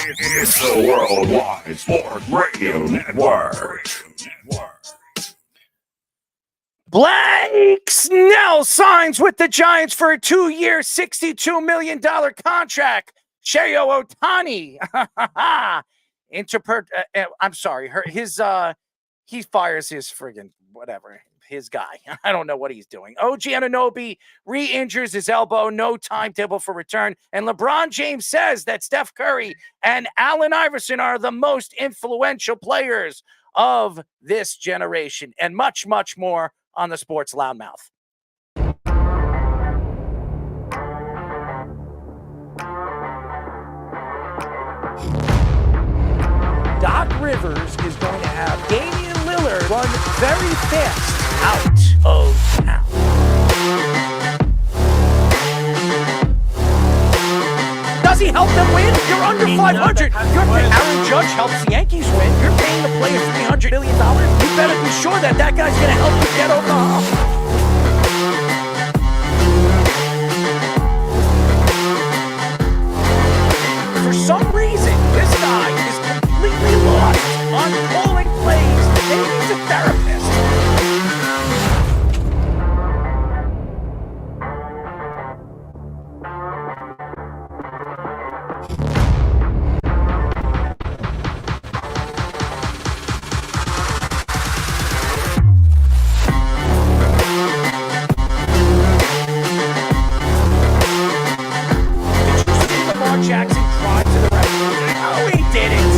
It's the Worldwide Sports Radio Network. Blake Snell signs with the Giants for a 2-year, $62 million contract. Shohei Ohtani, he fires his friggin' whatever, his guy. I don't know what he's doing. OG Anunoby re-injures his elbow, no timetable for return. And LeBron James says that Steph Curry and Allen Iverson are the most influential players of this generation, and much, much more on the Sports Loudmouth. Doc Rivers is going to have Damian Lillard run very fast out of town. Does he help them win? You're under 500. Aaron Judge helps the Yankees win. You're paying the players $300 million. You better be sure that guy's going to help you get over the hump. For some reason, this guy is completely lost on calling plays. Maybe he's a therapist. Jackson tried to the right. No, he didn't.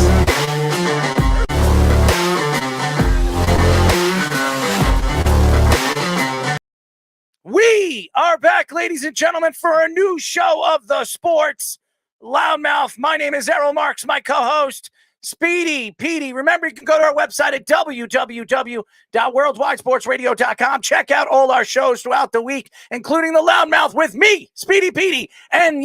We are back, ladies and gentlemen, for a new show of the Sports Loudmouth. My name is Errol Marks, my co-host, Speedy Petey. Remember, you can go to our website at www.worldwidesportsradio.com. Check out all our shows throughout the week, including the Loudmouth with me, Speedy Petey, and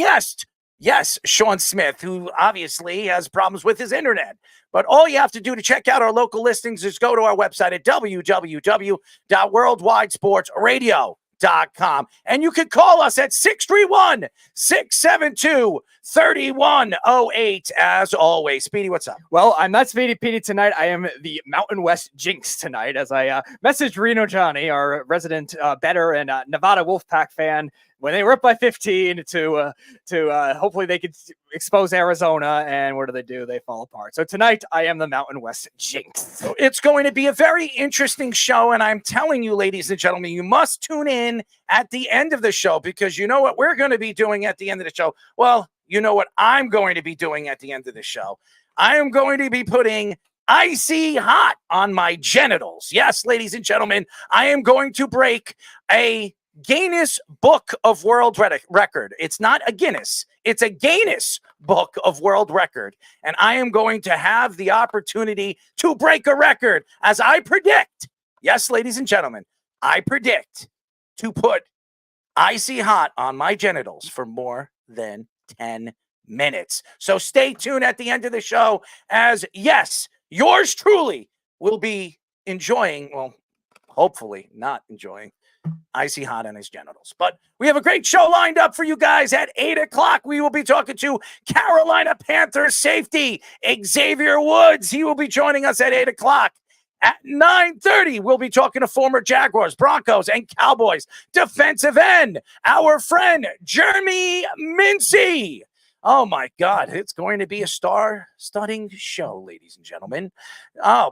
Yes, Sean Smith, who obviously has problems with his internet. But all you have to do to check out our local listings is go to our website at www.worldwidesportsradio.com. And you can call us at 631-672-3108. As always, Speedy, what's up? Well, I'm not Speedy Petey tonight. I am the Mountain West Jinx tonight, as I messaged Reno Johnny, our resident bettor and Nevada Wolfpack fan, when they were up by 15 to hopefully they could expose Arizona. And what do? They fall apart. So tonight I am the Mountain West Jinx. So it's going to be a very interesting show. And I'm telling you, ladies and gentlemen, you must tune in at the end of the show, because you know what we're going to be doing at the end of the show. Well, you know what I'm going to be doing at the end of the show. I am going to be putting icy hot on my genitals. Yes, ladies and gentlemen, I am going to break a Guinness Book of World Record. It's not a Guinness. It's a Guinness Book of World Record. And I am going to have the opportunity to break a record, as I predict. Yes, ladies and gentlemen, I predict to put icy hot on my genitals for more than 10 minutes. So stay tuned at the end of the show, as yes, yours truly will be enjoying, well, hopefully not enjoying, icy hot on his genitals. But we have a great show lined up for you guys. At 8 o'clock, we will be talking to Carolina Panthers safety Xavier Woods. He will be joining us at 8 o'clock. At 9:30, we'll be talking to former Jaguars, Broncos, and Cowboys defensive end, our friend Jeremy Mincey. Oh, my God. It's going to be a star-studding show, ladies and gentlemen.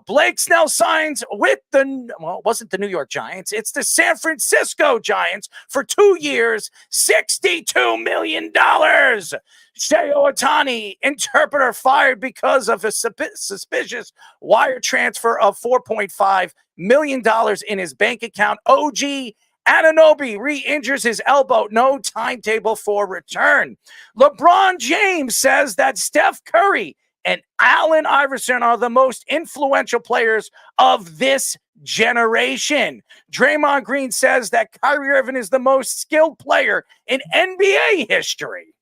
Blake Snell signs with it wasn't the New York Giants. It's the San Francisco Giants for 2 years, $62 million. Shohei Ohtani, interpreter, fired because of a suspicious wire transfer of $4.5 million in his bank account. OG Anunoby re-injures his elbow. No timetable for return. LeBron James says that Steph Curry and Allen Iverson are the most influential players of this generation. Draymond Green says that Kyrie Irving is the most skilled player in NBA history.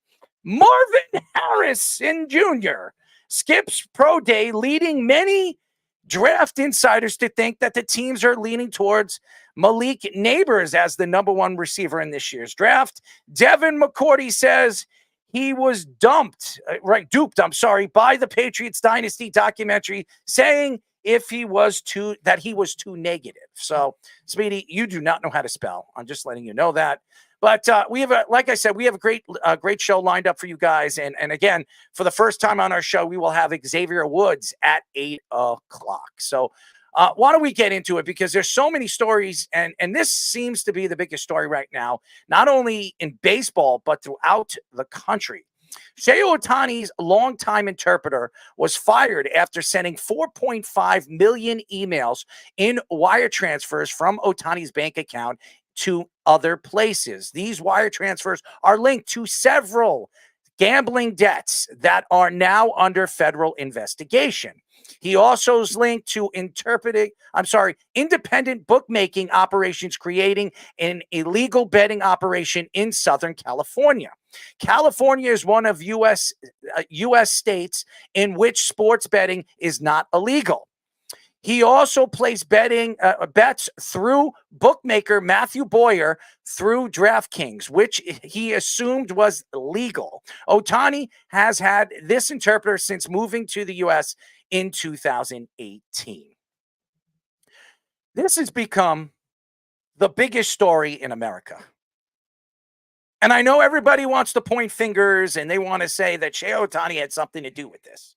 Marvin Harrison Jr. skips pro day, leading many draft insiders to think that the teams are leaning towards Malik Nabers as the number one receiver in this year's draft. Devin McCourty says he was duped, by the Patriots Dynasty documentary, saying he was too negative. So, Speedy, you do not know how to spell. I'm just letting you know that. But we have a great show lined up for you guys. And again, for the first time on our show, we will have Xavier Woods at 8:00. So why don't we get into it? Because there's so many stories, and this seems to be the biggest story right now, not only in baseball, but throughout the country. Shohei Ohtani's longtime interpreter was fired after sending 4.5 million emails in wire transfers from Ohtani's bank account to other places. These wire transfers are linked to several gambling debts that are now under federal investigation. He also is linked to independent bookmaking operations, creating an illegal betting operation in Southern California. California is one of U.S. states in which sports betting is not illegal. He also placed bets through bookmaker Matthew Boyer through DraftKings, which he assumed was legal. Ohtani has had this interpreter since moving to the U.S. in 2018. This has become the biggest story in America. And I know everybody wants to point fingers and they want to say that Shohei Ohtani had something to do with this.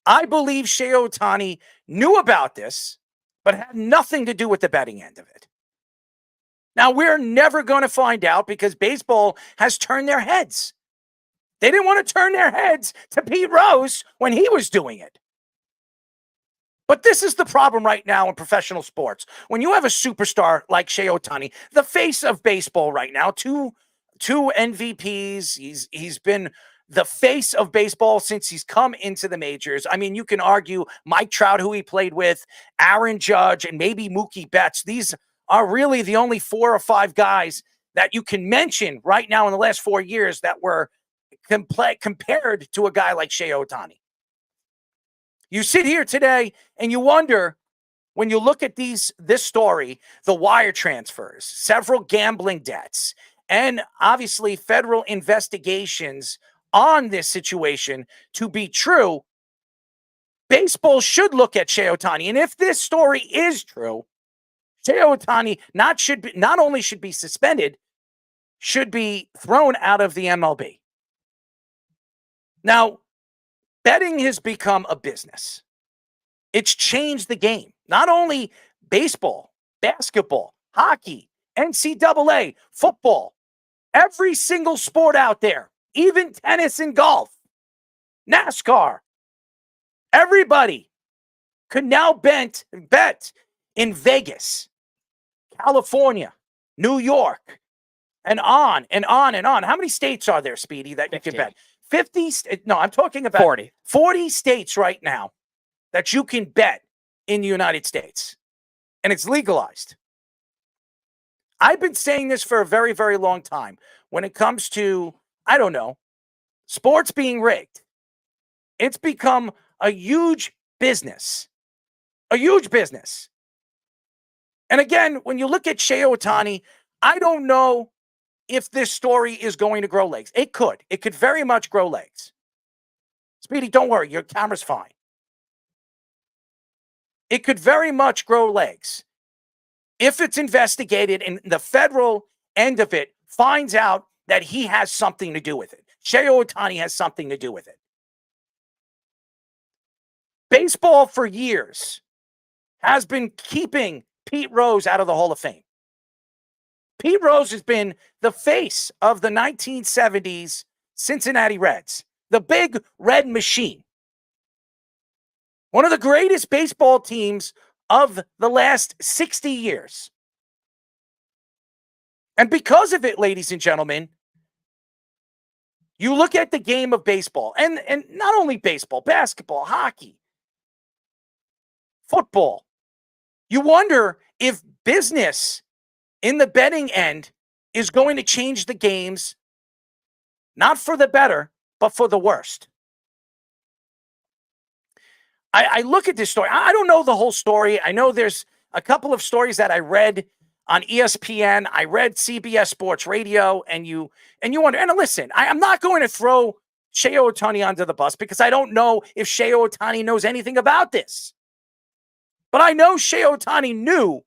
I believe Shohei Ohtani knew about this, but had nothing to do with the betting end of it. Now, we're never going to find out because baseball has turned their heads. They didn't want to turn their heads to Pete Rose when he was doing it. But this is the problem right now in professional sports. When you have a superstar like Shohei Ohtani, the face of baseball right now, two MVPs, he's been the face of baseball since he's come into the majors. I mean, you can argue Mike Trout, who he played with, Aaron Judge, and maybe Mookie Betts. These are really the only 4 or 5 guys that you can mention right now in the last 4 years that were compared to a guy like Shohei Ohtani. You sit here today and you wonder, when you look at this story, the wire transfers, several gambling debts, and obviously federal investigations on this situation to be true, baseball should look at Shohei Ohtani. And if this story is true, Shohei Ohtani not only should be suspended, should be thrown out of the MLB. Now, betting has become a business. It's changed the game. Not only baseball, basketball, hockey, NCAA, football, every single sport out there, even tennis and golf, NASCAR. Everybody could now bet in Vegas, California, New York, and on and on and on. How many states are there, Speedy, that 50. You can bet? 50? No, I'm talking about 40. 40 states right now that you can bet in the United States. And it's legalized. I've been saying this for a very, very long time. When it comes to, I don't know, sports being rigged, it's become a huge business. A huge business. And again, when you look at Shohei Ohtani, I don't know if this story is going to grow legs. It could. It could very much grow legs. Speedy, don't worry. Your camera's fine. It could very much grow legs if it's investigated and the federal end of it finds out that he has something to do with it. Shohei Ohtani has something to do with it. Baseball for years has been keeping Pete Rose out of the Hall of Fame. Pete Rose has been the face of the 1970s Cincinnati Reds, the big red machine. One of the greatest baseball teams of the last 60 years. And because of it, ladies and gentlemen, you look at the game of baseball, and not only baseball, basketball, hockey, football. You wonder if business in the betting end is going to change the games, not for the better, but for the worst. I look at this story. I don't know the whole story. I know there's a couple of stories that I read on ESPN. I read CBS Sports Radio, and you wonder. And listen, I'm not going to throw Shohei Ohtani under the bus because I don't know if Shohei Ohtani knows anything about this. But I know Shohei Ohtani knew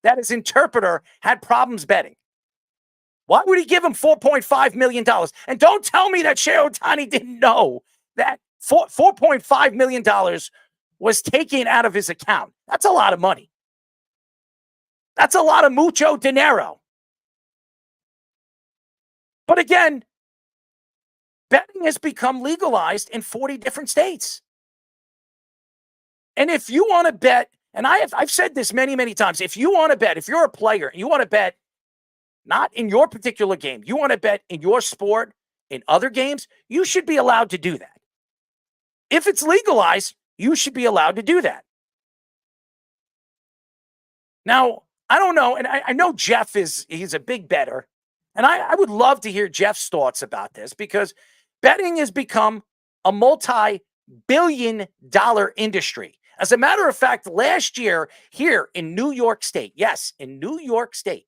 that his interpreter had problems betting. Why would he give him $4.5 million? And don't tell me that Shohei Ohtani didn't know that $4.5 million was taken out of his account. That's a lot of money. That's a lot of mucho dinero. But again, betting has become legalized in 40 different states. And if you want to bet, and I've said this many, many times, if you want to bet, if you're a player and you want to bet not in your particular game, you want to bet in your sport, in other games, you should be allowed to do that. If it's legalized, you should be allowed to do that. Now, I don't know, and I know Jeff he's a big bettor, and I would love to hear Jeff's thoughts about this because betting has become a multi-billion-dollar industry. As a matter of fact, last year here in New York State, yes, in New York State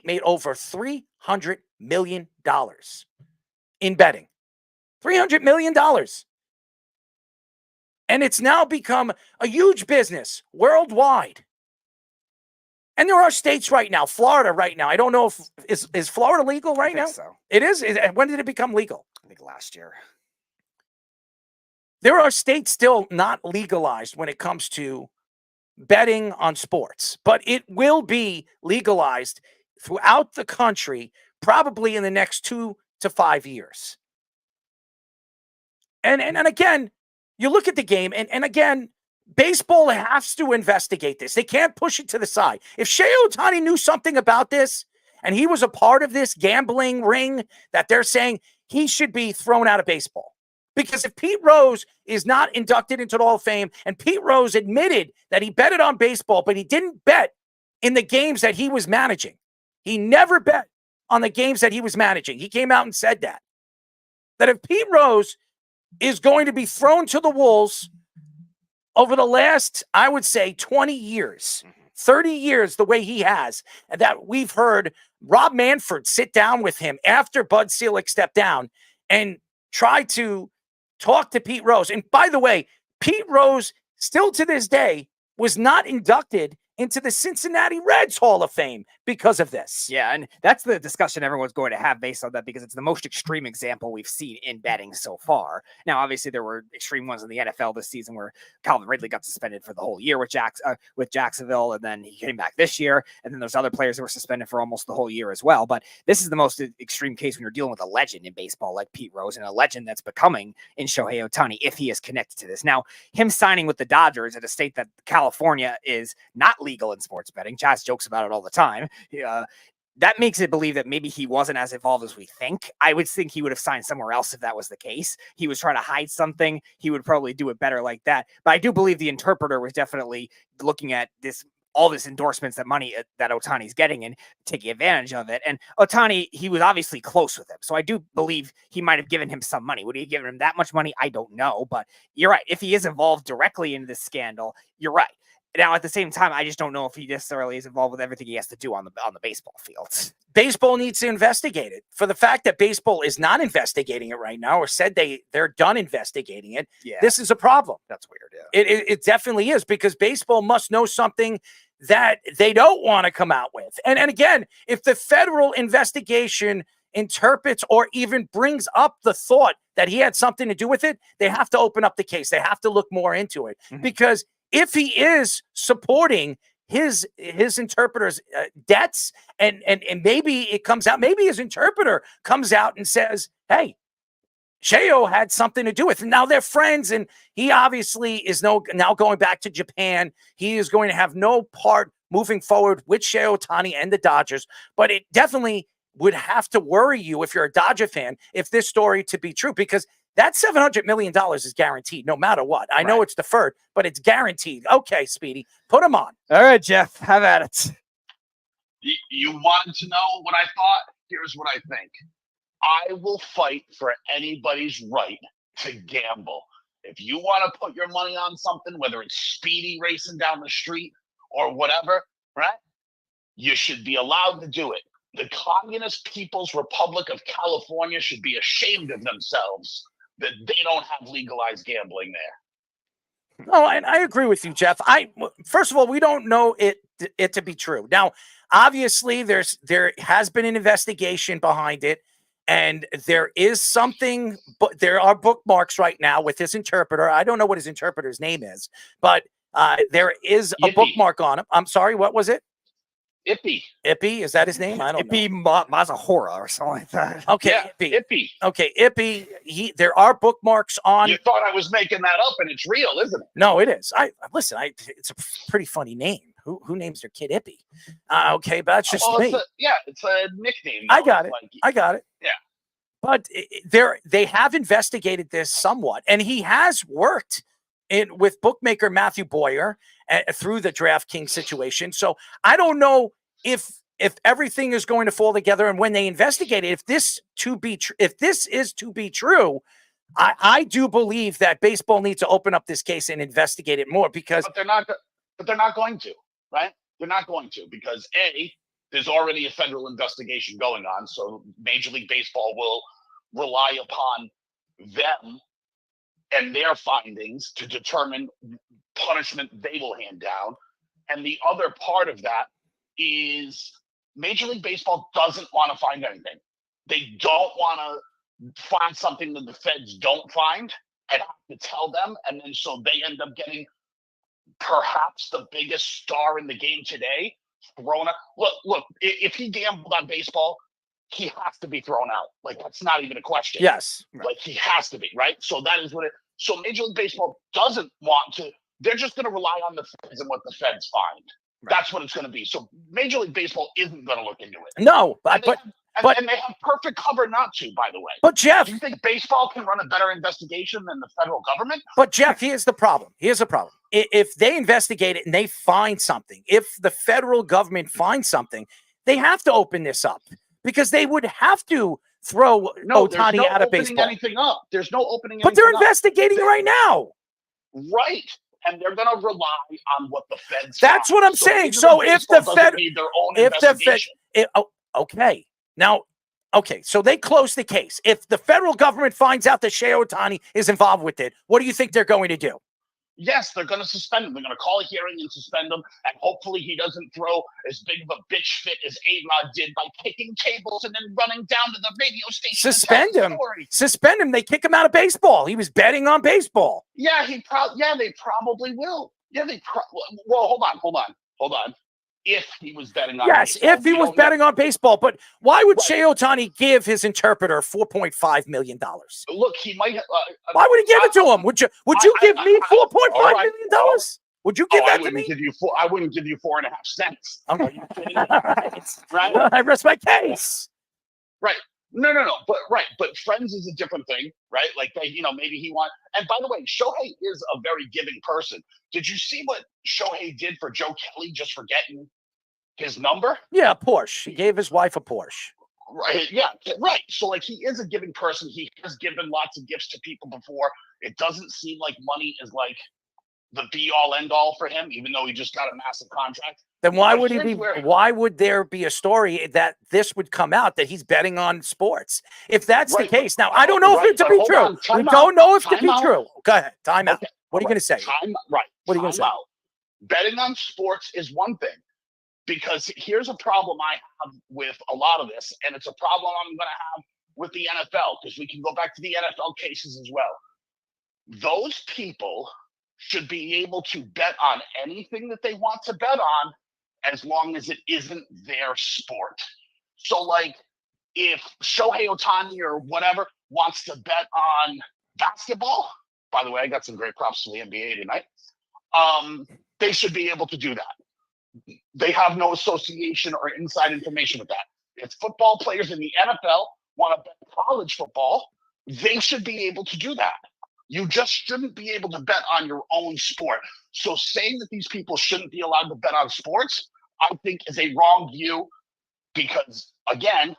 made over $300 million in betting. $300 million. And it's now become a huge business worldwide. And there are states right now, Florida right now. I don't know if is Florida legal right now? So. It is. When did it become legal? I think last year. There are states still not legalized when it comes to betting on sports, but it will be legalized throughout the country probably in the next 2 to 5 years. And again, you look at the game, and again, baseball has to investigate this. They can't push it to the side. If Shohei Ohtani knew something about this, and he was a part of this gambling ring that they're saying, he should be thrown out of baseball. Because if Pete Rose is not inducted into the Hall of Fame, and Pete Rose admitted that he betted on baseball, but he didn't bet in the games that he was managing. He never bet on the games that he was managing. He came out and said that if Pete Rose is going to be thrown to the wolves over the last, I would say, 20 years, 30 years, the way he has, and that we've heard Rob Manfred sit down with him after Bud Selig stepped down and try to talk to Pete Rose. And by the way, Pete Rose, still to this day, was not inducted into the Cincinnati Reds Hall of Fame because of this. Yeah, and that's the discussion everyone's going to have based on that because it's the most extreme example we've seen in betting so far. Now, obviously, there were extreme ones in the NFL this season where Calvin Ridley got suspended for the whole year with Jacksonville, and then he came back this year, and then there's other players that were suspended for almost the whole year as well. But this is the most extreme case when you're dealing with a legend in baseball like Pete Rose, and a legend that's becoming in Shohei Ohtani if he is connected to this. Now, him signing with the Dodgers at a state that California is not legal in sports betting. Chaz jokes about it all the time. That makes it believe that maybe he wasn't as involved as we think. I would think he would have signed somewhere else if that was the case. He was trying to hide something. He would probably do it better like that. But I do believe the interpreter was definitely looking at all this endorsements that money that Ohtani's getting and taking advantage of it. And Ohtani, he was obviously close with him. So I do believe he might have given him some money. Would he have given him that much money? I don't know. But you're right. If he is involved directly in this scandal, you're right. Now, at the same time, I just don't know if he necessarily is involved with everything he has to do on the baseball field. Baseball needs to investigate it. For the fact that baseball is not investigating it right now, or said they're done investigating it, This is a problem. That's weird. Yeah. It definitely is, because baseball must know something that they don't want to come out with. And again, if the federal investigation interprets or even brings up the thought that he had something to do with it, they have to open up the case. They have to look more into it, because if he is supporting his interpreter's debts, and maybe it comes out, maybe his interpreter comes out and says, hey, Shohei had something to do with it. Now they're friends, and he obviously is now going back to Japan. He is going to have no part moving forward with Shohei Ohtani and the Dodgers, but it definitely would have to worry you if you're a Dodger fan if this story to be true, because that $700 million is guaranteed no matter what. I know it's deferred, but it's guaranteed. Okay, Speedy, put him on. All right, Jeff, have at it. You wanted to know what I thought? Here's what I think. I will fight for anybody's right to gamble. If you want to put your money on something, whether it's Speedy racing down the street or whatever, right? You should be allowed to do it. The Communist People's Republic of California should be ashamed of themselves that they don't have legalized gambling there. Oh, and I agree with you, Jeff. First of all, we don't know it to be true. Now, obviously, there has been an investigation behind it, and there is something. But there are bookmarks right now with his interpreter. I don't know what his interpreter's name is, but there is a bookmark on him. I'm sorry, what was it? Ippy. Ippy, is that his name? I don't know. Ippy Mazahora or something like that. Okay, Yeah, Ippy. Okay, Ippy. There are bookmarks on. You thought I was making that up, and it's real, isn't it? No, it is. It's a pretty funny name. Who names their kid Ippy? Okay, but that's just me. It's a nickname. I got it. Yeah. But they have investigated this somewhat, and he has worked with bookmaker Matthew Boyer through the DraftKings situation. So I don't know if everything is going to fall together, and when they investigate it, if this is to be true, I do believe that baseball needs to open up this case and investigate it more because. But they're not going to, right? They're not going to because there's already a federal investigation going on, so Major League Baseball will rely upon them and their findings to determine punishment they will hand down. And the other part of that is Major League Baseball doesn't want to find anything. They don't want to find something that the feds don't find and have to tell them. And then so they end up getting perhaps the biggest star in the game today thrown out. Look, if he gambled on baseball, he has to be thrown out. Like, that's not even a question. Yes. Like, he has to be, right? So that is what so Major League Baseball doesn't want to, they're just going to rely on the feds and what the feds find. Right. That's what it's going to be. So Major League Baseball isn't going to look into it. No, and they have perfect cover not to, by the way. But Jeff, do you think baseball can run a better investigation than the federal government? But Jeff, here's the problem. If they investigate it and they find something, if the federal government finds something, they have to open this up because they would have to throw Ohtani out of baseball. Anything up. There's no opening. But they're investigating right now. Right. And they're going to rely on what the feds. That's what I'm saying. So if the Fed need their own investigation. Okay. Now, so they close the case. If the federal government finds out that Shohei Ohtani is involved with it, what do you think they're going to do? Yes, they're going to suspend him. They're going to call a hearing and suspend him, and hopefully he doesn't throw as big of a bitch fit as A-Rod did by kicking tables and then running down to the radio station. Suspend him. They kick him out of baseball. He was betting on baseball. Yeah, they probably will. Yeah, well, hold on. If he was betting on baseball. If he was betting on baseball. But why would Shohei Ohtani give his interpreter $4.5 million? Look, he might. Why would he give it to him? Would you give me $4.5 million? Would you give that to me? I wouldn't give you 4.5 cents. Are you kidding? Right. I rest my case. Right. No. But friends is a different thing, right? Like maybe he wants. And by the way, Shohei is a very giving person. Did you see what Shohei did for Joe Kelly just for getting his number? Yeah, a Porsche. He gave his wife a Porsche. Right. Yeah. Right. So he is a giving person. He has given lots of gifts to people before. It doesn't seem like money is like the be all end all for him, even though he just got a massive contract. Then why would there be a story that this would come out that he's betting on sports? If that's the case. Now, I don't know if it to be true. We don't know if it to be true. Go ahead. Time out. What are you going to say? What are you going to say? Betting on sports is one thing, because here's a problem I have with a lot of this, and it's a problem I'm going to have with the NFL, because we can go back to the NFL cases as well. Those people should be able to bet on anything that they want to bet on, as long as it isn't their sport. So, if Shohei Ohtani or whatever wants to bet on basketball, by the way, I got some great props for the NBA tonight. They should be able to do that. They have no association or inside information with that. If football players in the NFL want to bet college football, they should be able to do that. You just shouldn't be able to bet on your own sport. So saying that these people shouldn't be allowed to bet on sports, I think is a wrong view, because, again,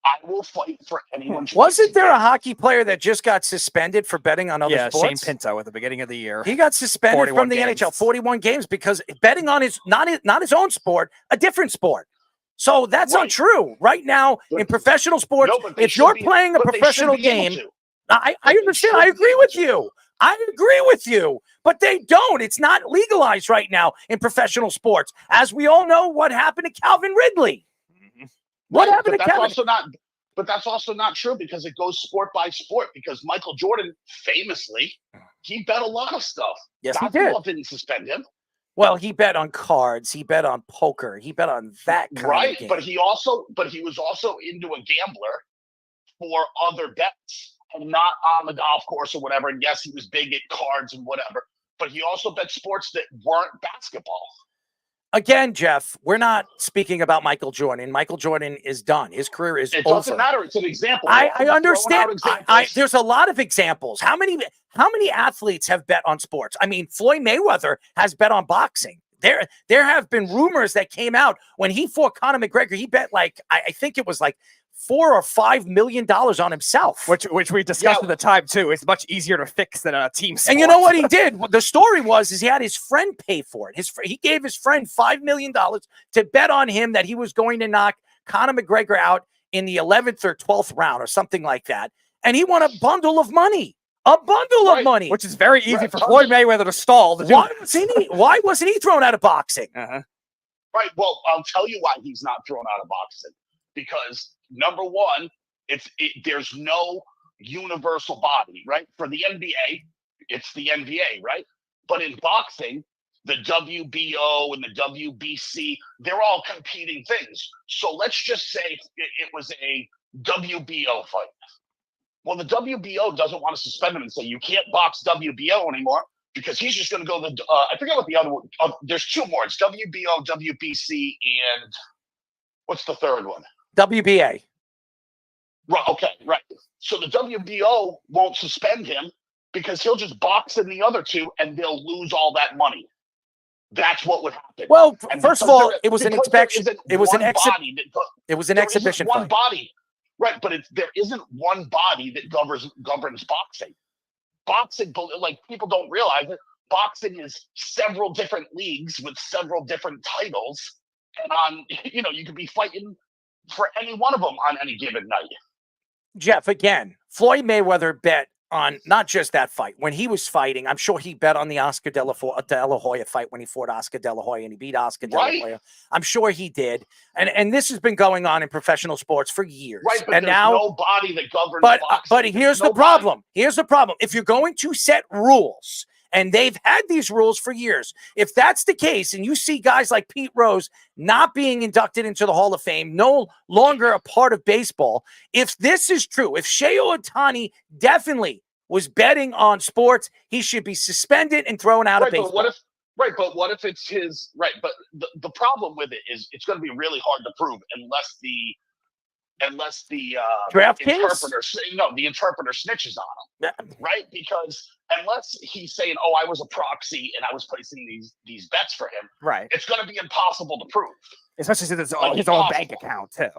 I will fight for anyone's. Wasn't there a hockey player that just got suspended for betting on other sports? Shane Pinto at the beginning of the year. He got suspended from the games. NHL, 41 games, because betting on his not his own sport, a different sport. So that's untrue. Right now, in professional sports, if you're playing a professional game, I understand. I agree with you. But they don't. It's not legalized right now in professional sports. As we all know, what happened to Calvin Ridley. What happened to Calvin? But that's also not true, because it goes sport by sport, because Michael Jordan, famously, he bet a lot of stuff. Yes, he did. Didn't suspend him. Well, he bet on cards. He bet on poker. He bet on that kind of game. But he was also into a gambler for other bets, and not on the golf course or whatever. And yes, he was big at cards and whatever, but he also bet sports that weren't basketball. Again, Jeff, we're not speaking about Michael Jordan. Michael Jordan is done. His career is over. It doesn't matter. It's an example. I understand. There's a lot of examples. How many athletes have bet on sports? I mean, Floyd Mayweather has bet on boxing. There have been rumors that came out when he fought Conor McGregor. He bet I think it was $4 or $5 million on himself, which we discussed at the time too. It's much easier to fix than a team sport. And you know what he did? The story was he had his friend pay for it. He gave his friend $5 million to bet on him that he was going to knock Conor McGregor out in the 11th or 12th round or something like that, and he won a bundle of money. A bundle of money, which is very easy for Floyd Mayweather to stall. Why wasn't he thrown out of boxing? Right. Well, I'll tell you why he's not thrown out of boxing. Because number one, there's no universal body, right? For the NBA, it's the NBA, right? But in boxing, the WBO and the WBC, they're all competing things. So let's just say it was a WBO fight. Well, the WBO doesn't want to suspend him and say you can't box WBO anymore, because he's just going to go I forget what the other one. There's two more. It's WBO, WBC, and what's the third one? WBA. Right. Okay. Right. So the WBO won't suspend him because he'll just box in the other two, and they'll lose all that money. That's what would happen. Well, first of all, it was an inspection. It was an exhibition. It was an exhibition. One body. Right, but there isn't one body that governs boxing. Boxing, people don't realize it. Boxing is several different leagues with several different titles, and you could be fighting for any one of them on any given night. Jeff, again, Floyd Mayweather bet on not just that fight. When he was fighting, I'm sure he bet on the Oscar De La Hoya fight when he fought Oscar De La Hoya and he beat Oscar De La Hoya. I'm sure he did. And this has been going on in professional sports for years. Right, but and there's now, no body that governs boxing. But here's the problem. Here's the problem. If you're going to set rules, and they've had these rules for years, if that's the case, and you see guys like Pete Rose not being inducted into the Hall of Fame, no longer a part of baseball, if this is true, if Shohei Ohtani definitely was betting on sports, he should be suspended and thrown out of baseball. But what if it's his right? But the problem with it is it's going to be really hard to prove unless the interpreter snitches on him, right? Because unless he's saying, "Oh, I was a proxy and I was placing these bets for him," right? It's going to be impossible to prove, especially since it's his own bank account too.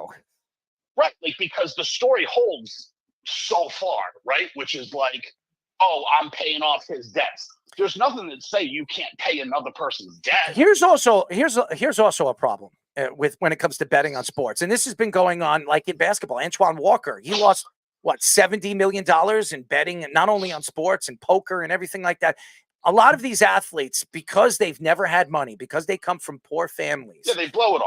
Right, because the story holds so far, right? Which is oh, I'm paying off his debts. There's nothing that say you can't pay another person's debt. Here's also a problem with when it comes to betting on sports, and this has been going on in basketball. Antoine Walker, he lost $70 million in betting, and not only on sports and poker and everything like that. A lot of these athletes, because they've never had money, because they come from poor families, they blow it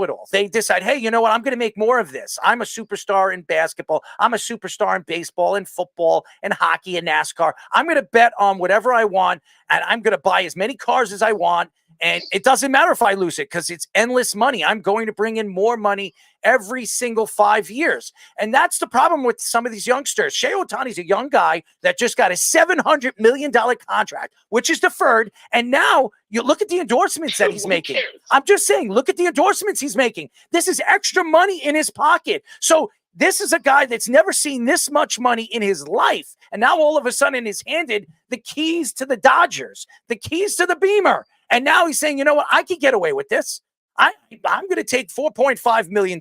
all. They decide, hey, you know what? I'm going to make more of this. I'm a superstar in basketball. I'm a superstar in baseball and football and hockey and NASCAR. I'm going to bet on whatever I want, and I'm going to buy as many cars as I want. And it doesn't matter if I lose it because it's endless money. I'm going to bring in more money every single 5 years. And that's the problem with some of these youngsters. Shohei Ohtani's a young guy that just got a $700 million contract, which is deferred. And now you look at the endorsements that he's making. I'm just saying, look at the endorsements he's making. This is extra money in his pocket. So this is a guy that's never seen this much money in his life. And now all of a sudden is handed the keys to the Dodgers, the keys to the Beamer. And now he's saying, you know what? I could get away with this. I'm going to take $4.5 million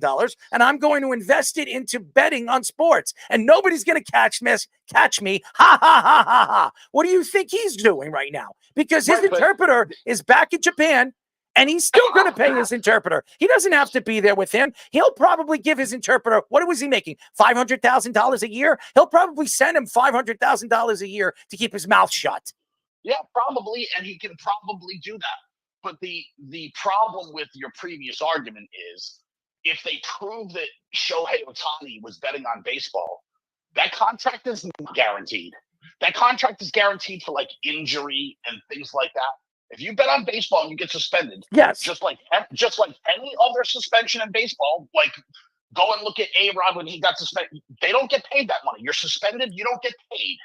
and I'm going to invest it into betting on sports. And nobody's going to catch me. Ha, ha, ha, ha, ha. What do you think he's doing right now? Because his interpreter is back in Japan. And he's still going to pay his interpreter. He doesn't have to be there with him. He'll probably give his interpreter, what was he making? $500,000 a year? He'll probably send him $500,000 a year to keep his mouth shut. Yeah, probably. And he can probably do that. But the problem with your previous argument is if they prove that Shohei Ohtani was betting on baseball, that contract is not guaranteed. That contract is guaranteed for like injury and things like that. If you bet on baseball and you get suspended, yes, just like any other suspension in baseball, like go and look at A-Rod when he got suspended. They don't get paid that money. You're suspended, you don't get paid.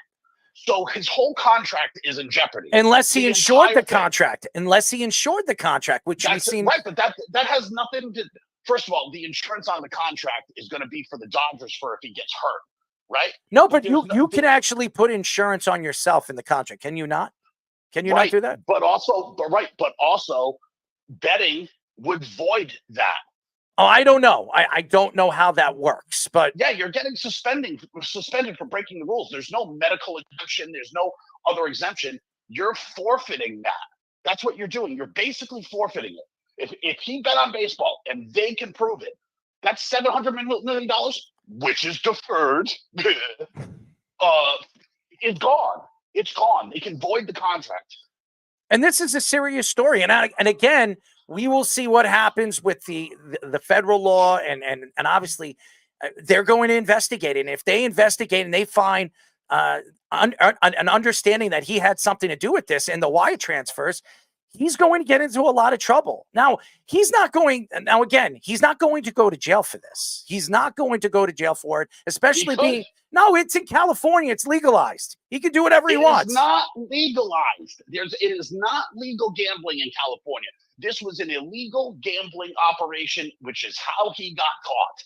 So his whole contract is in jeopardy. Unless he insured the contract. Unless he insured the contract, which we've seen. Right, but that has nothing to. First of all, the insurance on the contract is going to be for the Dodgers for if he gets hurt, right? No, but you can actually put insurance on yourself in the contract. Can you not? Can you not do that? But also betting would void that. Oh, I don't know. I don't know how that works, but yeah, you're getting suspended for breaking the rules. There's no medical exemption. There's no other exemption. You're forfeiting that. That's what you're doing. You're basically forfeiting it. If he bet on baseball and they can prove it, that's $700 million, which is deferred, is gone. It's gone. They can void the contract. And this is a serious story. And again, we will see what happens with the federal law. And obviously, they're going to investigate it. And if they investigate and they find an understanding that he had something to do with this and the wire transfers, he's going to get into a lot of trouble. Now, he's not going to go to jail for this. He's not going to go to jail for it, especially being. No, it's in California. It's legalized. He can do whatever he wants. It's not legalized. It is not legal gambling in California. This was an illegal gambling operation, which is how he got caught.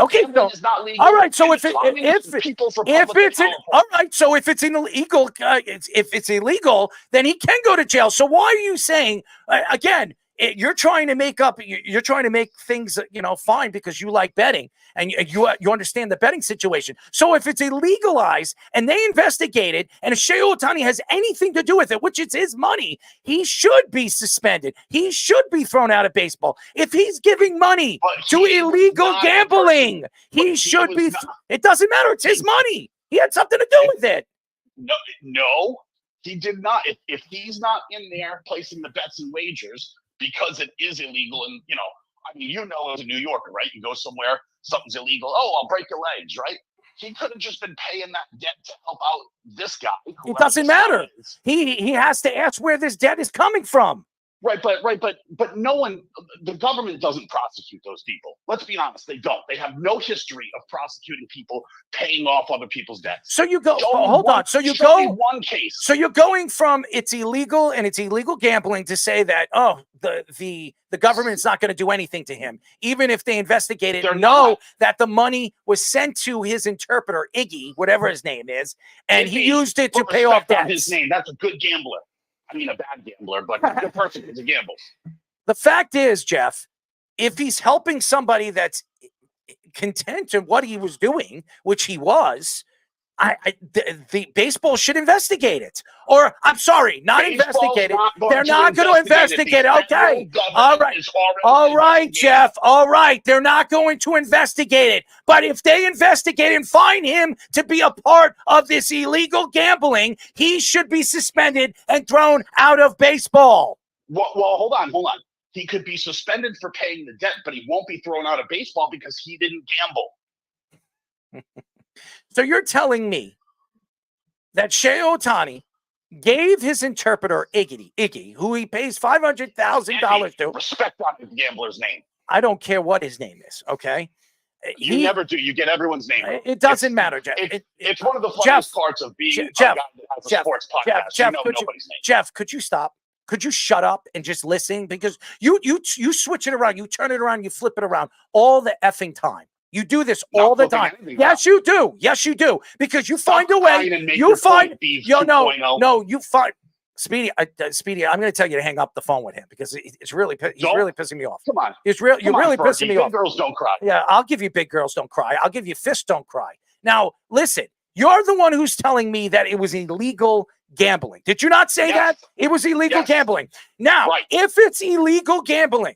Okay, so is not legal. All right. So if it's illegal, then he can go to jail. So why are you saying again? You're trying to make things fine because you like betting and you understand the betting situation. So if it's illegalized and they investigate it, and if Shohei Ohtani has anything to do with it, which it's his money, he should be suspended. He should be thrown out of baseball. If he's giving money to illegal gambling, he should be. It doesn't matter. It's his money. He had something to do with it. No, he did not. If he's not in there placing the bets and wagers, because it is illegal, and as a New Yorker, right? You go somewhere, something's illegal. Oh, I'll break your legs, right? He could have just been paying that debt to help out this guy. It doesn't matter. He has to ask where this debt is coming from. Right, but no one, the government doesn't prosecute those people. Let's be honest, they don't. They have no history of prosecuting people paying off other people's debts. So you go, hold on. So you go one case. So you're going from it's illegal and it's illegal gambling to say that the government's not going to do anything to him, even if they investigate it. That the money was sent to his interpreter, Iggy, whatever his name is, and he used it to pay off debts. His name. That's a good gambler. I mean, a bad gambler, but a good person is a gamble. The fact is, Jeff, if he's helping somebody that's content in what he was doing, which he was, the baseball should investigate it. Or, I'm sorry, not investigate it. They're not going to investigate it. Okay. All right, Jeff. All right. They're not going to investigate it. But if they investigate and find him to be a part of this illegal gambling, he should be suspended and thrown out of baseball. Well, hold on. He could be suspended for paying the debt, but he won't be thrown out of baseball because he didn't gamble. So you're telling me that Shohei Ohtani gave his interpreter, Iggy, who he pays $500,000 to. Respect on his gambler's name. I don't care what his name is, okay? You never do. You get everyone's name. It doesn't matter, Jeff. It's one of the funniest parts of being a guy that has a sports podcast. Jeff, nobody's name. Jeff, could you stop? Could you shut up and just listen? Because you switch it around, you turn it around, you flip it around all the effing time. You do this all the time. Yes, you do. Yes, you do. Because you find a way. You find. You find. Speedy, Speedy, I'm going to tell you to hang up the phone with him because he's really pissing me off. Come on. You're really pissing me off. Big girls don't cry. Yeah, I'll give you big girls don't cry. I'll give you fists don't cry. Now, listen, you're the one who's telling me that it was illegal gambling. Did you not say that? It was illegal gambling. Now, if it's illegal gambling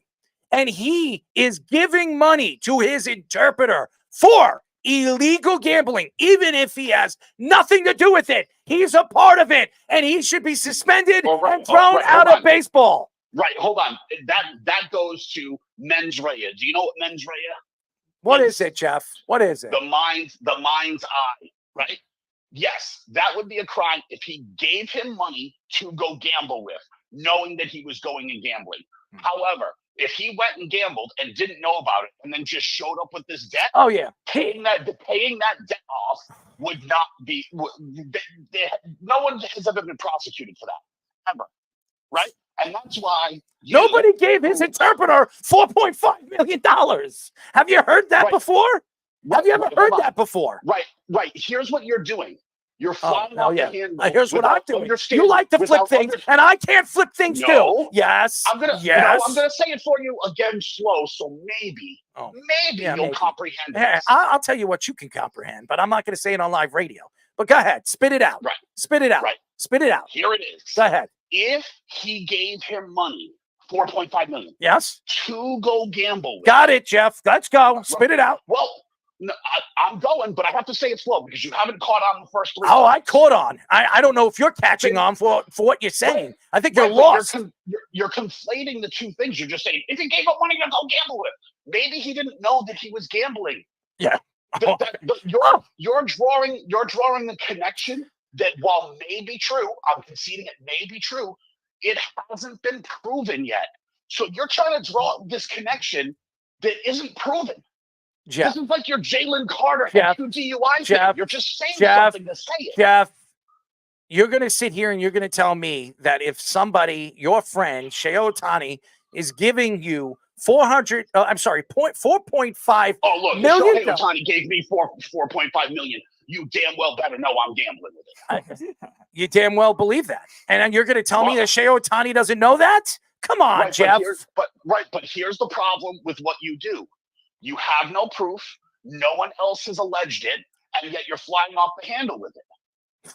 and he is giving money to his interpreter for illegal gambling, even if he has nothing to do with it, he's a part of it, and he should be suspended and thrown out of baseball. Right, hold on. That goes to mens rea. Do you know what mens rea? What is it, Jeff? What is it? The mind's eye, right? Yes, that would be a crime if he gave him money to go gamble with, knowing that he was going and gambling. However, if he went and gambled and didn't know about it and then just showed up with this debt, paying that debt off would not be. No one has ever been prosecuted for that, ever, right? And that's why nobody gave his interpreter $4.5 million. Have you heard that before? Have you ever heard that before? Right. Here's what you're doing. You're flying off the handle. Here's what I'm doing. You like to flip things, and I can't flip things too. Yes. I'm gonna say it for you again, slow. So maybe you'll comprehend. Hey, I'll tell you what you can comprehend, but I'm not going to say it on live radio. But go ahead, spit it out. Right. Spit it out. Right. Spit it out. Here it is. Go ahead. If he gave him money, $4.5 million. Yes. To go gamble with. Got it, Jeff. Let's go. Spit it out. Well. No, I'm going, but I have to say it slow because you haven't caught on the first three. Oh, I caught on. I don't know if you're catching on for what you're saying. I think you're lost. You're conflating the two things. You're just saying, if he gave up money to go gamble with, maybe he didn't know that he was gambling. Yeah. You're drawing the connection that while may be true, I'm conceding it may be true, it hasn't been proven yet. So you're trying to draw this connection that isn't proven. Jeff. This is like your Jalen Carter had 2 DUIs. Jeff, you're just saying something to say it. Jeff, you're going to sit here and you're going to tell me that if somebody, your friend, Shohei Ohtani, is giving you $4.5 million. Shohei Ohtani gave me $4.5 million. You damn well better know I'm gambling with it. You damn well believe that. And then you're going to tell me that Shohei Ohtani doesn't know that? Come on, Jeff. But here's the problem with what you do. You have no proof. No one else has alleged it, and yet you're flying off the handle with it.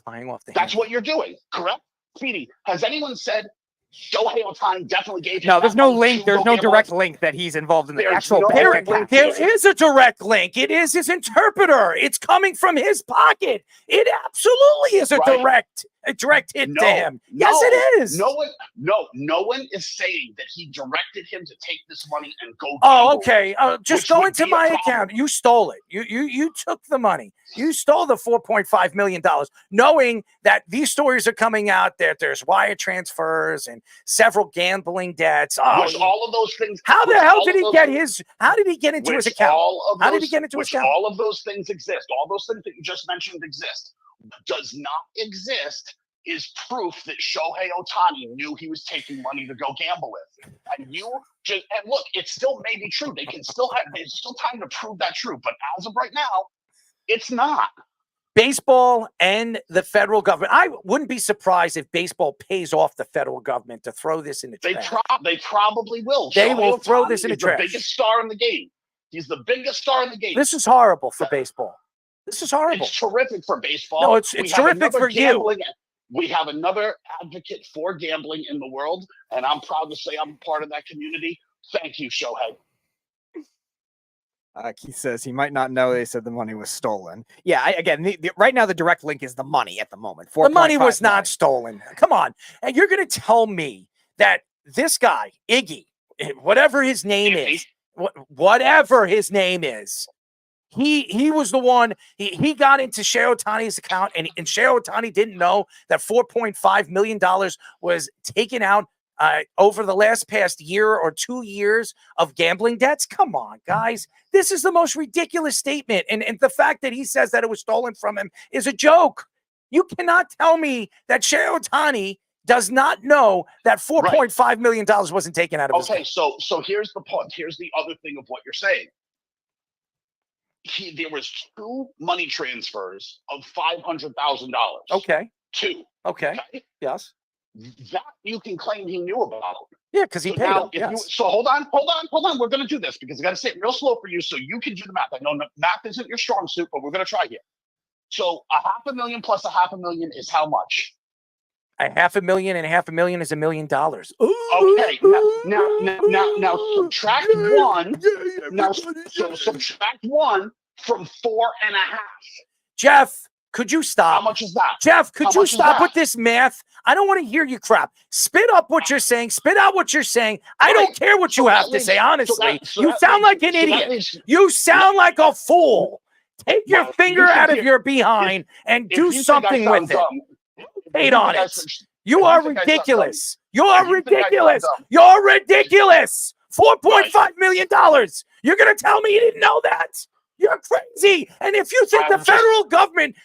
Flying off the handle. That's what you're doing, correct? Speedy, has anyone said Shohei Ohtani definitely gave him? No, there's no link. There's no direct link that he's involved in the actual. There is a direct link. It is his interpreter. It's coming from his pocket. It absolutely is a direct hit to him. Yes, it is. No one is saying that he directed him to take this money and go. Oh, okay. Just go into my account. You stole it. You took the money. You stole the $4.5 million, knowing that these stories are coming out that there's wire transfers and several gambling debts. All of those things. How the hell did he get his? How did he get into his account? How did he get into his account? All of those things exist. All those things that you just mentioned exist. Does not exist is proof that Shohei Ohtani knew he was taking money to go gamble with. And look, it still may be true. There's still time to prove that true. But as of right now, it's not. Baseball and the federal government. I wouldn't be surprised if baseball pays off the federal government to throw this in the trash. They probably will. They will throw this in the trash. He's the biggest star in the game. He's the biggest star in the game. This is horrible for baseball. This is horrible. It's terrific for baseball. No, it's terrific for you. We have another advocate for gambling in the world, and I'm proud to say I'm part of that community. Thank you, Shohei. Keith says he might not know they said the money was stolen. Yeah, right now the direct link is the money at the moment. The money was not stolen. Come on. And you're going to tell me that this guy, Iggy, whatever his name is, he was the one, he got into Shohei Ohtani's account, and Shohei Ohtani didn't know that $4.5 million was taken out over the past year or 2 years of gambling debts. Come on, guys. This is the most ridiculous statement. And the fact that he says that it was stolen from him is a joke. You cannot tell me that Shohei Ohtani does not know that $4.5 million wasn't taken out of his account. So here's the point. Here's the other thing of what you're saying. There was 2 money transfers of $500,000. Okay. 2. Okay. Yes. that you can claim he knew about. Yeah, because he So paid now, him. if Yes. you, so hold on. We're going to do this because I got to say it real slow for you so you can do the math. I know math isn't your strong suit, but we're going to try here. So $500,000 plus $500,000 is how much? $500,000 and $500,000 is $1 million. Okay. Now subtract one. Now subtract one from 4.5. Jeff, could you stop? How much is that? Jeff, could you stop with that? this math? I don't want to hear you crap. Spit up what you're saying. Spit out what you're saying. I don't care what you have to say, honestly. You sound like an idiot. You sound like a fool. Take your finger out of your behind and do something with it. Hate on it. You are ridiculous. You're ridiculous. You're ridiculous. $4.5 million. You're going to tell me you didn't know that? You're crazy. And if you think the federal government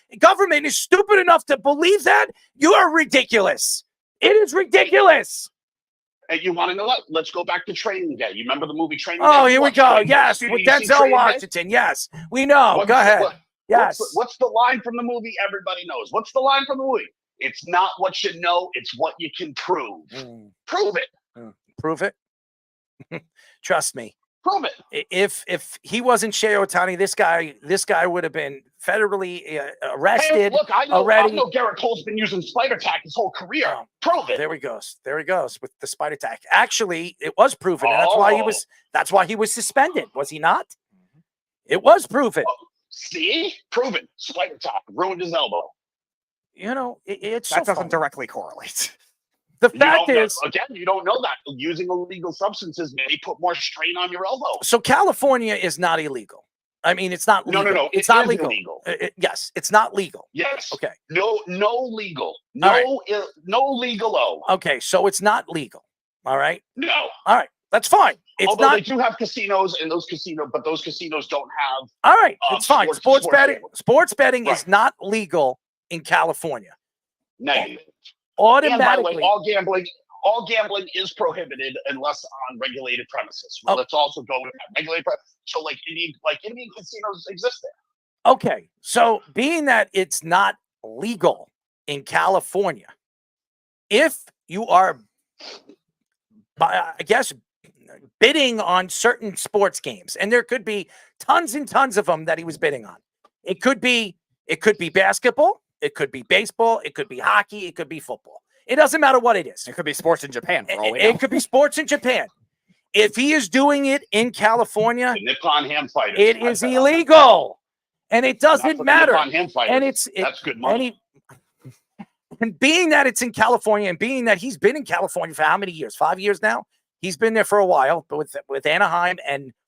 is stupid enough to believe that, you are ridiculous. It is ridiculous. And you want to know what? Let's go back to Training Day. You remember the movie Training Day? Oh, here we go. Yes, with Denzel Washington. Yes, we know. Go ahead. Yes. What's the line from the movie everybody knows? What's the line from the movie? It's not what you know, it's what you can prove. Prove it. Prove it. Trust me. Prove it. If he wasn't Shohei Ohtani, this guy would have been federally arrested. Hey, look, I know Garrett Cole's been using Spider Tack his whole career. Prove it. There he goes. There he goes with the Spider Tack. Actually, it was proven, and that's why he was suspended. Was he not? It was proven. See, proven. Spider Tack ruined his elbow. You know, it's that so doesn't directly correlate. The fact is, again, you don't know that using illegal substances may put more strain on your elbow. So California is not illegal. I mean, it's not legal. No. It's not legal. Yes, it's not legal. Yes. Okay. No legal. No legal. Okay, so it's not legal. All right. No. All right. That's fine. It's Although not. They do have casinos, and those casinos don't have. All right, it's fine. Sports betting is not legal in California. Negative. Automatically. And by the way, all gambling is prohibited unless on regulated premises. Well, let's also go with that. Regulated premises. So like Indian casinos exist there. Okay, so being that it's not legal in California, if you are, I guess, bidding on certain sports games, and there could be tons and tons of them that he was bidding on. It could be basketball. It could be baseball. It could be hockey. It could be football. It doesn't matter what it is. It could be sports in Japan. For all we know. It could be sports in Japan. If he is doing it in California, the Nippon Ham Fighters, it is illegal, and it doesn't matter. And that's good money. And being that it's in California, and being that he's been in California for how many years? 5 years now. He's been there for a while, but with Anaheim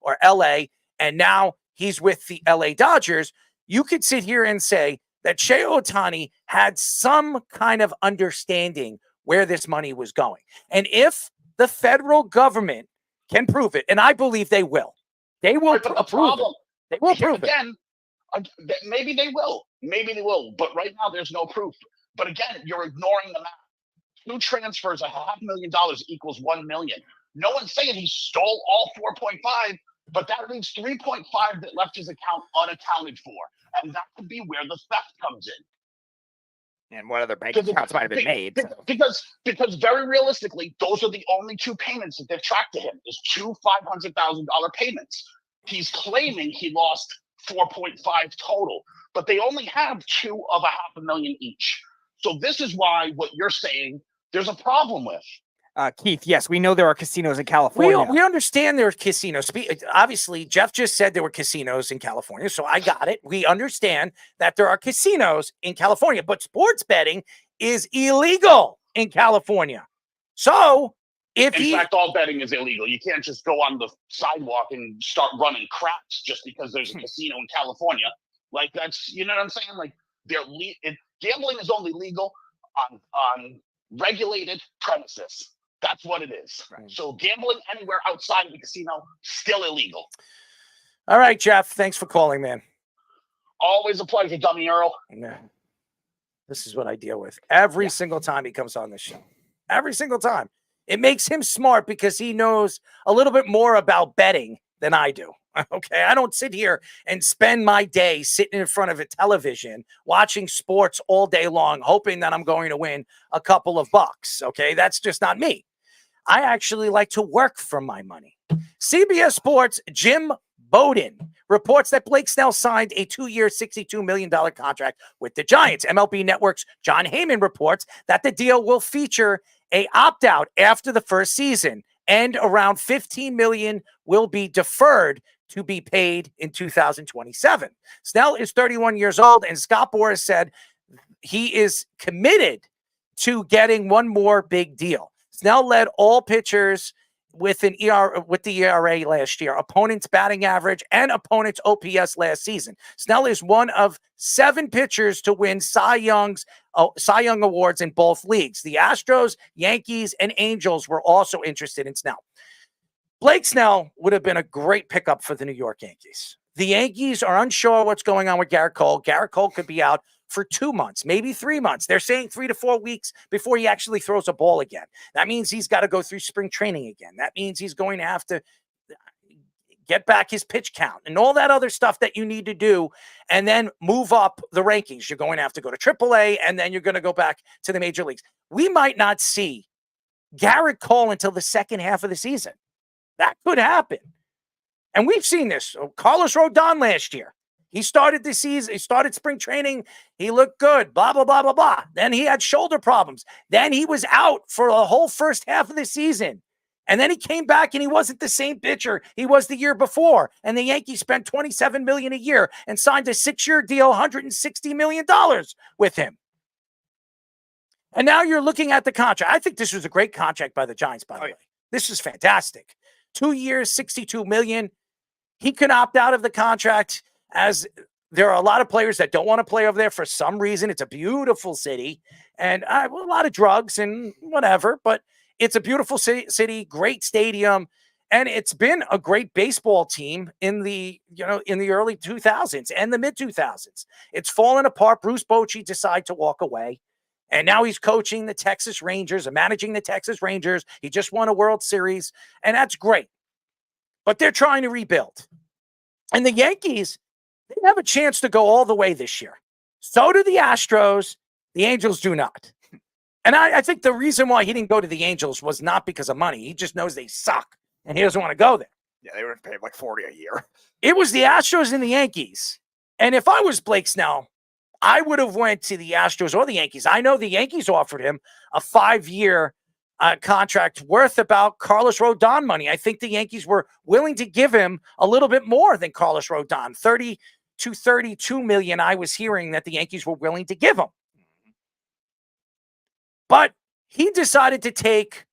or LA, and now he's with the LA Dodgers. You could sit here and say that Shohei Ohtani had some kind of understanding where this money was going. And if the federal government can prove it, and I believe they will approve it. They will prove it. Maybe they will. But right now there's no proof. But again, you're ignoring the math. 2 transfers, $500,000 equals $1 million. No one's saying he stole all 4.5, but that leaves 3.5 that left his account unaccounted for. And that could be where the theft comes in. And what other bank accounts might have been made. Because very realistically, those are the only 2 payments that they've tracked to him, is 2 $500,000 payments. He's claiming he lost 4.5 total, but they only have 2 of $500,000 each. So this is why what you're saying there's a problem with. Keith, yes, we know there are casinos in California. We understand there are casinos. Obviously, Jeff just said there were casinos in California, so I got it. We understand that there are casinos in California, but sports betting is illegal in California. So, in fact, all betting is illegal. You can't just go on the sidewalk and start running craps just because there's a casino in California. Like, that's, you know what I'm saying? Like, gambling is only legal on regulated premises. That's what it is. Right. So gambling anywhere outside of the casino, still illegal. All right, Jeff. Thanks for calling, man. Always a pleasure, Dummy Earl. Yeah. This is what I deal with every single time he comes on this show. Every single time. It makes him smart because he knows a little bit more about betting than I do. Okay. I don't sit here and spend my day sitting in front of a television watching sports all day long, hoping that I'm going to win a couple of bucks. Okay. That's just not me. I actually like to work for my money. CBS Sports' Jim Bowden reports that Blake Snell signed a 2-year, $62 million contract with the Giants. MLB Network's John Heyman reports that the deal will feature a opt-out after the first season, and around $15 million will be deferred to be paid in 2027. Snell is 31 years old, and Scott Boras said he is committed to getting one more big deal. Snell led all pitchers with the ERA last year, opponents' batting average, and opponents' OPS last season. Snell is one of 7 pitchers to win Cy Young awards in both leagues. The Astros, Yankees, and Angels were also interested in Snell. Blake Snell would have been a great pickup for the New York Yankees. The Yankees are unsure what's going on with Garrett Cole. Garrett Cole could be out for 2 months, maybe 3 months. They're saying 3 to 4 weeks before he actually throws a ball again. That means he's got to go through spring training again. That means he's going to have to get back his pitch count and all that other stuff that you need to do, and then move up the rankings. You're going to have to go to AAA, and then you're going to go back to the major leagues. We might not see Garrett Cole until the second half of the season. That could happen. And we've seen this. Carlos Rodon last year. He started the season, he started spring training. He looked good, blah, blah, blah, blah, blah. Then he had shoulder problems. Then he was out for the whole first half of the season. And then he came back and he wasn't the same pitcher he was the year before. And the Yankees spent $27 million a year and signed a 6-year deal, $160 million with him. And now you're looking at the contract. I think this was a great contract by the Giants, by the way. This is fantastic. 2 years, $62 million. He can opt out of the contract, as there are a lot of players that don't want to play over there for some reason. It's a beautiful city and a lot of drugs and whatever, but it's a beautiful city, great stadium. And it's been a great baseball team in the early 2000s and the mid 2000s. It's fallen apart. Bruce Bochy decided to walk away. And now he's coaching the Texas Rangers and managing the Texas Rangers. He just won a World Series, and that's great. But they're trying to rebuild. And the Yankees, they have a chance to go all the way this year. So do the Astros. The Angels do not. And I think the reason why he didn't go to the Angels was not because of money. He just knows they suck, and he doesn't want to go there. Yeah, they would pay like $40 a year. It was the Astros and the Yankees. And if I was Blake Snell, I would have went to the Astros or the Yankees. I know the Yankees offered him a 5-year contract worth about Carlos Rodon money. I think the Yankees were willing to give him a little bit more than Carlos Rodon, $30 to $32 million. I was hearing that the Yankees were willing to give him. But he decided to take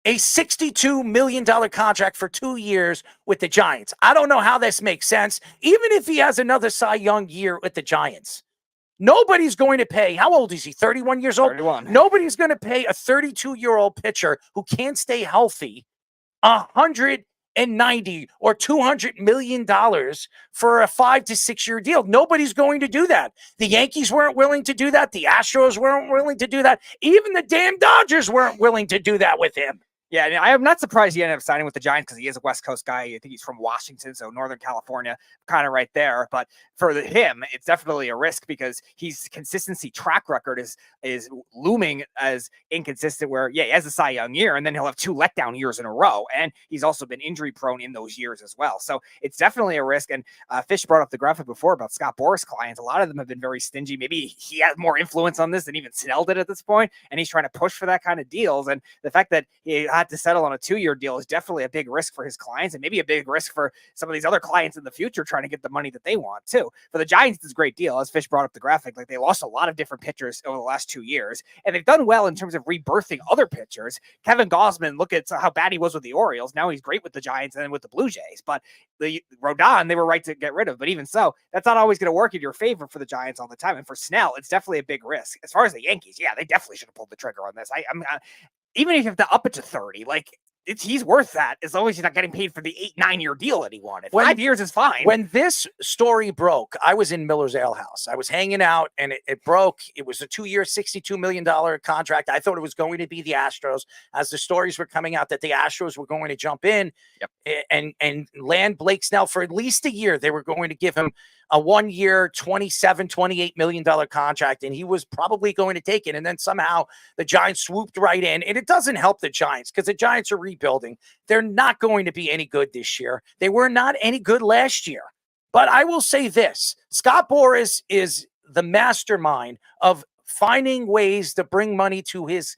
a $62 million contract for 2 years with the Giants. I don't know how this makes sense. Even if he has another Cy Young year with the Giants, nobody's going to pay. How old is he? 31 years old? 31. Nobody's going to pay a 32-year-old pitcher who can't stay healthy $190 or $200 million for a 5 to 6 year deal. Nobody's going to do that. The Yankees weren't willing to do that. The Astros weren't willing to do that. Even the damn Dodgers weren't willing to do that with him. Yeah, I am not surprised he ended up signing with the Giants because he is a West Coast guy. I think he's from Washington, so Northern California, kind of right there. But for him, it's definitely a risk because his consistency track record is looming as inconsistent where, yeah, he has a Cy Young year, and then he'll have 2 letdown years in a row. And he's also been injury prone in those years as well. So it's definitely a risk. And Fish brought up the graphic before about Scott Boras clients. A lot of them have been very stingy. Maybe he has more influence on this than even Snell did at this point, and he's trying to push for that kind of deals. And the fact that he had to settle on a 2-year deal is definitely a big risk for his clients and maybe a big risk for some of these other clients in the future trying to get the money that they want too. For the Giants, it's a great deal. As Fish brought up the graphic, like they lost a lot of different pitchers over the last 2 years, and they've done well in terms of rebirthing other pitchers. Kevin Gausman, look at how bad he was with the Orioles. Now he's great with the Giants and then with the Blue Jays. But the Rodon, they were right to get rid of. But even so, that's not always going to work in your favor for the Giants all the time. And for Snell, it's definitely a big risk. As far as the Yankees, yeah, they definitely should have pulled the trigger on this. I'm even if you have to up it to 30, like he's worth that as long as he's not getting paid for the 8-9 year deal that he wanted. 5 years is fine. When this story broke, I was in Miller's Ale House. I was hanging out, and it broke. It was a 2-year, $62 million contract. I thought it was going to be the Astros, as the stories were coming out that the Astros were going to jump in and land Blake Snell for at least a year. They were going to give him a 1-year, $28 million contract, and he was probably going to take it. And then somehow the Giants swooped right in, and it doesn't help the Giants because the Giants are rebuilding. They're not going to be any good this year. They were not any good last year. But I will say this, Scott Boras is the mastermind of finding ways to bring money to his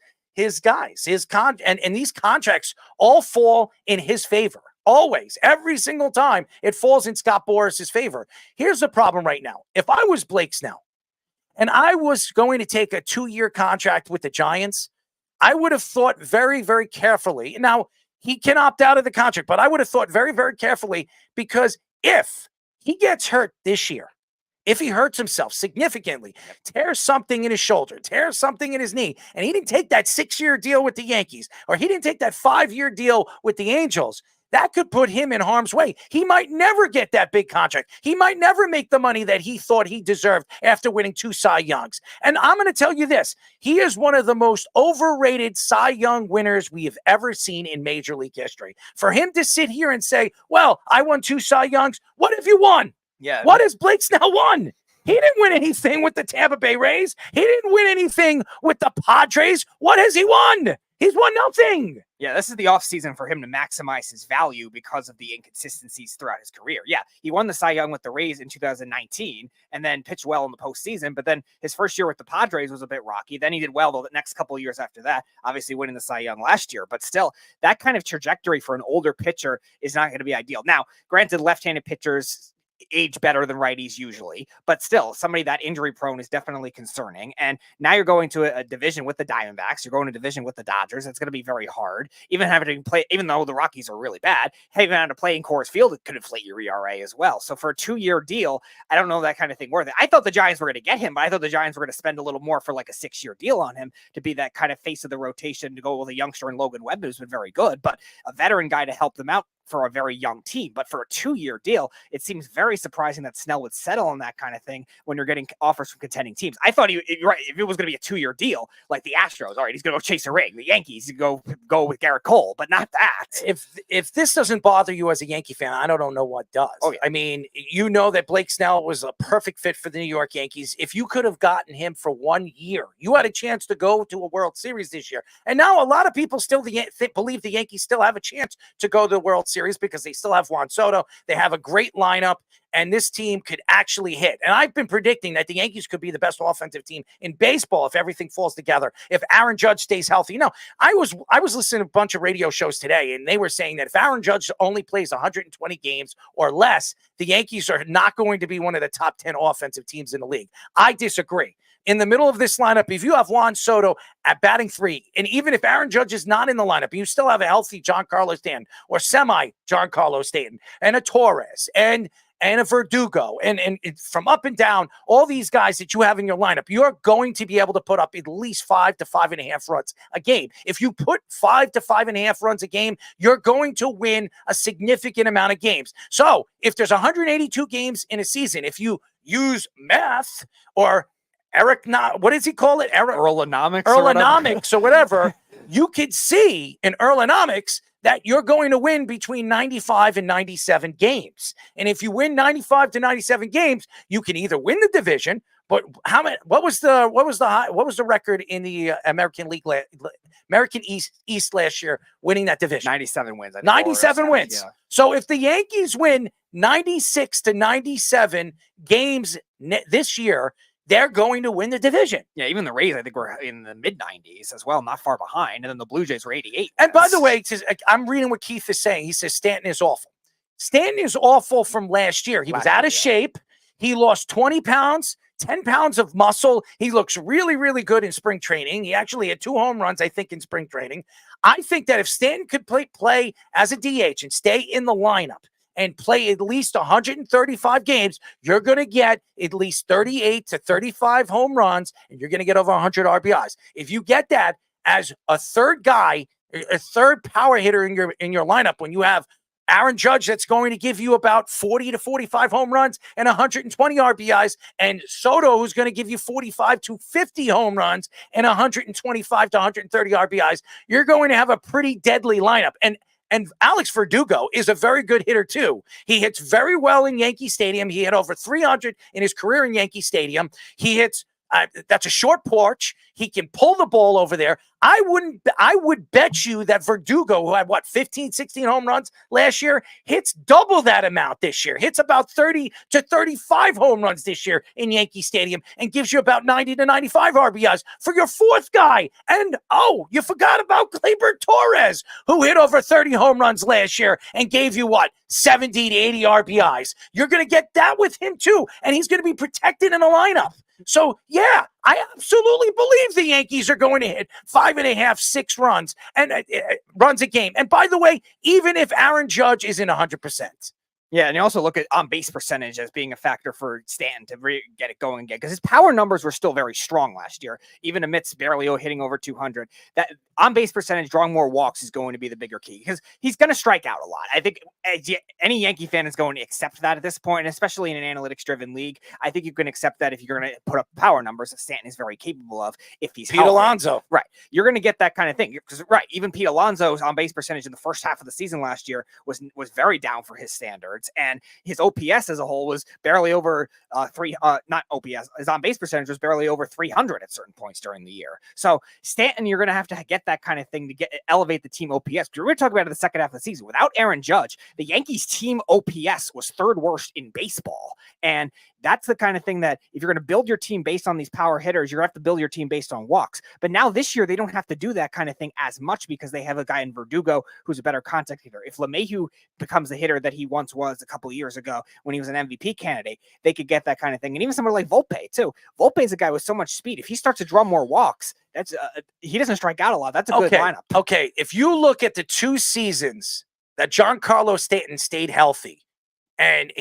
guys, and these contracts all fall in his favor. Always, every single time, it falls in Scott Boras' favor. Here's the problem right now. If I was Blake Snell and I was going to take a 2-year contract with the Giants, I would have thought very, very carefully. Now, he can opt out of the contract, but I would have thought very, very carefully, because if he gets hurt this year, if he hurts himself significantly, tears something in his shoulder, tears something in his knee, and he didn't take that 6-year deal with the Yankees, or he didn't take that 5-year deal with the Angels, that could put him in harm's way. He might never get that big contract. He might never make the money that he thought he deserved after winning 2 Cy Youngs. And I'm going to tell you this. He is one of the most overrated Cy Young winners we have ever seen in Major League history. For him to sit here and say, well, I won 2 Cy Youngs. What have you won? Yeah. What has Blake Snell won? He didn't win anything with the Tampa Bay Rays. He didn't win anything with the Padres. What has he won? He's won nothing. Yeah, this is the offseason for him to maximize his value because of the inconsistencies throughout his career. Yeah, he won the Cy Young with the Rays in 2019 and then pitched well in the postseason. But then his first year with the Padres was a bit rocky. Then he did well the next couple of years after that, obviously winning the Cy Young last year. But still, that kind of trajectory for an older pitcher is not going to be ideal. Now, granted, left-handed pitchers age better than righties usually, but still somebody that injury prone is definitely concerning. And now you're going to a division with the Diamondbacks, you're going to a division with the Dodgers. It's going to be very hard. Even having to play, even though the Rockies are really bad, having to play in Coors Field, it could inflate your ERA as well. So for a 2-year deal, I don't know that kind of thing worth it. I thought the Giants were going to get him, but I thought the Giants were going to spend a little more for like a 6-year deal on him to be that kind of face of the rotation, to go with a youngster in Logan Webb, who's been very good, but a veteran guy to help them out for a very young team. But for a 2-year deal, it seems very surprising that Snell would settle on that kind of thing when you're getting offers from contending teams. I thought you're right. If it was going to be a 2-year deal, like the Astros, all right, he's going to go chase a ring. The Yankees go with Garrett Cole, but not that. If this doesn't bother you as a Yankee fan, I don't know what does. Oh, yeah. I mean, you know that Blake Snell was a perfect fit for the New York Yankees. If you could have gotten him for 1 year, you had a chance to go to a World Series this year. And now a lot of people still believe the Yankees still have a chance to go to the World Series because they still have Juan Soto. They have a great lineup, and this team could actually hit. And I've been predicting that the Yankees could be the best offensive team in baseball if everything falls together, if Aaron Judge stays healthy. You know, I was listening to a bunch of radio shows today, and they were saying that if Aaron Judge only plays 120 games or less, the Yankees are not going to be one of the top 10 offensive teams in the league. I disagree. In the middle of this lineup, if you have Juan Soto at batting 3, and even if Aaron Judge is not in the lineup, you still have a healthy Giancarlo Stanton or semi-Giancarlo Stanton and a Torres and a Verdugo and from up and down, all these guys that you have in your lineup, you're going to be able to put up at least 5 to 5.5 runs a game. If you put 5 to 5.5 runs a game, you're going to win a significant amount of games. So if there's 182 games in a season, if you use math or what does he call it? Ergonomics or whatever. You could see in Ergonomics that you're going to win between 95 and 97 games. And if you win 95 to 97 games, you can either win the division, but how many? What was the record in the American League, American East last year, winning that division? 97 wins. 97 wins. Yeah. So if the Yankees win 96 to 97 games this year, they're going to win the division. Yeah, even the Rays, I think, were in the mid-90s as well, not far behind. And then the Blue Jays were 88. And by the way, I'm reading what Keith is saying. He says Stanton is awful. Stanton is awful from last year. He was out of shape. He lost 20 pounds, 10 pounds of muscle. He looks really, really good in spring training. He actually had 2 home runs, I think, in spring training. I think that if Stanton could play as a DH and stay in the lineup and play at least 135 games, you're going to get at least 38 to 35 home runs, and you're going to get over 100 RBIs. If you get that as a third guy, a third power hitter in your lineup when you have Aaron Judge that's going to give you about 40 to 45 home runs and 120 RBIs, and Soto who's going to give you 45 to 50 home runs and 125 to 130 RBIs. You're going to have a pretty deadly lineup. And Alex Verdugo is a very good hitter too. He hits very well in Yankee Stadium. He hit over 300 in his career in Yankee Stadium. He hits that's a short porch. He can pull the ball over there. I would bet you that Verdugo, who had 15, 16 home runs last year, hits double that amount this year. Hits about 30 to 35 home runs this year in Yankee Stadium and gives you about 90 to 95 RBIs for your fourth guy. And you forgot about Gleyber Torres, who hit over 30 home runs last year and gave you 70 to 80 RBIs. You're going to get that with him too, and he's going to be protected in a lineup. So, yeah, I absolutely believe the Yankees are going to hit 5.5, 6 runs and runs a game. And by the way, even if Aaron Judge isn't 100%. Yeah, and you also look at on-base percentage as being a factor for Stanton to get it going again, because his power numbers were still very strong last year, even amidst barely hitting over 200. That on-base percentage, drawing more walks is going to be the bigger key, because he's going to strike out a lot. I think any Yankee fan is going to accept that at this point, and especially in an analytics-driven league. I think you can accept that if you're going to put up power numbers that Stanton is very capable of if he's Pete Alonso. Right. You're going to get that kind of thing. Because, even Pete Alonso's on-base percentage in the first half of the season last year was very down for his standards. And his OPS as a whole was barely over not OPS. His on-base percentage was barely over 300 at certain points during the year. So Stanton, you're going to have to get that kind of thing to elevate the team OPS. We're going to talk about it in the second half of the season. Without Aaron Judge, the Yankees team OPS was third worst in baseball. And that's the kind of thing that if you're going to build your team based on these power hitters, you're going to have to build your team based on walks. But now this year, they don't have to do that kind of thing as much because they have a guy in Verdugo who's a better contact hitter. If LeMahieu becomes the hitter that he once was a couple of years ago when he was an MVP candidate, they could get that kind of thing. And even somebody like Volpe, too. Volpe's a guy with so much speed. If he starts to draw more walks, he doesn't strike out a lot. That's a good lineup. Okay, if you look at the 2 seasons that Giancarlo Stanton stayed healthy, and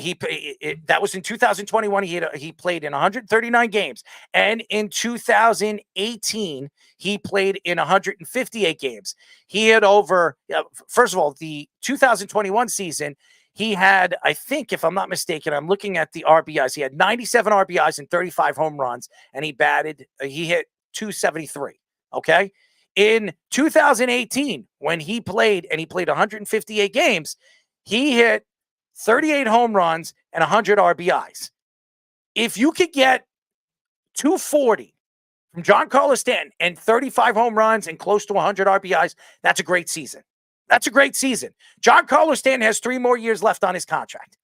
that was in 2021. He played in 139 games, and in 2018 he played in 158 games. He had over. First of all, the 2021 season, he had, I think, if I'm not mistaken, I'm looking at the RBIs. He had 97 RBIs and 35 home runs, and he hit 273. Okay, in 2018 when he played 158 games, he hit 38 home runs and 100 RBIs. If you could get 240 from Giancarlo Stanton and 35 home runs and close to 100 RBIs, that's a great season. That's a great season. Giancarlo Stanton has 3 more years left on his contract.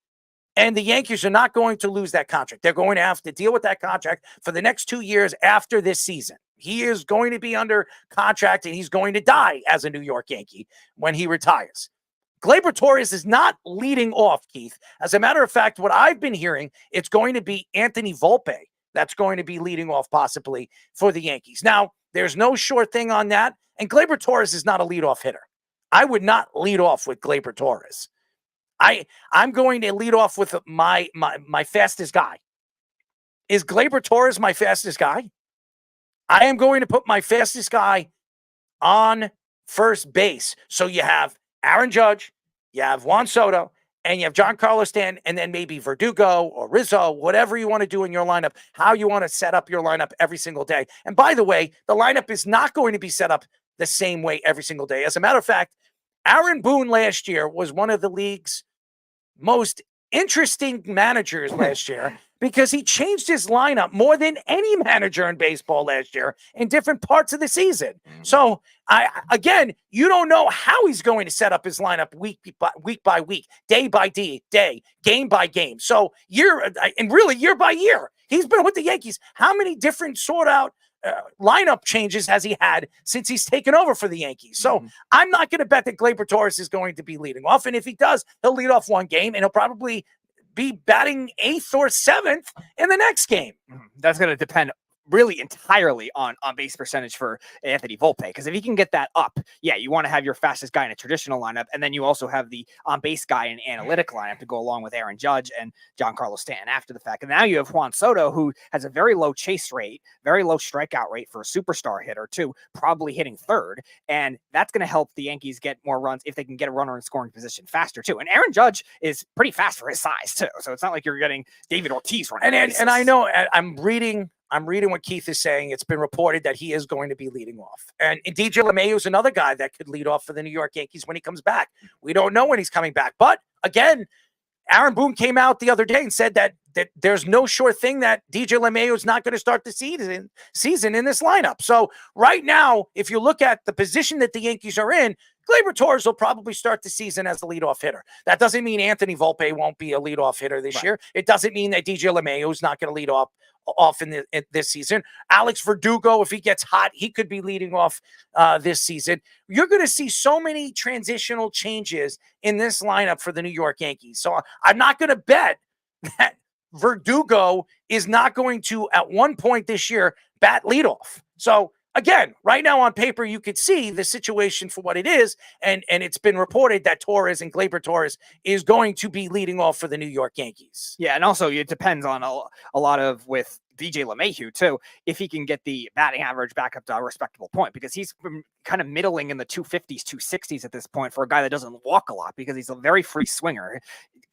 And the Yankees are not going to lose that contract. They're going to have to deal with that contract for the next 2 years after this season. He is going to be under contract, and he's going to die as a New York Yankee when he retires. Gleyber Torres is not leading off, Keith. As a matter of fact, what I've been hearing, it's going to be Anthony Volpe that's going to be leading off possibly for the Yankees. Now, there's no sure thing on that, and Gleyber Torres is not a leadoff hitter. I would not lead off with Gleyber Torres. I'm going to lead off with my fastest guy. Is Gleyber Torres my fastest guy? I am going to put my fastest guy on first base. So you have Aaron Judge, you have Juan Soto, and you have Giancarlo Stanton, and then maybe Verdugo or Rizzo, whatever you want to do in your lineup, how you want to set up your lineup every single day. And by the way, the lineup is not going to be set up the same way every single day. As a matter of fact, Aaron Boone last year was one of the league's most interesting managers last year because he changed his lineup more than any manager in baseball last year in different parts of the season. So, you don't know how he's going to set up his lineup week by week, day by day, game by game. So, year by year. He's been with the Yankees. How many different sort out lineup changes has he had since he's taken over for the Yankees? So I'm not going to bet that Gleyber Torres is going to be leading off. And if he does, he'll lead off one game and he'll probably be batting 8th or 7th in the next game. That's going to depend really entirely on base percentage for Anthony Volpe. Because if he can get that up, yeah, you want to have your fastest guy in a traditional lineup, and then you also have the on-base guy in an analytic lineup to go along with Aaron Judge and Giancarlo Stanton after the fact. And now you have Juan Soto, who has a very low chase rate, very low strikeout rate for a superstar hitter too, probably hitting third. And that's going to help the Yankees get more runs if they can get a runner in scoring position faster too. And Aaron Judge is pretty fast for his size too. So it's not like you're getting David Ortiz running. And I know I'm reading what Keith is saying. It's been reported that he is going to be leading off. And DJ LeMahieu is another guy that could lead off for the New York Yankees when he comes back. We don't know when he's coming back. But again, Aaron Boone came out the other day and said that there's no sure thing that DJ LeMahieu is not going to start the season in this lineup. So right now, if you look at the position that the Yankees are in, Gleyber Torres will probably start the season as the leadoff hitter. That doesn't mean Anthony Volpe won't be a leadoff hitter this year. It doesn't mean that DJ LeMahieu is not going to lead off in this season. Alex Verdugo, if he gets hot, he could be leading off this season. You're going to see so many transitional changes in this lineup for the New York Yankees. So I'm not going to bet that Verdugo is not going to, at one point this year, bat leadoff. So again, right now on paper, you could see the situation for what it is, and it's been reported that Torres and Gleyber Torres is going to be leading off for the New York Yankees. Yeah, and also it depends on a lot of with DJ LeMahieu too, if he can get the batting average back up to a respectable point, because he's been kind of middling in the 250s, 260s at this point for a guy that doesn't walk a lot because he's a very free swinger.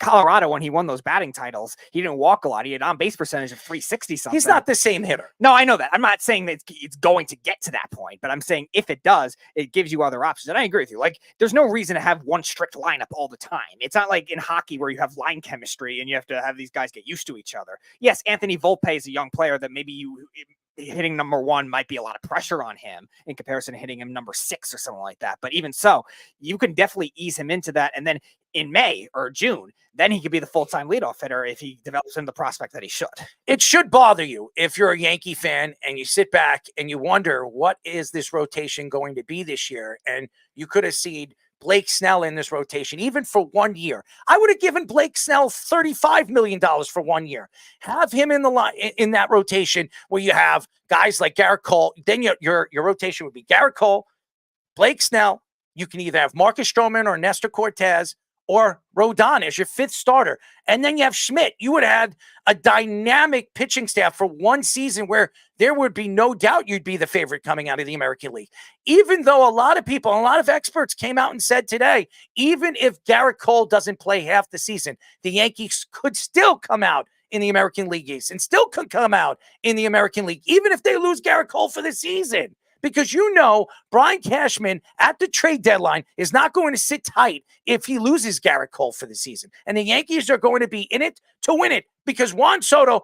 Colorado, when he won those batting titles, he didn't walk a lot. He had on base percentage of 360 something. He's not the same hitter. No, I know that. I'm not saying that it's going to get to that point, but I'm saying if it does, it gives you other options. And I agree with you. Like, there's no reason to have one strict lineup all the time. It's not like in hockey where you have line chemistry and you have to have these guys get used to each other. Yes, Anthony Volpe is a young player that maybe hitting number one might be a lot of pressure on him in comparison to hitting him number 6 or something like that. But even so, you can definitely ease him into that. And then in May or June, then he could be the full-time leadoff hitter if he develops into the prospect that he should. It should bother you if you're a Yankee fan and you sit back and you wonder, what is this rotation going to be this year? And you could have seen Blake Snell in this rotation, even for 1 year. I would have given Blake Snell $35 million for 1 year. Have him in that rotation where you have guys like Garrett Cole. Then your rotation would be Garrett Cole, Blake Snell. You can either have Marcus Stroman or Nestor Cortez or Rodon as your 5th starter. And then you have Schmidt. You would have a dynamic pitching staff for one season where there would be no doubt you'd be the favorite coming out of the American League. Even though a lot of people, a lot of experts came out and said today, even if Garrett Cole doesn't play half the season, the Yankees could still come out in the American League East and still could come out in the American League, even if they lose Garrett Cole for the season. Because Brian Cashman at the trade deadline is not going to sit tight if he loses Garrett Cole for the season. And the Yankees are going to be in it to win it, because Juan Soto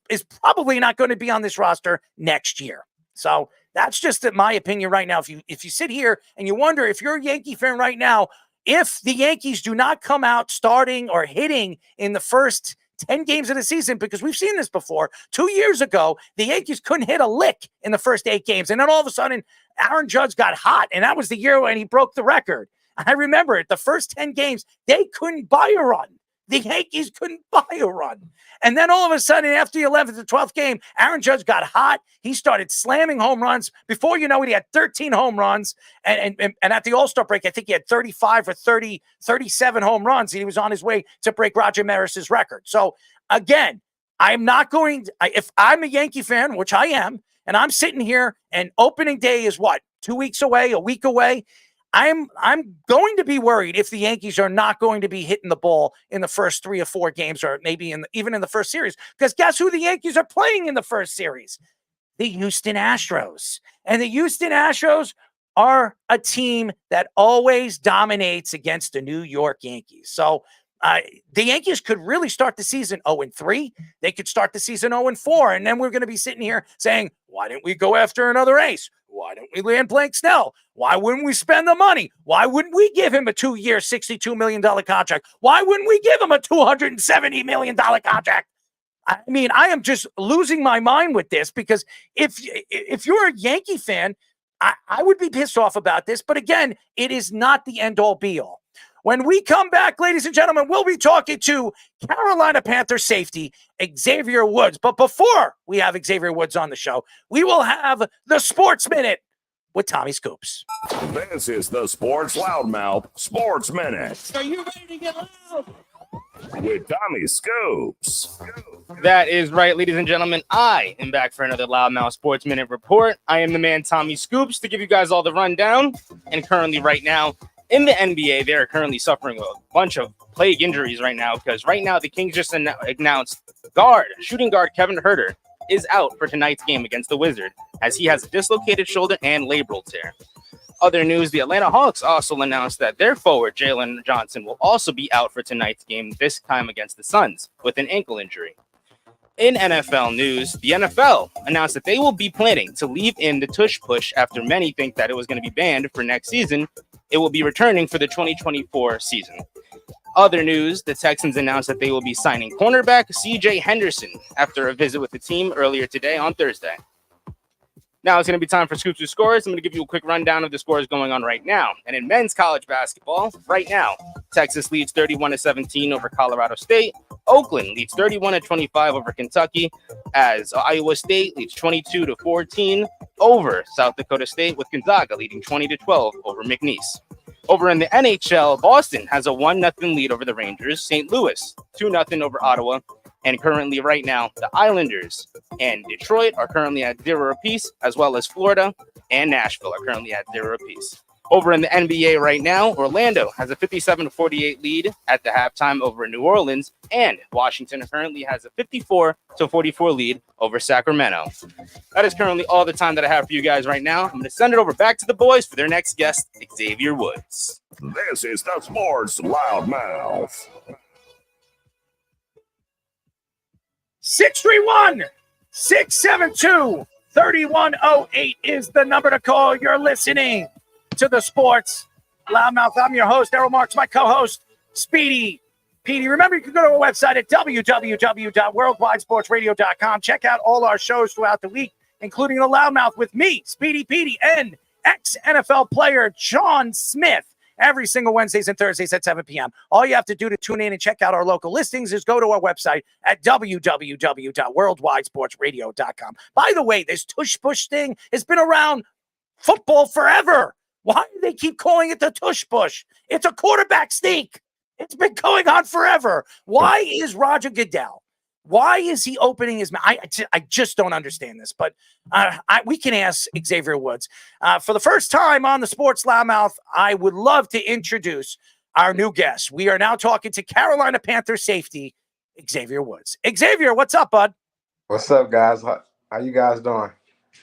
is probably not going to be on this roster next year. So that's just my opinion right now. If you sit here and you wonder, if you're a Yankee fan right now, if the Yankees do not come out starting or hitting in the first 10 games of the season, because we've seen this before. 2 years ago, the Yankees couldn't hit a lick in the first 8 games. And then all of a sudden, Aaron Judge got hot. And that was the year when he broke the record. I remember it. The first 10 games, they couldn't buy a run. The Yankees couldn't buy a run. And then all of a sudden, after the 11th or 12th game, Aaron Judge got hot. He started slamming home runs. Before you know it, he had 13 home runs. And at the All-Star break, I think he had 35 or 37 home runs. And he was on his way to break Roger Maris's record. So, again, if I'm a Yankee fan, which I am, and I'm sitting here and opening day is what, 2 weeks away, a week away, I'm going to be worried if the Yankees are not going to be hitting the ball in the first 3 or 4 games, or maybe even in the first series. Because guess who the Yankees are playing in the first series? The Houston Astros. And the Houston Astros are a team that always dominates against the New York Yankees. So the Yankees could really start the season 0-3. They could start the season 0-4. And then we're going to be sitting here saying, why didn't we go after another ace? Why don't we land Blake Snell? Why wouldn't we spend the money? Why wouldn't we give him a 2-year, $62 million contract? Why wouldn't we give him a $270 million contract? I mean, I am just losing my mind with this, because if you're a Yankee fan, I would be pissed off about this. But again, it is not the end-all be-all. When we come back, ladies and gentlemen, we'll be talking to Carolina Panthers safety Xavier Woods. But before we have Xavier Woods on the show, we will have the Sports Minute with Tommy Scoops. This is the Sports Loudmouth Sports Minute. Are you ready to get loud? With Tommy Scoops. That is right, ladies and gentlemen. I am back for another Loudmouth Sports Minute report. I am the man Tommy Scoops to give you guys all the rundown. And currently, right now, in the NBA, they are currently suffering a bunch of plague injuries right now because right now the Kings just announced shooting guard Kevin Huerter is out for tonight's game against the Wizards as he has a dislocated shoulder and labral tear. Other news, the Atlanta Hawks also announced that their forward, Jalen Johnson, will also be out for tonight's game, this time against the Suns, with an ankle injury. In NFL news, the NFL announced that they will be planning to leave in the tush push after many think that it was going to be banned for next season. It will be returning for the 2024 season. Other news, the Texans announced that they will be signing cornerback CJ Henderson after a visit with the team earlier today on Thursday. Now it's going to be time for Scoops with Scores. I'm going to give you a quick rundown of the scores going on right now. And in men's college basketball, right now, Texas leads 31-17 over Colorado State. Oakland leads 31-25 over Kentucky, as Iowa State leads 22-14 over South Dakota State, with Gonzaga leading 20-12 over McNeese. Over in the NHL, Boston has a 1-0 lead over the Rangers. St. Louis, 2-0 over Ottawa. And currently right now, the Islanders and Detroit are currently at 0 apiece, as well as Florida and Nashville are currently at 0 apiece. Over in the NBA right now, Orlando has a 57-48 lead at the halftime over New Orleans, and Washington currently has a 54-44 lead over Sacramento. That is currently all the time that I have for you guys right now. I'm going to send it over back to the boys for their next guest, Xavier Woods. This is the Sports Loudmouth. 631-672-3108 is the number to call. You're listening to the Sports Loudmouth. I'm your host, Errol Marks, my co-host, Speedy Petey. Remember, you can go to our website at www.worldwidesportsradio.com. Check out all our shows throughout the week, including the Loudmouth with me, Speedy Petey, and ex-NFL player John Smith, every single Wednesdays and Thursdays at 7 p.m. All you have to do to tune in and check out our local listings is go to our website at www.worldwidesportsradio.com. By the way, this tush-push thing has been around football forever. Why do they keep calling it the tush-push? It's a quarterback sneak. It's been going on forever. Why is Roger Goodell? Why is he opening his mouth? I just don't understand this, but we can ask Xavier Woods. For the first time on the Sports Loudmouth, I would love to introduce our new guest. We are now talking to Carolina Panthers safety, Xavier Woods. Xavier, what's up, bud? What's up, guys? How you guys doing?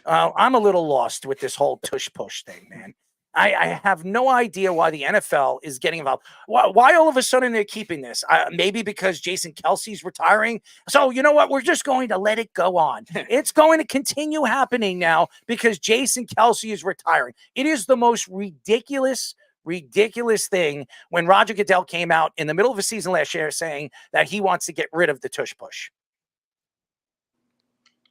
I'm a little lost with this whole tush-push thing, man. I have no idea why the NFL is getting involved. Why all of a sudden they're keeping this? Maybe because Jason Kelce's retiring. So you know what? We're just going to let it go on. It's going to continue happening now because Jason Kelce is retiring. It is the most ridiculous thing when Roger Goodell came out in the middle of a season last year saying that he wants to get rid of the tush-push.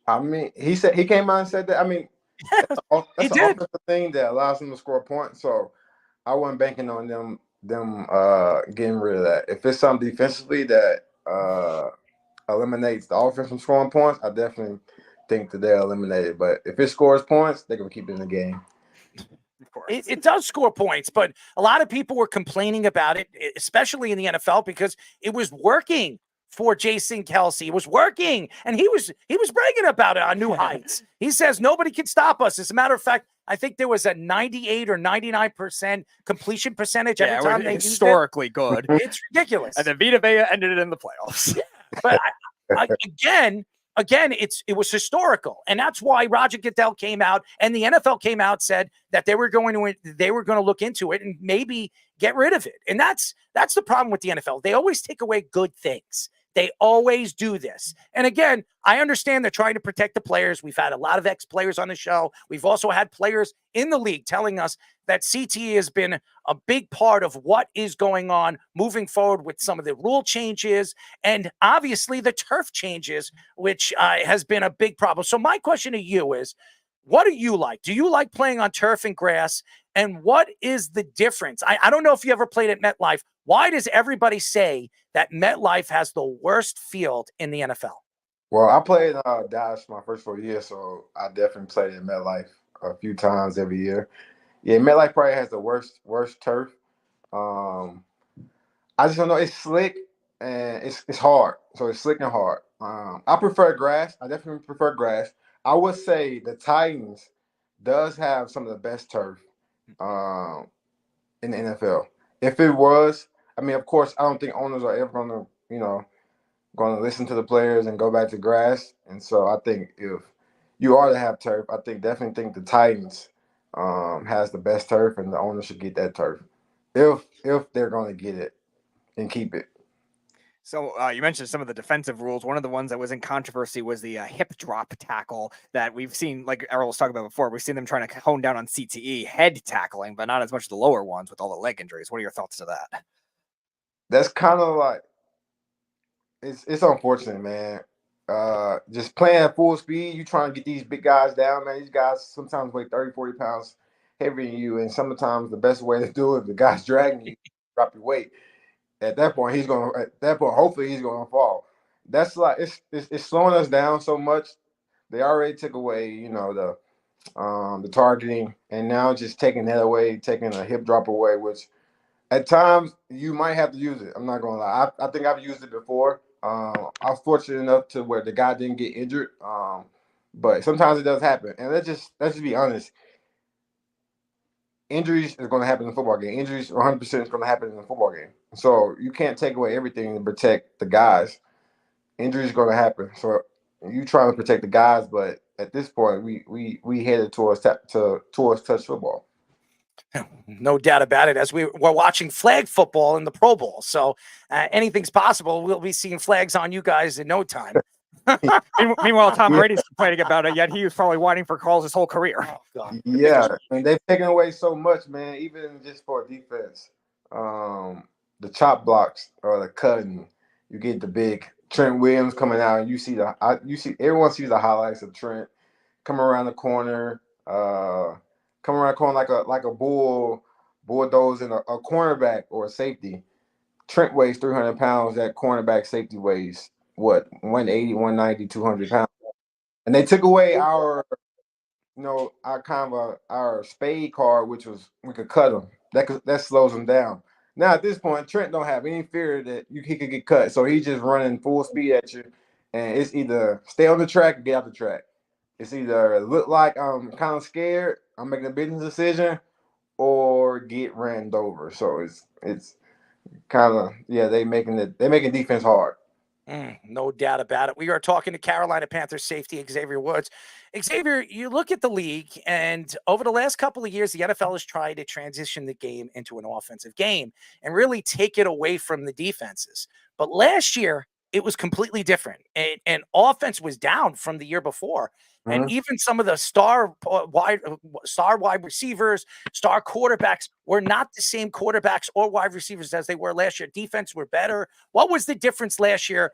I mean, he came out and said that. I mean, that's an offensive thing that allows them to score points. So I wasn't banking on them getting rid of that. If it's something defensively that eliminates the offense from scoring points, I definitely think that they'll eliminate it. But if it scores points, they're going to keep it in the game. It does score points, but a lot of people were complaining about it, especially in the NFL, because it was working for Jason Kelce. It was working, and he was bragging about it on New Heights. He says nobody can stop us. As a matter of fact, I think there was a 98 or 99% completion percentage every time they used it. Historically good. It's ridiculous. And then Vita Vea ended it in the playoffs. Yeah, but again, it was historical, and that's why Roger Goodell came out and the NFL came out, said that they were going to look into it and maybe get rid of it. And that's the problem with the NFL. They always take away good things. They always do this. And again, I understand they're trying to protect the players. We've had a lot of ex-players on the show. We've also had players in the league telling us that CTE has been a big part of what is going on moving forward with some of the rule changes and obviously the turf changes, which has been a big problem. So my question to you is, What do you like? Do you like playing on turf and grass? And what is the difference? I don't know if you ever played at MetLife. Why does everybody say that MetLife has the worst field in the NFL? Well, I played Dallas my first 4 years, so I definitely played in MetLife a few times every year. Yeah, MetLife probably has the worst turf. I just don't know. It's slick and it's hard. So it's slick and hard. I prefer grass. I definitely prefer grass. I would say the Titans does have some of the best turf in the NFL. If it was, I mean, of course, I don't think owners are ever going to listen to the players and go back to grass. And so I think if you are to have turf, I definitely think the Titans has the best turf, and the owner should get that turf if they're going to get it and keep it. So you mentioned some of the defensive rules. One of the ones that was in controversy was the hip drop tackle that we've seen, like Errol was talking about before. We've seen them trying to hone down on CTE, head tackling, but not as much the lower ones with all the leg injuries. What are your thoughts to that? That's kind of like it's unfortunate, man. Just playing at full speed, you trying to get these big guys down, man. These guys sometimes weigh 30, 40 pounds heavier than you, and sometimes the best way to do it, if the guy's dragging you, drop your weight. At that point, hopefully he's gonna fall. That's like it's slowing us down so much. They already took away, the targeting, and now just taking that away, taking a hip drop away, which at times you might have to use it. I'm not gonna lie. I think I've used it before. I was fortunate enough to where the guy didn't get injured. But sometimes it does happen, and let's just be honest. Injuries is going to happen in a football game. Injuries 100% is going to happen in a football game. So you can't take away everything to protect the guys. Injuries are going to happen. So you trying to protect the guys, but at this point, we headed towards touch football. No doubt about it. As we're watching flag football in the Pro Bowl, so anything's possible. We'll be seeing flags on you guys in no time. Meanwhile, Tom Brady's complaining about it, yet he was probably whining for calls his whole career. Oh, yeah, and they've taken away so much, man. Even just for defense, the chop blocks or the cutting, you get the big Trent Williams coming out, and you see everyone sees the highlights of Trent coming around the corner, like a bulldozing a cornerback or a safety. Trent weighs 300 pounds. That cornerback safety weighs what, 180, 190, 200 pounds. And they took away our spade card, which was we could cut him. That slows him down. Now at this point, Trent don't have any fear that he could get cut. So he's just running full speed at you. And it's either stay on the track or get out the track. It's either look like I'm kind of scared, I'm making a business decision, or get ran over. So it's kind of, they're making defense hard. No doubt about it. We are talking to Carolina Panthers safety Xavier Woods. Xavier, you look at the league, and over the last couple of years, the NFL has tried to transition the game into an offensive game and really take it away from the defenses. But last year, it was completely different, and offense was down from the year before. And even some of the star wide receivers, star quarterbacks were not the same quarterbacks or wide receivers as they were last year. Defense were better. What was the difference last year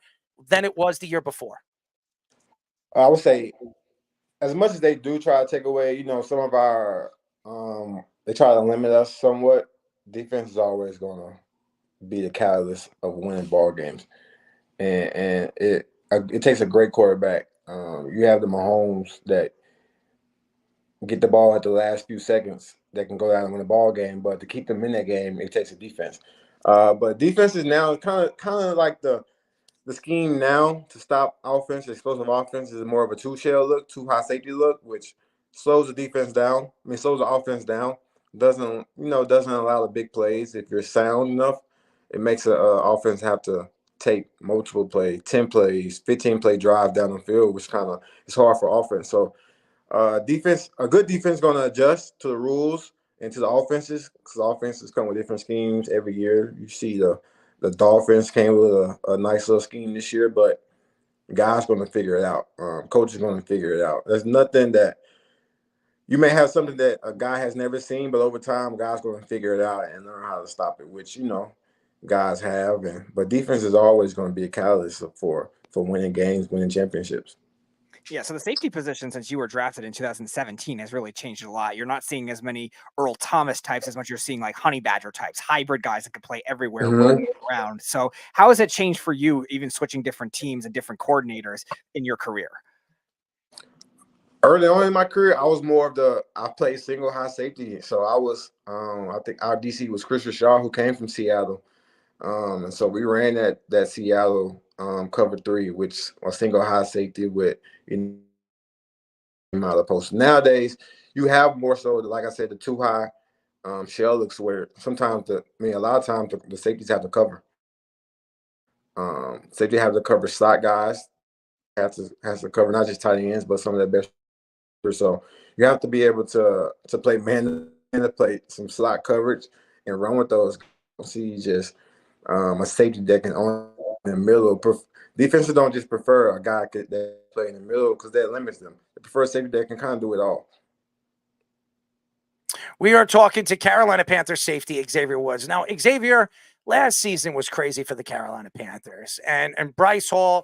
than it was the year before? I would say, as much as they do try to take away, some of our, they try to limit us somewhat. Defense is always going to be the catalyst of winning ball games, and it takes a great quarterback. You have the Mahomes that get the ball at the last few seconds that can go down and win the ball game, but to keep them in that game, it takes a defense. But defense is now kind of like the scheme now to stop offense. Explosive offense is more of a two-shell look, two high safety look, which slows the defense down. slows the offense down. Doesn't allow the big plays. If you're sound enough, it makes an offense have to take multiple plays, 10 plays, 15-play drive down the field, which kind of is hard for offense. So a good defense is going to adjust to the rules and to the offenses, because offenses come with different schemes every year. You see the Dolphins came with a nice little scheme this year, but guys going to figure it out. Coach is going to figure it out. There's nothing that you may have something that a guy has never seen, but over time, guys going to figure it out and learn how to stop it, which, guys have. But defense is always going to be a catalyst for winning games, winning championships. Yeah, so the safety position since you were drafted in 2017 has really changed a lot. You're not seeing as many Earl Thomas types as much. You're seeing like Honey Badger types, hybrid guys that can play everywhere, rotate around. So how has it changed for you, even switching different teams and different coordinators in your career? Early on in my career, I was more of I played single high safety. So I was, I think our DC was Christopher Shaw, who came from Seattle. And so we ran that Seattle cover 3, which was single high safety with out of the post. Nowadays, you have more so, like I said, the 2 high shell looks where sometimes a lot of times the safeties have to cover. Safety have to cover slot guys, has to cover not just tight ends, but some of their best. So you have to be able to play man to play some slot coverage and run with those. See just a safety that can on in the middle. Defenses don't just prefer a guy that play in the middle because that limits them. They prefer a safety that can kind of do it all. We are talking to Carolina Panthers safety Xavier Woods. Now, Xavier, last season was crazy for the Carolina Panthers, and Bryce Young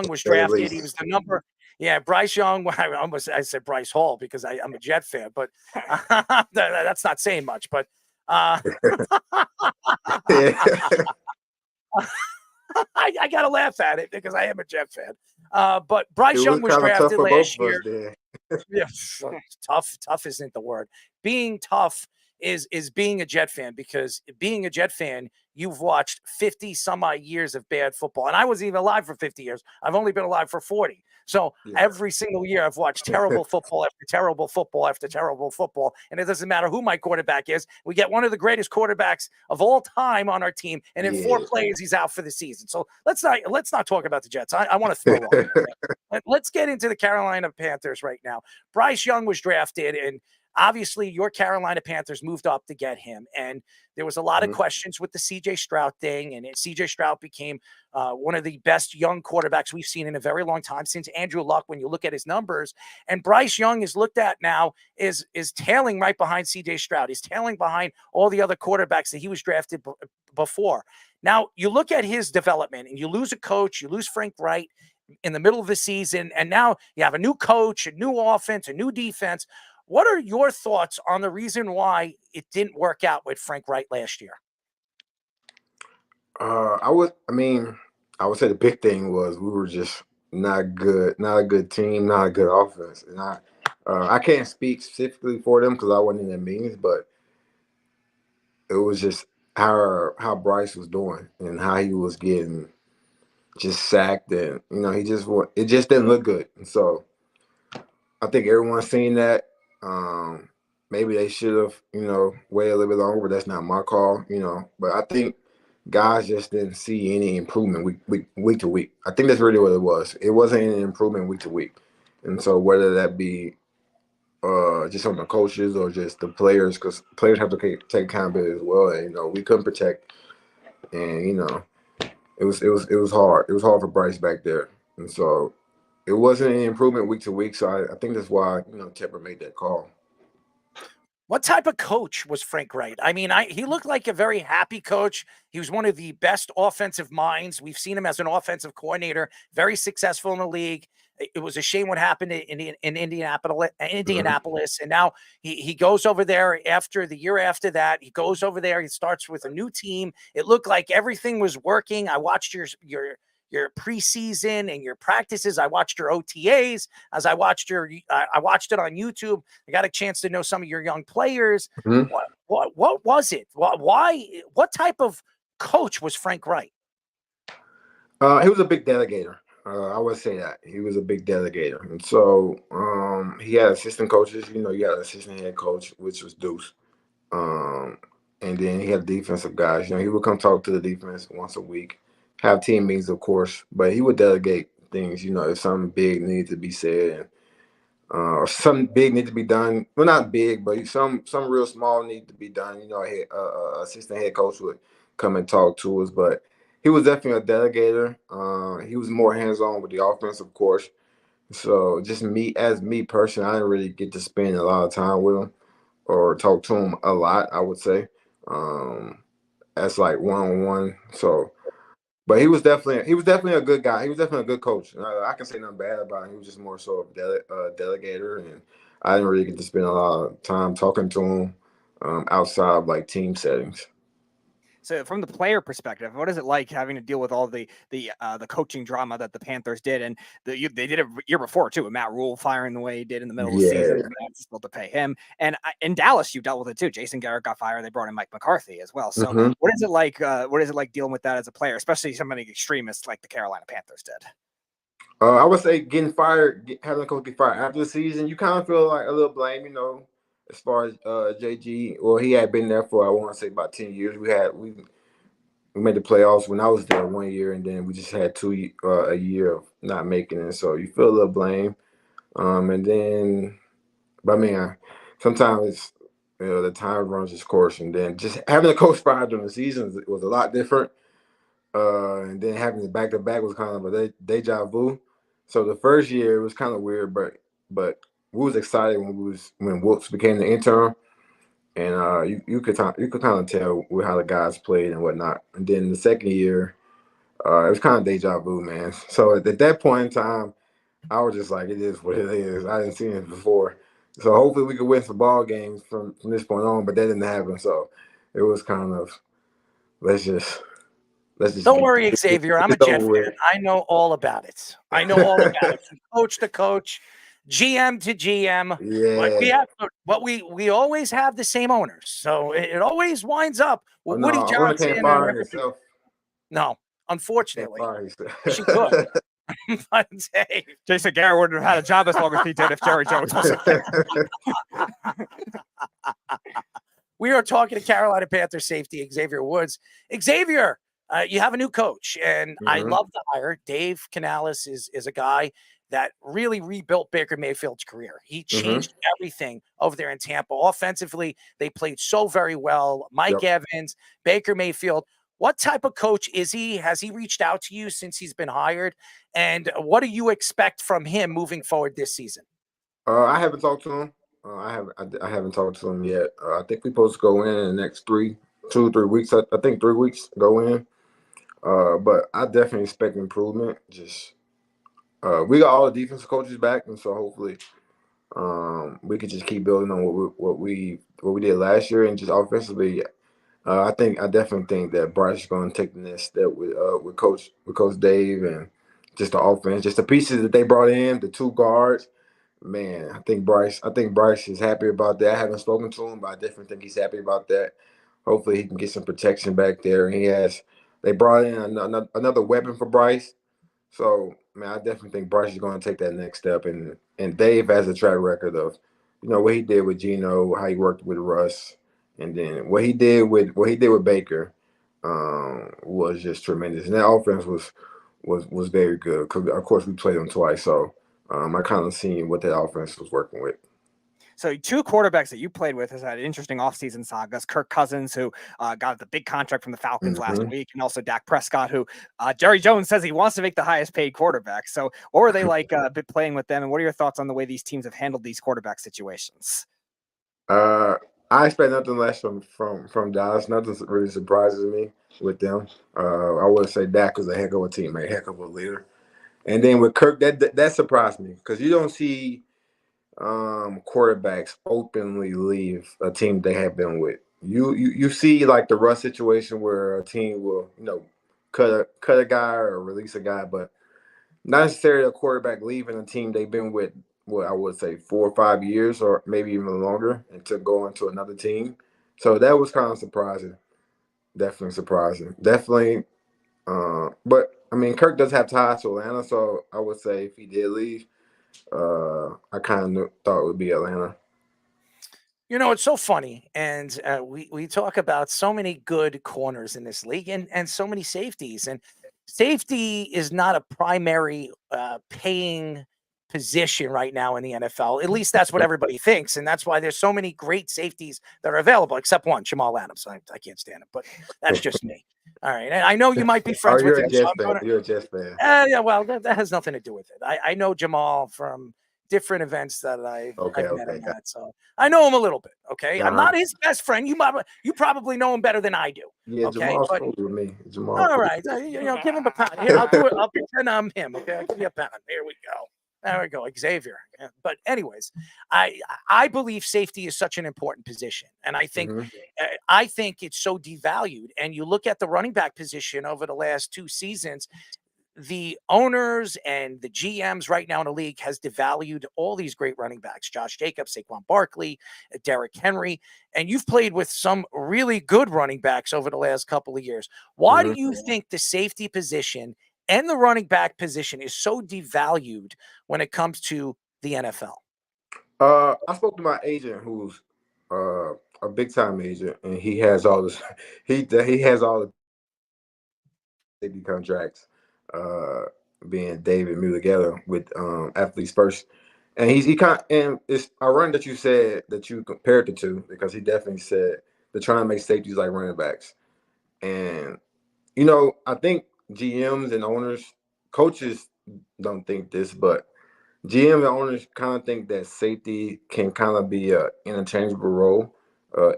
was drafted. He was the number. Yeah, Bryce Young. I said Bryce Hall because I'm a Jet fan, but that's not saying much. But I got to laugh at it because I am a Jet fan. But Bryce Young was drafted last year. Yes, tough isn't the word. Being tough is being a Jet fan, because being a Jet fan, you've watched 50 some odd years of bad football. And I wasn't even alive for 50 years. I've only been alive for 40. So every single year I've watched terrible football after terrible football after terrible football. And it doesn't matter who my quarterback is. We get one of the greatest quarterbacks of all time on our team. And in 4 plays, he's out for the season. So let's not talk about the Jets. I want to throw on. Let's get into the Carolina Panthers right now. Bryce Young was drafted, and obviously your Carolina Panthers moved up to get him. And there was a lot of questions with the CJ Stroud thing. And CJ Stroud became one of the best young quarterbacks we've seen in a very long time, since Andrew Luck, when you look at his numbers. And Bryce Young is looked at now is tailing right behind CJ Stroud. He's tailing behind all the other quarterbacks that he was drafted before. Now, you look at his development, and you lose a coach, you lose Frank Wright in the middle of the season, and now you have a new coach, a new offense, a new defense. What are your thoughts on the reason why it didn't work out with Frank Wright last year? I would say the big thing was we were just not good, not a good team, not a good offense. And I can't speak specifically for them because I wasn't in the meetings, but it was just how Bryce was doing and how he was getting just sacked, and it just didn't look good. And so I think everyone's seen that. Maybe they should have, waited a little bit longer, but that's not my call, But I think guys just didn't see any improvement week to week. I think that's really what it was. It wasn't any improvement week to week. And so whether that be just on the coaches or just the players, because players have to take accountability as well. And, we couldn't protect, and it was hard. It was hard for Bryce back there, and so it wasn't any improvement week to week. So I think that's why Tepper made that call. What type of coach was Frank Wright? I mean, he looked like a very happy coach. He was one of the best offensive minds. We've seen him as an offensive coordinator, very successful in the league. It was a shame what happened in Indianapolis. And now he goes over there after the year after that. He goes over there. He starts with a new team. It looked like everything was working. I watched your preseason and your practices. I watched your OTAs. As I watched I watched it on YouTube. I got a chance to know some of your young players. What was it? What type of coach was Frank Wright? He was a big delegator. I would say that he was a big delegator. And so he had assistant coaches. You had an assistant head coach, which was Deuce. And then he had defensive guys. He would come talk to the defense once a week. Have team meetings, of course, but he would delegate things, if something big needed to be said, or something big needed to be done. Well, not big, but some real small need to be done. Assistant head coach would come and talk to us, but he was definitely a delegator. He was more hands-on with the offense, of course. So just me personally, I didn't really get to spend a lot of time with him or talk to him a lot, I would say. That's like one-on-one. So But he was definitely a good guy. He was definitely a good coach. I can say nothing bad about him. He was just more so a delegator, and I didn't really get to spend a lot of time talking to him outside of like team settings. So from the player perspective, what is it like having to deal with all the coaching drama that the Panthers did, and they did it year before too, with Matt Rule firing the way he did in the middle of the season, and still to pay him. And in Dallas, you dealt with it too. Jason Garrett got fired. They brought in Mike McCarthy as well. So what is it like? What is it like dealing with that as a player, especially somebody extremists like the Carolina Panthers did? I would say getting fired, having a coach get fired after the season, you kind of feel like a little blame, as far as JG. Well, he had been there for, I want to say, about 10 years. We made the playoffs when I was there 1 year, and then we just had a year of not making it. So you feel a little blame. And then, but I mean, sometimes the time runs its course, and then just having a coach fired during the season was a lot different. And then having it back to back was kind of a deja vu. So the first year it was kind of weird, but we was excited when Woods became the intern, and you could kind of tell how the guys played and whatnot. And then the second year, it was kind of deja vu, man. So at that point in time, I was just like, it is what it is. I didn't see it before, so hopefully we could win some ball games from this point on. But that didn't happen, so it was kind of let's just. Don't worry, Xavier. I'm a Jet fan. I know all about it. I know all about it. From coach to coach, GM to GM. Yeah. But we always have the same owners, so it always winds up with Woody Johnson. Can't fire herself. No, unfortunately, she could. But hey, Jason Garrett wouldn't have had a job as long as he did if Jerry Jones wasn't there. We are talking to Carolina Panthers safety Xavier Woods. Xavier. You have a new coach, and I love the hire. Dave Canales is a guy that really rebuilt Baker Mayfield's career. He changed everything over there in Tampa. Offensively, they played so very well. Mike Evans, Baker Mayfield. What type of coach is he? Has he reached out to you since he's been hired? And what do you expect from him moving forward this season? I haven't talked to him. I haven't talked to him yet. I think we're supposed to go in the next 2 or 3 weeks. I think 3 weeks go in. But I definitely expect improvement. Just we got all the defensive coaches back, and so hopefully we could just keep building on what we did last year, and just offensively. I definitely think that Bryce is going to take the next step with Coach Dave, and just the offense, just the pieces that they brought in, the 2 guards. Man, I think Bryce is happy about that. I haven't spoken to him, but I definitely think he's happy about that. Hopefully he can get some protection back there. They brought in another weapon for Bryce. So, man, I definitely think Bryce is going to take that next step. And Dave has a track record of, what he did with Geno, how he worked with Russ, and then what he did with Baker was just tremendous. And that offense was very good because, of course, we played them twice. So I kind of seen what that offense was working with. So 2 quarterbacks that you played with has had interesting offseason sagas. Kirk Cousins, who got the big contract from the Falcons last week, and also Dak Prescott, who Jerry Jones says he wants to make the highest paid quarterback. So what were they like playing with them, and what are your thoughts on the way these teams have handled these quarterback situations? I expect nothing less from Dallas. Nothing really surprises me with them. I would say Dak is a heck of a teammate, heck of a leader. And then with Kirk, that surprised me because you don't see quarterbacks openly leave a team they have been with. You see like the Russ situation where a team will cut a guy or release a guy, but not necessarily a quarterback leaving a team they've been with. What I would say 4 or 5 years, or maybe even longer, and to go into another team. So that was kind of surprising. Definitely surprising. Definitely. But I mean, Kirk does have ties to Atlanta, so I would say if he did leave, I kind of thought it would be Atlanta. It's so funny, and we talk about so many good corners in this league, and so many safeties, and safety is not a primary paying position right now in the NFL. At least that's what everybody thinks, and that's why there's so many great safeties that are available, except one, Jamal Adams. I can't stand him, but that's just me. All right, and I know you might be friends with him. You're a Jets fan. Yeah, well, that has nothing to do with it. I know Jamal from different events that I've met him got at. So I know him a little bit. Okay. I'm Uh-huh. not his best friend. You probably know him better than I do. Yeah, Okay. Jamal's But cool with me. Jamal. all Cool. right. Give him a pound. Here, I'll do it. I'll pretend I'm him. Okay. I'll give you a pound. There we go. There we go, Xavier. Yeah. But anyways, I believe safety is such an important position, and I think it's so devalued. And you look at the running back position over the last 2 seasons, the owners and the GMs right now in the league has devalued all these great running backs: Josh Jacobs, Saquon Barkley, Derrick Henry, and you've played with some really good running backs over the last couple of years. Why do you think the safety position and the running back position is so devalued when it comes to the NFL? I spoke to my agent, who's a big time agent, and he has all this. He has all the safety contracts, being David Muir together with Athletes First, and and it's ironic that you said that you compared the two, because he definitely said they're trying to make safeties like running backs, and I think GMs and owners, coaches don't think this, but GM and owners kind of think that safety can kind of be an interchangeable role.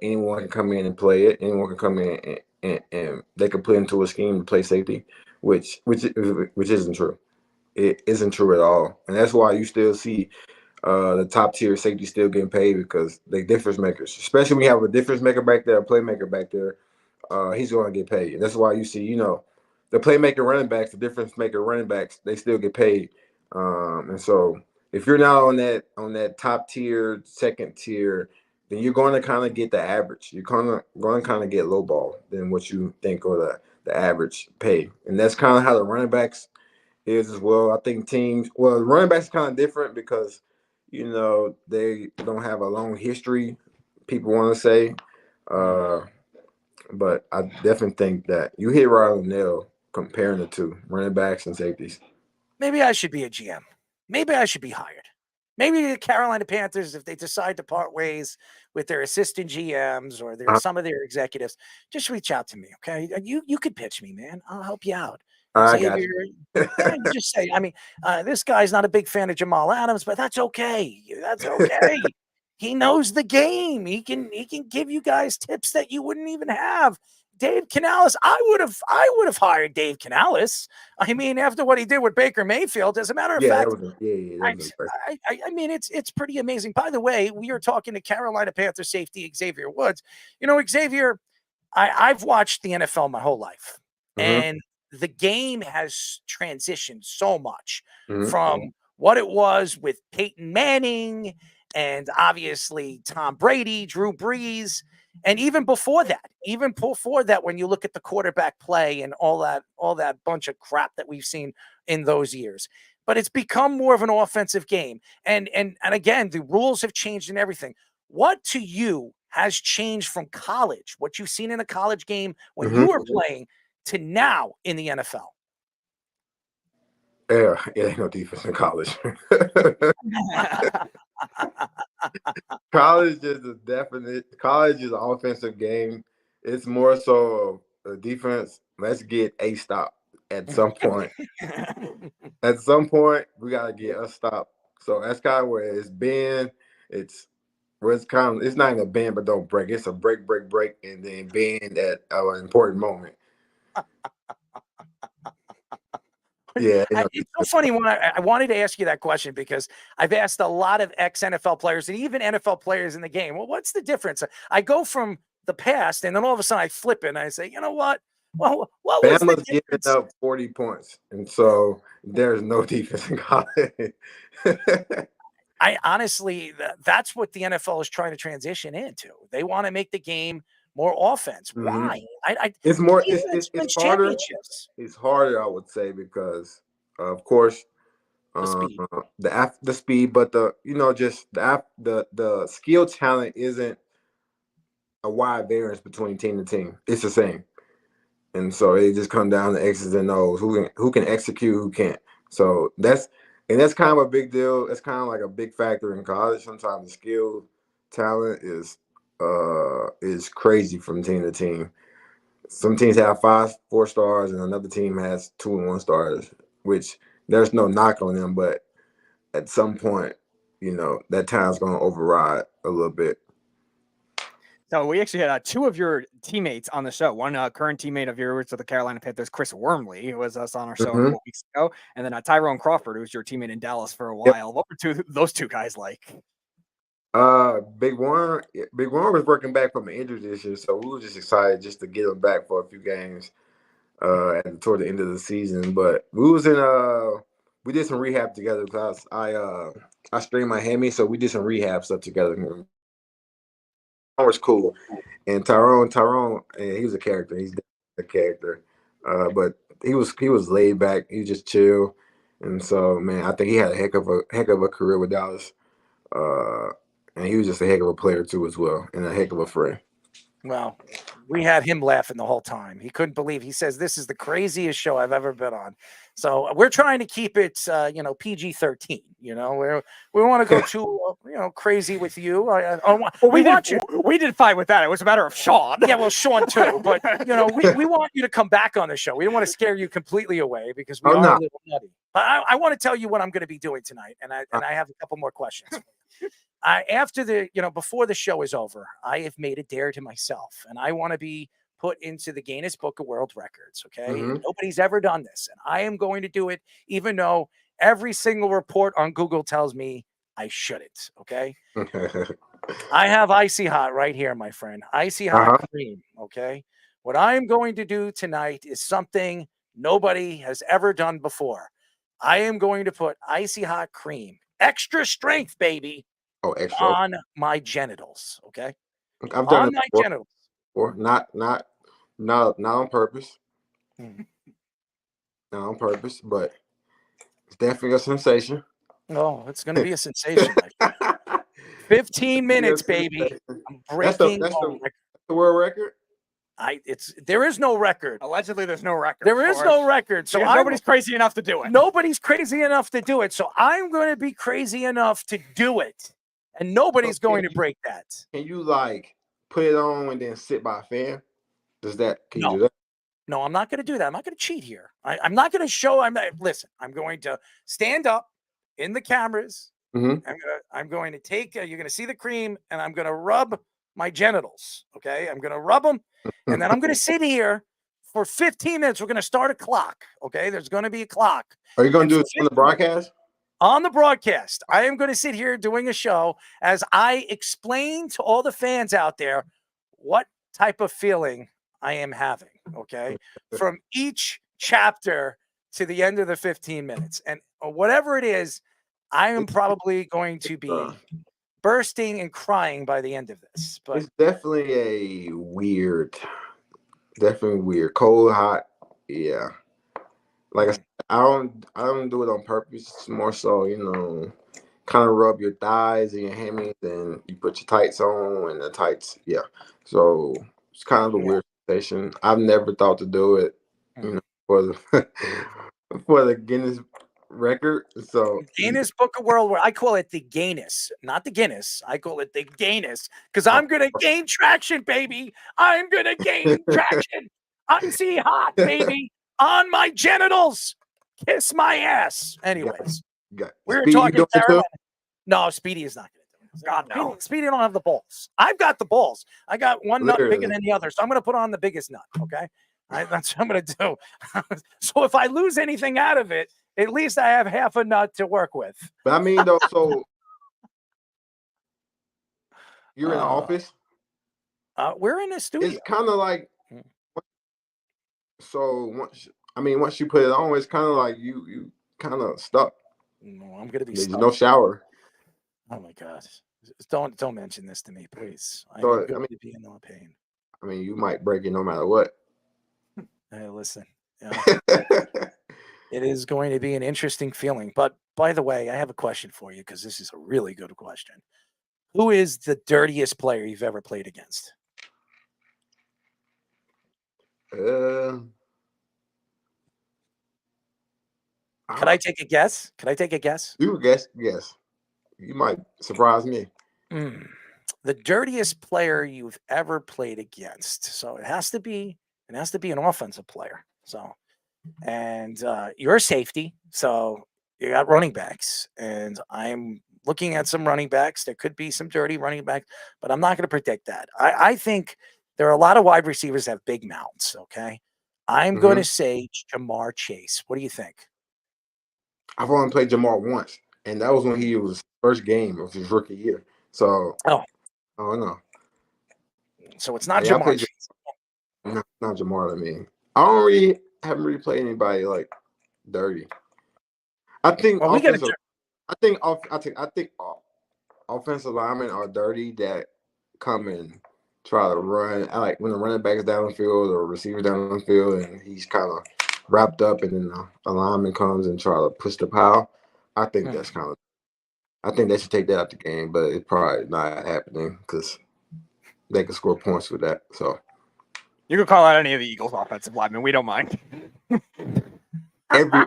Anyone can come in and play it. Anyone can come in and they can put into a scheme to play safety, which isn't true. It isn't true at all, and that's why you still see the top tier safety still getting paid, because they difference makers. Especially when you have a difference maker back there, a playmaker back there, he's going to get paid. And that's why you see, the playmaker running backs, the difference maker running backs, they still get paid. And so if you're not on that top tier, second tier, then you're going to kind of get the average. You're going to kind of get low ball than what you think, or the average pay. And that's kind of how the running backs is as well. I think the running backs kind of different because, they don't have a long history, people want to say. But I definitely think that you hit right on the nail comparing the two, running backs and safeties. Maybe I should be a GM. Maybe I should be hired. Maybe the Carolina Panthers, if they decide to part ways with their assistant GMs or some of their executives, just reach out to me, okay? You could pitch me, man. I'll help you out. I got you. You just say, this guy's not a big fan of Jamal Adams, but that's okay. That's okay. He knows the game. He can give you guys tips that you wouldn't even have. Dave Canales, I would have hired Dave Canales. After what he did with Baker Mayfield, as a matter of fact, it's pretty amazing. By the way, we are talking to Carolina Panther safety Xavier Woods. Xavier, I've watched the NFL my whole life, and the game has transitioned so much from what it was with Peyton Manning and obviously Tom Brady, Drew Brees. And even before that, when you look at the quarterback play and all that bunch of crap that we've seen in those years, but it's become more of an offensive game. And again, the rules have changed and everything. What to you has changed from college, what you've seen in a college game when you were playing, to now in the NFL? Yeah, it ain't no defense in college. College is an offensive game. It's more so a defense. Let's get a stop at some point. At some point, we gotta get a stop. So that's kind of where it's been. It's not even a bend but don't break. It's a break, and then bend at an important moment. Yeah, it's so funny when I wanted to ask you that question, because I've asked a lot of ex-NFL players and even NFL players in the game, well, what's the difference? I go from the past, and then all of a sudden I flip it and I say, you know what? Well, what was Bama's the difference? giving up 40 points, and so there's no defense in college. I honestly, that's what the NFL is trying to transition into. They want to make the game more offense. Why? It's more. It's harder. It's harder, I would say, because of course the speed, but the skill talent isn't a wide variance between team to team. It's the same, and so it just comes down to X's and O's. Who can execute, who can't. So that's kind of a big deal. It's kind of like a big factor in college. Sometimes the skill talent is crazy from team to team. Some teams have 4 stars, and another team has 2 and 1 stars, which there's no knock on them. But at some point, that time's going to override a little bit. So we actually had two of your teammates on the show. One current teammate of yours with the Carolina Panthers, Chris Wormley, who was us on our show a couple weeks ago, and then Tyrone Crawford, who was your teammate in Dallas for a while. Yep. What were those two guys like? Big Warren was working back from an injury this year, so we were just excited just to get him back for a few games toward the end of the season. But we did some rehab together because I strained my hammy, so we did some rehab stuff together. Was cool, and Tyrone, he was a character. He's a character, but he was laid back. He was just chill, and so man, I think he had a heck of a career with Dallas, and he was just a heck of a player too as well, and a heck of a friend. Well, we had him laughing the whole time. He couldn't believe. He says this is the craziest show I've ever been on. So we're trying to keep it, PG-13. We want to go too, crazy with you. We want you. We did fine with that. It was a matter of Sean. Yeah, well, Sean too. But we want you to come back on the show. We don't want to scare you completely away because we are a little nutty. But I want to tell you what I'm going to be doing tonight, and I have a couple more questions. Before the show is over, I have made a dare to myself, and I want to be put into the Guinness Book of World Records. Okay. Nobody's ever done this, and I am going to do it, even though every single report on Google tells me I shouldn't. Okay. I have Icy Hot right here, my friend. Icy Hot cream. Okay. What I am going to do tonight is something nobody has ever done before. I am going to put Icy Hot cream, extra strength, baby. Oh, extra. On my genitals, okay? I've done on my genitals. Or not on purpose. Not on purpose, but it's definitely a sensation. Oh, it's going to be a sensation. 15 minutes, baby. I'm breaking that's the world record. There is no record. Allegedly, there's no record. There is no record. So nobody's crazy enough to do it. Nobody's crazy enough to do it. So I'm going to be crazy enough to do it. And nobody's going to break that. Can you put it on and then sit by a fan? Can you do that? No, I'm not going to do that. I'm not going to cheat here. I'm not going to show. Listen, I'm going to stand up in the cameras. I'm going to take. You're going to see the cream, and I'm going to rub my genitals. Okay, I'm going to rub them, and then I'm going to sit here for 15 minutes. We're going to start a clock. Okay, there's going to be a clock. Are you going to do it on the broadcast? On the broadcast, I am going to sit here doing a show as I explain to all the fans out there what type of feeling I am having, okay, from each chapter to the end of the 15 minutes. And whatever it is, I am probably going to be bursting and crying by the end of this. But it's definitely weird. Cold, hot, yeah. Like I said, I don't do it on purpose. It's more so, kind of rub your thighs and your hammies, and you put your tights on, and the tights, yeah. So it's kind of a weird sensation. I've never thought to do it, for the Guinness record. So Guinness Book of World, where I call it the Guinness, not the Guinness. I call it the Guinness because I'm gonna gain traction, baby. I'm gonna gain traction. Icy Hot, baby. On my genitals, kiss my ass. Anyways, we're talking Carolina. No, Speedy is not going to do it. God, no. Speedy don't have the balls. I've got the balls. I got one nut bigger than the other, so I'm going to put on the biggest nut. Okay, that's what I'm going to do. So if I lose anything out of it, at least I have half a nut to work with. But I mean, though, so you're in the office. We're in a studio. It's kind of like. So once you put it on, it's kind of like you kind of stuck. No, I'm gonna be. There's stuck. no shower. Oh my God! Don't mention this to me, please. So, I'm going to be in no pain. I mean, you might break it no matter what. Hey, listen. It is going to be an interesting feeling. But by the way, I have a question for you because this is a really good question. Who is the dirtiest player you've ever played against? Can I take a guess? You guess, yes. You might surprise me. The dirtiest player you've ever played against. So it has to be an offensive player. So, and you're a safety. So you got running backs, and I'm looking at some running backs. There could be some dirty running backs, but I'm not going to predict that. I think there are a lot of wide receivers that have big mouths, okay? I'm going to say Jamar Chase. What do you think? I've only played Jamar once, and that was when he was first game of his rookie year. So, oh no. So it's not Jamar Chase. Not Jamar. I mean, haven't really played anybody like dirty. I think offensive linemen are dirty that come and try to run. I like when the running back is down the field or receiver down the field, and he's kind of wrapped up, and then the lineman comes and try to push the pile. I think that's kind of. I think they should take that out the game, but it's probably not happening because they can score points with that. So you can call out any of the Eagles' offensive linemen. We don't mind. Every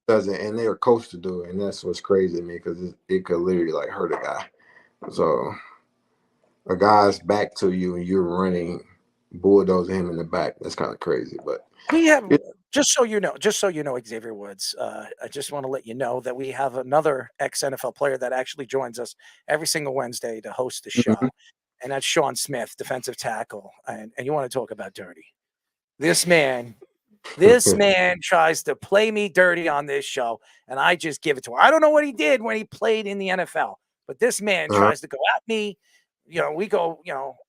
does it, and they're coached to do it, and that's what's crazy to me because it could literally like hurt a guy. So a guy's back to you and you're running, bulldozing him in the back. That's kind of crazy, but just so you know, Xavier Woods, I just want to let you know that we have another ex-NFL player that actually joins us every single Wednesday to host the show, and that's Sean Smith, defensive tackle. And you want to talk about dirty? This man tries to play me dirty on this show, and I just give it to him. I don't know what he did when he played in the NFL, but this man tries to go at me. We go,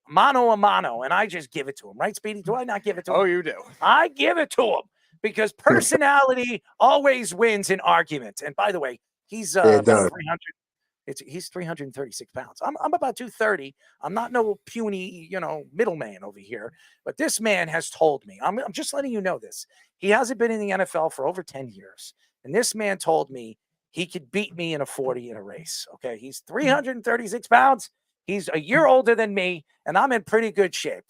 mano a mano, and I just give it to him. Right, Speedy? Do I not give it to him? Oh, you do. I give it to him because personality always wins in arguments. And by the way, he's 300. He's 336 pounds. I'm about 230. I'm not no puny, middleman over here. But this man has told me, I'm just letting you know this. He hasn't been in the NFL for over 10 years. And this man told me he could beat me in a 40 in a race. Okay. He's 336 pounds. He's a year older than me, and I'm in pretty good shape.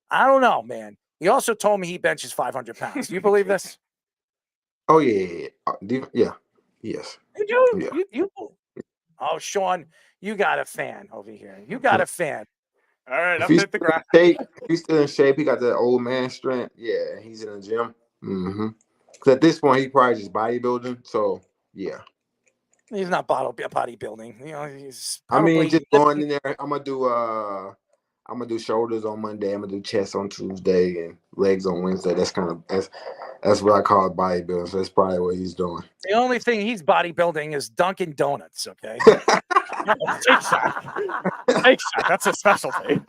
I don't know, man. He also told me he benches 500 pounds. Do you believe this? Oh, yeah. Yes. You do? Yeah. Oh, Sean, you got a fan over here. You got a fan. All right, I'll hit the ground. If he's still in shape, he got that old man strength. Yeah, he's in the gym. Because at this point, he probably just bodybuilding. So, yeah. He's not bodybuilding. He's. Just going in there. I'm gonna do shoulders on Monday. I'm gonna do chest on Tuesday and legs on Wednesday. That's what I call bodybuilding. So that's probably what he's doing. The only thing he's bodybuilding is Dunkin' Donuts. Okay. Take shot. That's a specialty.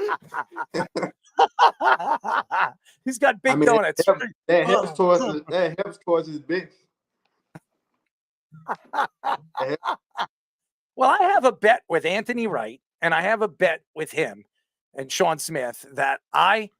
He's got big donuts. That helps towards his bench. Well, I have a bet with Anthony Wright, and I have a bet with him and Sean Smith that I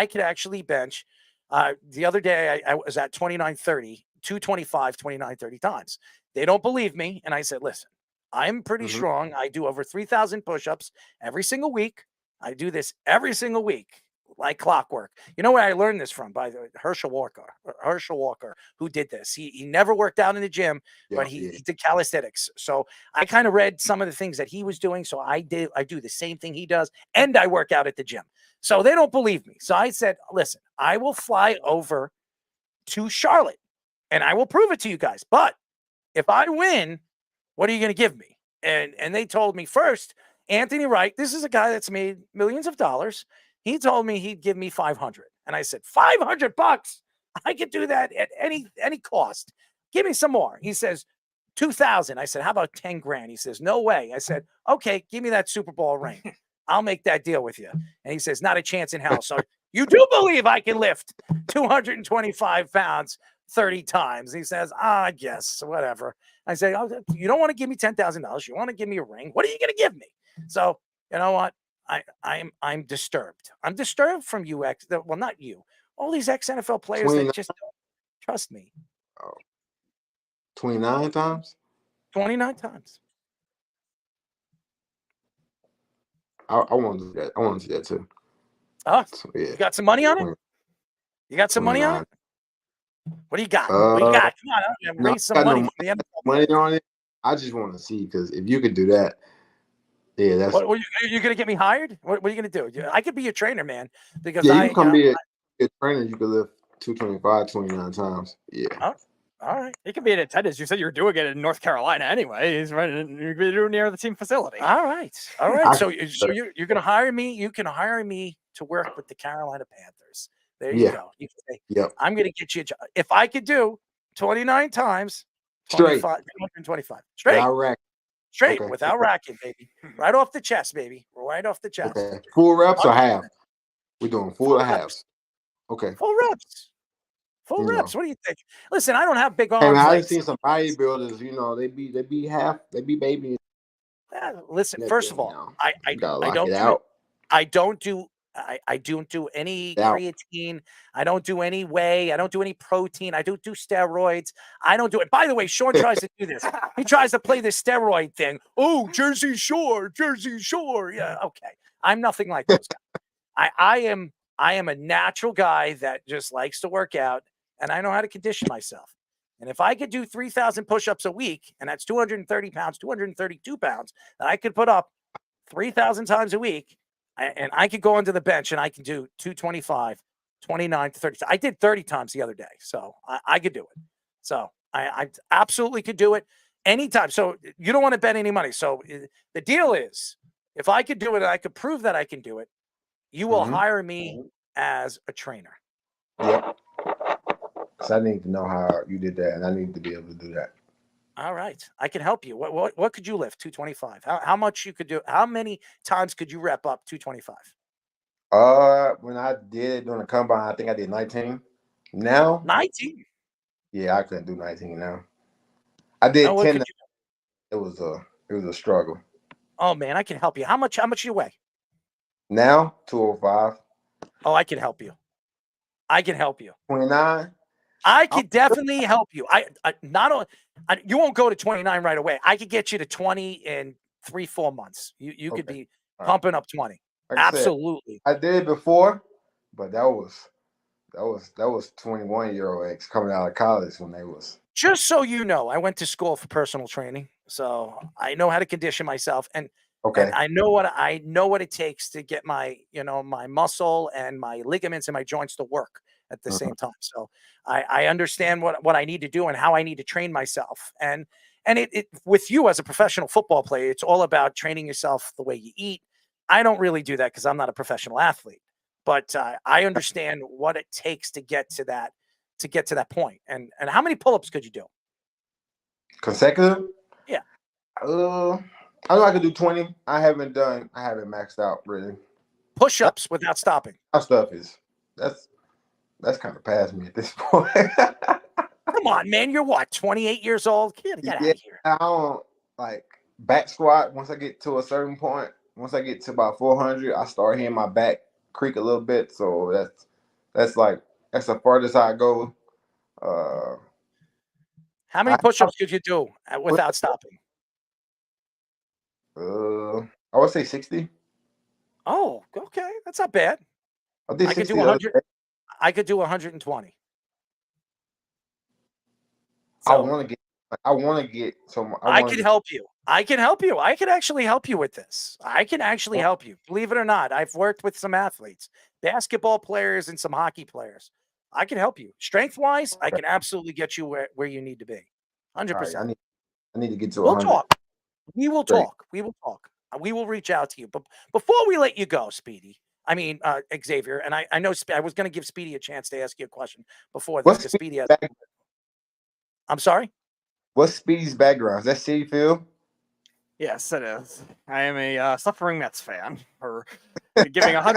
could actually bench. The other day, I was at 29:30, 225, 29:30 times. They don't believe me, and I said, listen, I'm pretty strong. I do over 3,000 push-ups every single week. I do this every single week, like clockwork. You know where I learned this from? By the way, Herschel Walker, who did this. He never worked out in the gym, but he did calisthenics. So I kind of read some of the things that he was doing. So I do the same thing he does, and I work out at the gym. So they don't believe me. So I said, listen, I will fly over to Charlotte, and I will prove it to you guys. But if I win, what are you going to give me? And they told me first, Anthony Wright, this is a guy that's made millions of dollars. He told me he'd give me 500. And I said, $500? I could do that at any cost. Give me some more. He says, 2,000. I said, how about 10 grand? He says, no way. I said, okay, give me that Super Bowl ring. I'll make that deal with you. And he says, not a chance in hell. So you do believe I can lift 225 pounds 30 times? He says, I guess, whatever. I say, oh, you don't want to give me $10,000. You want to give me a ring. What are you going to give me? So, you know what? I'm disturbed. I'm disturbed from you, well, not you. All these ex-NFL players that just don't trust me. 29 times? 29 times. I want to do that. I want to do that too. Oh, so, yeah. You got some money on it? You got some money on it? What do you got? What do you got? Come on, raise some money for the NFL. Money on it? I just want to see, because if you could do that, yeah, that's. What, are you going to get me hired? What are you going to do? I could be your trainer, man. Because you can be a trainer. You could lift 225 29 times. Yeah. Oh, All right. He can be in attendance. You said you're doing it in North Carolina anyway. He's right. You're doing near the team facility. All right. All right. So you're going to hire me. You can hire me to work with the Carolina Panthers. There you go. You can say, Yep. I'm going to get you a job. If I could do 29 times, Straight. 225. Straight. Without rack. Straight. Okay. Without racking, baby. Right off the chest, baby. Right off the chest. Okay. Full reps or half? We're doing full or halves. Okay. Full reps. Full You know. reps. What do you think? Listen, I don't have big Hey, arms. man, I've like seen some bodybuilders, you know, they be half, they be baby. Listen, first of all, I don't do any creatine. I don't do any whey. I don't do any protein. I don't do steroids. I don't do it. By the way, Sean tries to do this. He tries to play this steroid thing. Oh, Jersey Shore. Yeah, okay. I'm nothing like those guys. I am a natural guy that just likes to work out, and I know how to condition myself. And if I could do 3,000 push-ups a week, and that's 230 pounds, 232 pounds, that I could put up 3,000 times a week, and I could go onto the bench and I can do 225, 29 to 30. I did 30 times the other day, so I could do it. So I absolutely could do it anytime. So you don't want to bet any money. So the deal is, if I could do it and I could prove that I can do it, you will hire me as a trainer. Yep. So I need to know how you did that, and I need to be able to do that. All right, I can help you. What could you lift? 225. How much you could do? How many times could you rep up 225? When I did it during the combine, I think I did 19. Now 19. Yeah, I couldn't do 19 now. I did 10. It was a struggle. Oh man, I can help you. How much you weigh? Now 205. Oh, I can help you. 29. I could definitely help you. You won't go to 29 right away. I could get you to 20 in 3-4 months. You could be pumping up 20. Like absolutely. I did it before, but that was 21-year-old ex coming out of college when they was. Just so you know, I went to school for personal training, so I know how to condition myself, and I know what it takes to get my my muscle and my ligaments and my joints to work at the same time. So I understand what I need to do and how I need to train myself. And it with you as a professional football player, it's all about training yourself the way you eat. I don't really do that because I'm not a professional athlete, but I understand what it takes to get to that point. And how many pull-ups could you do? Consecutive? Yeah. I know I could do 20. I haven't maxed out really. Push-ups without stopping. My stuff is that's kind of past me at this point. Come on, man. You're what, 28 years old? Get out of here. I don't like back squat. Once I get to a certain point, once I get to about 400, I start hearing my back creak a little bit. So that's the farthest I go. How many push-ups could you do without stopping? I would say 60. Oh, okay. That's not bad. I could do 100. I could do 120. So, I want to get some. I can help you. I can actually help you with this. I can actually help you. Believe it or not, I've worked with some athletes, basketball players and some hockey players. I can help you. Strength-wise, I can absolutely get you where you need to be. 100%. Right, I need to get to 100. We'll talk. We will talk. We will talk. We will reach out to you. But before we let you go, Speedy, Xavier, and I know I was going to give Speedy a chance to ask you a question before this. Speedy has. I'm sorry? What's Speedy's background? Is that City Field? Yes, it is. I am a suffering Mets fan for giving $131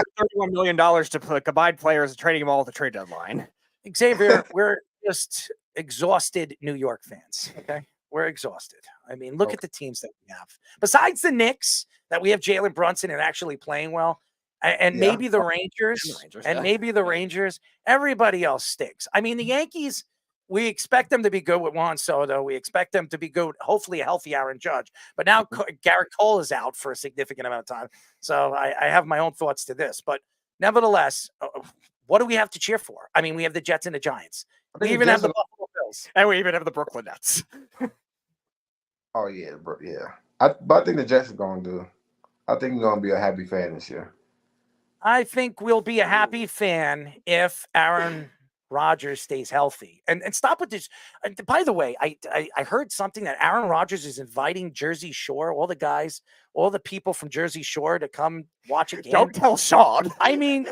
million to combined players and trading them all at the trade deadline. Xavier, we're just exhausted New York fans, okay? We're exhausted. I mean, look at the teams that we have. Besides the Knicks, that we have Jalen Brunson and actually playing well, and maybe the Rangers, maybe the Rangers, everybody else stinks. I mean, the Yankees, we expect them to be good with Juan Soto. We expect them to be good, hopefully a healthy Aaron Judge. But now Garrett Cole is out for a significant amount of time. So I have my own thoughts to this. But nevertheless, what do we have to cheer for? I mean, we have the Jets and the Giants. We even have the Buffalo Bills. And we even have the Brooklyn Nets. Oh, yeah, bro. Yeah. But I think the Jets are going to do. I think we're going to be a happy fan this year. I think we'll be a happy fan if Aaron Rodgers stays healthy. And stop with this. By the way, I heard something that Aaron Rodgers is inviting Jersey Shore, all the guys, all the people from Jersey Shore to come watch a game. Don't tell Sean. I mean,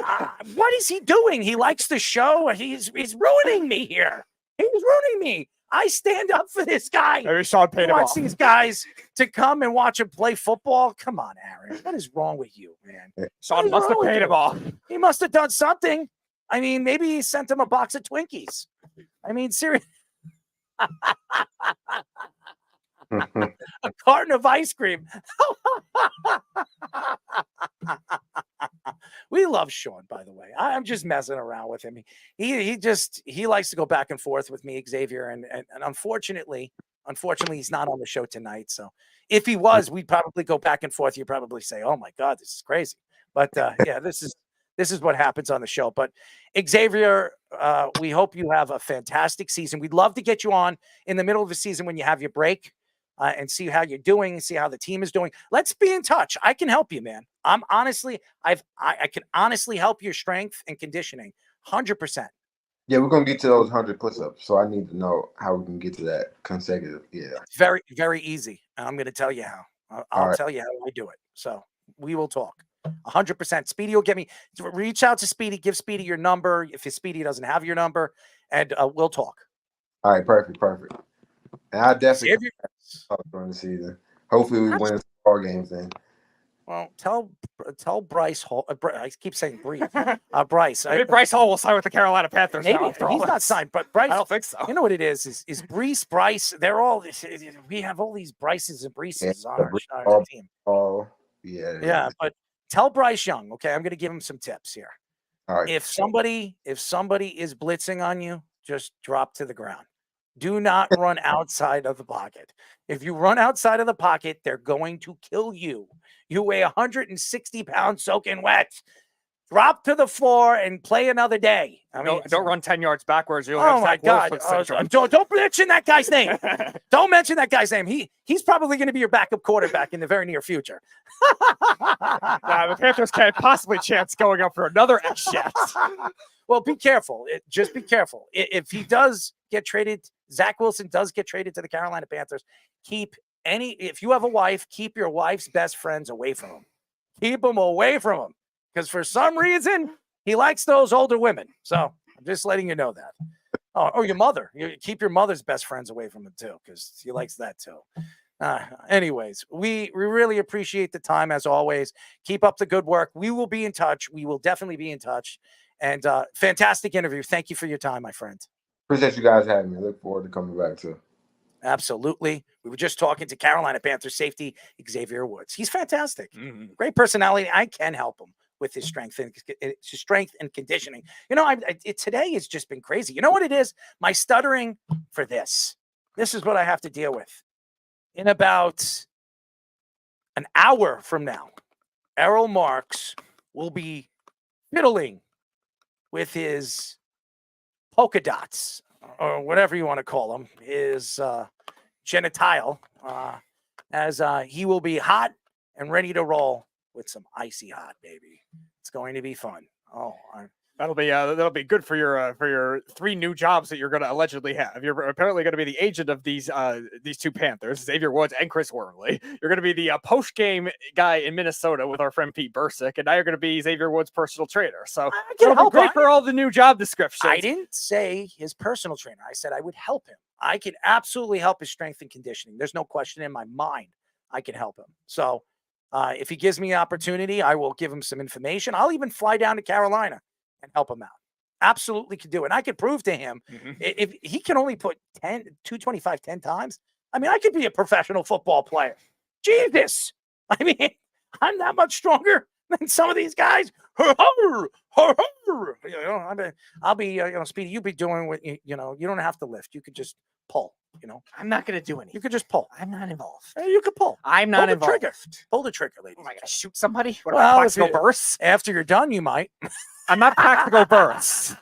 what is he doing? He likes the show. He's ruining me here. He's ruining me. I stand up for this guy. Maybe Sean paid him Wants off. these guys to come and watch him play football. Come on, Aaron. What is wrong with you, man? Sean must have paid him off. He must have done something. I mean, maybe he sent him a box of Twinkies. I mean, seriously. A carton of ice cream. We love Sean, by the way. I'm just messing around with him. He likes to go back and forth with me, Xavier, and unfortunately, he's not on the show tonight. So if he was, we'd probably go back and forth. You'd probably say, "Oh my God, this is crazy." But yeah, this is what happens on the show. But Xavier, we hope you have a fantastic season. We'd love to get you on in the middle of the season when you have your break. And see how you're doing and see how the team is doing. Let's be in touch. I can help you, man. I can honestly help your strength and conditioning 100%. Yeah, we're gonna get to those 100 push-ups. So I need to know how we can get to that consecutive. Yeah. Very, very easy. And I'm going to tell you how. I'll tell you how I do it. So we will talk 100%. Speedy will reach out to Speedy, give Speedy your number. If Speedy doesn't have your number, and we'll talk. All right, perfect. And I definitely during the season. Hopefully, we win all games then. Well, tell Bryce Hall. I keep saying Bryce. Bryce. Maybe Bryce Hall will sign with the Carolina Panthers. Maybe now, he's not signed, but Bryce. I don't think so. You know what it is Bryce. They're all. We have all these Bryces and Breeces on our team. Oh, yeah. Yeah, but tell Bryce Young. Okay, I'm going to give him some tips here. All right. If somebody is blitzing on you, just drop to the ground. Do not run outside of the pocket. If you run outside of the pocket, they're going to kill you. You weigh 160 pounds soaking wet. Drop to the floor and play another day. I mean, don't run 10 yards backwards. You'll oh have my God! Don't mention that guy's name. Don't mention that guy's name. He's probably going to be your backup quarterback in the very near future. The Panthers can't possibly chance going up for another X-Jet. Well, be careful. Just be careful. If he does get traded, Zach Wilson does get traded to the Carolina Panthers. If you have a wife, keep your wife's best friends away from him. Keep them away from him. Because for some reason, he likes those older women. So I'm just letting you know that. Oh, your mother. You keep your mother's best friends away from him too, because he likes that too. Anyways, we really appreciate the time as always. Keep up the good work. We will be in touch. We will definitely be in touch. And fantastic interview. Thank you for your time, my friend. Appreciate you guys having me. I look forward to coming back too. Absolutely. We were just talking to Carolina Panthers safety Xavier Woods. He's fantastic. Great personality. I can help him with his strength and conditioning. You know, today has just been crazy. You know what it is? My stuttering for this. This is what I have to deal with. In about an hour from now, Errol Marks will be fiddling with his polka dots, or whatever you want to call them, his genital, as he will be hot and ready to roll with some icy hot, baby. It's going to be fun. That'll be good for your 3 new jobs that you're going to allegedly have. You're apparently going to be the agent of these 2 Panthers, Xavier Woods and Chris Wormley. You're going to be the post game guy in Minnesota with our friend Pete Bursick, and now you're going to be Xavier Woods' personal trainer. So it'll be great for all the new job descriptions. I didn't say his personal trainer. I said I would help him. I can absolutely help his strength and conditioning. There's no question in my mind I can help him. So if he gives me an opportunity, I will give him some information. I'll even fly down to Carolina and help him out. Absolutely could do it. And I could prove to him if he can only put 225 10 times. I mean, I could be a professional football player. Jesus. I mean, I'm that much stronger than some of these guys. I'll be, Speedy, you'll be doing what, you don't have to lift. You could just pull, I'm not going to do anything. You could just pull. I'm not involved. You could pull. I'm not involved. Pull the trigger, ladies. Am I going to shoot somebody? What Well, about practical bursts? After you're done, you might. I'm not practical bursts.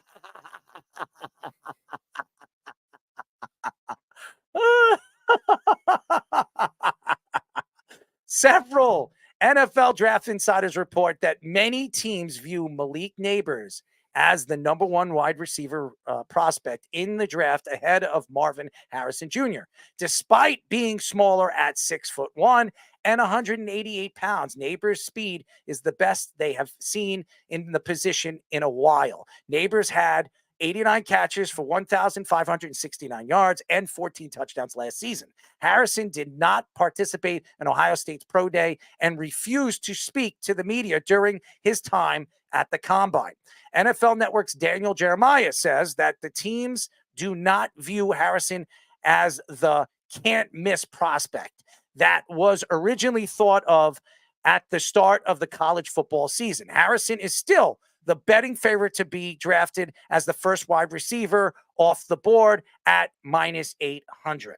Several NFL draft insiders report that many teams view Malik Nabers as the number one wide receiver prospect in the draft ahead of Marvin Harrison Jr. Despite being smaller at 6'1" and 188 pounds, Nabers' speed is the best they have seen in the position in a while. Nabers had 89 catches for 1,569 yards and 14 touchdowns last season. Harrison did not participate in Ohio State's pro day and refused to speak to the media during his time at the combine. NFL Network's Daniel Jeremiah says that the teams do not view Harrison as the can't miss prospect that was originally thought of at the start of the college football season. Harrison is still the betting favorite to be drafted as the first wide receiver off the board at -800.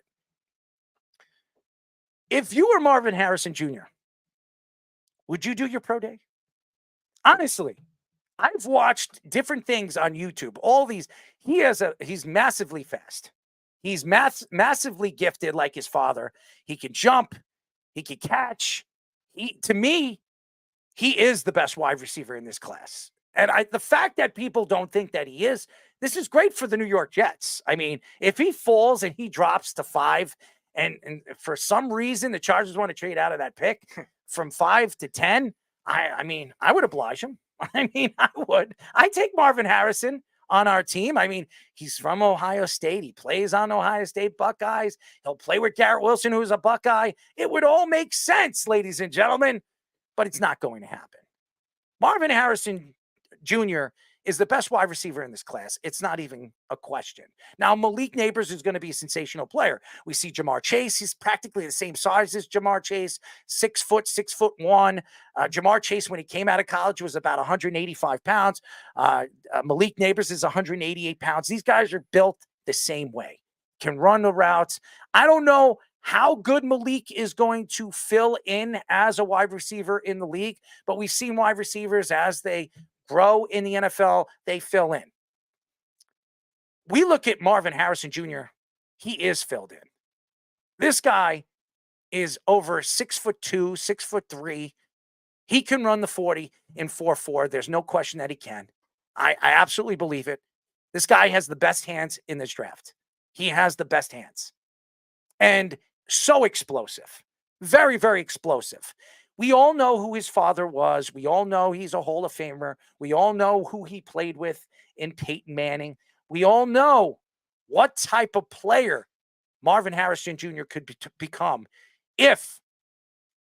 If you were Marvin Harrison Jr., would you do your pro day? Honestly, I've watched different things on YouTube. All these, he's massively fast. He's massively gifted like his father. He can jump. He can catch. To me, he is the best wide receiver in this class. And the fact that people don't think that he is, this is great for the New York Jets. I mean, if he falls and he drops to 5, and for some reason the Chargers want to trade out of that pick from 5 to 10, I mean, I would oblige him. I mean, I would. I take Marvin Harrison on our team. I mean, he's from Ohio State. He plays on Ohio State Buckeyes. He'll play with Garrett Wilson, who's a Buckeye. It would all make sense, ladies and gentlemen, but it's not going to happen. Marvin Harrison Jr. is the best wide receiver in this class. It's not even a question. Now, Malik Nabers is going to be a sensational player. We see Jamar Chase. He's practically the same size as Jamar Chase, 6 foot, 6'1". Jamar Chase, when he came out of college, was about 185 pounds. Malik Nabers is 188 pounds. These guys are built the same way, can run the routes. I don't know how good Malik is going to fill in as a wide receiver in the league, but we've seen wide receivers as they grow in the NFL, they fill in. We look at Marvin Harrison Jr., he is filled in. This guy is over 6'2", 6'3". He can run the 40 in 4.4. There's no question that he can. I absolutely believe it. This guy has the best hands in this draft. He has the best hands. And so explosive. Very, very explosive. We all know who his father was. We all know he's a Hall of Famer. We all know who he played with in Peyton Manning. We all know what type of player Marvin Harrison Jr. could become if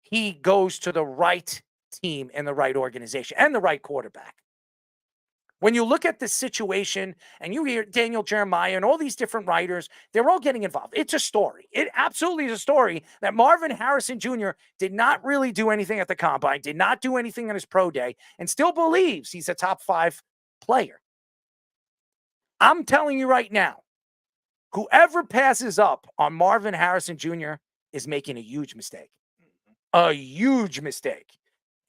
he goes to the right team and the right organization and the right quarterback. When you look at the situation and you hear Daniel Jeremiah and all these different writers, they're all getting involved. It's a story. It absolutely is a story that Marvin Harrison Jr. did not really do anything at the combine, did not do anything on his pro day, and still believes he's a top 5 player. I'm telling you right now, whoever passes up on Marvin Harrison Jr. is making a huge mistake. A huge mistake.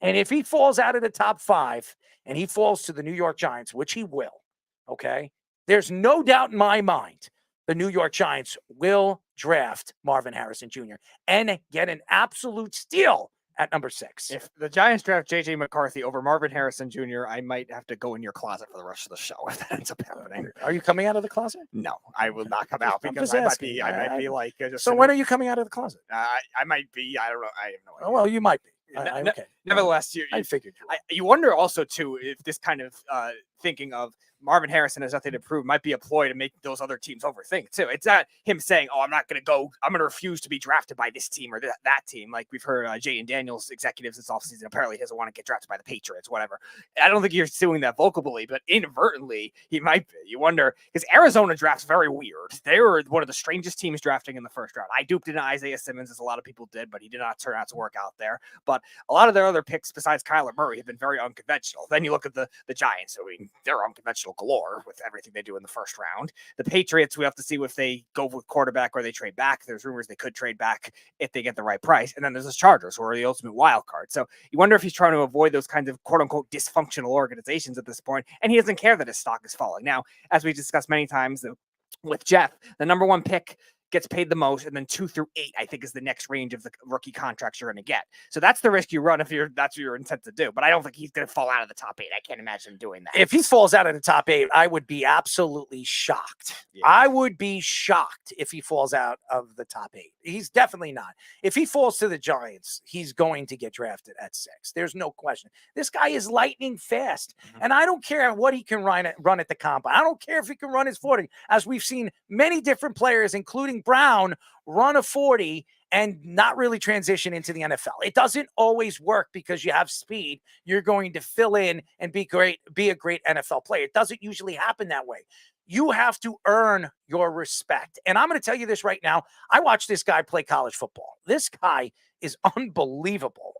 And if he falls out of the top 5 and he falls to the New York Giants, which he will, okay, there's no doubt in my mind the New York Giants will draft Marvin Harrison Jr. and get an absolute steal at number 6. If the Giants draft J.J. McCarthy over Marvin Harrison Jr., I might have to go in your closet for the rest of the show if that ends up happening. Are you coming out of the closet? No, I will not come out because I might be like. So when are you coming out of the closet? I might be. I don't know. I have no idea. Oh, well, you might be. Okay. Nevertheless, I figured. You wonder also too if this kind of thinking of Marvin Harrison has nothing to prove might be a ploy to make those other teams overthink too. It's not him saying, "Oh, I'm not going to go. I'm going to refuse to be drafted by this team or that team." Like we've heard Jaden Daniels executives this offseason. Apparently, he doesn't want to get drafted by the Patriots. Whatever. I don't think you're doing that vocally, but inadvertently he might be. You wonder because Arizona drafts very weird. They were one of the strangest teams drafting in the first round. I duped in Isaiah Simmons as a lot of people did, but he did not turn out to work out there. But a lot of their other picks besides Kyler Murray have been very unconventional. Then you look at the Giants. I mean, they're unconventional galore with everything they do in the first round. The Patriots, we have to see if they go with quarterback or they trade back. There's rumors they could trade back if they get the right price. And then there's the Chargers, who are the ultimate wild card. So you wonder if he's trying to avoid those kinds of quote unquote dysfunctional organizations at this point. And he doesn't care that his stock is falling. Now, as we discussed many times with Jeff, the number 1 pick gets paid the most, and then 2 through 8, I think, is the next range of the rookie contracts you're going to get. So that's the risk you run if that's what you're intent to do. But I don't think he's going to fall out of the top 8. I can't imagine him doing that. If he falls out of the top 8, I would be absolutely shocked. Yeah. I would be shocked if he falls out of the top 8. He's definitely not. If he falls to the Giants, he's going to get drafted at 6. There's no question. This guy is lightning fast, and I don't care what he can run at the combine. I don't care if he can run his 40, as we've seen many different players, including Brown, run a 40 and not really transition into the NFL. It doesn't always work because you have speed. You're going to fill in and be a great NFL player. It doesn't usually happen that way. You have to earn your respect. And I'm going to tell you this right now. I watched this guy play college football. This guy is unbelievable.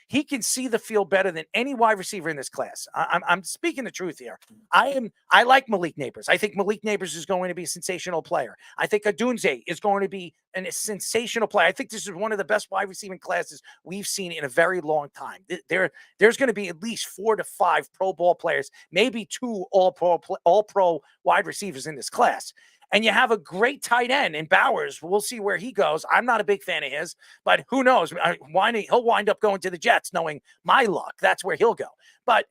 He can see the field better than any wide receiver in this class. I'm speaking the truth here. I like Malik Nabers. I think Malik Nabers is going to be a sensational player. I think Anunoby is going to be a sensational player. I think this is one of the best wide receiving classes we've seen in a very long time. There's going to be at least 4 to 5 Pro Bowl players, maybe 2 all-pro wide receivers in this class. And you have a great tight end in Bowers. We'll see where he goes. I'm not a big fan of his, but who knows? He'll wind up going to the Jets, knowing my luck. That's where he'll go. But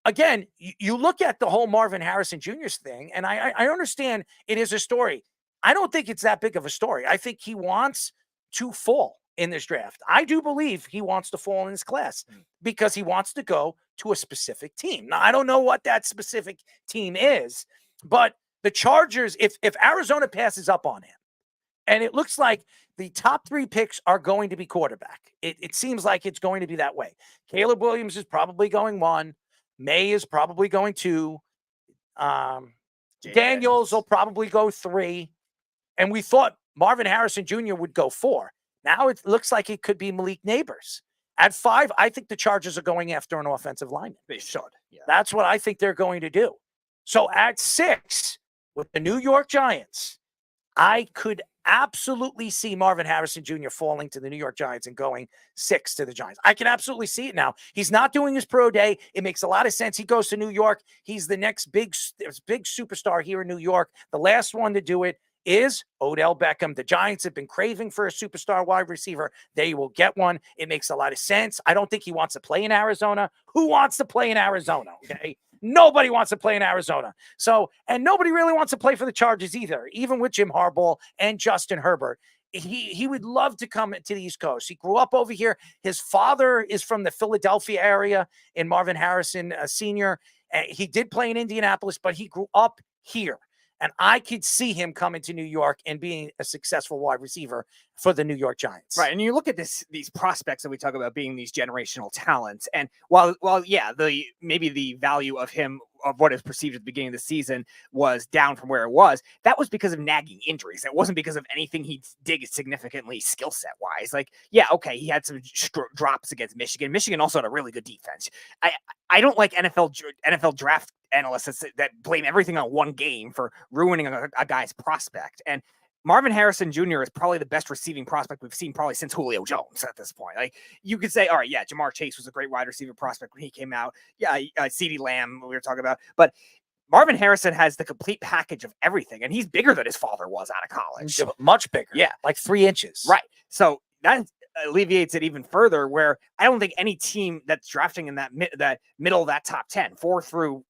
again, you look at the whole Marvin Harrison Jr. thing, and I understand it is a story. I don't think it's that big of a story. I think he wants to fall in this draft. I do believe he wants to fall in this class because he wants to go to a specific team. Now, I don't know what that specific team is, but the Chargers, if Arizona passes up on him, and it looks like the top 3 picks are going to be quarterback. It seems like it's going to be that way. Caleb Williams is probably going 1. May is probably going 2. Daniels will probably go 3. And we thought Marvin Harrison Jr. would go 4. Now it looks like it could be Malik Nabers. At 5, I think the Chargers are going after an offensive lineman. They should. Yeah. That's what I think they're going to do. So at 6, with the New York Giants, I could absolutely see Marvin Harrison Jr. falling to the New York Giants and going 6 to the Giants. I can absolutely see it now. He's not doing his pro day. It makes a lot of sense. He goes to New York. He's the next big superstar here in New York. The last one to do it is Odell Beckham. The Giants have been craving for a superstar wide receiver. They will get one. It makes a lot of sense. I don't think he wants to play in Arizona. Who wants to play in Arizona? Okay. Nobody wants to play in Arizona. So, and nobody really wants to play for the Chargers either, even with Jim Harbaugh and Justin Herbert. He would love to come to the East Coast. He grew up over here. His father is from the Philadelphia area in Marvin Harrison Sr. He did play in Indianapolis, but he grew up here. And I could see him coming to New York and being a successful wide receiver for the New York Giants. Right. And you look at these prospects that we talk about being these generational talents. And while yeah, maybe the value of him, of what is perceived at the beginning of the season, was down from where it was, that was because of nagging injuries. It wasn't because of anything he did significantly skill set wise. Like, yeah, okay, he had some drops against Michigan. Michigan also had a really good defense. I don't like NFL draft analysts that blame everything on one game for ruining a guy's prospect. And Marvin Harrison Jr. is probably the best receiving prospect we've seen probably since Julio Jones at this point. Like, you could say, all right, yeah, Jamar Chase was a great wide receiver prospect when he came out. Yeah, CeeDee Lamb we were talking about. But Marvin Harrison has the complete package of everything, and he's bigger than his father was out of college. Much bigger. Yeah. Like 3 inches. Right. So that alleviates it even further, where I don't think any team that's drafting in that middle of that top 10, 4 through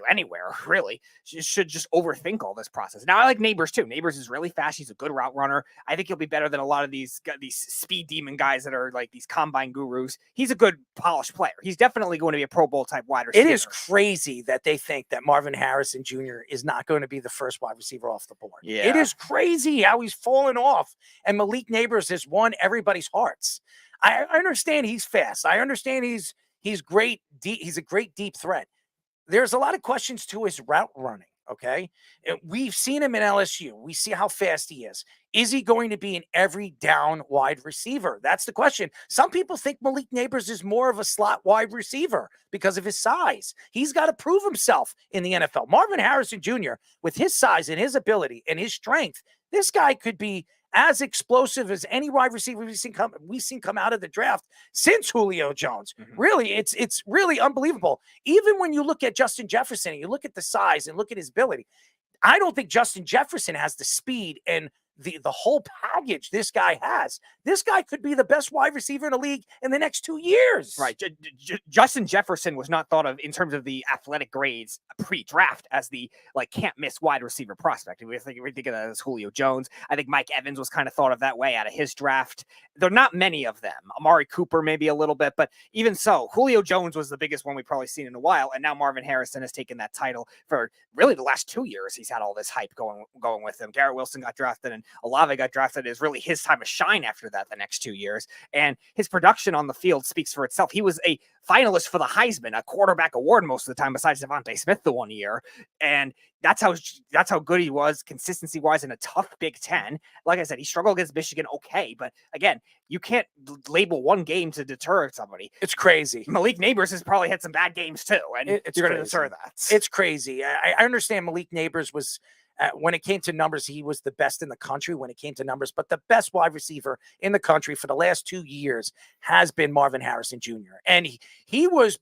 anywhere really, should just overthink all this process. Now I like Nabers too. Nabers is really fast. He's a good route runner. I think he'll be better than a lot of these speed demon guys that are like these combine gurus. He's a good polished player. He's definitely going to be a Pro Bowl type wide receiver. It is crazy that they think that Marvin Harrison Jr. is not going to be the first wide receiver off the board. Yeah. It is crazy how he's fallen off. And Malik Nabers has won everybody's hearts. I understand he's fast. I understand he's great. He's a great deep threat. There's a lot of questions to his route running. Okay. We've seen him in LSU. We see how fast he is. Is he going to be an every down wide receiver? That's the question. Some people think Malik Nabers is more of a slot wide receiver because of his size. He's got to prove himself in the NFL. Marvin Harrison Jr., with his size and his ability and his strength, this guy could be as explosive as any wide receiver we've seen come out of the draft since Julio Jones. Mm-hmm. Really, it's really unbelievable. Even when you look at Justin Jefferson, and you look at the size and look at his ability, I don't think Justin Jefferson has the speed and the whole package this guy has. This guy could be the best wide receiver in the league in the next 2 years. Right. Justin Jefferson was not thought of in terms of the athletic grades pre-draft as the can't miss wide receiver prospect. We think of that as Julio Jones. I think Mike Evans was kind of thought of that way out of his draft. There are not many of them. Amari Cooper maybe a little bit, but even so, Julio Jones was the biggest one we've probably seen in a while, and now Marvin Harrison has taken that title for really the last 2 years. He's had all this hype going with him. Garrett Wilson got drafted, and Olave got drafted. Is really his time to shine after that the next 2 years, and his production on the field speaks for itself. He was a finalist for the Heisman, a quarterback award most of the time, besides Devontae Smith the 1 year, and that's how good he was consistency wise in a tough Big Ten. Like I said, he struggled against Michigan, okay, but again, you can't label one game to deter somebody. It's crazy. Malik Nabers has probably had some bad games too, and you're going to deter that. It's crazy. I understand Malik Nabers was. When it came to numbers, he was the best in the country when it came to numbers. But the best wide receiver in the country for the last 2 years has been Marvin Harrison Jr. And he was,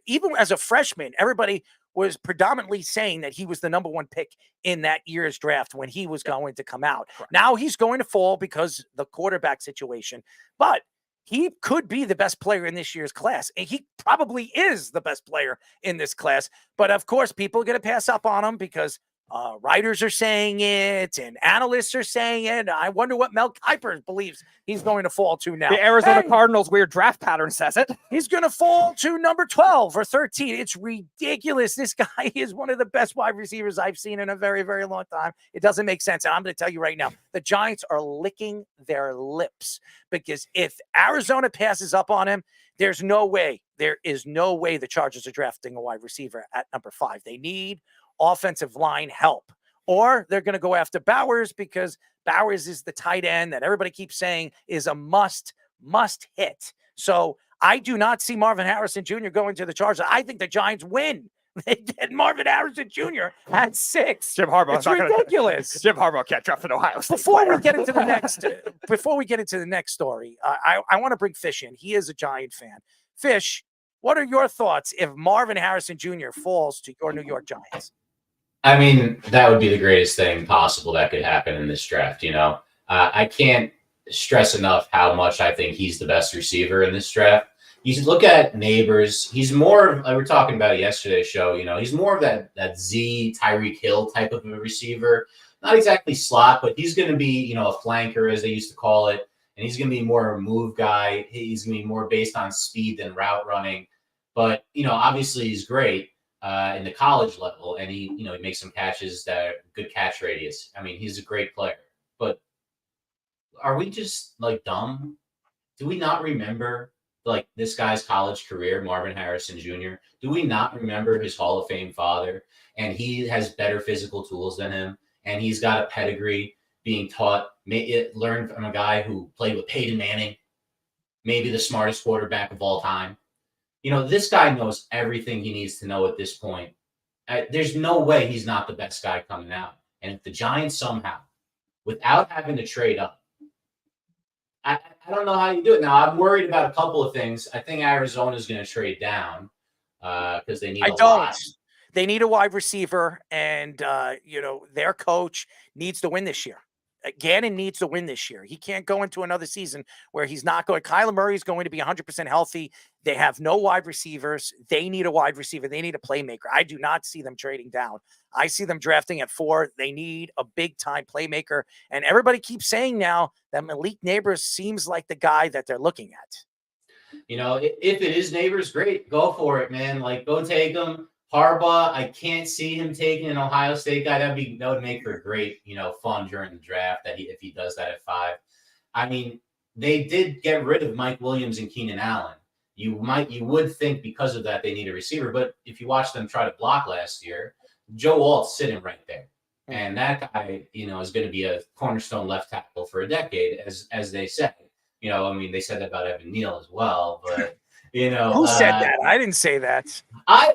even as a freshman, everybody was predominantly saying that he was the number one pick in that year's draft when he was going to come out. Correct. Now he's going to fall because the quarterback situation. But he could be the best player in this year's class. And he probably is the best player in this class. But, of course, people are going to pass up on him because writers are saying it and analysts are saying it. I wonder what Mel Kiper believes he's going to fall to now. The Arizona Cardinals weird draft pattern says it. He's going to fall to number 12 or 13. It's ridiculous. This guy is one of the best wide receivers I've seen in a very, very long time. It doesn't make sense. And I'm going to tell you right now, the Giants are licking their lips because if Arizona passes up on him, there is no way the Chargers are drafting a wide receiver at number 5. They need offensive line help, or they're going to go after Bowers because Bowers is the tight end that everybody keeps saying is a must hit. So I do not see Marvin Harrison Jr. going to the Chargers. I think the Giants win. They get Marvin Harrison Jr. at 6. Jim Harbaugh. It's ridiculous. Jim Harbaugh can't draft an Ohio State Before player. we get into the next story, I want to bring Fish in. He is a Giant fan. Fish, what are your thoughts if Marvin Harrison Jr. falls to your New York Giants? I mean, that would be the greatest thing possible that could happen in this draft. I can't stress enough how much I think he's the best receiver in this draft. You look at Nabers. He's more, like we were talking about yesterday's show, he's more of that Z Tyreek Hill type of a receiver. Not exactly slot, but he's going to be, a flanker, as they used to call it. And he's going to be more a move guy. He's going to be more based on speed than route running. But, obviously he's great in the college level. And he makes some catches that are good catch radius. I mean, he's a great player. But are we just, dumb? Do we not remember, this guy's college career, Marvin Harrison Jr.? Do we not remember his Hall of Fame father? And he has better physical tools than him. And he's got a pedigree being taught, learned from a guy who played with Peyton Manning, maybe the smartest quarterback of all time. This guy knows everything he needs to know at this point. There's no way he's not the best guy coming out. And if the Giants somehow, without having to trade up, I don't know how you do it. Now, I'm worried about a couple of things. I think Arizona's going to trade down because they need a lot. They need a wide receiver, and, their coach needs to win this year. Gannon needs to win this year. He can't go into another season where he's not going. Kyler Murray is going to be 100% healthy. They have no wide receivers. They need a wide receiver. They need a playmaker. I do not see them trading down. I see them drafting at 4. They need a big-time playmaker. And everybody keeps saying now that Malik Nabers seems like the guy that they're looking at. If it is Nabers, great. Go for it, man. Go take him. Harbaugh, I can't see him taking an Ohio State guy. That would make for great, fun during the draft if he does that at 5. I mean, they did get rid of Mike Williams and Keenan Allen. You would think because of that they need a receiver, but if you watch them try to block last year, Joe Alt's sitting right there. And that guy, is going to be a cornerstone left tackle for a decade, as they said. They said that about Evan Neal as well, but who said that? I didn't say that.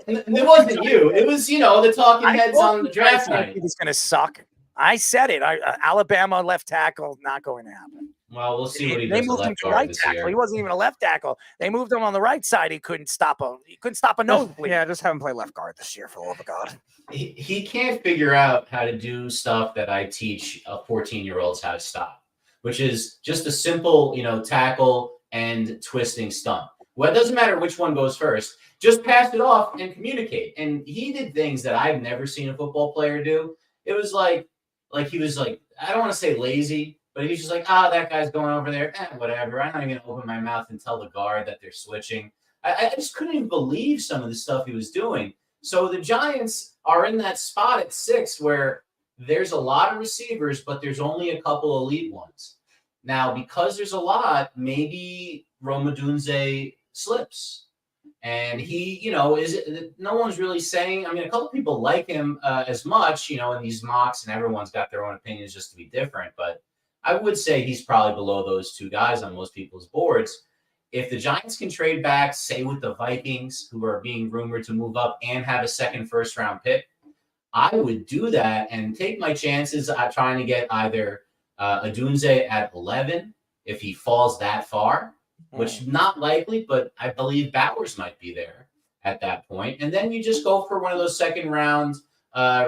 It wasn't you. It was, the talking heads on the draft night. He's going to suck. I said it. Alabama left tackle, not going to happen. Well, we'll see what he They does at moved him left to guard right this tackle. year. He wasn't even a left tackle. They moved him on the right side. He couldn't stop a nosebleed. Yeah, just have him play left guard this year, for the love of God. He can't figure out how to do stuff that I teach 14-year-olds how to stop, which is just a simple, tackle and twisting stunt. Well, it doesn't matter which one goes first. Just pass it off and communicate. And he did things that I've never seen a football player do. It was like he was like, I don't want to say lazy, but he's just like, that guy's going over there. Whatever. I'm not even going to open my mouth and tell the guard that they're switching. I just couldn't even believe some of the stuff he was doing. So the Giants are in that spot at 6 where there's a lot of receivers, but there's only a couple elite ones. Now, because there's a lot, maybe Rome Odunze slips. And he, no one's really saying, a couple people like him as much, in these mocks, and everyone's got their own opinions just to be different. But I would say he's probably below those two guys on most people's boards. If the Giants can trade back, say with the Vikings, who are being rumored to move up and have a second first-round pick, I would do that and take my chances at trying to get either Odunze at 11 if he falls that far, which not likely, but I believe Bowers might be there at that point. And then you just go for one of those second-round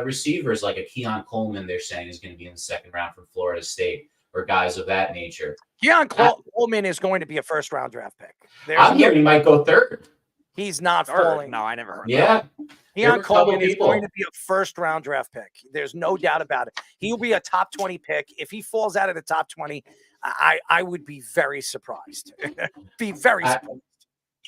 receivers like a Keon Coleman they're saying is going to be in the second round from Florida State, or guys of that nature. Keon Coleman is going to be a first-round draft pick. I'm hearing he might go third. He's not Third? falling. No, I never heard that. Keon Coleman is going to be a first-round draft pick. There's no doubt about it. He'll be a top 20 pick. If he falls out of the top 20, I would be very surprised. Surprised.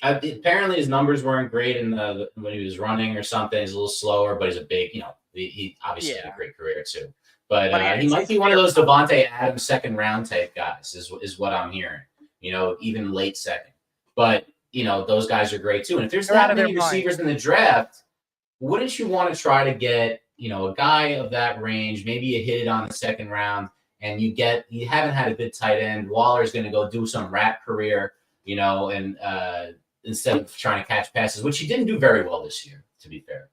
Apparently his numbers weren't great when he was running or something. He's a little slower, but he's a big, he obviously had a great career too. But he might be one of those Devontae Adams second-round type guys is what I'm hearing, even late second. But, those guys are great too. And if there's that many receivers in the draft, wouldn't you want to try to get, a guy of that range, maybe you hit it on the second round, and you haven't had a good tight end. Waller's going to go do some rap career, and instead of trying to catch passes, which he didn't do very well this year, to be fair.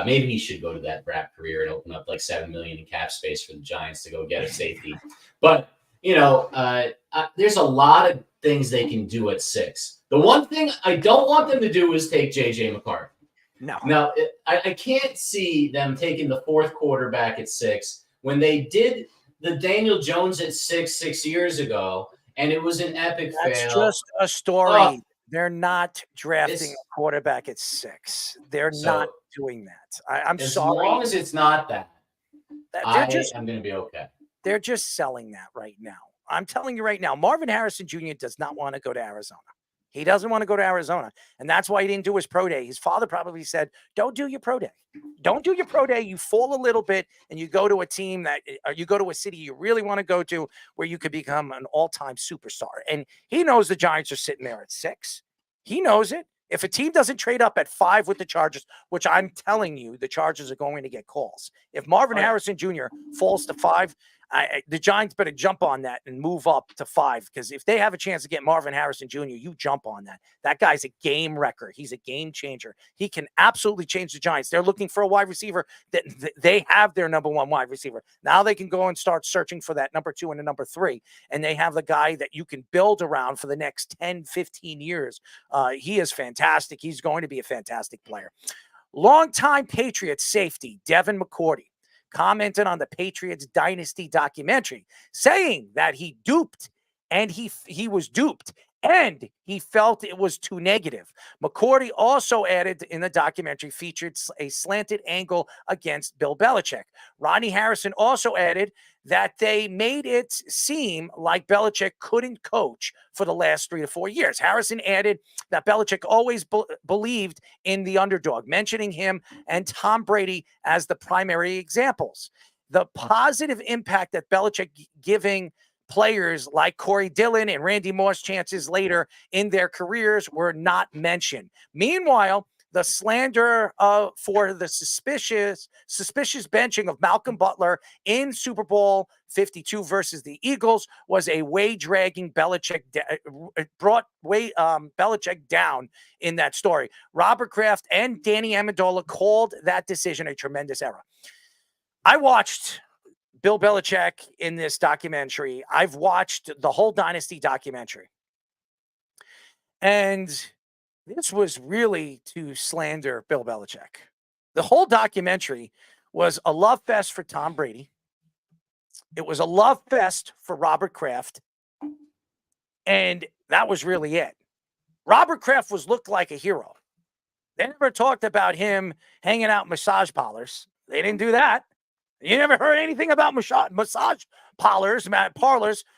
Maybe he should go to that rap career and open up like $7 million in cap space for the Giants to go get a safety. But, there's a lot of things they can do at 6. The one thing I don't want them to do is take J.J. McCarthy. No. Now, I can't see them taking the 4th quarterback at 6 when they did the Daniel Jones at 6 years ago, and it was an epic fail. That's just a story. They're not drafting a quarterback at 6. They're not doing that. I'm sorry. As long as it's not that, I'm going to be okay. They're just selling that right now. I'm telling you right now, Marvin Harrison Jr. does not want to go to Arizona. He doesn't want to go to Arizona. And that's why he didn't do his pro day. His father probably said, don't do your pro day. Don't do your pro day. You fall a little bit and you go to a team or you go to a city you really want to go to where you could become an all-time superstar. And he knows the Giants are sitting there at 6. He knows it. If a team doesn't trade up at 5 with the Chargers, which I'm telling you, the Chargers are going to get calls. If Marvin Harrison Jr. falls to 5, the Giants better jump on that and move up to 5, because if they have a chance to get Marvin Harrison Jr., you jump on that. That guy's a game wrecker. He's a game changer. He can absolutely change the Giants. They're looking for a wide receiver. That they have their number 1 wide receiver. Now they can go and start searching for that number 2 and the number 3, and they have the guy that you can build around for the next 10, 15 years. He is fantastic. He's going to be a fantastic player. Longtime Patriots safety, Devin McCourty, commented on the Patriots Dynasty documentary, saying that he was duped and he felt it was too negative. McCourty also added in the documentary featured a slanted angle against Bill Belichick. Rodney Harrison also added that they made it seem like Belichick couldn't coach for the last 3 to 4 years. Harrison added that Belichick always believed in the underdog, mentioning him and Tom Brady as the primary examples. The positive impact that Belichick giving players like Corey Dillon and Randy Moss chances later in their careers were not mentioned. Meanwhile, the slander for the suspicious benching of Malcolm Butler in Super Bowl 52 versus the Eagles was a way-dragging Belichick brought Belichick down in that story. Robert Kraft and Danny Amendola called that decision a tremendous error. I watched Bill Belichick in this documentary. I've watched the whole Dynasty documentary. And this was really to slander Bill Belichick. The whole documentary was a love fest for Tom Brady. It was a love fest for Robert Kraft. And that was really it. Robert Kraft looked like a hero. They never talked about him hanging out massage parlors. They didn't do that. You never heard anything about massage parlors.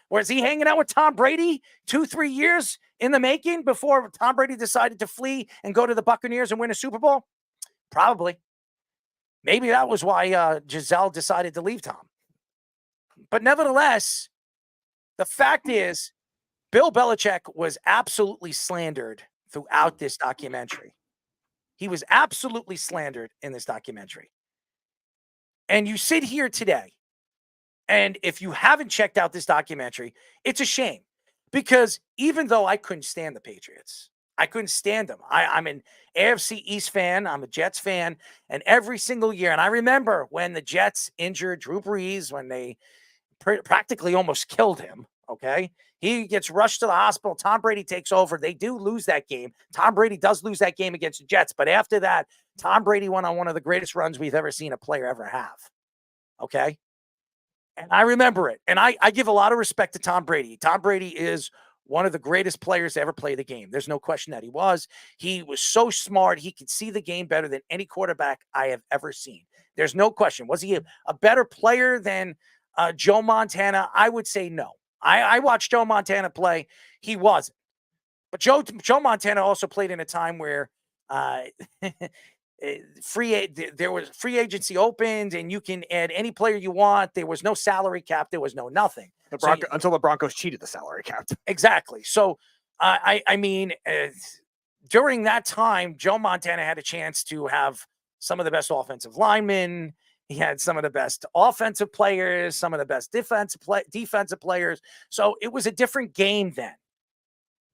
Was he hanging out with Tom Brady 2-3 years in the making before Tom Brady decided to flee and go to the Buccaneers and win a Super Bowl? Probably. Maybe that was why Giselle decided to leave Tom. But nevertheless, the fact is, Bill Belichick was absolutely slandered throughout this documentary. He was absolutely slandered in this documentary. And you sit here today, and if you haven't checked out this documentary, it's a shame. Because even though I couldn't stand the Patriots, I couldn't stand them. I'm an AFC East fan. I'm a Jets fan. And every single year, and I remember when the Jets injured Drew Brees, when they practically almost killed him, okay? He gets rushed to the hospital. Tom Brady takes over. They do lose that game. Tom Brady does lose that game against the Jets. But after that, Tom Brady went on one of the greatest runs we've ever seen a player ever have. Okay? And I remember it. And I give a lot of respect to Tom Brady. Tom Brady is one of the greatest players to ever play the game. There's no question that he was. He was so smart. He could see the game better than any quarterback I have ever seen. There's no question. Was he a better player than Joe Montana? I would say no. I watched Joe Montana play. He wasn't. But Joe Montana also played in a time where there was free agency opened, and you can add any player you want. There was no salary cap. There was no nothing. Until the Broncos cheated the salary cap. Exactly. So, I mean, during that time, Joe Montana had a chance to have some of the best offensive linemen. He had some of the best offensive players, some of the best defensive players. So it was a different game then.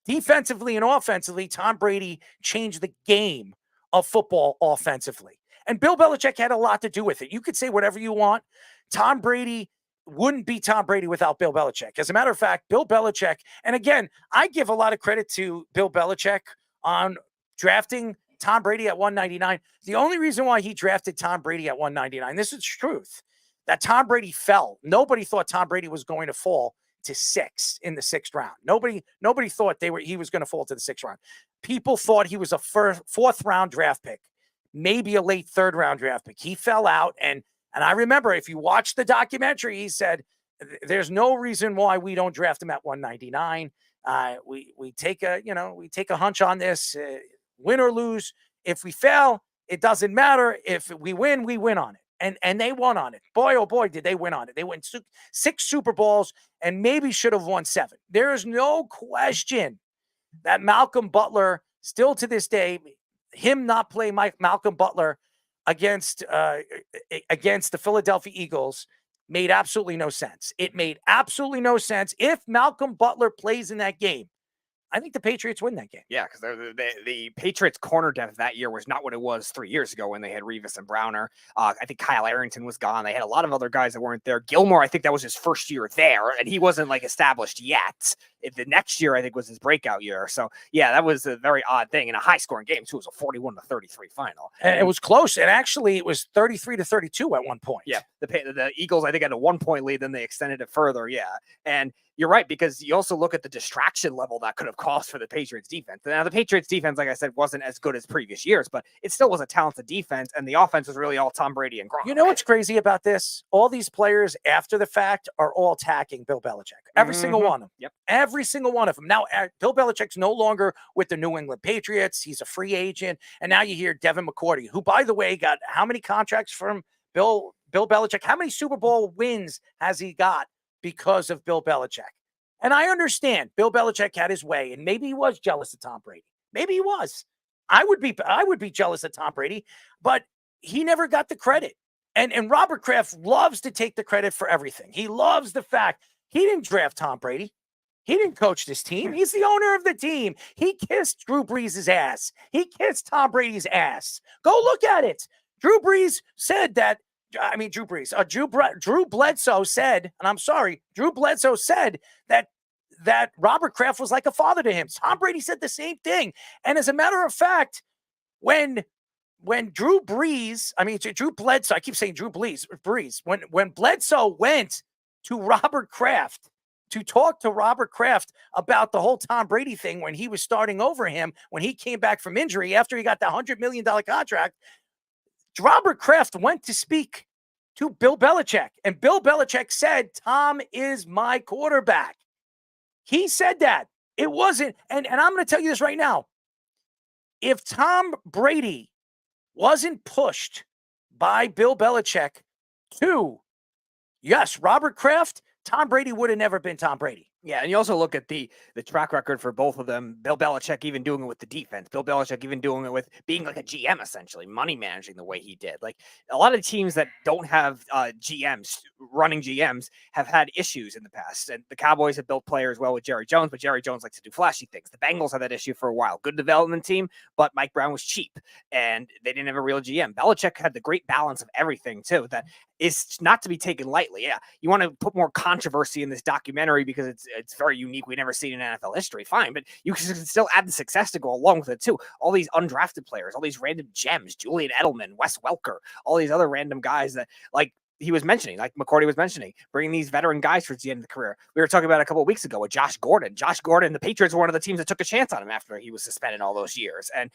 Defensively and offensively, Tom Brady changed the game of football offensively. And Bill Belichick had a lot to do with it. You could say whatever you want. Tom Brady wouldn't be Tom Brady without Bill Belichick. As a matter of fact, Bill Belichick, and again, I give a lot of credit to Bill Belichick on drafting Tom Brady at 199. The only reason why he drafted Tom Brady at 199, this is truth, that Tom Brady fell. Nobody thought Tom Brady was going to fall to 6 in the 6th round. Nobody thought he was going to fall to the 6th round. People thought he was a 4th round draft pick, maybe a late 3rd round draft pick. He fell out, and I remember, if you watch the documentary, he said, "There's no reason why we don't draft him at 199. We take a hunch on this." Win or lose, if we fail, it doesn't matter. If we win on it. And they won on it. Boy, oh boy, did they win on it. They won 6 Super Bowls and maybe should have won 7. There is no question that Malcolm Butler, still to this day, him not play Malcolm Butler against the Philadelphia Eagles made absolutely no sense. It made absolutely no sense. If Malcolm Butler plays in that game, I think the Patriots win that game. Yeah, because the Patriots' corner depth that year was not what it was 3 years ago when they had Revis and Browner. I think Kyle Arrington was gone. They had a lot of other guys that weren't there. Gilmore, I think that was his first year there, and he wasn't established yet. The next year, I think, was his breakout year. So, yeah, that was a very odd thing in a high-scoring game, too. It was a 41-33 final. And it was close. And actually, it was 33-32 at one point. Yeah, the Eagles, I think, had a 1-point lead. Then they extended it further, yeah. And you're right, because you also look at the distraction level that could have caused for the Patriots defense. Now, the Patriots defense, like I said, wasn't as good as previous years, but it still was a talented defense, and the offense was really all Tom Brady and Gronk. You know what's crazy about this? All these players after the fact are all attacking Bill Belichick. Every single one of them. Yep. Every single one of them. Now, Bill Belichick's no longer with the New England Patriots. He's a free agent. And now you hear Devin McCourty, who, by the way, got how many contracts from Bill Belichick? How many Super Bowl wins has he got because of Bill Belichick? And I understand Bill Belichick had his way, and maybe he was jealous of Tom Brady. Maybe he was. I would be jealous of Tom Brady, but he never got the credit. And Robert Kraft loves to take the credit for everything. He loves the fact he didn't draft Tom Brady. He didn't coach this team. He's the owner of the team. He kissed Drew Brees' ass. He kissed Tom Brady's ass. Go look at it. Drew Brees said that Drew Brees. Drew Bledsoe said, and I'm sorry, Drew Bledsoe said that Robert Kraft was like a father to him. Tom Brady said the same thing. And as a matter of fact, when Drew Bledsoe, I keep saying Drew Brees, when Bledsoe went to Robert Kraft to talk to Robert Kraft about the whole Tom Brady thing when he was starting over him, when he came back from injury after he got the $100 million contract, Robert Kraft went to speak to Bill Belichick, and Bill Belichick said, Tom is my quarterback. He said that. It wasn't, and I'm going to tell you this right now. If Tom Brady wasn't pushed by Bill Belichick to, yes, Robert Kraft, Tom Brady would have never been Tom Brady. Yeah, and you also look at the track record for both of them. Bill Belichick even doing it with the defense. Bill Belichick even doing it with being like a GM, essentially, money managing the way he did. Like a lot of teams that don't have running GMs have had issues in the past. And the Cowboys have built players well with Jerry Jones, but Jerry Jones likes to do flashy things. The Bengals had that issue for a while. Good development team, but Mike Brown was cheap and they didn't have a real GM. Belichick had the great balance of everything too. That is not to be taken lightly. Yeah, you want to put more controversy in this documentary because it's very unique. We never seen in NFL history. Fine, but you can still add the success to go along with it too. All these undrafted players, all these random gems, Julian Edelman, Wes Welker, all these other random guys that like he was mentioning, like McCourty was mentioning, bringing these veteran guys towards the end of the career. We were talking about a couple of weeks ago with Josh Gordon. Josh Gordon, the Patriots were one of the teams that took a chance on him after he was suspended all those years, and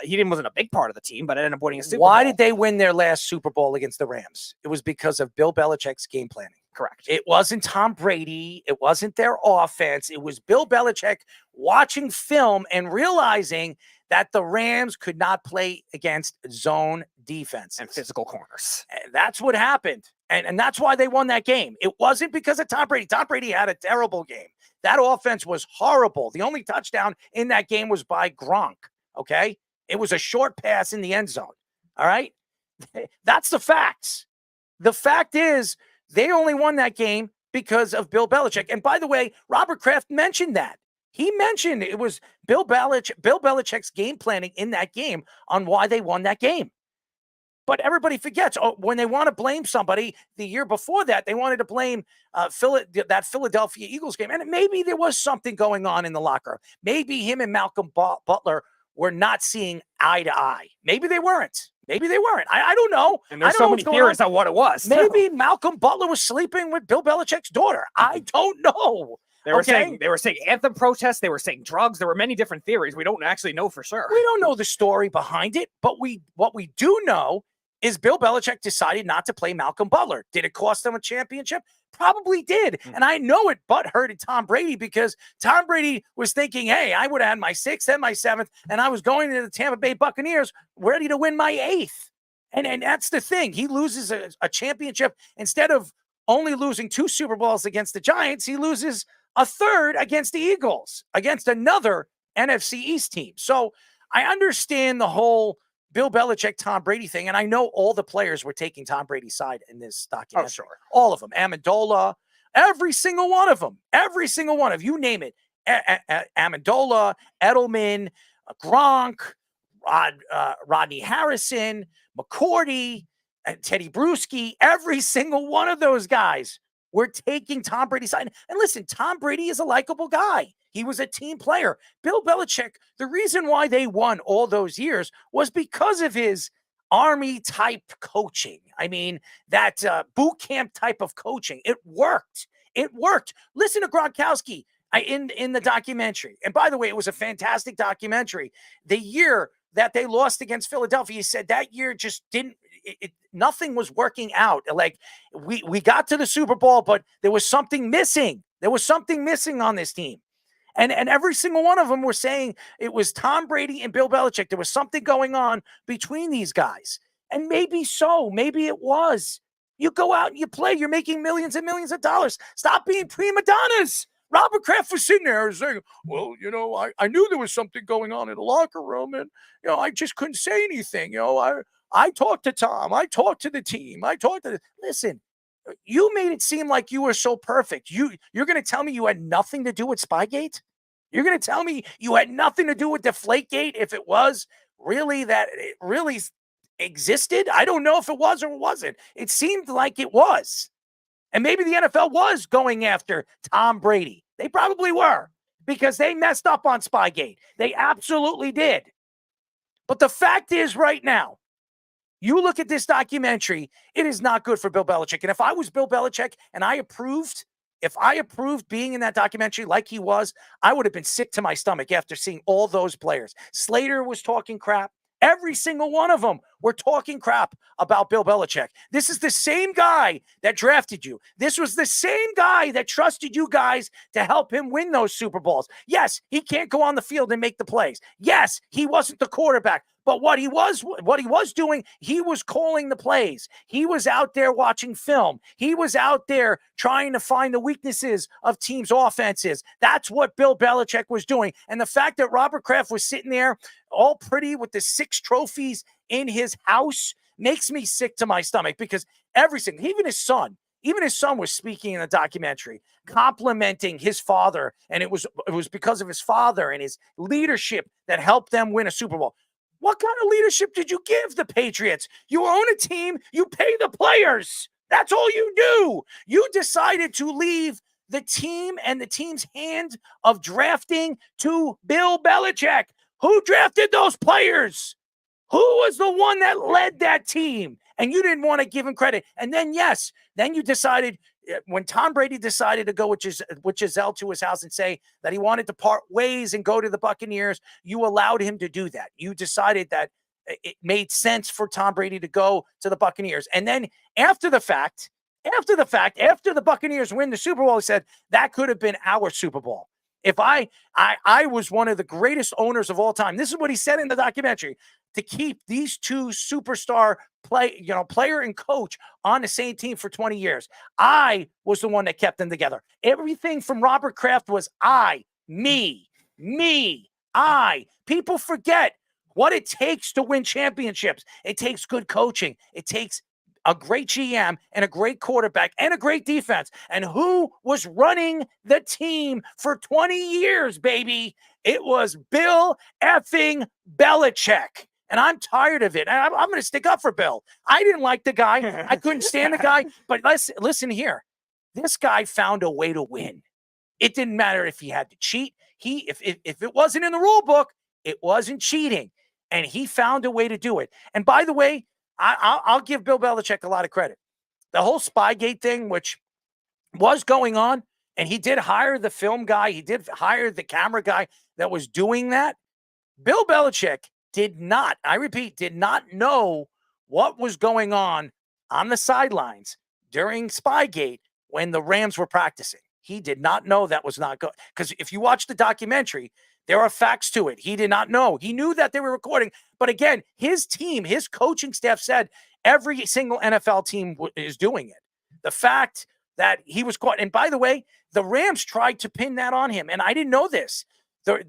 he wasn't a big part of the team, but ended up winning a Super Bowl. Why did they win their last Super Bowl against the Rams? It was because of Bill Belichick's game planning. Correct. It wasn't Tom Brady. It wasn't their offense. It was Bill Belichick watching film and realizing that the Rams could not play against zone defense and physical corners. And that's what happened. And that's why they won that game. It wasn't because of Tom Brady. Tom Brady had a terrible game. That offense was horrible. The only touchdown in that game was by Gronk, okay? It was a short pass in the end zone, all right? That's the facts. The fact is, they only won that game because of Bill Belichick. And by the way, Robert Kraft mentioned that. He mentioned it was Bill Belichick's game planning in that game on why they won that game. But everybody forgets, when they want to blame somebody, the year before that, they wanted to blame that Philadelphia Eagles game. And maybe there was something going on in the locker room. Maybe him and Malcolm Butler were not seeing eye to eye. Maybe they weren't. I don't know. And there's so many theories on what it was. Maybe Malcolm Butler was sleeping with Bill Belichick's daughter. I don't know. They were saying anthem protests. They were saying drugs. There were many different theories. We don't actually know for sure. We don't know the story behind it, but what we do know is Bill Belichick decided not to play Malcolm Butler. Did it cost them a championship? Probably did. And I know it butthurted Tom Brady because Tom Brady was thinking, hey, I would have had my 6th and my 7th, and I was going to the Tampa Bay Buccaneers ready to win my 8th. And that's the thing. He loses a championship. Instead of only losing 2 Super Bowls against the Giants, he loses a 3rd against the Eagles, against another NFC East team. So I understand the whole Bill Belichick, Tom Brady thing, and I know all the players were taking Tom Brady's side in this documentary. Oh, sure. All of them. Amendola, every single one of them. Every single one of you name it. Amendola, Edelman, Gronk, Rodney Harrison, McCourty, and Teddy Bruschi. Every single one of those guys were taking Tom Brady's side. And listen, Tom Brady is a likable guy. He was a team player. Bill Belichick, the reason why they won all those years was because of his army-type coaching. I mean, that boot camp type of coaching. It worked. It worked. Listen to Gronkowski in the documentary. And by the way, it was a fantastic documentary. The year that they lost against Philadelphia, he said that year just didn't, nothing was working out. Like, we got to the Super Bowl, but there was something missing. There was something missing on this team. And every single one of them were saying it was Tom Brady and Bill Belichick. There was something going on between these guys. And maybe so. Maybe it was. You go out and you play. You're making millions and millions of dollars. Stop being prima donnas. Robert Kraft was sitting there saying, well, I knew there was something going on in the locker room, and, I just couldn't say anything. I talked to Tom. I talked to the team. Listen, you made it seem like you were so perfect. You're going to tell me you had nothing to do with Spygate? You're going to tell me you had nothing to do with Deflategate if it was really that, it really existed. I don't know if it was or it wasn't. It seemed like it was. And maybe the NFL was going after Tom Brady. They probably were because they messed up on Spygate. They absolutely did. But the fact is right now, you look at this documentary, it is not good for Bill Belichick. And if I was Bill Belichick and if I approved being in that documentary like he was, I would have been sick to my stomach after seeing all those players. Slater was talking crap. Every single one of them were talking crap about Bill Belichick. This is the same guy that drafted you. This was the same guy that trusted you guys to help him win those Super Bowls. Yes, he can't go on the field and make the plays. Yes, he wasn't the quarterback. But what he was doing, he was calling the plays. He was out there watching film. He was out there trying to find the weaknesses of teams' offenses. That's what Bill Belichick was doing. And the fact that Robert Kraft was sitting there all pretty with the 6 trophies in his house makes me sick to my stomach because even his son was speaking in the documentary, complimenting his father. And it was because of his father and his leadership that helped them win a Super Bowl. What kind of leadership did you give the Patriots? You own a team. You pay the players. That's all you do. You decided to leave the team and the team's hand of drafting to Bill Belichick. Who drafted those players? Who was the one that led that team? And you didn't want to give him credit. And then, then you decided when Tom Brady decided to go with Giselle to his house and say that he wanted to part ways and go to the Buccaneers, you allowed him to do that. You decided that it made sense for Tom Brady to go to the Buccaneers. And then after the Buccaneers win the Super Bowl, he said that could have been our Super Bowl. If I was one of the greatest owners of all time, this is what he said in the documentary, to keep these two superstar player and coach on the same team for 20 years. I was the one that kept them together. Everything from Robert Kraft was me. People forget what it takes to win championships. It takes good coaching. It takes a great GM and a great quarterback and a great defense. And who was running the team for 20 years, baby? It was Bill effing Belichick. And I'm tired of it. I'm going to stick up for Bill. I didn't like the guy. I couldn't stand the guy. But listen here. This guy found a way to win. It didn't matter if he had to cheat. If it wasn't in the rule book, it wasn't cheating. And he found a way to do it. And by the way, I'll give Bill Belichick a lot of credit. The whole Spygate thing, which was going on, and he did hire the film guy. He did hire the camera guy that was doing that. Bill Belichick did not know what was going on the sidelines during Spygate when the Rams were practicing. He did not know that was not good. Because if you watch the documentary, there are facts to it. He did not know. He knew that they were recording. But again, his team, his coaching staff said every single NFL team is doing it. The fact that he was caught. And by the way, the Rams tried to pin that on him. And I didn't know this.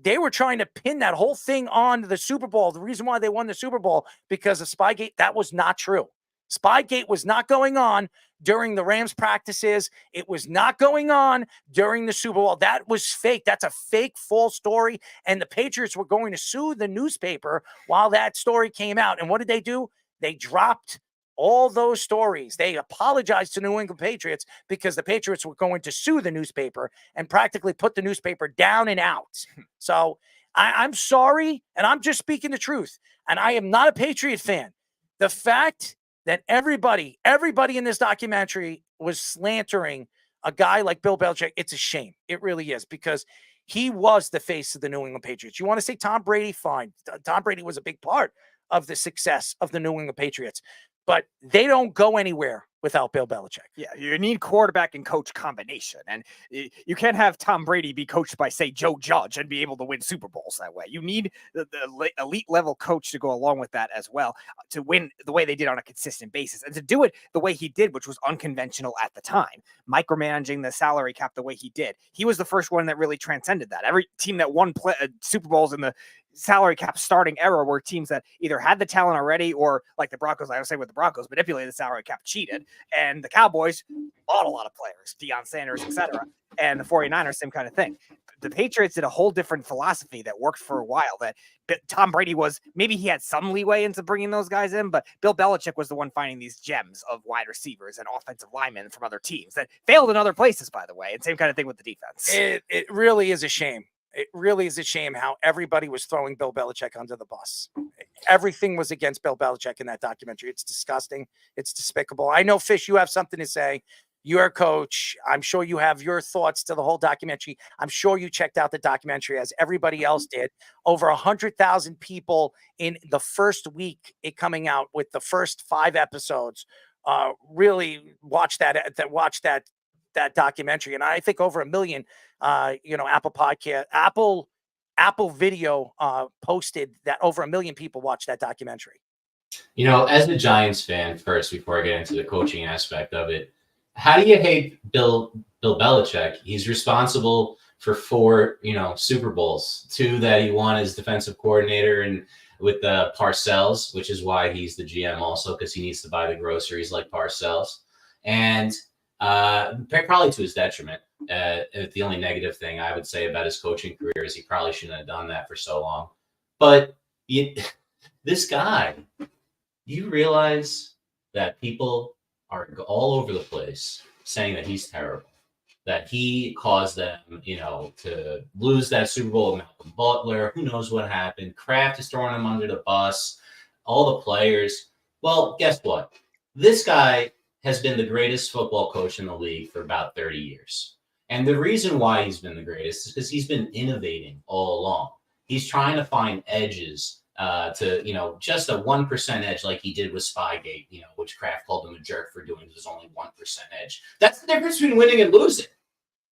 They were trying to pin that whole thing on the Super Bowl. The reason why they won the Super Bowl because of Spygate, that was not true. Spygate was not going on during the Rams practices. It was not going on during the Super Bowl. That was fake. That's a fake, false story. And the Patriots were going to sue the newspaper while that story came out. And what did they do? They dropped all those stories. They apologized to New England Patriots because the Patriots were going to sue the newspaper and practically put the newspaper down and out. So I'm sorry, and I'm just speaking the truth. And I am not a Patriot fan. The fact that everybody in this documentary was slandering a guy like Bill Belichick, it's a shame. It really is, because he was the face of the New England Patriots. You want to say Tom Brady? Fine. Tom Brady was a big part of the success of the New England Patriots. But they don't go anywhere without Bill Belichick. Yeah, you need quarterback and coach combination. And you can't have Tom Brady be coached by, say, Joe Judge and be able to win Super Bowls that way. You need the elite level coach to go along with that as well to win the way they did on a consistent basis. And to do it the way he did, which was unconventional at the time, micromanaging the salary cap the way he did. He was the first one that really transcended that. Every team that won Super Bowls in the salary cap starting era where teams that either had the talent already or like the Broncos, I would say with the Broncos, manipulated the salary cap, cheated. And the Cowboys bought a lot of players, Deion Sanders, etc. And the 49ers, same kind of thing. The Patriots did a whole different philosophy that worked for a while, that Tom Brady was, maybe he had some leeway into bringing those guys in, but Bill Belichick was the one finding these gems of wide receivers and offensive linemen from other teams that failed in other places, by the way. And same kind of thing with the defense. It really is a shame. It really is a shame how everybody was throwing Bill Belichick under the bus. Everything was against Bill Belichick in that documentary. It's disgusting. It's despicable. I know, Fish, you have something to say. You're a coach. I'm sure you have your thoughts to the whole documentary. I'm sure you checked out the documentary as everybody else did. Over 100,000 people in the first week it coming out with the first 5 episodes really watched that documentary. And I think over 1 million, Apple Video posted that over 1 million people watched that documentary. As a Giants fan, first, before I get into the coaching aspect of it, how do you hate Bill Belichick? He's responsible for 4, Super Bowls, 2 that he won as defensive coordinator and with Parcells, which is why he's the GM also, because he needs to buy the groceries like Parcells. And probably to his detriment. The only negative thing I would say about his coaching career is he probably shouldn't have done that for so long. But this guy, you realize that people are all over the place saying that he's terrible, that he caused them, to lose that Super Bowl with Malcolm Butler. Who knows what happened? Kraft is throwing him under the bus, all the players. Well, guess what? This guy has been the greatest football coach in the league for about 30 years. And the reason why he's been the greatest is because he's been innovating all along. He's trying to find edges to, just a 1% edge like he did with Spygate, which Kraft called him a jerk for doing. There's only 1% edge. That's the difference between winning and losing.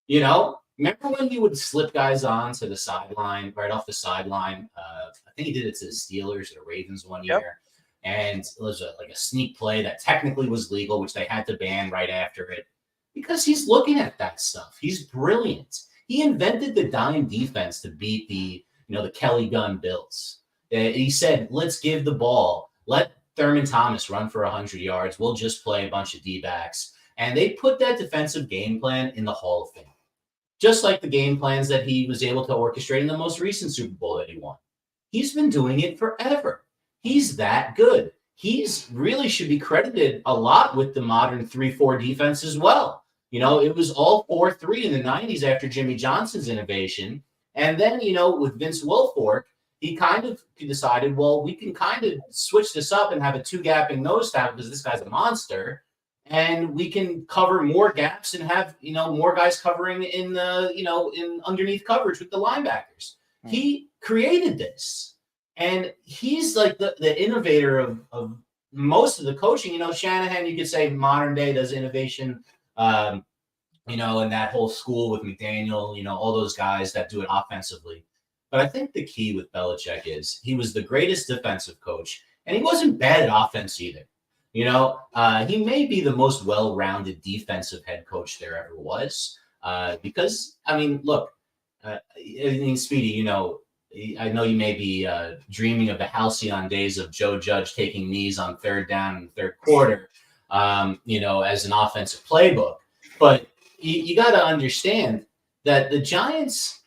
Remember when he would slip guys on to the sideline, right off the sideline? I think he did it to the Steelers or the Ravens one year. And it was a sneak play that technically was legal, which they had to ban right after it because he's looking at that stuff. He's brilliant. He invented the dime defense to beat the Kelly Gunn Bills. He said, let's give the ball. Let Thurman Thomas run for 100 yards. We'll just play a bunch of D-backs. And they put that defensive game plan in the Hall of Fame, just like the game plans that he was able to orchestrate in the most recent Super Bowl that he won. He's been doing it forever. He's that good. He's really should be credited a lot with the modern 3-4 defense as well. It was all 4-3 in the 90s after Jimmy Johnson's innovation. And then, with Vince Wilfork, he kind of decided, well, we can kind of switch this up and have a 2-gapping nose tackle because this guy's a monster. And we can cover more gaps and have, more guys covering in the, in underneath coverage with the linebackers. He created this. And he's like the innovator of most of the coaching. Shanahan, you could say modern day does innovation, in that whole school with McDaniel, all those guys that do it offensively. But I think the key with Belichick is he was the greatest defensive coach, and he wasn't bad at offense either. He may be the most well-rounded defensive head coach there ever was. Because, look, Speedy, I know you may be dreaming of the halcyon days of Joe Judge taking knees on 3rd down in the 3rd quarter, as an offensive playbook. But you got to understand that the Giants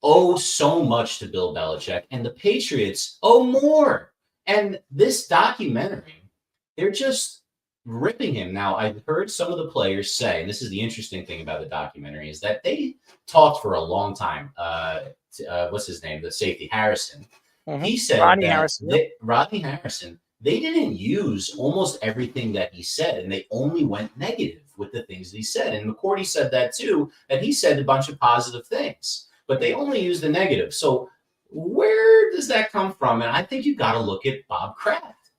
owe so much to Bill Belichick, and the Patriots owe more. And this documentary, they're just ripping him. Now, I've heard some of the players say, and this is the interesting thing about the documentary, is that they talked for a long time. What's his name? The safety, Harrison. Mm-hmm. He said Rodney Harrison, they didn't use almost everything that he said, and they only went negative with the things that he said. And McCourty said that too, that he said a bunch of positive things, but they only used the negative. So where does that come from? And I think you got to look at Bob Kraft.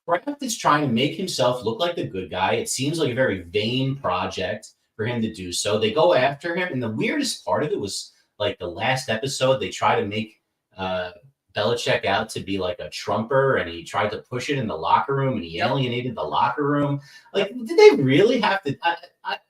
Kraft is trying to make himself look like the good guy. It seems like a very vain project for him to do so. They go after him. And the weirdest part of it was like the last episode, they try to make Belichick out to be like a trumper, and he tried to push it in the locker room, and he alienated the locker room. Like, did they really have to?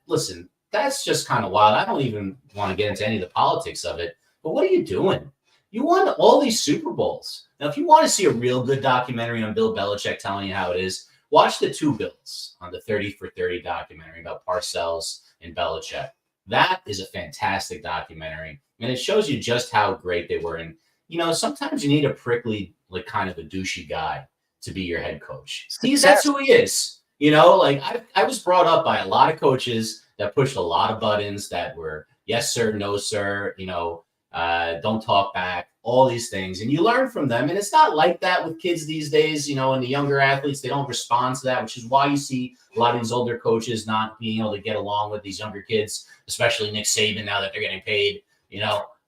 Listen, that's just kind of wild. I don't even want to get into any of the politics of it. But what are you doing? You won all these Super Bowls. Now, if you want to see a real good documentary on Bill Belichick telling you how it is, watch the Two Bills on the 30 for 30 documentary about Parcells and Belichick. That is a fantastic documentary, and it shows you just how great they were. And, sometimes you need a prickly, like kind of a douchey guy to be your head coach. That's who he is. I was brought up by a lot of coaches that pushed a lot of buttons that were yes, sir, no, sir, don't talk back, all these things. And you learn from them. And it's not like that with kids these days, and the younger athletes, they don't respond to that, which is why you see a lot of these older coaches not being able to get along with these younger kids, especially Nick Saban now that they're getting paid,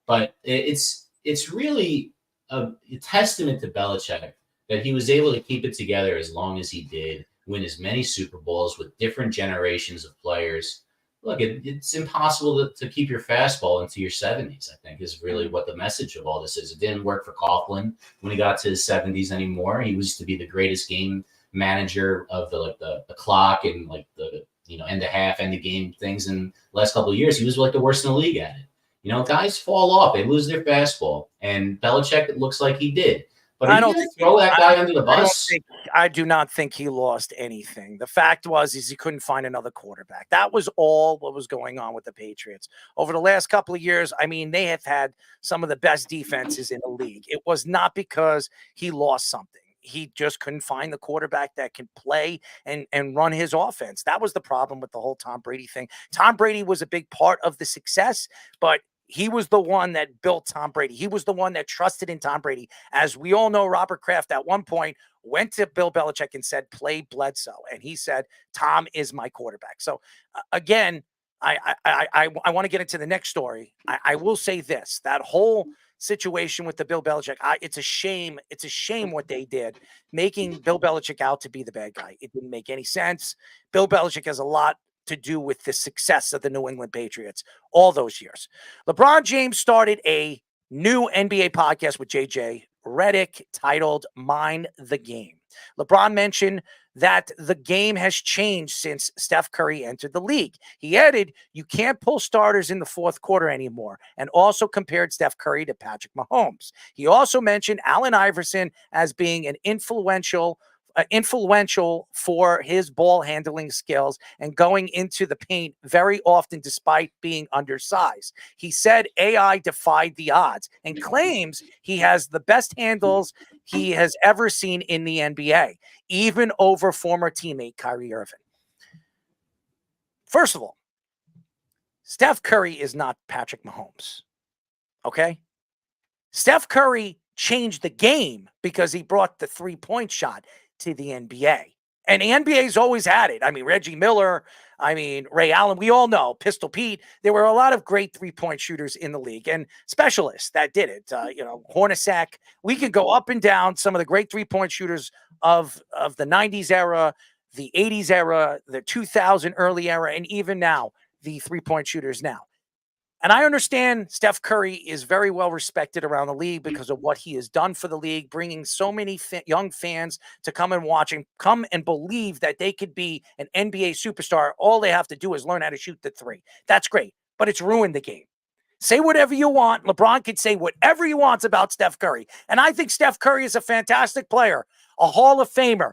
But it's really a testament to Belichick that he was able to keep it together as long as he did, win as many Super Bowls with different generations of players. Look, it's impossible to keep your fastball into your 70s, I think, is really what the message of all this is. It didn't work for Coughlin when he got to his 70s anymore. He used to be the greatest game manager of the clock and the end of half, end of game things. In the last couple of years, he was the worst in the league at it. Guys fall off. They lose their fastball. And Belichick, it looks like he did. But I don't throw that guy under the bus. I do not think he lost anything. The fact is he couldn't find another quarterback. That was all what was going on with the Patriots. Over the last couple of years, they have had some of the best defenses in the league. It was not because he lost something. He just couldn't find the quarterback that can play and run his offense. That was the problem with the whole Tom Brady thing. Tom Brady was a big part of the success, but he was the one that built Tom Brady. He was the one that trusted in Tom Brady. As we all know, Robert Kraft at one point went to Bill Belichick and said, play Bledsoe. And he said, Tom is my quarterback. So again, I want to get into the next story. I will say this, that whole situation with the Bill Belichick, it's a shame. It's a shame what they did, making Bill Belichick out to be the bad guy. It didn't make any sense. Bill Belichick has a lot to do with the success of the New England Patriots all those years. LeBron James started a new NBA podcast with JJ Redick titled Mind the Game. LeBron mentioned that the game has changed since Steph Curry entered the league. He added, you can't pull starters in the fourth quarter anymore, and also compared Steph Curry to Patrick Mahomes. He also mentioned Allen Iverson as being an influential for his ball handling skills and going into the paint very often despite being undersized. He said AI defied the odds and claims he has the best handles he has ever seen in the NBA, even over former teammate Kyrie Irving. First of all, Steph Curry is not Patrick Mahomes. Okay? Steph Curry changed the game because he brought the three-point shot to the NBA. And the NBA's always had it. Reggie Miller, Ray Allen, we all know, Pistol Pete. There were a lot of great three-point shooters in the league and specialists that did it. Hornacek. We could go up and down some of the great three-point shooters of the 90s era, the 80s era, the 2000 early era, and even now, the three-point shooters now. And I understand Steph Curry is very well respected around the league because of what he has done for the league, bringing so many young fans to come and watch and come and believe that they could be an NBA superstar. All they have to do is learn how to shoot the three. That's great, but it's ruined the game. Say whatever you want. LeBron can say whatever he wants about Steph Curry. And I think Steph Curry is a fantastic player, a Hall of Famer.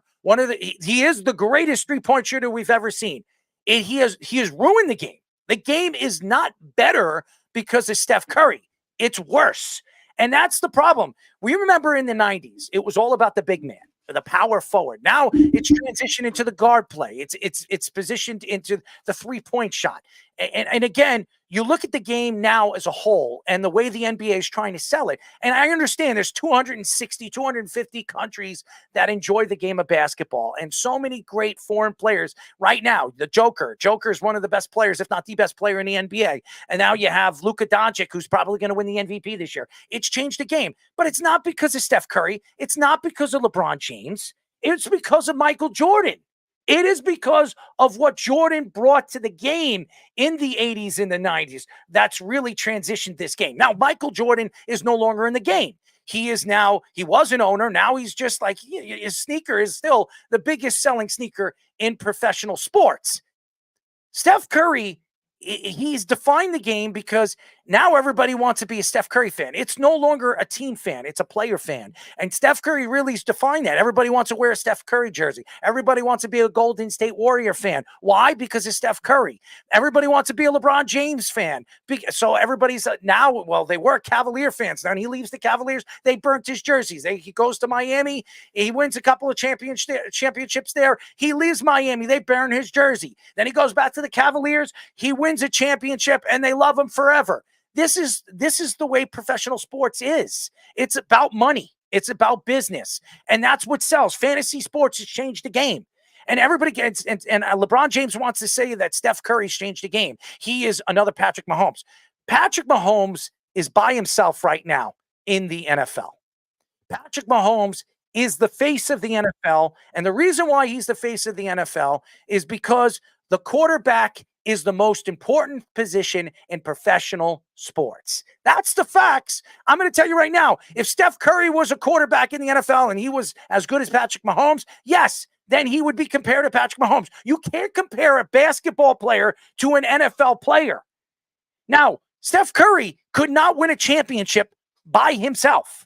He is the greatest three-point shooter we've ever seen. He has ruined the game. The game is not better because of Steph Curry. It's worse. And that's the problem. We remember in the 90s, it was all about the big man, the power forward. Now it's transitioned into the guard play. It's positioned into the three-point shot. And again, you look at the game now as a whole and the way the NBA is trying to sell it. And I understand there's 260, 250 countries that enjoy the game of basketball and so many great foreign players right now. The Joker is one of the best players, if not the best player in the NBA. And now you have Luka Doncic, who's probably going to win the MVP this year. It's changed the game, but it's not because of Steph Curry. It's not because of LeBron James. It's because of Michael Jordan. It is because of what Jordan brought to the game in the 80s and the 90s that's really transitioned this game. Now, Michael Jordan is no longer in the game. He was an owner. Now he's just like, his sneaker is still the biggest selling sneaker in professional sports. Steph Curry, he's defined the game because Now everybody wants to be a Steph Curry fan. It's no longer a team fan. It's a player fan. And Steph Curry really has defined that. Everybody wants to wear a Steph Curry jersey. Everybody wants to be a Golden State Warrior fan. Why? Because of Steph Curry. Everybody wants to be a LeBron James fan. So everybody's now, well, they were Cavalier fans. Now he leaves the Cavaliers. They burnt his jerseys. He goes to Miami. He wins a couple of championships there. He leaves Miami. They burn his jersey. Then he goes back to the Cavaliers. He wins a championship, and they love him forever. This is the way professional sports is. It's about money. It's about business. And that's what sells. Fantasy sports has changed the game. And everybody gets, and LeBron James wants to say that Steph Curry's changed the game. He is another Patrick Mahomes. Patrick Mahomes is by himself right now in the NFL. Patrick Mahomes is the face of the NFL. And the reason why he's the face of the NFL is because the quarterback is the most important position in professional sports. That's the facts. I'm going to tell you right now, if Steph Curry was a quarterback in the NFL and he was as good as Patrick Mahomes, yes, then he would be compared to Patrick Mahomes. You can't compare a basketball player to an NFL player. Now, Steph Curry could not win a championship by himself.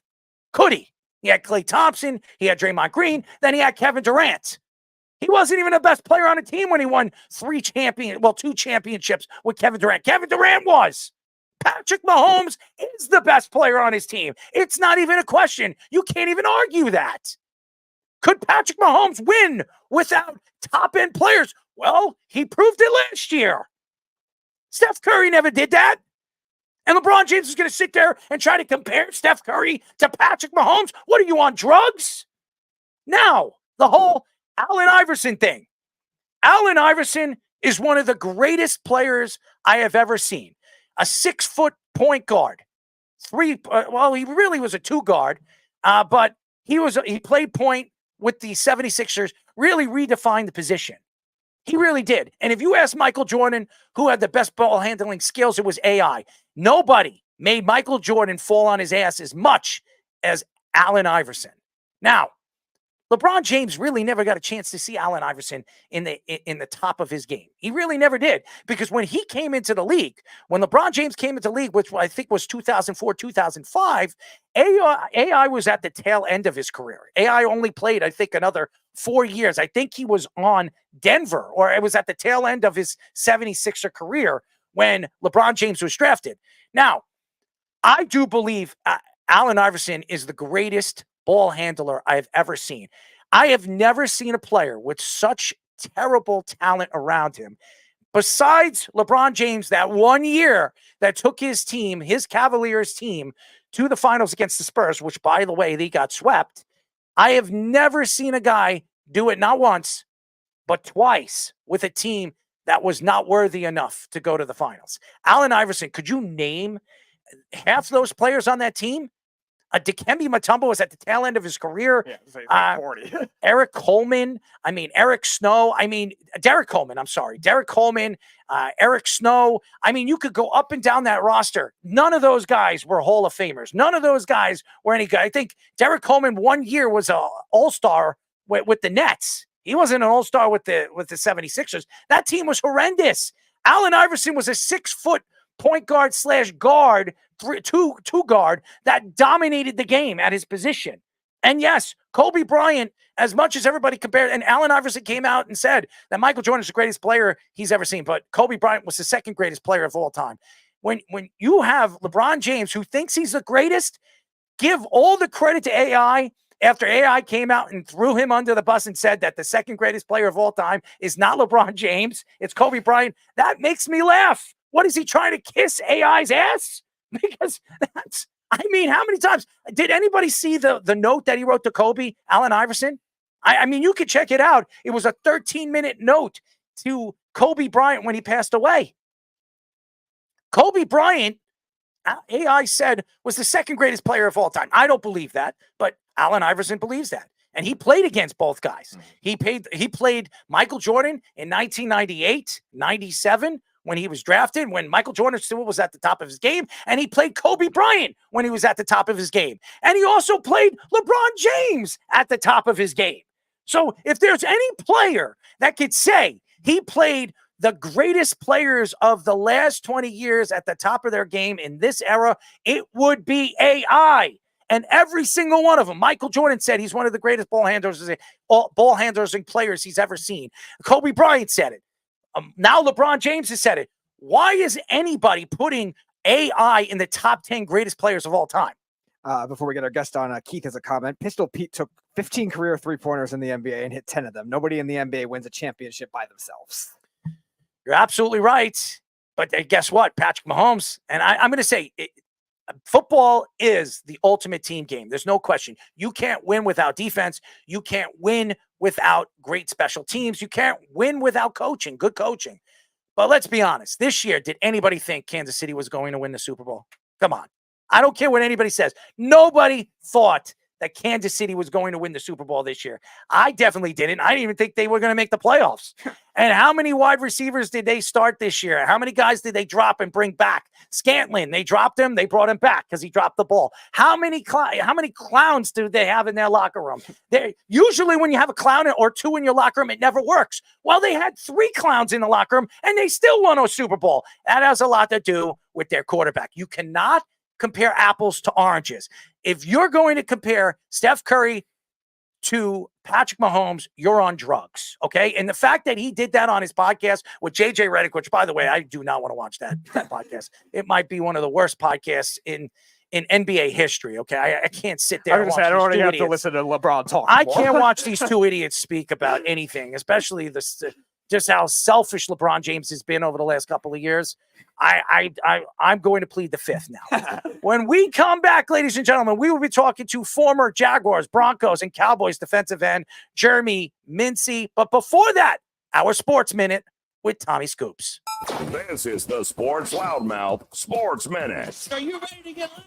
Could he? He had Klay Thompson, he had Draymond Green, then he had Kevin Durant. He wasn't even the best player on the team when he won 2 championships with Kevin Durant. Kevin Durant was. Patrick Mahomes is the best player on his team. It's not even a question. You can't even argue that. Could Patrick Mahomes win without top-end players? Well, he proved it last year. Steph Curry never did that. And LeBron James is going to sit there and try to compare Steph Curry to Patrick Mahomes. What are you, on drugs? Now, the whole Allen Iverson thing. Allen Iverson is one of the greatest players I have ever seen. A 6-foot point guard. He really was a 2-guard, but he played point with the 76ers, really redefined the position. He really did. And if you ask Michael Jordan who had the best ball handling skills, it was AI. Nobody made Michael Jordan fall on his ass as much as Allen Iverson. Now, LeBron James really never got a chance to see Allen Iverson in the top of his game. He really never did, because when he came into the league, when LeBron James came into the league, which I think was 2004, 2005, AI was at the tail end of his career. AI only played, I think, another 4 years. I think he was on Denver, or it was at the tail end of his 76er career when LeBron James was drafted. Now, I do believe Allen Iverson is the greatest ball handler I've ever seen. I have never seen a player with such terrible talent around him. Besides LeBron James, that 1 year that took his team, his Cavaliers team, to the finals against the Spurs, which, by the way, they got swept. I have never seen a guy do it not once, but twice with a team that was not worthy enough to go to the finals. Allen Iverson, could you name half those players on that team? Dikembe Mutombo was at the tail end of his career. Yeah, 40. Eric Coleman. Eric Snow. Derek Coleman. Derek Coleman, Eric Snow. You could go up and down that roster. None of those guys were Hall of Famers. None of those guys were any good. I think Derek Coleman 1 year was an all-star with the Nets. He wasn't an all-star with the 76ers. That team was horrendous. Allen Iverson was a 6-foot point guard / guard, two guard that dominated the game at his position. And yes, Kobe Bryant, as much as everybody compared, and Allen Iverson came out and said that Michael Jordan is the greatest player he's ever seen, but Kobe Bryant was the second greatest player of all time. When you have LeBron James, who thinks he's the greatest, give all the credit to AI after AI came out and threw him under the bus and said that the second greatest player of all time is not LeBron James, it's Kobe Bryant. That makes me laugh. What is he trying to kiss AI's ass? Because how many times did anybody see the note that he wrote to Kobe, Allen Iverson? You could check it out. It was a 13-minute note to Kobe Bryant when he passed away. Kobe Bryant, AI said, was the second greatest player of all time. I don't believe that, but Allen Iverson believes that. And he played against both guys. He played Michael Jordan in 1998, 97, when he was drafted, when Michael Jordan still was at the top of his game, and he played Kobe Bryant when he was at the top of his game. And he also played LeBron James at the top of his game. So if there's any player that could say he played the greatest players of the last 20 years at the top of their game in this era, it would be AI. And every single one of them, Michael Jordan said he's one of the greatest ball handlers and players he's ever seen. Kobe Bryant said it. Now LeBron James has said it. Why is anybody putting AI in the top 10 greatest players of all time? Before we get our guest on, Keith has a comment. Pistol Pete took 15 career three-pointers in the NBA and hit 10 of them. Nobody in the NBA wins a championship by themselves. You're absolutely right. But guess what? Patrick Mahomes, and I'm going to say football is the ultimate team game. There's no question. You can't win without defense. You can't win without great special teams. You can't win without coaching, good coaching. But let's be honest. This year, did anybody think Kansas City was going to win the Super Bowl? Come on. I don't care what anybody says. Nobody thought that Kansas City was going to win the Super Bowl this year. I definitely didn't. I didn't even think they were going to make the playoffs. And how many wide receivers did they start this year? How many guys did they drop and bring back? Scantlin, they dropped him. They brought him back because he dropped the ball. How many clowns do they have in their locker room? Usually when you have a clown or two in your locker room, it never works. Well, they had 3 clowns in the locker room, and they still won a Super Bowl. That has a lot to do with their quarterback. You cannot compare apples to oranges. If you're going to compare Steph Curry to Patrick Mahomes, you're on drugs, okay? And the fact that he did that on his podcast with JJ Redick, which, by the way, I do not want to watch that podcast. It might be one of the worst podcasts in NBA history, okay? I can't sit there. I don't already have to listen to LeBron talk. I can't watch these 2 idiots speak about anything, especially just how selfish LeBron James has been over the last couple of years. I'm going to plead the fifth now. When we come back, ladies and gentlemen, we will be talking to former Jaguars, Broncos, and Cowboys defensive end Jeremy Mincey. But before that, our Sports Minute with Tommy Scoops. This is the Sports Loudmouth Sports Minute. Are you ready to get loud?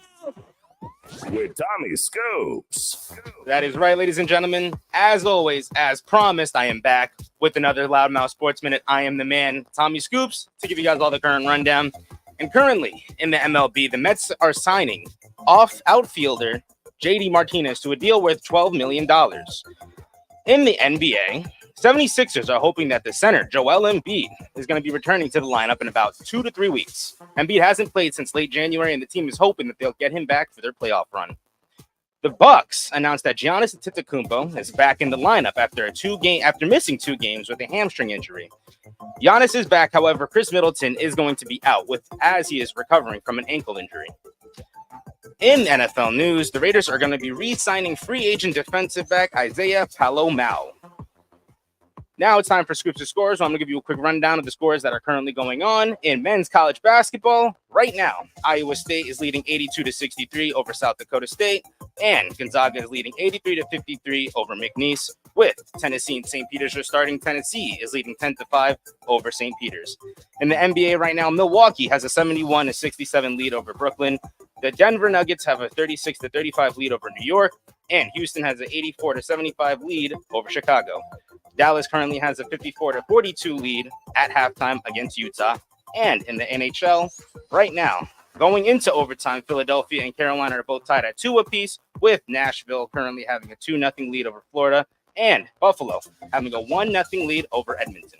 With Tommy Scoops. That is right, ladies and gentlemen. As always, as promised, I am back with another Loudmouth Sports Minute. I am the man, Tommy Scoops, to give you guys all the current rundown. And currently in the MLB, the Mets are signing outfielder JD Martinez to a deal worth $12 million. In the NBA, 76ers are hoping that the center, Joel Embiid, is going to be returning to the lineup in about 2 to 3 weeks. Embiid hasn't played since late January, and the team is hoping that they'll get him back for their playoff run. The Bucks announced that Giannis Antetokounmpo is back in the lineup after missing 2 games with a hamstring injury. Giannis is back, however, Chris Middleton is going to be out as he is recovering from an ankle injury. In NFL news, the Raiders are going to be re-signing free agent defensive back Isaiah Palomau. Now it's time for Scoops and Scores. So I'm going to give you a quick rundown of the scores that are currently going on in men's college basketball. Right now, Iowa State is leading 82-63 over South Dakota State, and Gonzaga is leading 83-53 over McNeese, with Tennessee and St. Peter's starting. Tennessee is leading 10-5 over St. Peter's. In the NBA right now, Milwaukee has a 71-67 lead over Brooklyn. The Denver Nuggets have a 36-35 lead over New York, and Houston has an 84-75 lead over Chicago. Dallas currently has a 54-42 lead at halftime against Utah. And in the NHL, right now, going into overtime, Philadelphia and Carolina are both tied at 2 apiece, with Nashville currently having a 2-0 lead over Florida, and Buffalo having a 1-0 lead over Edmonton.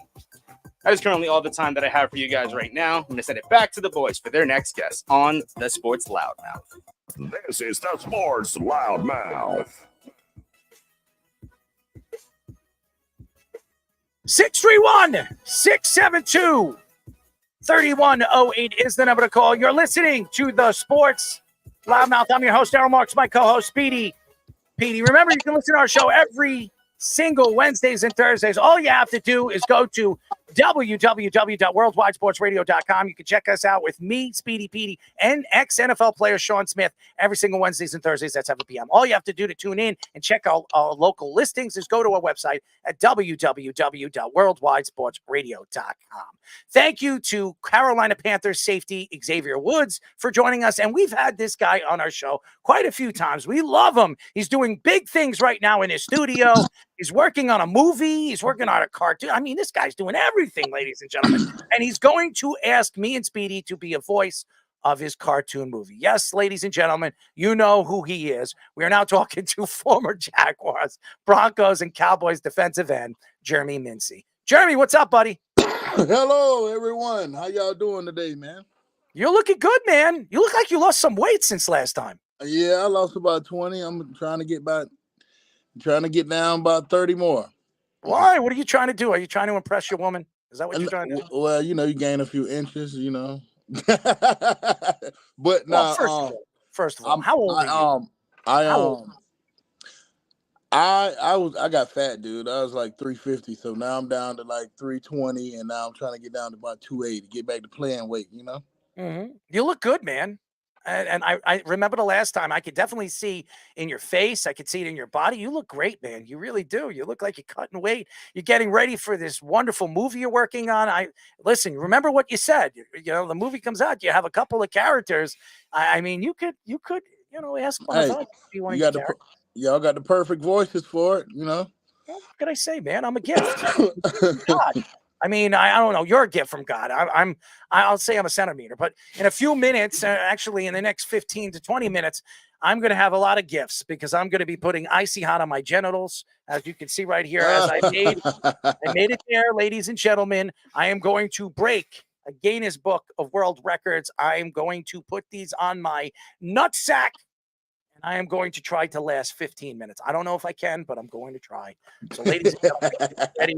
That is currently all the time that I have for you guys right now. I'm going to send it back to the boys for their next guest on the Sports Loudmouth. This is the Sports Loudmouth. 631-672-3108 is the number to call. You're listening to the Sports Loudmouth. I'm your host, Daryl Marks, my co-host, Speedy. Petey, remember, you can listen to our show every single Wednesdays and Thursdays. All you have to do is go to www.worldwidesportsradio.com. You can check us out with me, Speedy Petey, and ex-NFL player Sean Smith every single Wednesdays and Thursdays at 7 p.m. All you have to do to tune in and check out our local listings is go to our website at www.worldwidesportsradio.com. Thank you to Carolina Panthers safety Xavier Woods for joining us, and we've had this guy on our show quite a few times. We love him. He's doing big things right now in his studio. He's working on a movie. He's working on a cartoon. I mean, this guy's doing everything, ladies and gentlemen. And he's going to ask me and Speedy to be a voice of his cartoon movie. Yes, ladies and gentlemen, you know who he is. We are now talking to former Jaguars, Broncos, and Cowboys defensive end, Jeremy Mincey. Jeremy, what's up, buddy? Hello, everyone. How y'all doing today, man? You're looking good, man. You look like you lost some weight since last time. Yeah, I lost about 20. I'm trying to get down about 30 more. Why? What are you trying to do? Are you trying to impress your woman? Is that what you're trying to do? Well, you gain a few inches, But now, first of all, how old are you? I got fat, dude. I was like 350, so now I'm down to like 320, and now I'm trying to get down to about 280, get back to playing weight, Mm-hmm. You look good, man. And I remember the last time. I could definitely see in your face. I could see it in your body. You look great, man. You really do. You look like you're cutting weight. You're getting ready for this wonderful movie you're working on. Listen. Remember what you said. The movie comes out. You have a couple of characters. I mean, you could ask one of us. Y'all got the perfect voices for it. Well, what can I say, man? I'm a gift. God. I mean, I don't know. You're a gift from God. I'll say I'm a centimeter, but in a few minutes, actually in the next 15 to 20 minutes, I'm going to have a lot of gifts because I'm going to be putting icy hot on my genitals, as you can see right here. As I made it there, ladies and gentlemen. I am going to break a Guinness Book of World Records. I am going to put these on my nutsack. And I am going to try to last 15 minutes. I don't know if I can, but I'm going to try. So, ladies and gentlemen, get ready.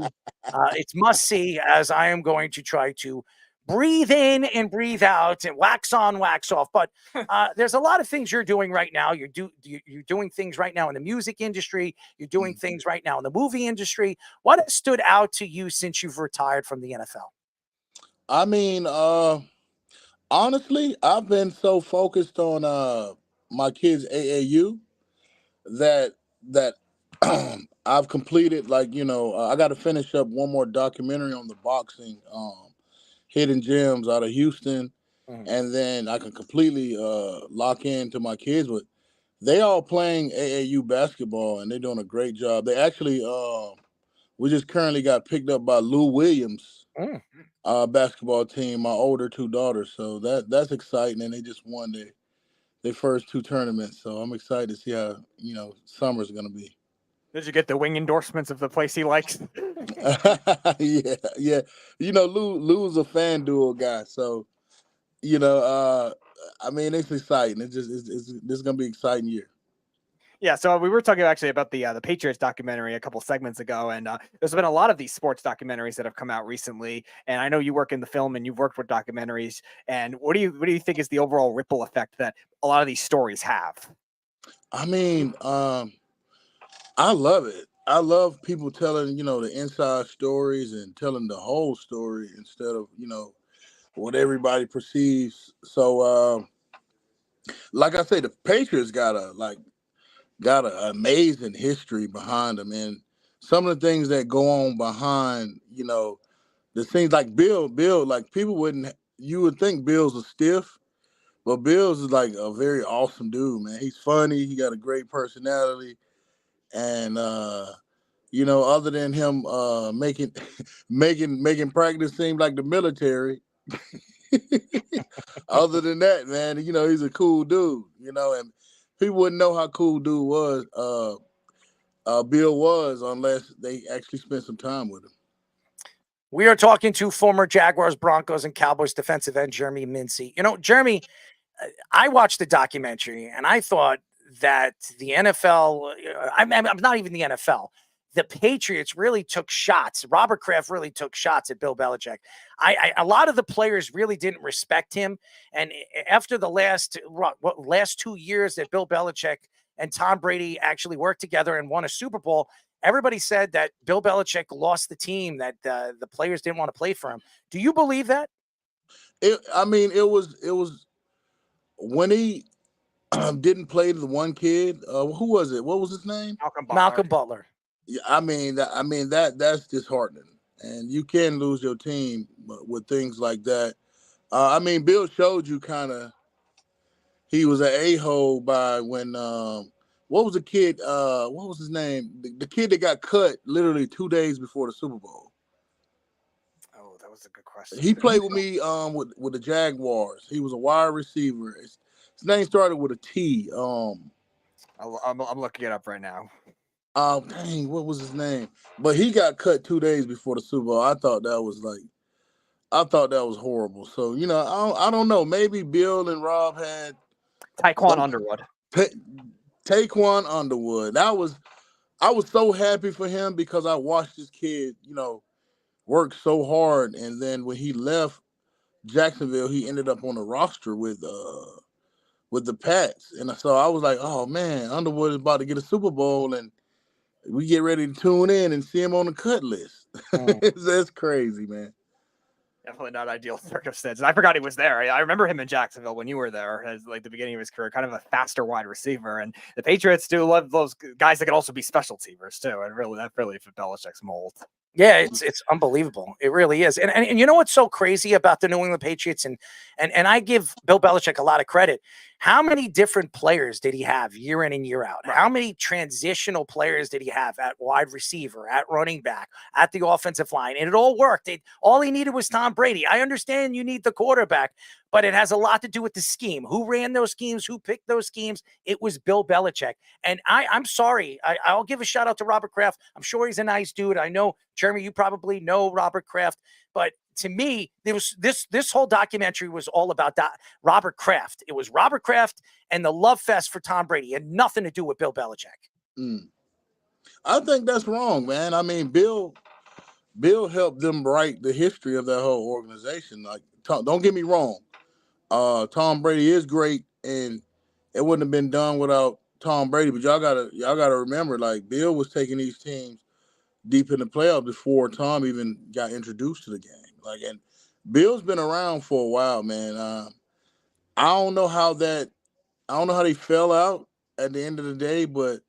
It's must see as I am going to try to breathe in and breathe out and wax on, wax off. But there's a lot of things you're doing right now. You're doing things right now in the music industry. You're doing things right now in the movie industry. What has stood out to you since you've retired from the NFL? I mean, honestly, I've been so focused on my kids' AAU that I've completed, I got to finish up one more documentary on the boxing, hidden gems out of Houston, and then I can completely lock into my kids with. They all playing AAU basketball, and they're doing a great job. They actually, we just currently got picked up by Lou Williams' basketball team, my older two daughters. So that's exciting, and they just won their first two tournaments. So I'm excited to see how, summer's going to be. Did you get the wing endorsements of the place he likes? Yeah. Lou's a FanDuel guy. So, it's exciting. This is going to be an exciting year. Yeah, so we were talking actually about the Patriots documentary a couple segments ago, and there's been a lot of these sports documentaries that have come out recently. And I know you work in the film and you've worked with documentaries. And what do you think is the overall ripple effect that a lot of these stories have? I mean, I love it. I love people telling the inside stories and telling the whole story instead of what everybody perceives. So, like I say, the Patriots got an amazing history behind them, and some of the things that go on behind, the things like Bill, like you would think Bill's a stiff, but Bill's is like a very awesome dude, man. He's funny. He got a great personality. And, other than him making practice seem like the military, other than that, man, he's a cool dude, and people wouldn't know how cool dude Bill was unless they actually spent some time with him. We are talking to former Jaguars, Broncos, and Cowboys defensive end Jeremy Mincey. Jeremy, I watched the documentary and I thought that the NFL, I'm not even the NFL, the Patriots really took shots. Robert Kraft really took shots at Bill Belichick. A lot of the players really didn't respect him. And after the last 2 years that Bill Belichick and Tom Brady actually worked together and won a Super Bowl, everybody said that Bill Belichick lost the team, that the players didn't want to play for him. Do you believe that? It was when he didn't play the one kid. Who was it? What was his name? Malcolm Butler. Yeah, that's disheartening, and you can lose your team with things like that. Bill showed you he was an a-hole by when what was the kid? What was his name? The kid that got cut literally 2 days before the Super Bowl. Oh, that was a good question. He played with me with the Jaguars. He was a wide receiver. His name started with a T. I'm looking it up right now. Dang, what was his name? But he got cut 2 days before the Super Bowl. I thought that was I thought that was horrible. So I don't know. Maybe Bill and Rob had Taekwon Underwood. Taekwon Underwood. I was so happy for him because I watched this kid, work so hard, and then when he left Jacksonville, he ended up on the roster with the Pats, and so I was like, oh man, Underwood is about to get a Super Bowl, and we get ready to tune in and see him on the cut list. That's crazy, man. Definitely not ideal circumstances. I forgot he was there. I remember him in Jacksonville when you were there as like the beginning of his career, kind of a faster wide receiver. And the Patriots do love those guys that can also be special teamers too. And that really fit Belichick's mold. Yeah, it's unbelievable. It really is. And you know what's so crazy about the New England Patriots? And I give Bill Belichick a lot of credit. How many different players did he have year in and year out? Right. How many transitional players did he have at wide receiver, at running back, at the offensive line? And it all worked. All he needed was Tom Brady. I understand you need the quarterback, but it has a lot to do with the scheme. Who ran those schemes? Who picked those schemes? It was Bill Belichick. And I'm sorry. I'll give a shout out to Robert Kraft. I'm sure he's a nice dude. I know, Jeremy, you probably know Robert Kraft. But to me, there was this whole documentary was all about Robert Kraft. It was Robert Kraft and the love fest for Tom Brady. It had nothing to do with Bill Belichick. I think that's wrong, man. I mean, Bill helped them write the history of that whole organization. Like, don't get me wrong. Tom Brady is great, and it wouldn't have been done without Tom Brady. But y'all gotta remember, like, Bill was taking these teams deep in the playoffs before Tom even got introduced to the game. Like, and Bill's been around for a while, man. I don't know how they fell out at the end of the day, but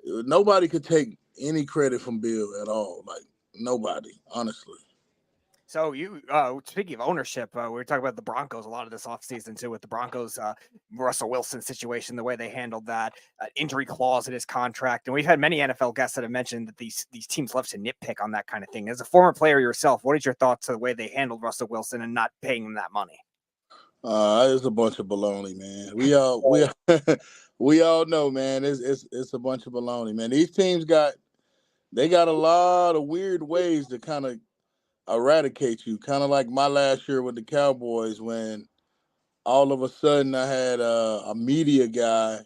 nobody could take any credit from Bill at all. Like, nobody, honestly. So you, speaking of ownership, we were talking about the Broncos a lot of this offseason too, with the Broncos, Russell Wilson situation, the way they handled that injury clause in his contract. And we've had many NFL guests that have mentioned that these teams love to nitpick on that kind of thing. As a former player yourself, what is your thoughts on the way they handled Russell Wilson and not paying him that money? It's a bunch of baloney, man. We all know, man. It's a bunch of baloney, man. These teams got a lot of weird ways to kind of eradicate you, kind of like my last year with the Cowboys, when all of a sudden I had a media guy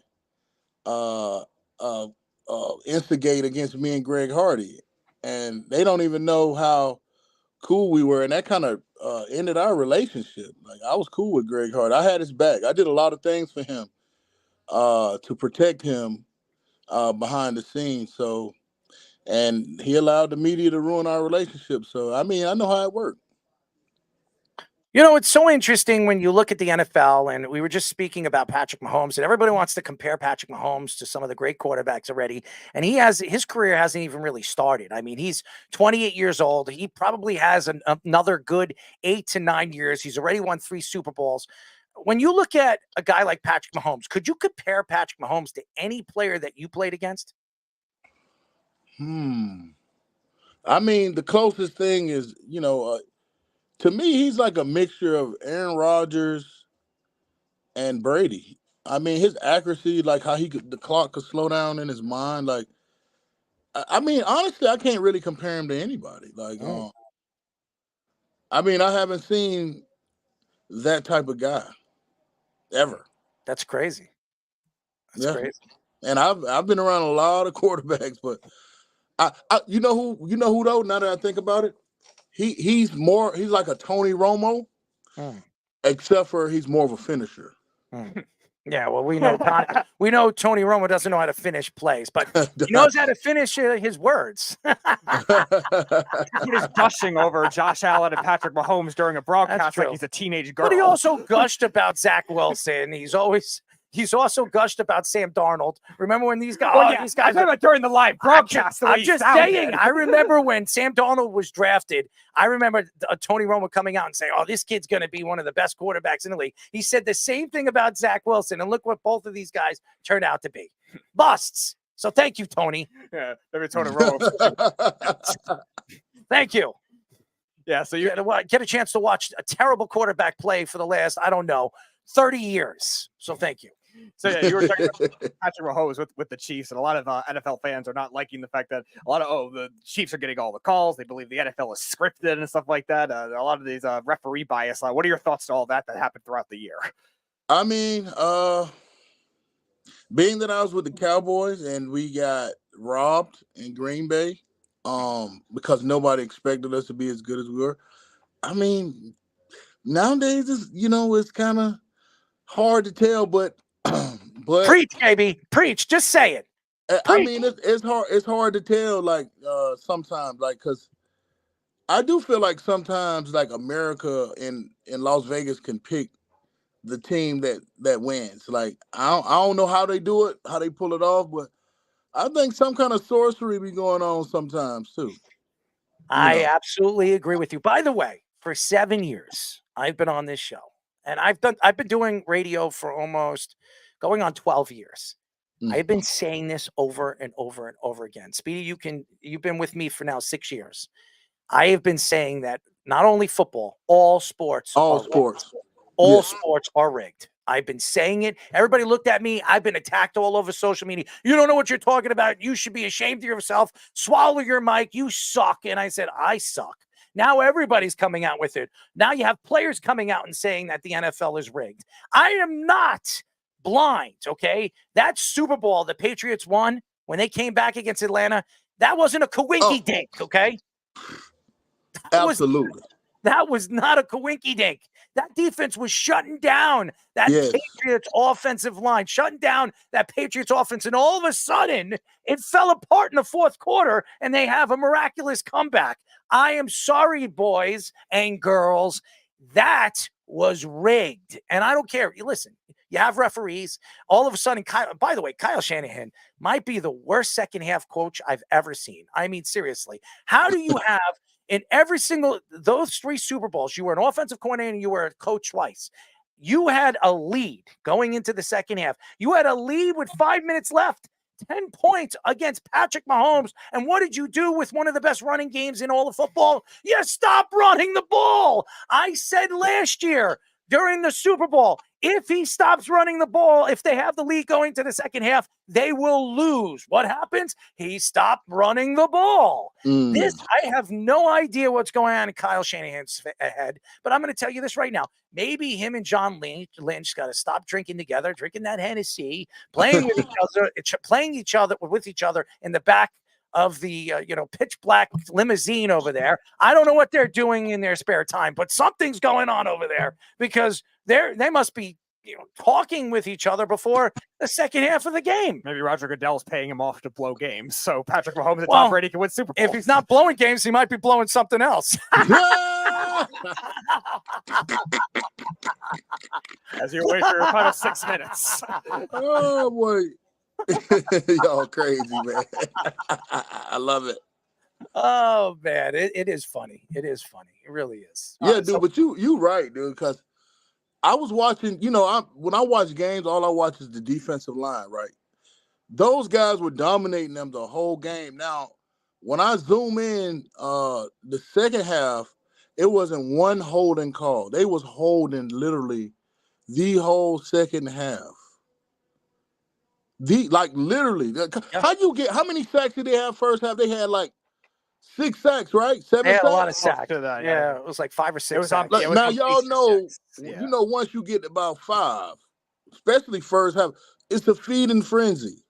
instigate against me and Greg Hardy, and they don't even know how cool we were, and that kind of ended our relationship. Like, I was cool with Greg Hardy. I had his back. I did a lot of things for him to protect him behind the scenes. And he allowed the media to ruin our relationship. So, I mean, I know how it worked. You know, it's so interesting when you look at the NFL, and we were just speaking about Patrick Mahomes, and everybody wants to compare Patrick Mahomes to some of the great quarterbacks already. And his career hasn't even really started. I mean, he's 28 years old. He probably has another good 8 to 9 years. He's already won 3 Super Bowls. When you look at a guy like Patrick Mahomes, could you compare Patrick Mahomes to any player that you played against? I mean, the closest thing is, to me, he's like a mixture of Aaron Rodgers and Brady. I mean, his accuracy, like how the clock could slow down in his mind. Like, I mean, honestly, I can't really compare him to anybody. Like, I mean, I haven't seen that type of guy ever. That's crazy. That's crazy. And I've been around a lot of quarterbacks, but you know who though, now that I think about it, he's like a Tony Romo, except for he's more of a finisher. Yeah, well, we know Tony Romo doesn't know how to finish plays, but he knows how to finish his words. He was gushing over Josh Allen and Patrick Mahomes during a broadcast like he's a teenage girl. But he also gushed about Zach Wilson. He's also gushed about Sam Darnold. Remember when these guys? These guys during the live broadcast. I'm just saying. I remember when Sam Darnold was drafted. I remember Tony Romo coming out and saying, "Oh, this kid's going to be one of the best quarterbacks in the league." He said the same thing about Zach Wilson, and look what both of these guys turned out to be: busts. So thank you, Tony. Yeah, maybe Tony Romo. Thank you. Yeah, so you get a chance to watch a terrible quarterback play for the last, I don't know, 30 years. So thank you. So yeah, you were talking about Patrick Mahomes with the Chiefs, and a lot of NFL fans are not liking the fact that the Chiefs are getting all the calls. They believe the NFL is scripted and stuff like that. A lot of these referee bias. What are your thoughts to all that happened throughout the year? I mean, being that I was with the Cowboys and we got robbed in Green Bay, because nobody expected us to be as good as we were. I mean, nowadays it's kind of hard to tell, but Preach, baby, preach. Just say it. I mean, it's hard. It's hard to tell, like sometimes, like because I do feel like sometimes, like America in Las Vegas can pick the team that wins. Like I don't know how they do it, how they pull it off, but I think some kind of sorcery be going on sometimes too. I absolutely agree with you. By the way, for 7 years, I've been on this show, and I've been doing radio for almost going on 12 years. I've been saying this over and over and over again. Speedy, you've been with me for now 6 years. I have been saying that not only football, all sports are rigged. I've been saying it. Everybody looked at me. I've been attacked all over social media. You don't know what you're talking about. You should be ashamed of yourself. Swallow your mic. You suck. And I said, I suck. Now everybody's coming out with it. Now you have players coming out and saying that the NFL is rigged. I am not blind, okay? That Super Bowl the Patriots won when they came back against Atlanta, that wasn't a coinky-dink, okay? Absolutely. That was not a coinky-dink. That defense was shutting down that Patriots offensive line, shutting down that Patriots offense. And all of a sudden, it fell apart in the fourth quarter, and they have a miraculous comeback. I am sorry, boys and girls. That was rigged. And I don't care. Listen, you have referees. All of a sudden, by the way, Kyle Shanahan might be the worst second-half coach I've ever seen. I mean, seriously. How do you have in every single those 3 Super Bowls, you were an offensive coordinator and you were a coach twice. You had a lead going into the second half. You had a lead with 5 minutes left, 10 points against Patrick Mahomes. And what did you do with one of the best running games in all of football? You stop running the ball. I said last year during the Super Bowl, if he stops running the ball, if they have the lead going to the second half, they will lose. What happens? He stopped running the ball. I have no idea what's going on in Kyle Shanahan's head, but I'm going to tell you this right now. Maybe him and John Lynch got to stop drinking together, drinking that Hennessy, playing with each other in the back of the pitch black limousine over there. I don't know what they're doing in their spare time, but something's going on over there because they must be talking with each other before the second half of the game. Maybe Roger Goodell's paying him off to blow games, so Patrick Mahomes and Tom Brady can win Super Bowl. If he's not blowing games, he might be blowing something else. As you wait for your final 6 minutes. Oh boy. Y'all crazy, man. I love it. Oh man, it is funny. It is funny. It really is. Yeah, dude, but you right, dude, because I was watching, when I watch games, all I watch is the defensive line, right? Those guys were dominating them the whole game. Now, when I zoom in the second half, it wasn't one holding call. They was holding literally the whole second half. Literally. How many sacks did they have first half? They had like 6 sacks, right? 7 they had sacks? a lot of sacks. Yeah, it was like 5 or 6 sacks. Now y'all know, once you get about 5, especially first half, it's a feeding frenzy.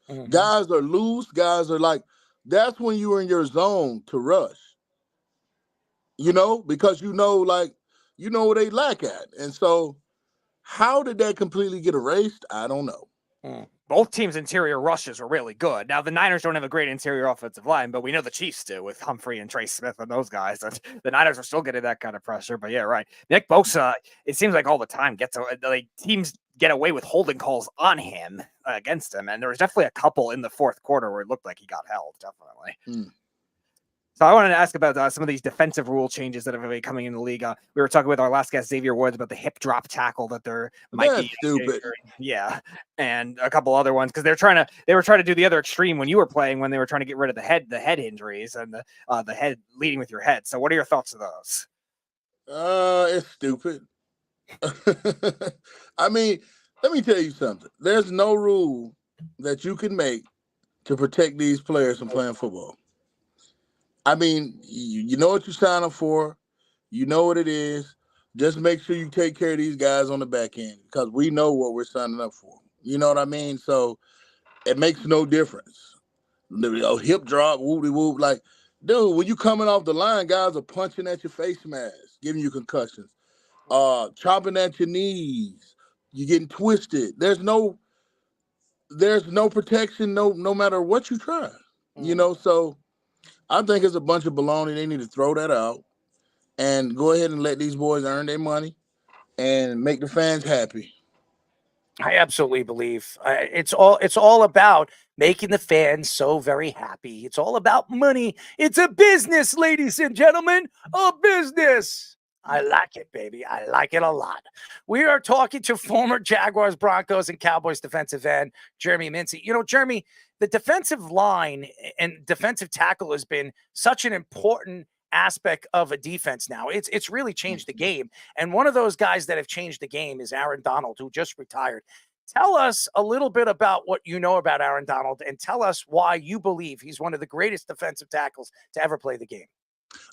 Mm-hmm. Guys are loose. Guys are that's when you're in your zone to rush. Because where they lack at. And so how did that completely get erased? I don't know. Both teams' interior rushes are really good. Now, the Niners don't have a great interior offensive line, but we know the Chiefs do with Humphrey and Trey Smith and those guys. The Niners are still getting that kind of pressure. But yeah, right. Nick Bosa, it seems like all the time teams get away with holding calls on him against him. And there was definitely a couple in the fourth quarter where it looked like he got held, definitely. So I wanted to ask about some of these defensive rule changes that have been coming in the league. We were talking with our last guest, Xavier Woods, about the hip drop tackle that there might be. Stupid. Yeah, and a couple other ones because they were trying to do the other extreme when you were playing, when they were trying to get rid of the head injuries and the head leading with your head. So what are your thoughts of those? It's stupid. I mean, Let me tell you something. There's no rule that you can make to protect these players from playing football. I mean, you know what you're signing for. You know what it is. Just make sure you take care of these guys on the back end because we know what we're signing up for. You know what I mean? So it makes no difference. Hip drop, whoop-de-whoop. Like, dude, when you coming off the line, guys are punching at your face masks, giving you concussions, chopping at your knees. You're getting twisted. There's no protection, no matter what you try. You know, so I think it's a bunch of baloney. They need to throw that out and go ahead and let these boys earn their money and make the fans happy. I absolutely believe it's all about making the fans so very happy. It's all about money. It's a business, ladies and gentlemen, a business. I like it, baby. I like it a lot. We are talking to former Jaguars, Broncos, and Cowboys defensive end, Jeremy Mincey. You know, Jeremy, the defensive line and defensive tackle has been such an important aspect of a defense now. It's really changed the game. And one of those guys that have changed the game is Aaron Donald, who just retired. Tell us a little bit about what you know about Aaron Donald and tell us why you believe he's one of the greatest defensive tackles to ever play the game.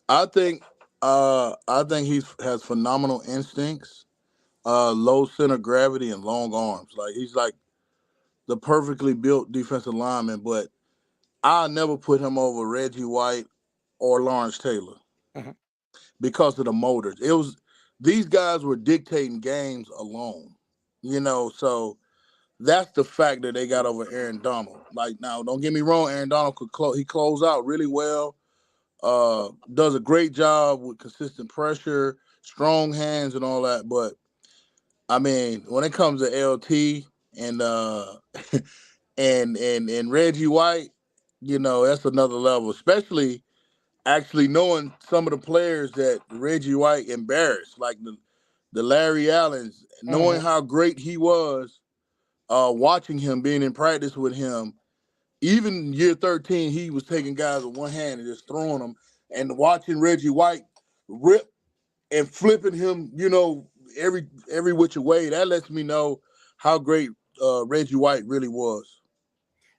I think he has phenomenal instincts, low center of gravity, and long arms. Like he's like the perfectly built defensive lineman, but I'll never put him over Reggie White or Lawrence Taylor because of the motors. These guys were dictating games alone, you know, so that's the fact that they got over Aaron Donald. Like, now, don't get me wrong, Aaron Donald he closed out really well, does a great job with consistent pressure, strong hands and all that, but I mean, when it comes to LT and and Reggie White, you know, that's another level, especially actually knowing some of the players that Reggie White embarrassed, like the Larry Allens, knowing how great he was, watching him, being in practice with him. Even year 13, he was taking guys with one hand and just throwing them, and watching Reggie White rip and flipping him, you know, every which way. That lets me know how great Reggie White really was.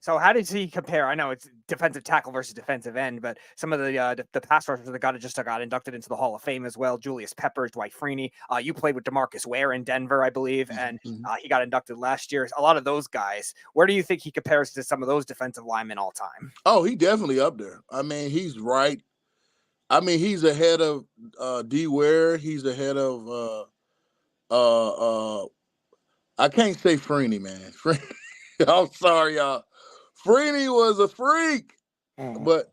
So how does he compare? I know it's defensive tackle versus defensive end, but some of the pass rushers that got inducted into the Hall of Fame as well. Julius Peppers, Dwight Freeney. You played with DeMarcus Ware in Denver, I believe, and he got inducted last year. A lot of those guys. Where do you think he compares to some of those defensive linemen all time? Oh, he definitely up there. I mean, he's right. I mean, he's ahead of D. Ware. He's ahead of I can't say Freeney, man. I'm sorry, y'all. Freeney was a freak, but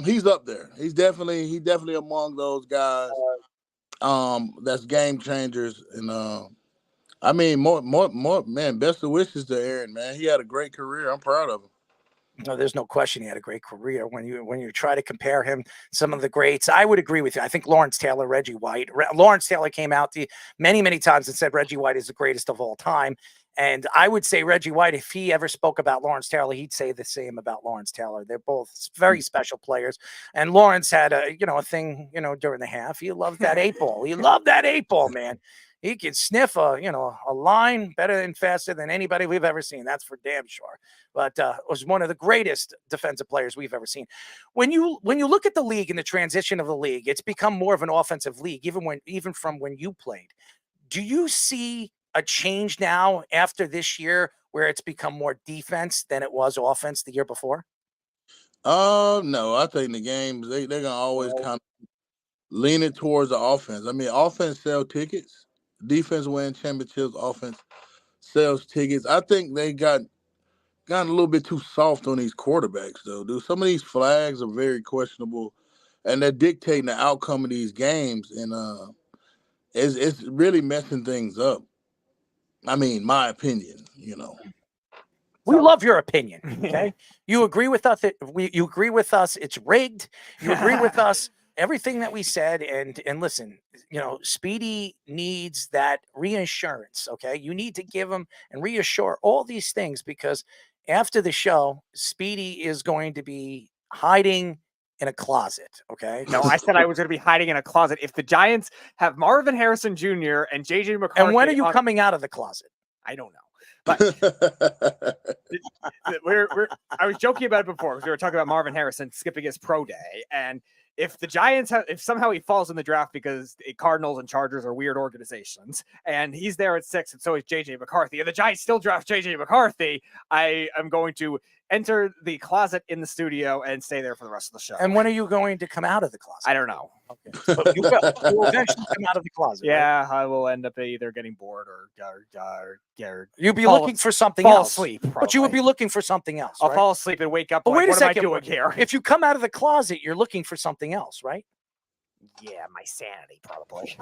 he's up there. He's definitely among those guys. That's game changers, and I mean, more man. Best of wishes to Aaron, man. He had a great career. I'm proud of him. No, there's no question he had a great career. When you try to compare him, some of the greats, I would agree with you. I think Lawrence Taylor, Reggie White. Lawrence Taylor came out many times and said Reggie White is the greatest of all time. And I would say Reggie White, if he ever spoke about Lawrence Taylor, he'd say the same about Lawrence Taylor. They're both very special players. And Lawrence had a thing, during the half. He loved that 8-ball. He loved that 8-ball, man. He could sniff a line better and faster than anybody we've ever seen. That's for damn sure. But was one of the greatest defensive players we've ever seen. When you look at the league and the transition of the league, it's become more of an offensive league, even from when you played. Do you see a change now after this year where it's become more defense than it was offense the year before? No, I think the games they're gonna always kind of lean it towards the offense. I mean, offense sell tickets, defense win championships, offense sells tickets. I think they got a little bit too soft on these quarterbacks, though. Dude, some of these flags are very questionable, and they're dictating the outcome of these games, and it's really messing things up. I mean, my opinion, We love your opinion. Okay. You agree with us. You agree with us. It's rigged. You agree with us. Everything that we said. And listen, Speedy needs that reassurance. Okay. You need to give him and reassure all these things, because after the show, Speedy is going to be hiding in a closet. Okay. No, I said I was going to be hiding in a closet. If the Giants have Marvin Harrison Jr. and JJ McCarthy. And when are you coming out of the closet? I don't know. But I was joking about it before because we were talking about Marvin Harrison skipping his pro day. And if the Giants if somehow he falls in the draft because the Cardinals and Chargers are weird organizations and he's there at 6 and so is JJ McCarthy and the Giants still draft JJ McCarthy, I am going to enter the closet in the studio and stay there for the rest of the show. And when are you going to come out of the closet? I don't know. Okay. But you will eventually come out of the closet. Yeah, right? I will end up either getting bored or you'll be looking for something fall else. asleep. But you would be looking for something else. I'll right? fall asleep and wake up. But like, wait a what second. am I doing here? If you come out of the closet, you're looking for something else, right? Yeah, my sanity probably.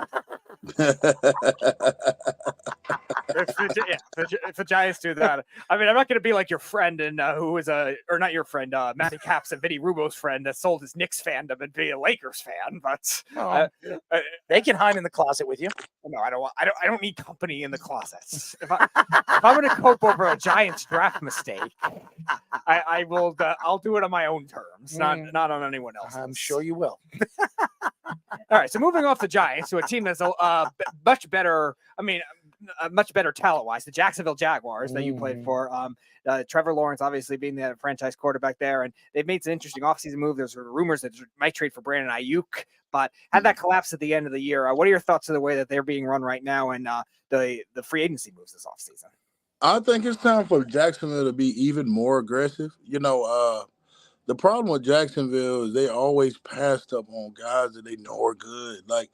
If the Giants do that, I mean, I'm not going to be like your friend and who is or not your friend, Matty Caps and Vinny Rubo's friend that sold his Knicks fandom and be a Lakers fan. But they can hide in the closet with you. No, I don't need company in the closets. If I'm going to cope over a Giants draft mistake, I will. I'll do it on my own terms, not on anyone else's. I'm sure you will. All right, so moving off the Giants to a team that's much better. I mean, much better talent-wise. The Jacksonville Jaguars that you played for. Trevor Lawrence obviously being the franchise quarterback there, and they've made some interesting offseason moves. There's rumors that might trade for Brandon Ayuk, but had that collapse at the end of the year. What are your thoughts of the way that they're being run right now and the free agency moves this offseason? I think it's time for Jacksonville to be even more aggressive. You know, the problem with Jacksonville is they always passed up on guys that they know are good. Like,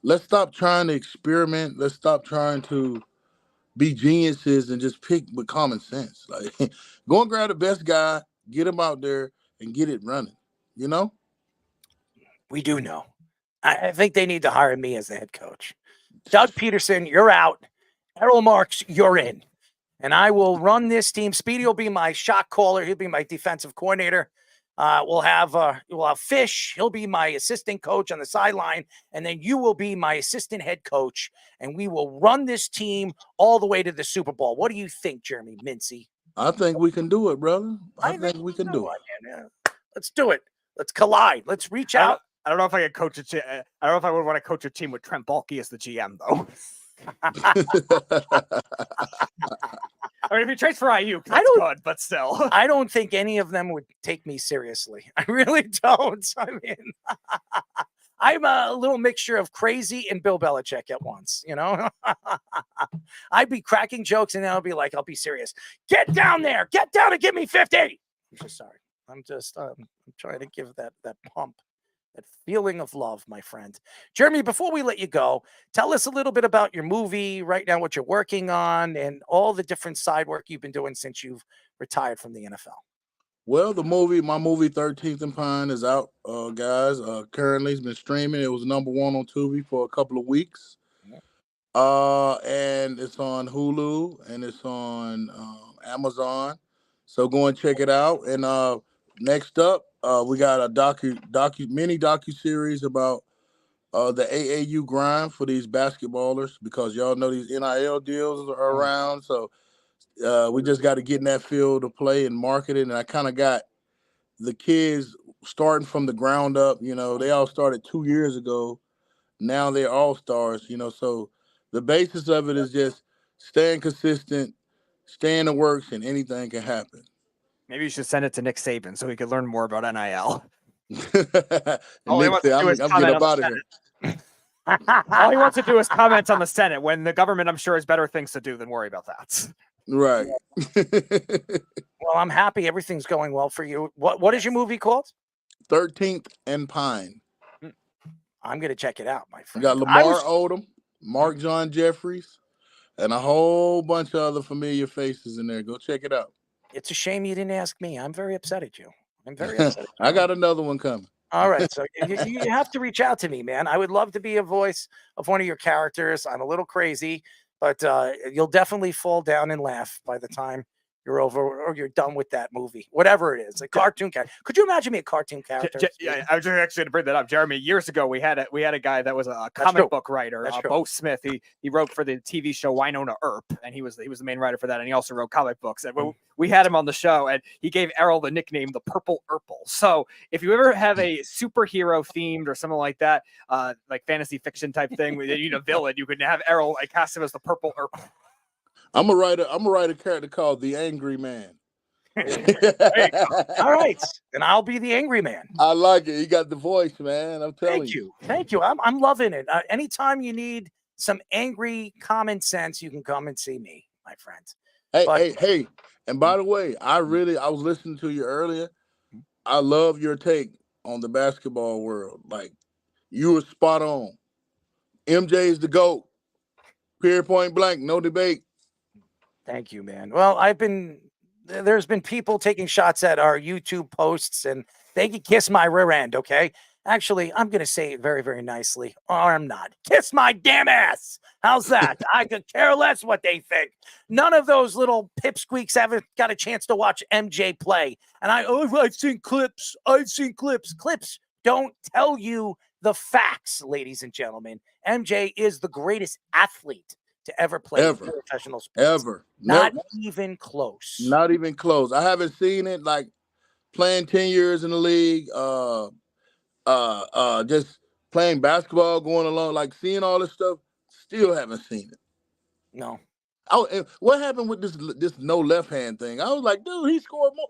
let's stop trying to experiment. Let's stop trying to be geniuses and just pick with common sense. Like, go and grab the best guy, get him out there, and get it running. You know? We do know. I think they need to hire me as the head coach. Doug Peterson, you're out. Errol Marks, you're in. And I will run this team. Speedy will be my shot caller. He'll be my defensive coordinator. We'll have Fish. He'll be my assistant coach on the sideline, and then you will be my assistant head coach, and we will run this team all the way to the Super Bowl. What do you think, Jeremy Mincey? I think we can do it, brother. I think we can do it. Yeah. Let's do it. Let's collide. Let's reach out. I don't know if I could coach I don't know if I would want to coach a team with Trent Baalke as the GM, though. I mean, if he trades for Ayuk, that's good, but still. I don't think any of them would take me seriously. I really don't. I mean, I'm a little mixture of crazy and Bill Belichick at once, you know? I'd be cracking jokes and then I'll be like, I'll be serious. Get down there. Get down and give me 50. I'm just sorry. I'm trying to give that pump. That feeling of love, my friend. Jeremy, before we let you go, tell us a little bit about your movie right now, what you're working on, and all the different side work you've been doing since you've retired from the NFL. Well, my movie 13th and Pine is out, guys. Currently, it's been streaming. It was number 1 on Tubi for a couple of weeks. And it's on Hulu, and it's on Amazon. So go and check it out. And next up, we got a mini docu-series about the AAU grind for these basketballers, because y'all know these NIL deals are around. So we just got to get in that field to play and market it. And I kind of got the kids starting from the ground up. You know, they all started 2 years ago. Now they're all-stars, you know. So the basis of it is just staying consistent, stay in the works, and anything can happen. Maybe you should send it to Nick Saban so he could learn more about NIL. I'm getting up out of here. All he wants to do is comment on the Senate when the government, I'm sure, has better things to do than worry about that. Right. Well, I'm happy everything's going well for you. What is your movie called? 13th and Pine. I'm going to check it out, my friend. You got Lamar Odom, Mark John Jeffries, and a whole bunch of other familiar faces in there. Go check it out. It's a shame you didn't ask me. I'm very upset at you. I'm very upset at you. I got another one coming. All right. So you have to reach out to me, man. I would love to be a voice of one of your characters. I'm a little crazy, but you'll definitely fall down and laugh by the time you're over or you're done with that movie, whatever it is, a cartoon character. Could you imagine me a cartoon character? Yeah, I was just actually going to bring that up, Jeremy. Years ago, we had a guy that was a comic book writer, Bo Smith. He wrote for the TV show Winona Earp, and he was the main writer for that, and he also wrote comic books. And we had him on the show, and he gave Errol the nickname the Purple Urple. So if you ever have a superhero themed or something like that, like fantasy fiction type thing, with you need a villain, you could have Errol cast him as the Purple Urple. I'm gonna write a character called the Angry Man. All right, and I'll be the angry man. I like it. You got the voice, man. I'm telling you. Thank you. I'm loving it. Anytime you need some angry common sense, you can come and see me, my friend. Hey. And by the way, I was listening to you earlier. I love your take on the basketball world. Like, you were spot on. MJ is the GOAT. Period, point blank, no debate. Thank you, man. Well, there's been people taking shots at our YouTube posts, and they can kiss my rear end, okay? Actually, I'm going to say it very, very nicely, or I'm not. Kiss my damn ass. How's that? I could care less what they think. None of those little pipsqueaks ever got a chance to watch MJ play. And I've seen clips. Clips don't tell you the facts, ladies and gentlemen. MJ is the greatest athlete to ever play professional sports. Ever. Not even close. Not even close. I haven't seen it, like, playing 10 years in the league, just playing basketball, going along, like, seeing all this stuff, still haven't seen it. No. What happened with this no left hand thing? I was like, dude, he scored more.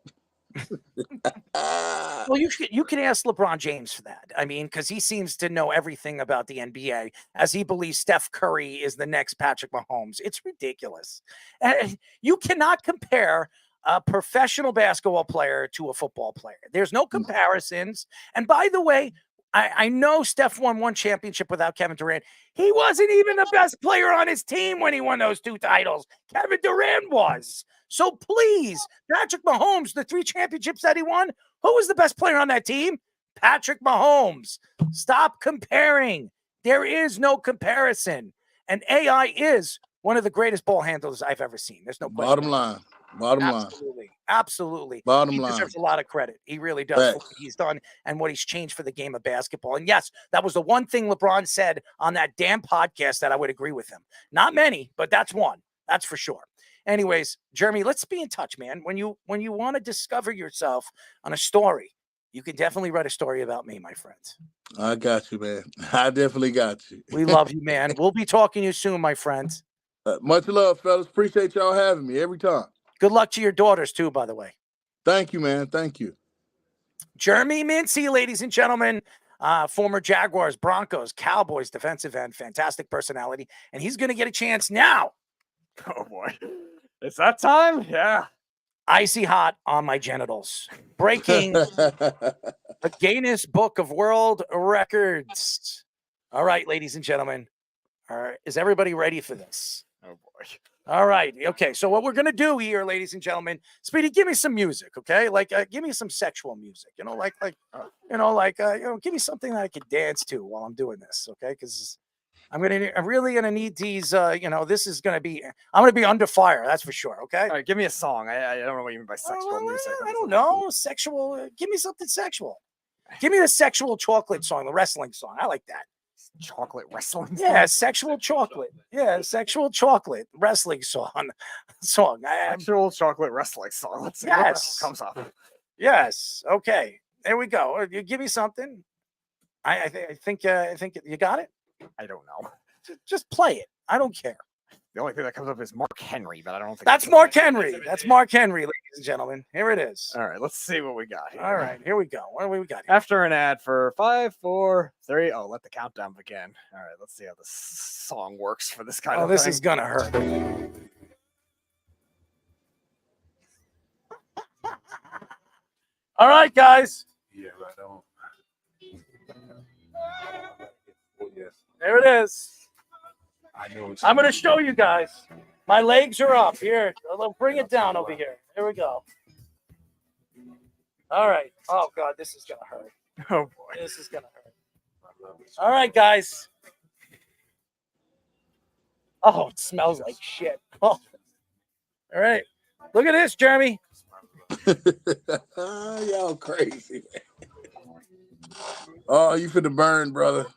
Well, you can ask LeBron James for that. I mean, because he seems to know everything about the NBA, as he believes Steph Curry is the next Patrick Mahomes. It's ridiculous. And you cannot compare a professional basketball player to a football player. There's no comparisons. And by the way, I know Steph won one championship without Kevin Durant. He wasn't even the best player on his team when he won those 2 titles. Kevin Durant was. So please, Patrick Mahomes, the 3 championships that he won, who was the best player on that team? Patrick Mahomes. Stop comparing. There is no comparison. And AI is one of the greatest ball handlers I've ever seen. There's no question. Bottom Absolutely. Bottom he line. deserves a lot of credit. He really does for what he's done and what he's changed for the game of basketball. And yes, that was the one thing LeBron said on that damn podcast that I would agree with him. Not many, but that's one. That's for sure. Anyways, Jeremy, let's be in touch, man. When you want to discover yourself on a story, you can definitely write a story about me, my friend. I got you, man. I definitely got you. We love you, man. We'll be talking to you soon, my friend. Much love, fellas. Appreciate y'all having me every time. Good luck to your daughters, too, by the way. Thank you, man. Thank you. Jeremy Mincey, ladies and gentlemen, former Jaguars, Broncos, Cowboys defensive end, fantastic personality. And he's going to get a chance now. Oh, boy. It's that time? Yeah. Icy hot on my genitals. Breaking the Guinness Book of World Records. All right, ladies and gentlemen. All right. Is everybody ready for this? Oh, boy. All right. Okay. So what we're going to do here, ladies and gentlemen, Speedy, give me some music. Okay. Like, give me some sexual music, give me something that I could dance to while I'm doing this. Okay. Cause I'm really going to need these, this is going to be, I'm going to be under fire. That's for sure. Okay. All right. Give me a song. I don't know what you mean by sexual music. I don't know. Sexual. Give me something sexual. Give me the sexual chocolate song, the wrestling song. I like that. Chocolate wrestling song? Yeah, sexual chocolate. Yeah, sexual chocolate wrestling song. Sexual chocolate wrestling song. Let's see what comes up. Yes. Okay. There we go. You give me something. I think you got it. I don't know. Just play it. I don't care. The only thing that comes up is Mark Henry, but I don't think that's Mark Henry. That's Mark Henry, ladies and gentlemen. Here it is. All right, let's see what we got here. All right, here we go. What do we got here? After an ad for 5, 4, 3. Oh, let the countdown begin. All right, let's see how this song works for this kind of thing. This is gonna hurt. All right, guys. Yeah, right on. There it is. I know. I'm going to show you guys. My legs are up. Here, bring it down over here. Here we go. All right. Oh, God, this is going to hurt. Oh, boy. This is going to hurt. All right, guys. Oh, it smells like shit. Oh. All right. Look at this, Jeremy. Y'all crazy, man. Oh, you finna burn, brother.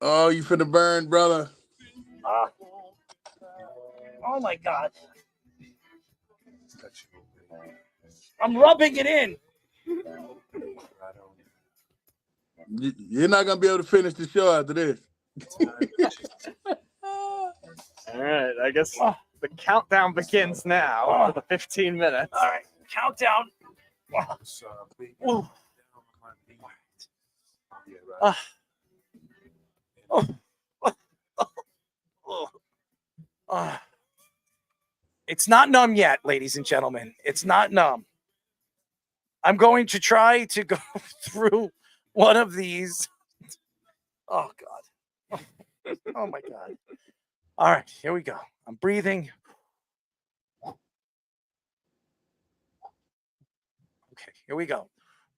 Oh, you finna burn, brother. Oh my God. I'm rubbing it in. You're not gonna be able to finish the show after this. All right, I guess the countdown begins now for the 15 minutes. All right, countdown. It's not numb yet, ladies and gentlemen. It's not numb. I'm going to try to go through one of these. Oh, God. Oh, my God. All right, here we go. I'm breathing. Okay, here we go.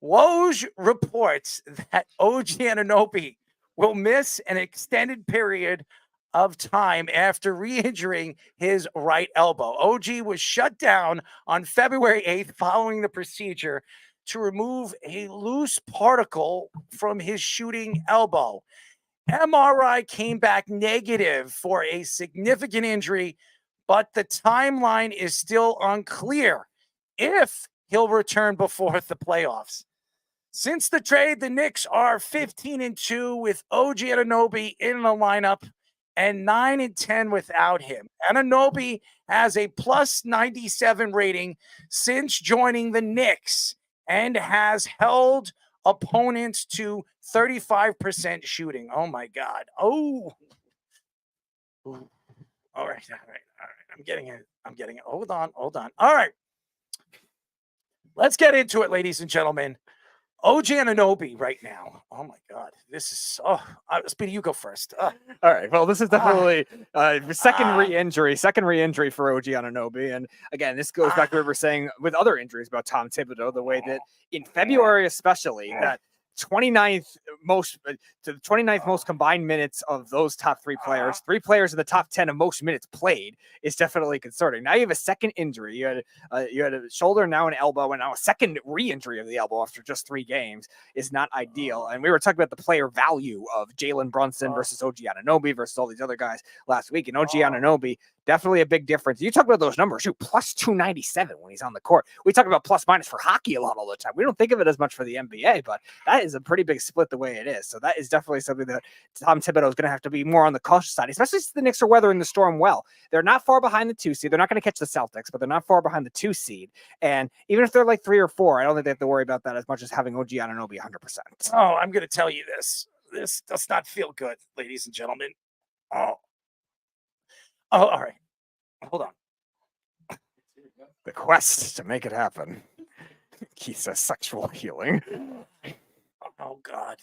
Woj reports that OG Anunoby will miss an extended period of time after re-injuring his right elbow. OG was shut down on February 8th following the procedure to remove a loose particle from his shooting elbow. MRI came back negative for a significant injury, but the timeline is still unclear if he'll return before the playoffs. Since the trade, the Knicks are 15-2 with OG Anunoby in the lineup and 9-10 without him. Anunoby has a plus 97 rating since joining the Knicks and has held opponents to 35% shooting. Oh, my God. Oh. Ooh. All right. I'm getting it. Hold on. All right. Let's get into it, ladies and gentlemen. OG Anunoby right now. Oh, my God. This is Speedy, you go first. All right. Well, this is definitely second re-injury for OG Anunoby. And again, this goes back to what we were saying with other injuries about Tom Thibodeau, the way that in February especially, that 29th most combined minutes of those top three players in the top 10 of most minutes played is definitely concerning. Now you have a second injury. You had a shoulder, now an elbow, and now a second re-injury of the elbow after just 3 games is not ideal. And we were talking about the player value of Jalen Brunson versus OG Anunoby versus all these other guys last week. And OG Anunoby, definitely a big difference. You talk about those numbers, plus 297 when he's on the court. We talk about plus minus for hockey a lot all the time. We don't think of it as much for the NBA, but that is a pretty big split the way it is. So that is definitely something that Tom Thibodeau is going to have to be more on the cautious side, especially since the Knicks are weathering the storm well. They're not far behind the 2 seed. They're not going to catch the Celtics, but they're not far behind the 2 seed. And even if they're like 3 or 4, I don't think they have to worry about that as much as having OG Anunoby 100%. Oh, I'm going to tell you this. This does not feel good, ladies and gentlemen. Oh, all right. Hold on. The quest to make it happen. Keith says sexual healing. Oh, God.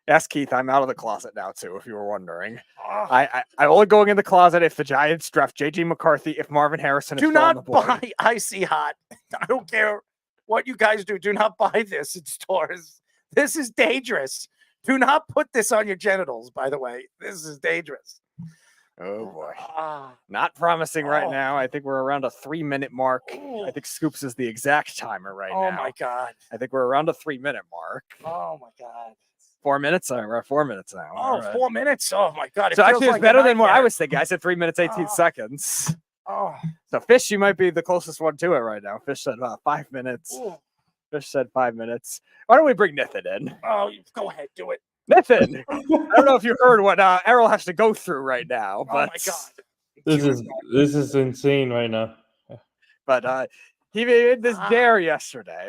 Ask Keith. I'm out of the closet now, too, if you were wondering. I'm only going in the closet if the Giants draft J.J. McCarthy, if Marvin Harrison is still on the board. Do not buy Icy Hot. I don't care what you guys do. Do not buy this in stores. This is dangerous. Do not put this on your genitals, by the way. This is dangerous. Oh, boy. Not promising right now. I think we're around a 3-minute mark. I think Scoops is the exact timer now. Oh, my God. I think we're around a 3-minute mark. Oh, my God. 4 minutes? We're at 4 minutes now. Oh, right. 4 minutes? Oh, my God. So actually, it's better than what I was thinking. I said 3 minutes, 18 seconds. Oh. So Fish, you might be the closest one to it right now. Fish said 5 minutes. Ooh. Fish said 5 minutes. Why don't we bring Nathan in? Oh, go ahead. Do it. Nathan, I don't know if you heard what Errol has to go through right now, but oh my God. This is insane right now. But he made this dare yesterday.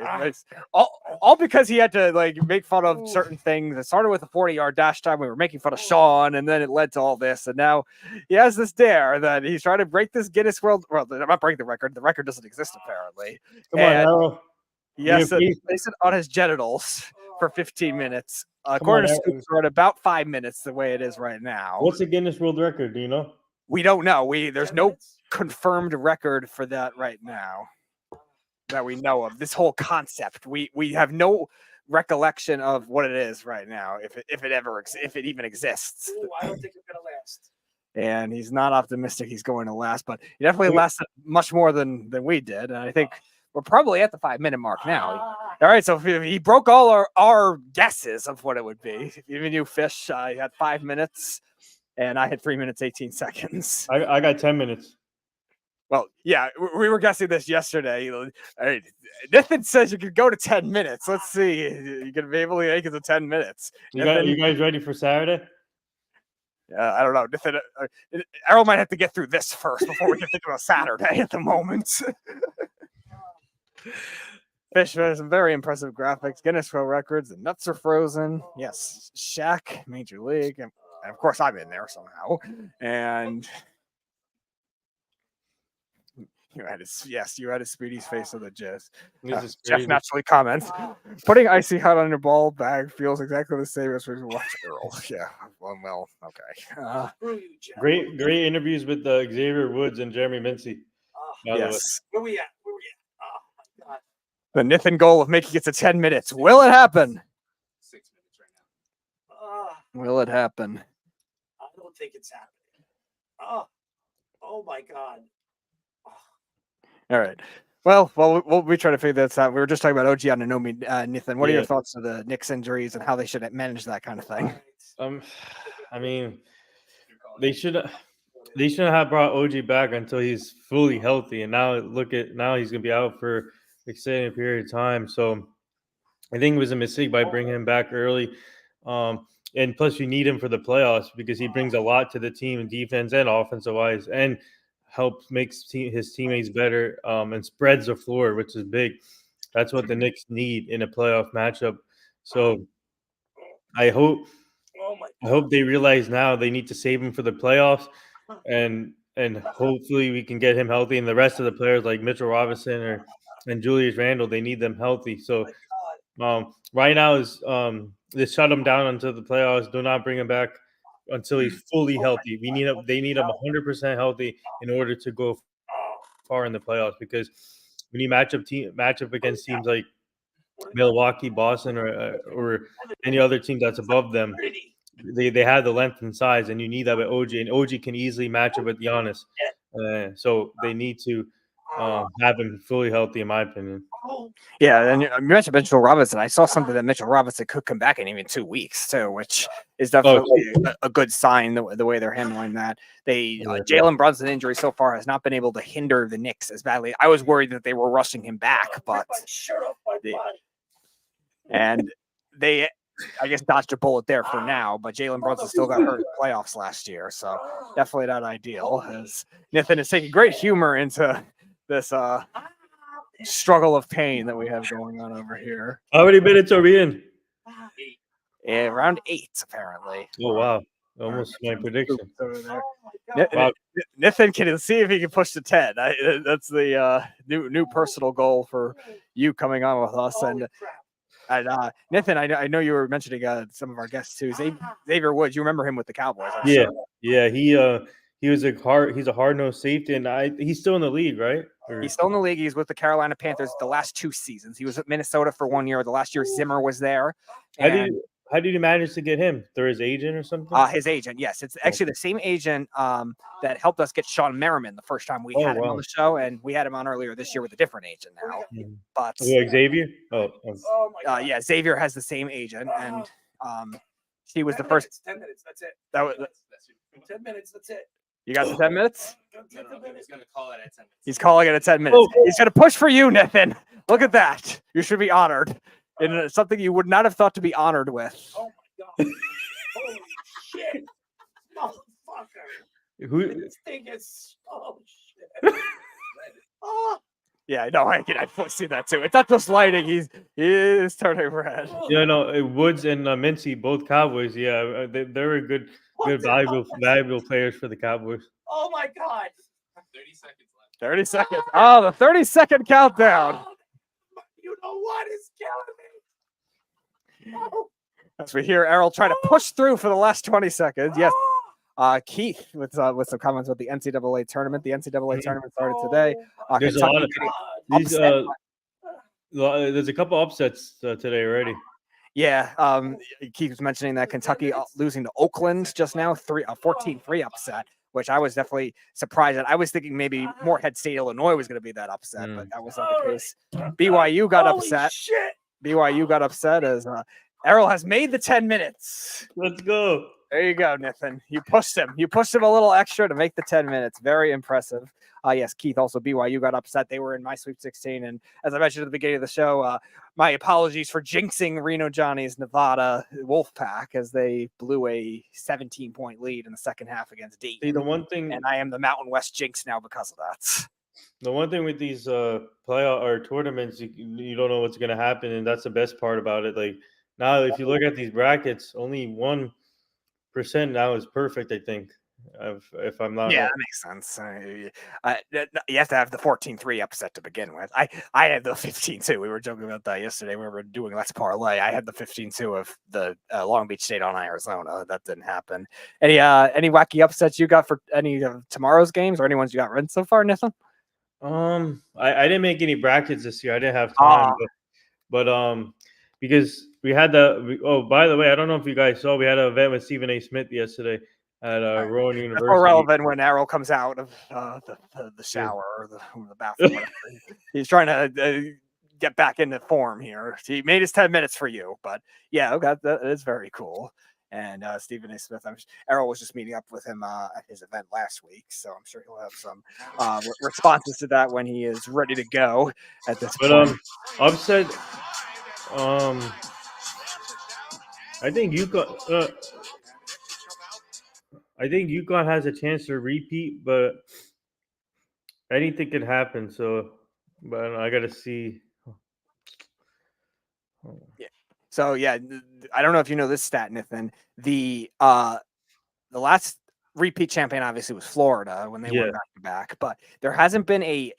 All because he had to make fun of certain things. It started with a 40-yard dash time. We were making fun of Sean, and then it led to all this. And now he has this dare that he's trying to break this Guinness World. Well, not break the record. The record doesn't exist apparently. Come on, Errol. Yes, place it on his genitals for 15 minutes. According to Scoops, we're at about 5 minutes the way it is right now. What's the Guinness World Record? Do you know? We don't know. There's no confirmed record for that right now that we know of. This whole concept, we have no recollection of what it is right now, if it even exists. Ooh, I don't think it's gonna last. And he's not optimistic he's going to last, but he definitely lasted much more than we did. And I think we're probably at the 5-minute mark now. All right, so he broke all our guesses of what it would be. Even you, Fish, you had 5 minutes, and I had 3 minutes, 18 seconds. I got 10 minutes. Well, yeah, we were guessing this yesterday. Nathan says you could go to 10 minutes. Let's see. You're going to be able to make it to 10 minutes. You guys ready for Saturday? I don't know. Errol might have to get through this first before we can think about Saturday at the moment. Fish has some very impressive graphics. Guinness World Records. The nuts are frozen. Yes. Shaq, Major League. And of course, I'm in there somehow. And you had a Speedy's face of the gist. Jeff naturally comments, putting icy hot on your ball bag feels exactly the same as when we watch Earl. Yeah, well, okay. Great interviews with Xavier Woods and Jeremy Mincey. Yes. Where we at? Oh my God. The Nathan goal of making it to 10 minutes. Will it happen? 6 minutes right now. Will it happen? I don't think it's happening. Oh my God. All right. Well, we'll be trying to figure this out. We were just talking about OG Anunoby, Nathan. What are your thoughts of the Knicks injuries and how they should manage that kind of thing? I mean, they shouldn't have brought OG back until he's fully healthy. And now he's gonna be out for an extended period of time. So I think it was a mistake by bringing him back early. And plus, you need him for the playoffs because he brings a lot to the team in defense and offensive wise, and helps makes his teammates better and spreads the floor, which is big. That's what the Knicks need in a playoff matchup. So I hope they realize now they need to save him for the playoffs, and hopefully we can get him healthy. And the rest of the players like Mitchell Robinson and Julius Randle, they need them healthy. So right now is they shut him down until the playoffs. Do not bring him back until he's fully healthy. They need him 100% healthy in order to go far in the playoffs, because when you match up against teams like Milwaukee, Boston, or any other team that's above them, they have the length and size, and you need that with OG, and OG can easily match up with Giannis. So they need to have him fully healthy, in my opinion. Yeah, and you mentioned Mitchell Robinson. I saw something that Mitchell Robinson could come back in even 2 weeks too, which is definitely a good sign the way they're handling that. Jalen Brunson injury so far has not been able to hinder the Knicks as badly. I was worried that they were rushing him back, but they I guess dodged a bullet there for now. But Jalen Brunson still got hurt in the playoffs last year, so definitely not ideal. As Nathan is taking great humor into this struggle of pain that we have going on over here. How many minutes are we in? Yeah, around 8, apparently. Oh, wow. Almost my prediction. Wow. Nathan can see if he can push to 10. That's the new personal goal for you coming on with us. And Nathan, I know you were mentioning some of our guests too. Xavier Woods, you remember him with the Cowboys? Yeah. He's a hard-nosed safety, and he's still in the league, right? He's still in the league. He's with the Carolina Panthers the last 2 seasons. He was at Minnesota for 1 year. The last year, Zimmer was there. How did you manage to get him? Through his agent or something? His agent, yes. It's actually the same agent that helped us get Sean Merriman the first time we had him on the show, and we had him on earlier this year with a different agent now. But Xavier? Yeah, Xavier has the same agent, and she was the first. 10 minutes, that's it. That was 10 minutes, that's it. You got the 10 minutes? No, he's going to call it at 10 minutes. He's calling it at 10 minutes. He's going to push for you, Nathan. Look at that. You should be honored. In something you would not have thought to be honored with. Oh my God. Holy shit. Motherfucker. This thing is shit. Yeah, no, I can see that too. It's not just lighting. He is turning red. Yeah, no, Woods and Mincey, both Cowboys. Yeah, they're a good valuable players for the Cowboys. Oh my God. 30 seconds left. 30 seconds. Oh, the 30-second countdown. You know what is killing me? As we hear Errol try to push through for the last 20 seconds. Yes. Keith with some comments about the NCAA tournament. The NCAA tournament started today. There's a lot of there's a couple upsets today already. Yeah, Keith was mentioning that Kentucky losing to Oakland just now, 14-3 upset, which I was definitely surprised at. I was thinking maybe Morehead State, Illinois was going to be that upset, but that was not the case. BYU got upset. BYU got upset as Errol has made the 10 minutes. Let's go. There you go, Nathan. You pushed him. You pushed him a little extra to make the 10 minutes. Very impressive. Yes, Keith, also BYU got upset. They were in my Sweet 16. And as I mentioned at the beginning of the show, my apologies for jinxing Reno Johnny's Nevada Wolfpack as they blew a 17-point lead in the second half against Dayton. See, the one thing, and I am the Mountain West jinx now because of that. the one thing with these playoff or tournaments, you don't know what's going to happen, and that's the best part about it. Like now, if you look at these brackets, only 1% now is perfect, I think. If I'm not Yeah, wrong. that makes sense. You have to have the 14-3 upset to begin with. I had the 15-2. We were joking about that yesterday. We were doing Let's Parlay. I had the 15-2 of the Long Beach State on Arizona. That didn't happen. Any wacky upsets you got for any of tomorrow's games or any ones you got written so far, Nathan? I didn't make any brackets this year. I didn't have time, but because we had by the way, I don't know if you guys saw, we had an event with Stephen A. Smith yesterday at Rowan University. More relevant when Errol comes out of the shower or the bathroom. He's trying to get back into form here. He made his 10 minutes for you, but yeah, okay, that is very cool. And Stephen A. Smith, Errol was just meeting up with him at his event last week, so I'm sure he'll have some responses to that when he is ready to go at this point. Upset. I think UConn has a chance to repeat, but anything could happen. So, but I got to see. Yeah. So yeah, I don't know if you know this stat, Nathan. The last repeat champion obviously was Florida when they won back to back, but there hasn't been a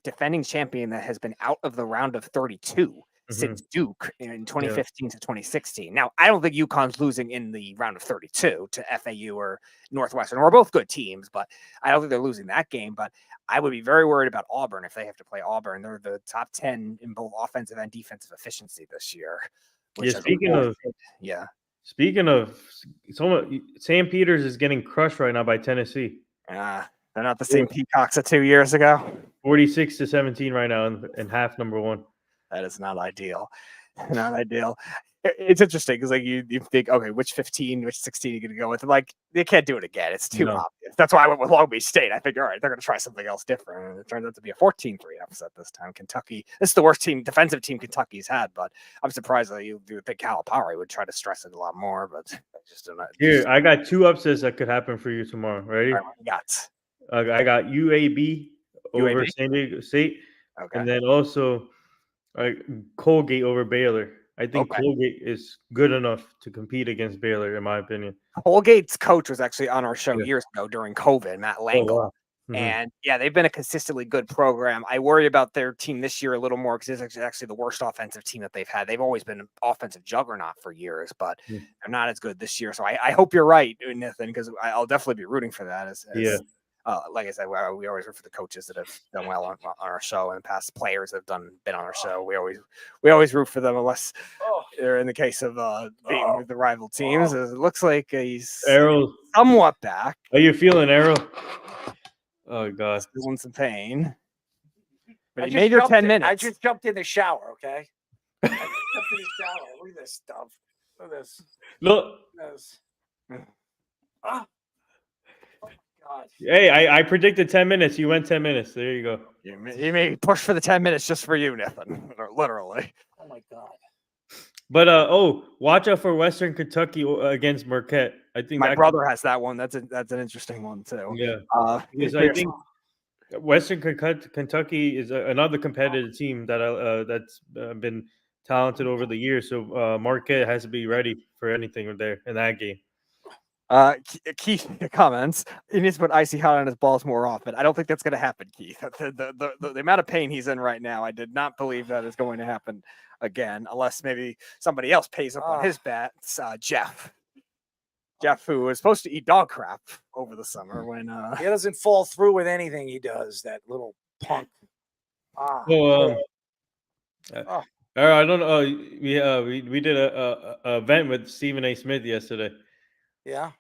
defending champion that has been out of the round of 32 since Duke in 2015 to 2016. Now, I don't think UConn's losing in the round of 32 to FAU or Northwestern, who are both good teams, but I don't think they're losing that game. But I would be very worried about Auburn if they have to play Auburn. They're the top 10 in both offensive and defensive efficiency this year. Speaking of, Sam Peters is getting crushed right now by Tennessee. They're not the same Peacocks of 2 years ago. 46-17 right now in half number one. That is not ideal. Not ideal. It's interesting because like you think, okay, which 15, which 16 are you going to go with? Like they can't do it again. It's too obvious. That's why I went with Long Beach State. I figured, all right, they're going to try something else different. And it turns out to be a 14-3 upset this time. Kentucky. This is the worst defensive team Kentucky's had, but I'm surprised that you would think Calipari would try to stress it a lot more. But I just don't know. Here, I got two upsets that could happen for you tomorrow. Ready? All right, I got UAB over San Diego State, and then also Colgate over Baylor. I think Colgate is good enough to compete against Baylor, in my opinion. Colgate's coach was actually on our show years ago during COVID, Matt Langle. Oh, wow. And yeah, they've been a consistently good program. I worry about their team this year a little more because it's actually the worst offensive team that they've had. They've always been an offensive juggernaut for years, but they're not as good this year. So I hope you're right, Nathan, because I'll definitely be rooting for that. Like I said, we always root for the coaches that have done well on our show, and past players that have been on our show. We always root for them unless they're in the case of being with the rival teams. It looks like he's Errol somewhat back. How you feeling, Errol? Oh God, feeling some pain. But he made your 10 minutes. I just jumped in the shower. Okay. I just jumped in the shower. Look at this stuff. Look at this. Look. God. Hey, I predicted 10 minutes. You went 10 minutes. There you go. You may push for the 10 minutes just for you, Nathan. Literally. Oh my God. But watch out for Western Kentucky against Marquette. I think my brother has that one. That's an interesting one too. Yeah. Because I think Western Kentucky is another competitive team that's been talented over the years. So Marquette has to be ready for anything there in that game. Keith comments, he needs to put icy hot on his balls more often. I don't think that's going to happen, Keith. The amount of pain he's in right now, I did not believe that is going to happen again, unless maybe somebody else pays up on his bets. Jeff, who was supposed to eat dog crap over the summer when he doesn't fall through with anything he does. That little punk. I don't know. We did a event with Stephen A. Smith yesterday. Yeah.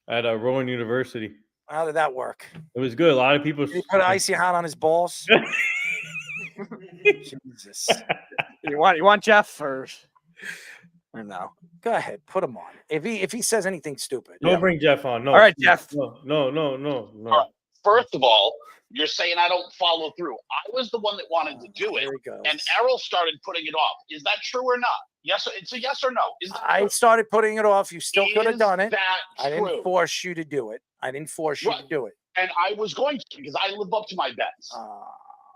At Rowan University. How did that work? It was good. A lot of people. Did he put icy hot on his balls? Jesus. You want Jeff or? Or no? Go ahead, put him on. If he says anything stupid, Don't bring Jeff on. No. All right, Jeff. No. All right. First of all, you're saying I don't follow through. I was the one that wanted to do it, There he goes. and Errol started putting it off. Is that true or not? Yes, it's a yes or no. Is that I true? started putting it off. You still could have Is done it. that I true? didn't force you to do it. I didn't force you to Right. do it. And I was going to because I live up to my bets.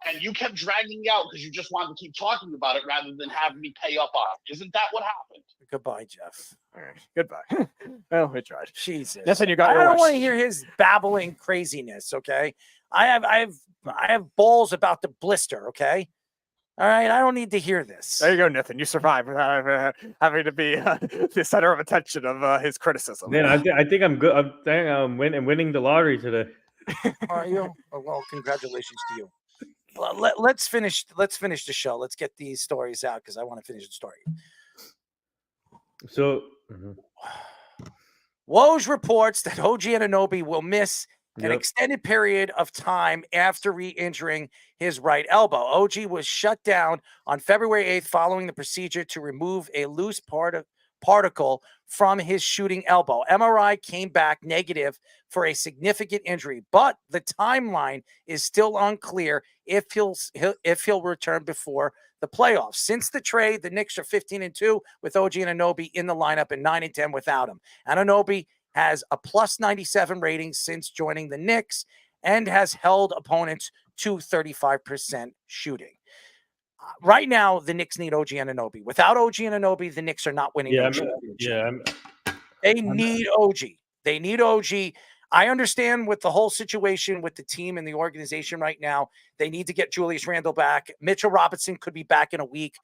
And you kept dragging me out because you just wanted to keep talking about it rather than having me pay up on it. Isn't that what happened? Goodbye, Jeff. All right. Goodbye. Well, we tried. Jesus. Nothing you got. I your don't wish. want to hear his babbling craziness. Okay. I have balls about the blister. Okay. All right. I don't need to hear this. There you go, Nathan. You survived without having to be the center of attention of his criticism. Man, I think I'm good. I'm winning the lottery today. Are you? Oh, well, congratulations to you. Well, let's finish the show. Let's get these stories out because I want to finish the story. So, Woj reports that OG Anunoby will miss an extended period of time after re-injuring his right elbow. OG was shut down on February 8th following the procedure to remove a loose particle from his shooting elbow. MRI came back negative for a significant injury, but the timeline is still unclear if he'll return before the playoffs. Since the trade, the Knicks are 15-2 with OG Anunoby in the lineup and 9-10 without him. Anunoby has a plus 97 rating since joining the Knicks and has held opponents to 35% shooting. Right now, the Knicks need OG Anunoby. Without OG Anunoby, the Knicks are not winning. They need OG. They need OG. I understand with the whole situation with the team and the organization right now, they need to get Julius Randle back. Mitchell Robinson could be back in a week.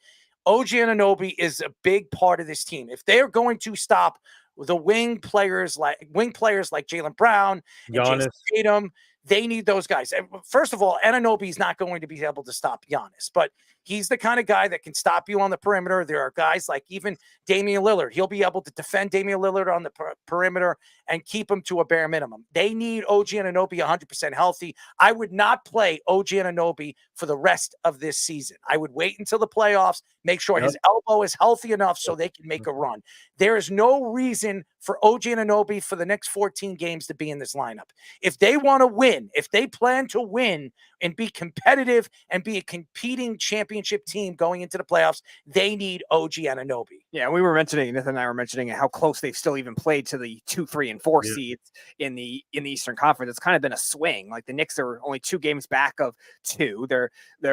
OG Anunoby is a big part of this team. If they are going to stop the wing players like Jaylen Brown and Jason Tatum, they need those guys. First of all, Anunoby is not going to be able to stop Giannis, but he's the kind of guy that can stop you on the perimeter. There are guys like even Damian Lillard. He'll be able to defend Damian Lillard on the perimeter and keep him to a bare minimum. They need OG Anunoby 100% healthy. I would not play OG Anunoby for the rest of this season. I would wait until the playoffs, make sure his elbow is healthy enough so they can make a run. There is no reason for OG Anunoby for the next 14 games to be in this lineup. If they want to win, if they plan to win and be competitive and be a competing championship team going into the playoffs, they need OG Anunoby. Yeah, we were mentioning, Nathan and I were mentioning how close they've still even played to the 2, 3, and 4 seeds in the Eastern Conference. It's kind of been a swing. Like the Knicks are only 2 games back of 2. They're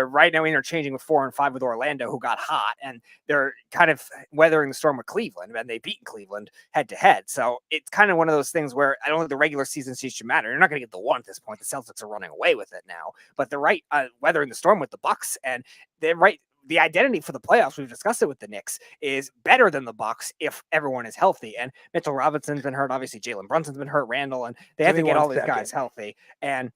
right now interchanging with 4 and 5 with Orlando, who got hot, and they're kind of weathering the storm with Cleveland, and they've beaten Cleveland head to head. So it's kind of one of those things where I don't think the regular season series should matter. You're not going to get the 1 at this point. The Celtics are running away with it now, but they're right weathering the storm with the Bucks, and they're right. The identity for the playoffs, we've discussed it with the Knicks, is better than the Bucks if everyone is healthy. And Mitchell Robinson's been hurt. Obviously, Jalen Brunson's been hurt. Randall, and they have to get all these guys healthy. And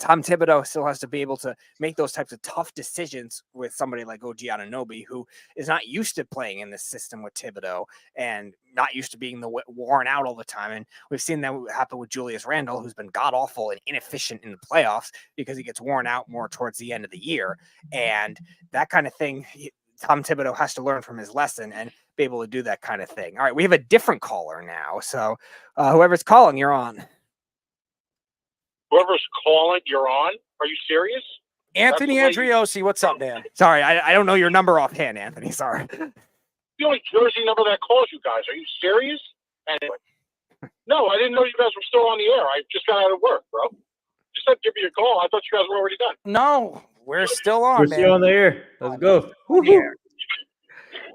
Tom Thibodeau still has to be able to make those types of tough decisions with somebody like OG Anunoby, who is not used to playing in this system with Thibodeau and not used to being worn out all the time. And we've seen that happen with Julius Randle, who's been god-awful and inefficient in the playoffs because he gets worn out more towards the end of the year. And that kind of thing, Tom Thibodeau has to learn from his lesson and be able to do that kind of thing. All right, we have a different caller now. So whoever's calling, you're on. Whoever's calling, you're on. Are you serious? Anthony Andriosi, what's up, man? Sorry, I don't know your number offhand, Anthony. Sorry. The only Jersey number that calls you guys. Are you serious? Anyway. No, I didn't know you guys were still on the air. I just got out of work, bro. Just said give me a call. I thought you guys were already done. No, we're still on, We're man. still on the air. Let's go. Yeah.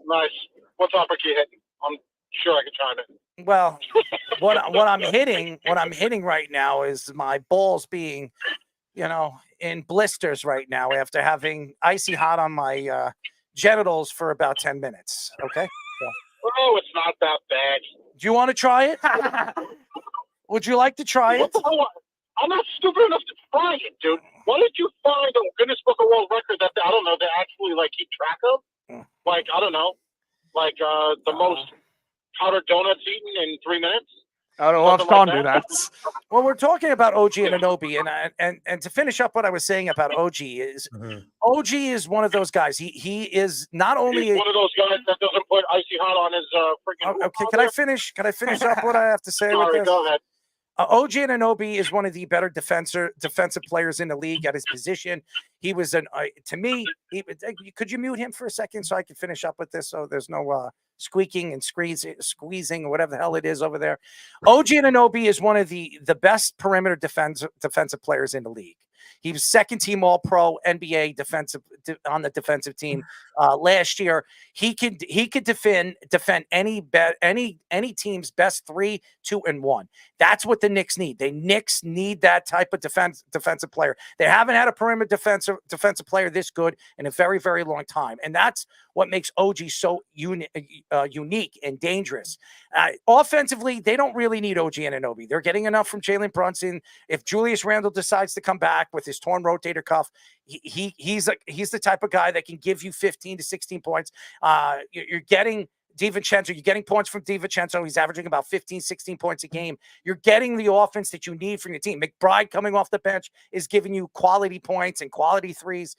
Nice. What topic are you hitting? I'm sure I can chime in. Well, what I'm hitting right now is my balls being, in blisters right now after having icy hot on my genitals for about 10 minutes. Okay. So. Oh, it's not that bad. Do you want to try it? Would you like to try it? I'm not stupid enough to try it, dude. What did you find on Guinness Book of World Records that I don't know they actually keep track of? Like I don't know, the most powdered donuts eaten in 3 minutes. I don't know if Sean do that. Well, we're talking about OG Anunoby, and to finish up what I was saying about OG is OG is one of those guys. He is not only He's one of those guys that doesn't put icy hot on his freaking. okay. Can I finish? Can I finish up what I have to say? Sorry, with this? go ahead. OG Anunoby is one of the better defensive players in the league at his position. He was to me. Could you mute him for a second so I can finish up with this? So there's no squeaking and squeezing or whatever the hell it is over there. OG Anunoby is one of the best perimeter defensive players in the league. He was second team All Pro NBA on the defensive team last year. He could defend any team's best 3, 2, and 1. That's what the Knicks need. The Knicks need that type of defensive player. They haven't had a perimeter defensive player this good in a very, very long time, and that's what makes OG so unique and dangerous. Offensively, they don't really need OG Anunoby. They're getting enough from Jalen Brunson. If Julius Randle decides to come back with his torn rotator cuff, he's the type of guy that can give you 15 to 16 points. You're getting DiVincenzo. You're getting points from DiVincenzo. He's averaging about 15, 16 points a game. You're getting the offense that you need from your team. McBride coming off the bench is giving you quality points and quality threes.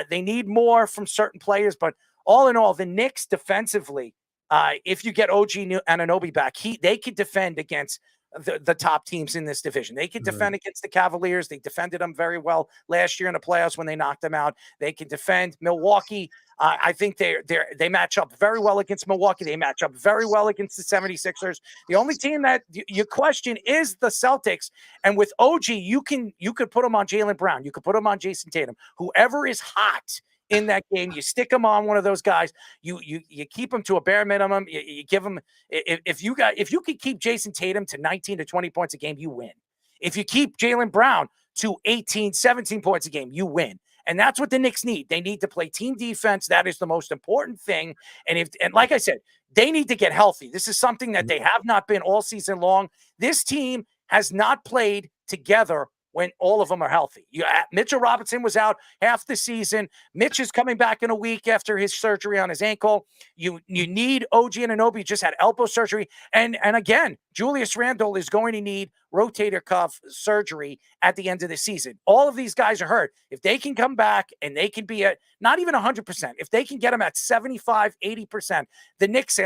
They need more from certain players, but all in all, the Knicks defensively, if you get OG Anunoby back, they could defend against the top teams in this division. They can defend against the Cavaliers. They defended them very well last year in the playoffs when they knocked them out. They can defend Milwaukee. I think they match up very well against Milwaukee. They match up very well against the 76ers. The only team that you question is the Celtics. And with OG, you could put them on Jaylen Brown. You could put them on Jason Tatum. Whoever is hot in that game, you stick them on one of those guys. You keep them to a bare minimum. You give them if you could keep Jason Tatum to 19 to 20 points a game, you win. If you keep Jaylen Brown to 18, 17 points a game, you win. And that's what the Knicks need. They need to play team defense. That is the most important thing. And like I said, they need to get healthy. This is something that they have not been all season long. This team has not played together when all of them are healthy. Mitchell Robinson was out half the season. Mitch is coming back in a week after his surgery on his ankle. You need OG Anunoby, just had elbow surgery. And again, Julius Randle is going to need rotator cuff surgery at the end of the season. All of these guys are hurt. If they can come back and they can be at not even 100%, if they can get them at 75, 80%, the Knicks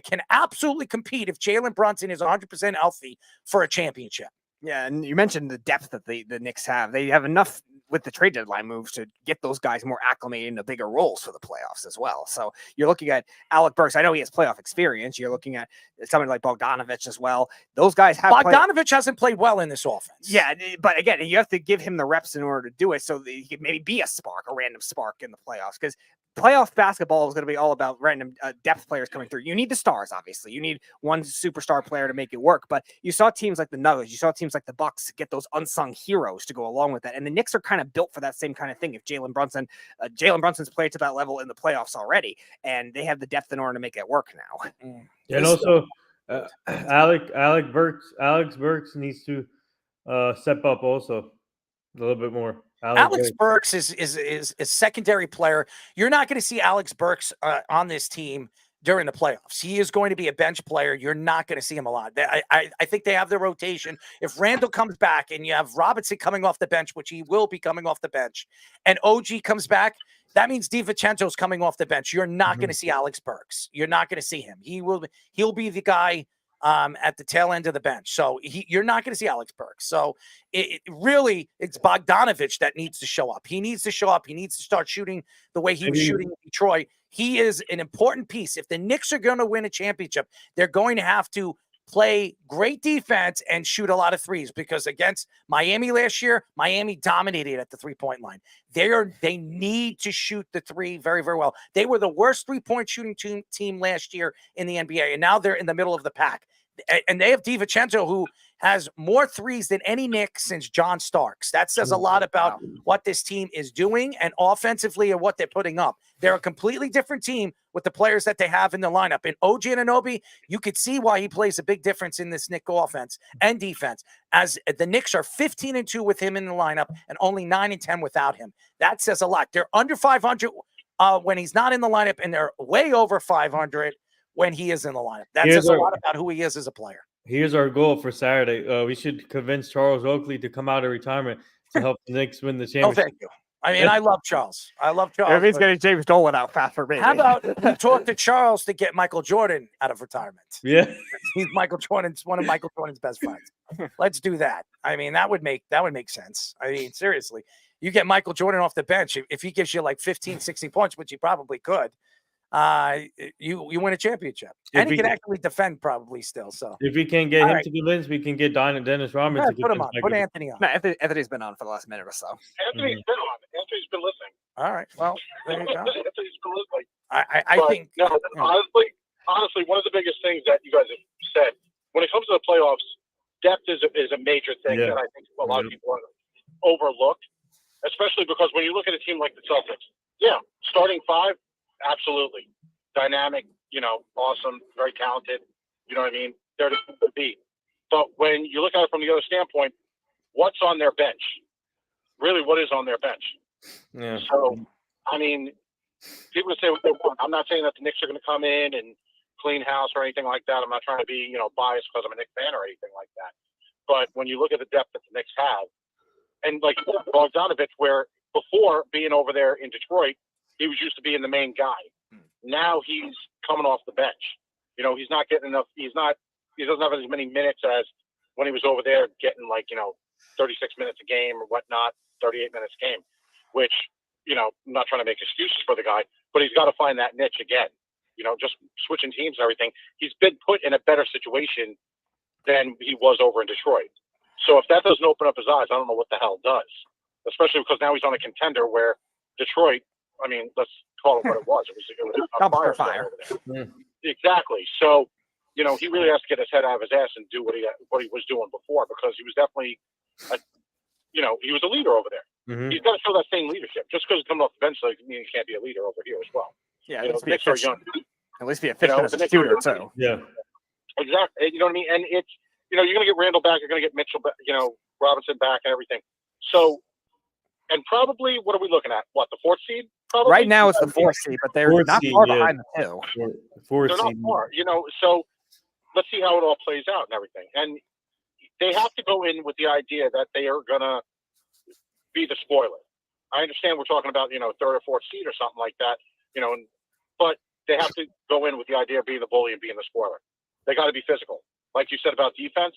can absolutely compete if Jalen Brunson is 100% healthy for a championship. Yeah, and you mentioned the depth that the Knicks have. They have enough with the trade deadline moves to get those guys more acclimated into bigger roles for the playoffs as well. So you're looking at Alec Burks. I know he has playoff experience. You're looking at someone like Bogdanovich as well. Those guys have Bogdanovich hasn't played well in this offense. Yeah, but again, you have to give him the reps in order to do it so that he can maybe be a random spark in the playoffs, because playoff basketball is going to be all about random depth players coming through. You need the stars, obviously. You need one superstar player to make it work. But you saw teams like the Nuggets, you saw teams like the Bucks get those unsung heroes to go along with that. And the Knicks are kind of built for that same kind of thing. If Jalen Brunson's played to that level in the playoffs already, and they have the depth in order to make it work now. And also, Alex Burks needs to step up also a little bit more. Alex Burks is a secondary player. You're not going to see Alex Burks on this team during the playoffs. He is going to be a bench player. You're not going to see him a lot. I think they have their rotation. If Randall comes back and you have Robinson coming off the bench, which he will be coming off the bench, and OG comes back, that means DiVincenzo's coming off the bench. You're not going to see Alex Burks. You're not going to see him. He'll be the guy at the tail end of the bench. So you're not going to see Alex Burks. So it's Bogdanovich that needs to show up. He needs to show up. He needs to start shooting the way he was shooting in Detroit. He is an important piece. If the Knicks are going to win a championship, they're going to have to play great defense and shoot a lot of threes, because against Miami last year, Miami dominated at the three-point line. They need to shoot the three very, very well. They were the worst three-point shooting team last year in the NBA, and now they're in the middle of the pack. And they have DiVincenzo, who has more threes than any Knick since John Starks. That says a lot about what this team is doing and offensively and what they're putting up. They're a completely different team with the players that they have in the lineup. And OG Anunoby, you could see why he plays a big difference in this Knick offense and defense, as the Knicks are 15-2 with him in the lineup and only 9-10 without him. That says a lot. They're under 500 when he's not in the lineup, and they're way over 500 when he is in the lineup. That says a lot about who he is as a player. Here's our goal for Saturday. We should convince Charles Oakley to come out of retirement to help the Knicks win the Oh, championship. thank you. I mean, I love Charles. I love Charles. Irving's but getting James Dolan out fast for me. How about you talk to Charles to get Michael Jordan out of retirement? Yeah. He's one of Michael Jordan's best friends. Let's do that. I mean, that would make sense. I mean, seriously, you get Michael Jordan off the bench. If he gives you like 15, 16 points, which he probably could, you win a championship. And he can actually defend probably still. So if we can get him to convince, we can get Dennis Rodman to put him on. Put Anthony on. No, Anthony's been on for the last minute or so. Anthony's been on. Anthony's been listening. All right. Well, there you go. Anthony's been listening. I think. No, honestly, one of the biggest things that you guys have said when it comes to the playoffs, depth is a major thing that I think a lot of people overlooked, especially because when you look at a team like the Celtics, starting five, absolutely dynamic, awesome, very talented. You know what I mean? They're to beat. But when you look at it from the other standpoint, what's on their bench? Really, what is on their bench? Yeah. So, I mean, people can say what they want. I'm not saying that the Knicks are going to come in and clean house or anything like that. I'm not trying to be, biased because I'm a Knicks fan or anything like that. But when you look at the depth that the Knicks have, and like Bogdanovich, where before being over there in Detroit, he was used to being the main guy. Now he's coming off the bench. He's not getting enough. He doesn't have as many minutes as when he was over there getting 36 minutes a game or whatnot, 38 minutes a game, which, I'm not trying to make excuses for the guy, but he's got to find that niche again. Just switching teams and everything. He's been put in a better situation than he was over in Detroit. So if that doesn't open up his eyes, I don't know what the hell does, especially because now he's on a contender where Detroit, I mean, let's call it what it was. It was a fire over there. Exactly. So, he really has to get his head out of his ass and do what he was doing before, because he was definitely, he was a leader over there. Mm-hmm. He's got to show that same leadership. Just because he's coming off the bench doesn't mean he can't be a leader over here as well. Yeah, the Knicks are young. At least be efficient as a shooter too. Yeah. Exactly. You know what I mean? And it's, you're going to get Randall back. You're going to get Mitchell, Robinson back and everything. So, and probably, what are we looking at? What, the fourth seed? Probably? Right now it's the fourth seed, but they're not far behind the two. They're not far, so let's see how it all plays out and everything. And they have to go in with the idea that they are going to be the spoiler. I understand we're talking about, third or fourth seed or something like that, but they have to go in with the idea of being the bully and being the spoiler. They got to be physical. Like you said about defense,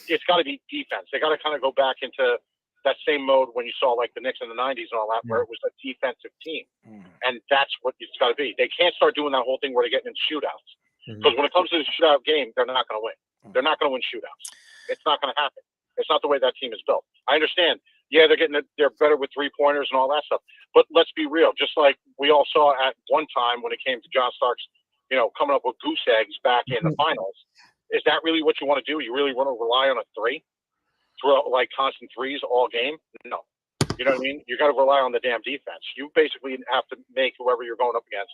it's got to be defense. They got to kind of go back into that same mode when you saw like the Knicks in the 90s and all that, where it was a defensive team. And that's what it's got to be. They can't start doing that whole thing where they're getting into shootouts. Because when it comes to the shootout game, they're not going to win. They're not going to win shootouts. It's not going to happen. It's not the way that team is built. I understand. Yeah, they're better with 3-pointers and all that stuff. But let's be real. Just like we all saw at one time when it came to John Starks, coming up with goose eggs back in the finals. Is that really what you want to do? You really want to rely on a three? Throw like constant threes all game? No. You know what I mean? You got to rely on the damn defense. You basically have to make whoever you're going up against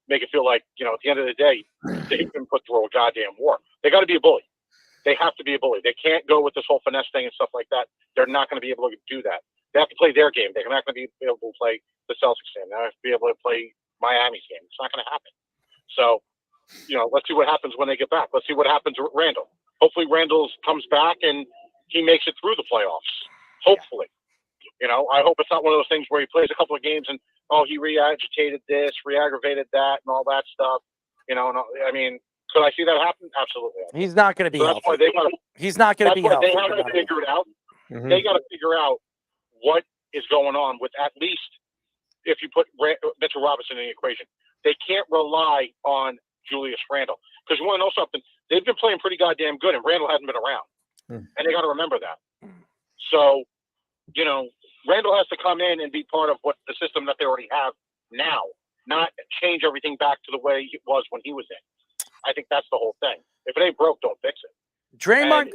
make it feel like, at the end of the day, they've been put through a goddamn war. They got to be a bully. They have to be a bully. They can't go with this whole finesse thing and stuff like that. They're not going to be able to do that. They have to play their game. They're not going to be able to play the Celtics game. They have to be able to play Miami's game. It's not going to happen. So, let's see what happens when they get back. Let's see what happens with Randall. Hopefully Randall comes back and he makes it through the playoffs. Hopefully. I hope it's not one of those things where he plays a couple of games and, he re-agitated this, re-aggravated that, and all that stuff. And I mean, could I see that happen? Absolutely. He's not going to be so healthy. He's not going to be healthy. They have to figure it out. Mm-hmm. They got to figure out what is going on with, at least if you put Mitchell Robinson in the equation. They can't rely on Julius Randle. Because you want to know something? They've been playing pretty goddamn good, and Randle hasn't been around. And they got to remember that. So, Randle has to come in and be part of what the system that they already have now, not change everything back to the way it was when he was in. I think that's the whole thing. If it ain't broke, don't fix it. Draymond,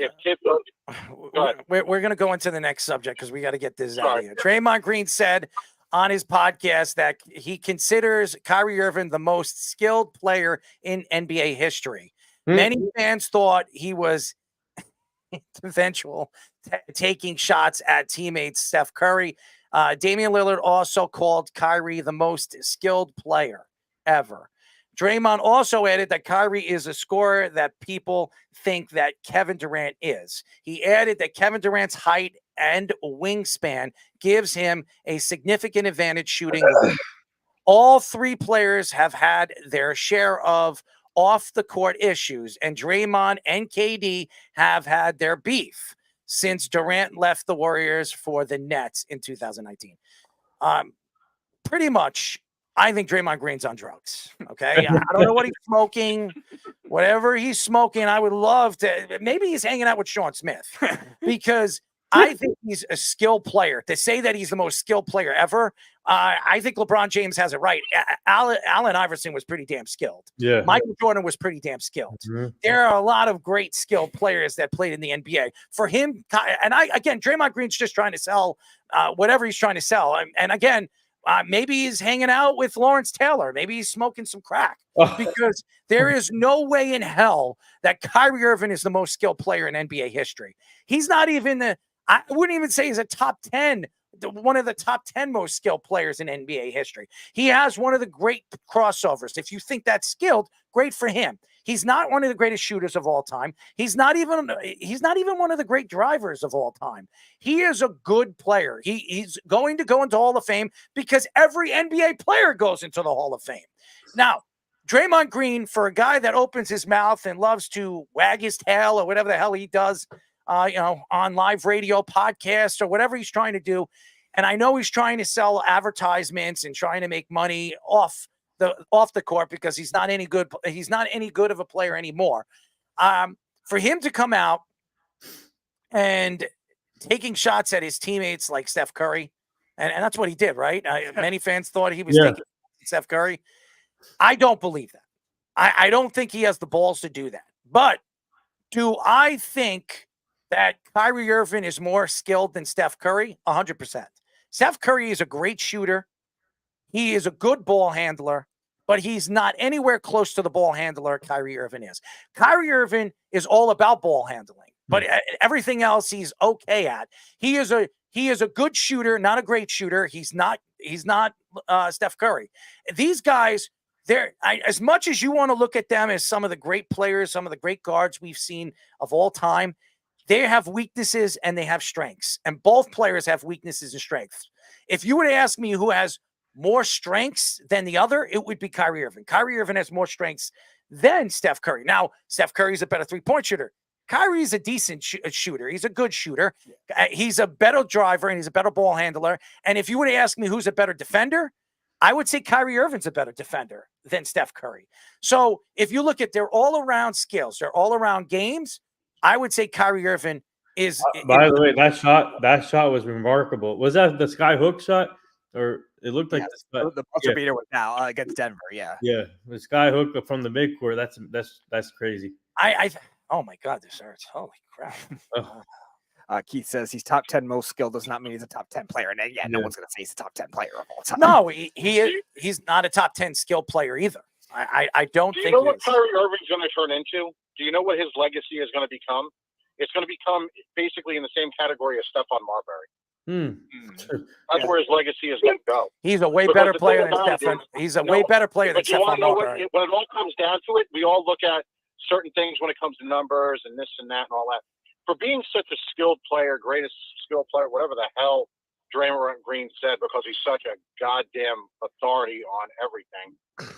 we're going to go into the next subject because we got to get this out of here. Draymond Green said on his podcast that he considers Kyrie Irving the most skilled player in NBA history. Many fans thought he was eventual taking shots at teammates Steph Curry. Damian Lillard also called Kyrie the most skilled player ever. Draymond also added that Kyrie is a scorer that people think that Kevin Durant is. He added that Kevin Durant's height and wingspan gives him a significant advantage shooting. All three players have had their share of off-the-court issues, and Draymond and KD have had their beef since Durant left the Warriors for the Nets in 2019. Pretty much, I think Draymond Green's on drugs. Okay. I don't know what he's smoking. Whatever he's smoking, I would love to. Maybe he's hanging out with Sean Smith because I think he's a skilled player. To say that he's the most skilled player ever, I think LeBron James has it right. Allen Iverson was pretty damn skilled. Yeah. Michael Jordan was pretty damn skilled. Mhm. There are a lot of great skilled players that played in the NBA. For him, and again, Draymond Green's just trying to sell whatever he's trying to sell. And again, maybe he's hanging out with Lawrence Taylor. Maybe he's smoking some crack because there is no way in hell that Kyrie Irving is the most skilled player in NBA history. He's not even I wouldn't even say he's a top 10, one of the top 10 most skilled players in NBA history. He has one of the great crossovers. If you think that's skilled, great for him. He's not one of the greatest shooters of all time. He's not even one of the great drivers of all time. He is a good player. He's going to go into Hall of Fame because every NBA player goes into the Hall of Fame. Now, Draymond Green, for a guy that opens his mouth and loves to wag his tail or whatever the hell he does, on live radio, podcasts, or whatever he's trying to do. And I know he's trying to sell advertisements and trying to make money off the court because he's not any good. He's not any good of a player anymore. For him to come out and taking shots at his teammates like Steph Curry, and that's what he did, right? Many fans thought he was taking Steph Curry. I don't believe that. I don't think he has the balls to do that. But do I think that Kyrie Irving is more skilled than Steph Curry? 100%. Steph Curry is a great shooter. He is a good ball handler, but he's not anywhere close to the ball handler Kyrie Irving is. Kyrie Irving is all about ball handling, but everything else he's okay at. He is a good shooter, not a great shooter. He's not Steph Curry. These guys, as much as you want to look at them as some of the great players, some of the great guards we've seen of all time, they have weaknesses and they have strengths, and both players have weaknesses and strengths. If you were to ask me who has more strengths than the other, it would be Kyrie Irving. Kyrie Irving has more strengths than Steph Curry. Now, Steph Curry is a better three-point shooter. Kyrie's a decent shooter. He's a good shooter. He's a better driver, and he's a better ball handler. And if you were to ask me who's a better defender, I would say Kyrie Irving's a better defender than Steph Curry. So if you look at their all-around skills, their all-around games, I would say Kyrie Irving is. By the way, that shot was remarkable. Was that the sky hook shot, or it looked like the buzzer beater was now against Denver? Yeah, the sky hook from the midcourt. That's crazy. Oh my God, this hurts. Holy crap. Keith says he's top 10 most skilled does not mean he's a top 10 player. And no one's going to say he's a top 10 player of all time. No, he's not a top 10 skilled player either. I don't think. Do you know what Kyrie Irving's going to turn into? Do you know what his legacy is going to become? It's going to become basically in the same category as Stephon Marbury. That's where his legacy is going to go. He's a way better player than Stephon. He's a way better player than Stephon Marbury. When it all comes down to it, we all look at certain things when it comes to numbers and this and that and all that. For being such a skilled player, greatest skilled player, whatever the hell Draymond Green said, because he's such a goddamn authority on everything.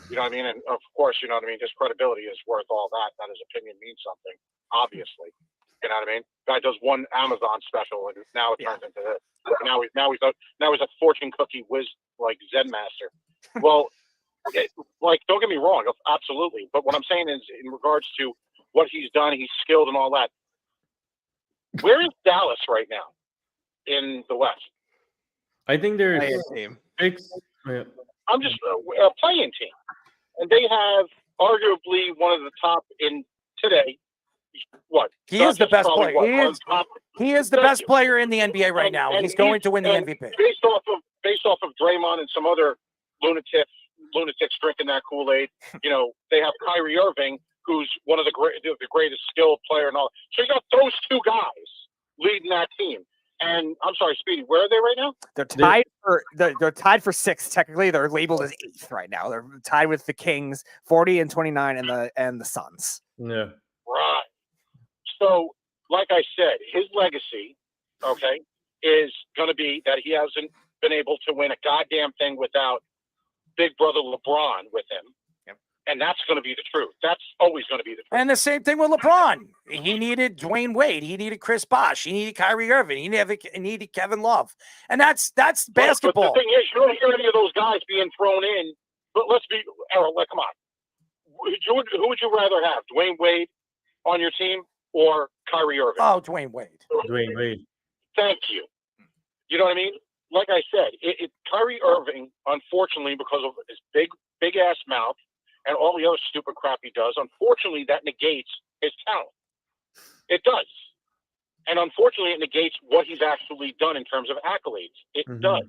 You know what I mean? And of course, you know what I mean? His credibility is worth all that. That his opinion means something, obviously. You know what I mean? Guy does one Amazon special, and now it turns into this. Now he's a fortune cookie whiz like Zen master. Well, don't get me wrong, absolutely. But what I'm saying is, in regards to what he's done, he's skilled and all that. Where is Dallas right now in the West? I think they're I'm just a playing team, and they have arguably one of the top in today. What he is the best player. He is the best player in the NBA right now. He's going to win the MVP. Based off of Draymond and some other lunatics drinking that Kool-Aid. You know, they have Kyrie Irving, who's one of the greatest skilled player and all. So you got those two guys leading that team. And I'm sorry, Speedy, where are they right now? They're tied for sixth. Technically, they're labeled as eighth right now. They're tied with the Kings, 40 and 29, and the Suns. Yeah. Right. So, like I said, his legacy, okay, is going to be that he hasn't been able to win a goddamn thing without big brother LeBron with him. And that's going to be the truth. That's always going to be the truth. And the same thing with LeBron. He needed Dwayne Wade. He needed Chris Bosh. He needed Kyrie Irving. He needed Kevin Love. And that's basketball. But the thing is, you don't hear any of those guys being thrown in. But let's be, Errol, come on. Who would you rather have, Dwayne Wade on your team or Kyrie Irving? Oh, Dwayne Wade. Dwayne Wade. Thank you. You know what I mean? Like I said, Kyrie Irving, unfortunately, because of his big ass mouth, and all the other stupid crap he does, unfortunately, that negates his talent. It does. And unfortunately, it negates what he's actually done in terms of accolades. It does.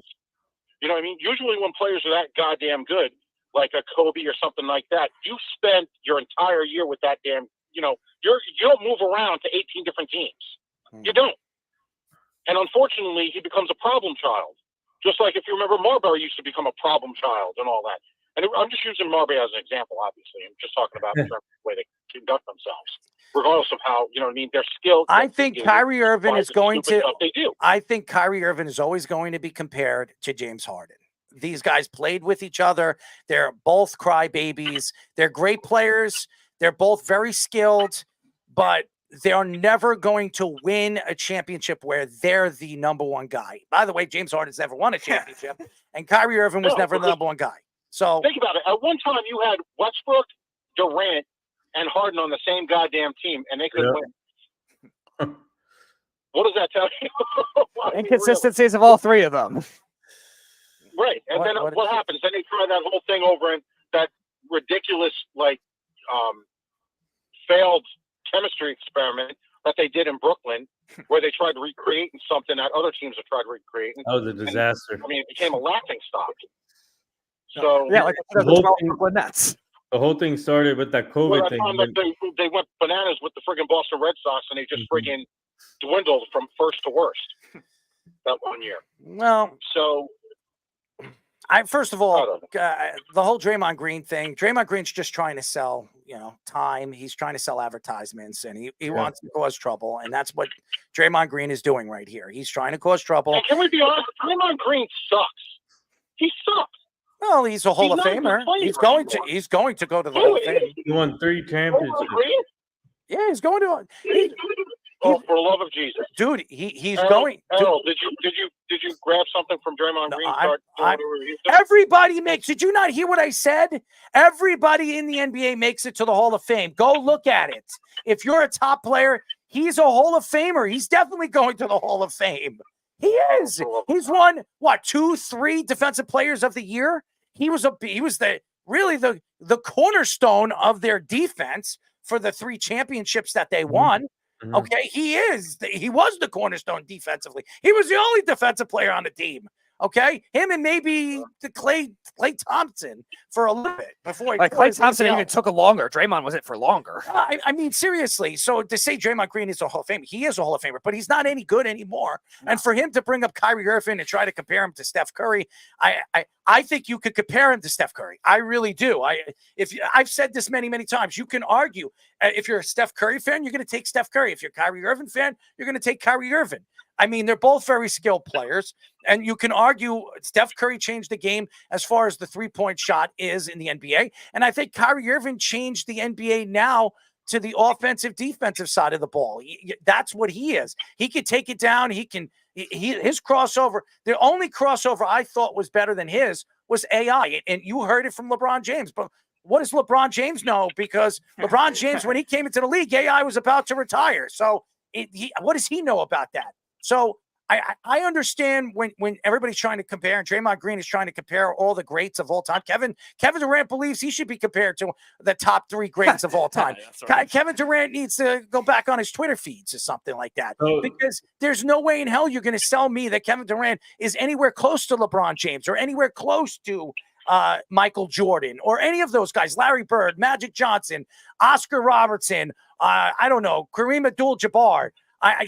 You know what I mean? Usually when players are that goddamn good, like a Kobe or something like that, you spent your entire year with that damn, you don't move around to 18 different teams. You don't. And unfortunately, he becomes a problem child. Just like if you remember, Marbury used to become a problem child and all that. And I'm just using Marbury as an example, obviously. I'm just talking about the way they conduct themselves, regardless of how, you know what I mean, their skill. I think Kyrie Irving is going to they do. I think Kyrie Irving is always going to be compared to James Harden. These guys played with each other. They're both crybabies. They're great players. They're both very skilled, but they're never going to win a championship where they're the number one guy. By the way, James Harden's never won a championship, and Kyrie Irving was never the number one guy. So think about it. At one time, you had Westbrook, Durant, and Harden on the same goddamn team, and they couldn't win. What does that tell you? Inconsistencies of all three of them. Right. And then what happens? Then they try that whole thing over in that ridiculous, failed chemistry experiment that they did in Brooklyn, where they tried to recreate something that other teams have tried to recreate. That was a disaster. And, it became a laughing stock. So yeah, like the Brooklyn Nets. The whole thing started with that COVID thing. They went bananas with the friggin' Boston Red Sox, and they just friggin' dwindled from first to worst that one year. Well, so first of all, the whole Draymond Green thing. Draymond Green's just trying to sell, time. He's trying to sell advertisements, and he wants to cause trouble, and that's what Draymond Green is doing right here. He's trying to cause trouble. And can we be honest? Draymond Green sucks. He sucks. Well, he's a Hall of Famer. He's going to go to the Hall of Fame. He won 3 championships. Yeah, he's going to. For the love of Jesus, dude, he's Errol, going. Errol, did you grab something from Draymond Green? Everybody makes. Did you not hear what I said? Everybody in the NBA makes it to the Hall of Fame. Go look at it. If you're a top player, he's a Hall of Famer. He's definitely going to the Hall of Fame. He is. He's won 2, 3 defensive players of the year. He was the cornerstone of their defense for the 3 championships that they won. Okay, he was the cornerstone defensively. He was the only defensive player on the team. Okay, him and maybe the Klay Thompson for a little bit before. Klay Thompson even took a longer. Draymond was it for longer. I mean, seriously. So to say Draymond Green is a Hall of Famer, he is a Hall of Famer, but he's not any good anymore. No. And for him to bring up Kyrie Irving and try to compare him to Steph Curry, I think you could compare him to Steph Curry. I really do. I've said this many times. You can argue if you're a Steph Curry fan, you're going to take Steph Curry. If you're a Kyrie Irving fan, you're going to take Kyrie Irving. I mean, they're both very skilled players, and you can argue Steph Curry changed the game as far as the three-point shot is in the NBA, and I think Kyrie Irving changed the NBA now to the offensive, defensive side of the ball. That's what he is. He can take it down. His crossover, the only crossover I thought was better than his was AI, and you heard it from LeBron James, but what does LeBron James know? Because LeBron James, when he came into the league, AI was about to retire. So what does he know about that? So I understand when everybody's trying to compare, and Draymond Green is trying to compare all the greats of all time. Kevin Durant believes he should be compared to the top 3 greats of all time. Right. Kevin Durant needs to go back on his Twitter feeds or something like that, because there's no way in hell you're going to sell me that Kevin Durant is anywhere close to LeBron James or anywhere close to Michael Jordan or any of those guys, Larry Bird, Magic Johnson, Oscar Robertson, I don't know, Kareem Abdul-Jabbar.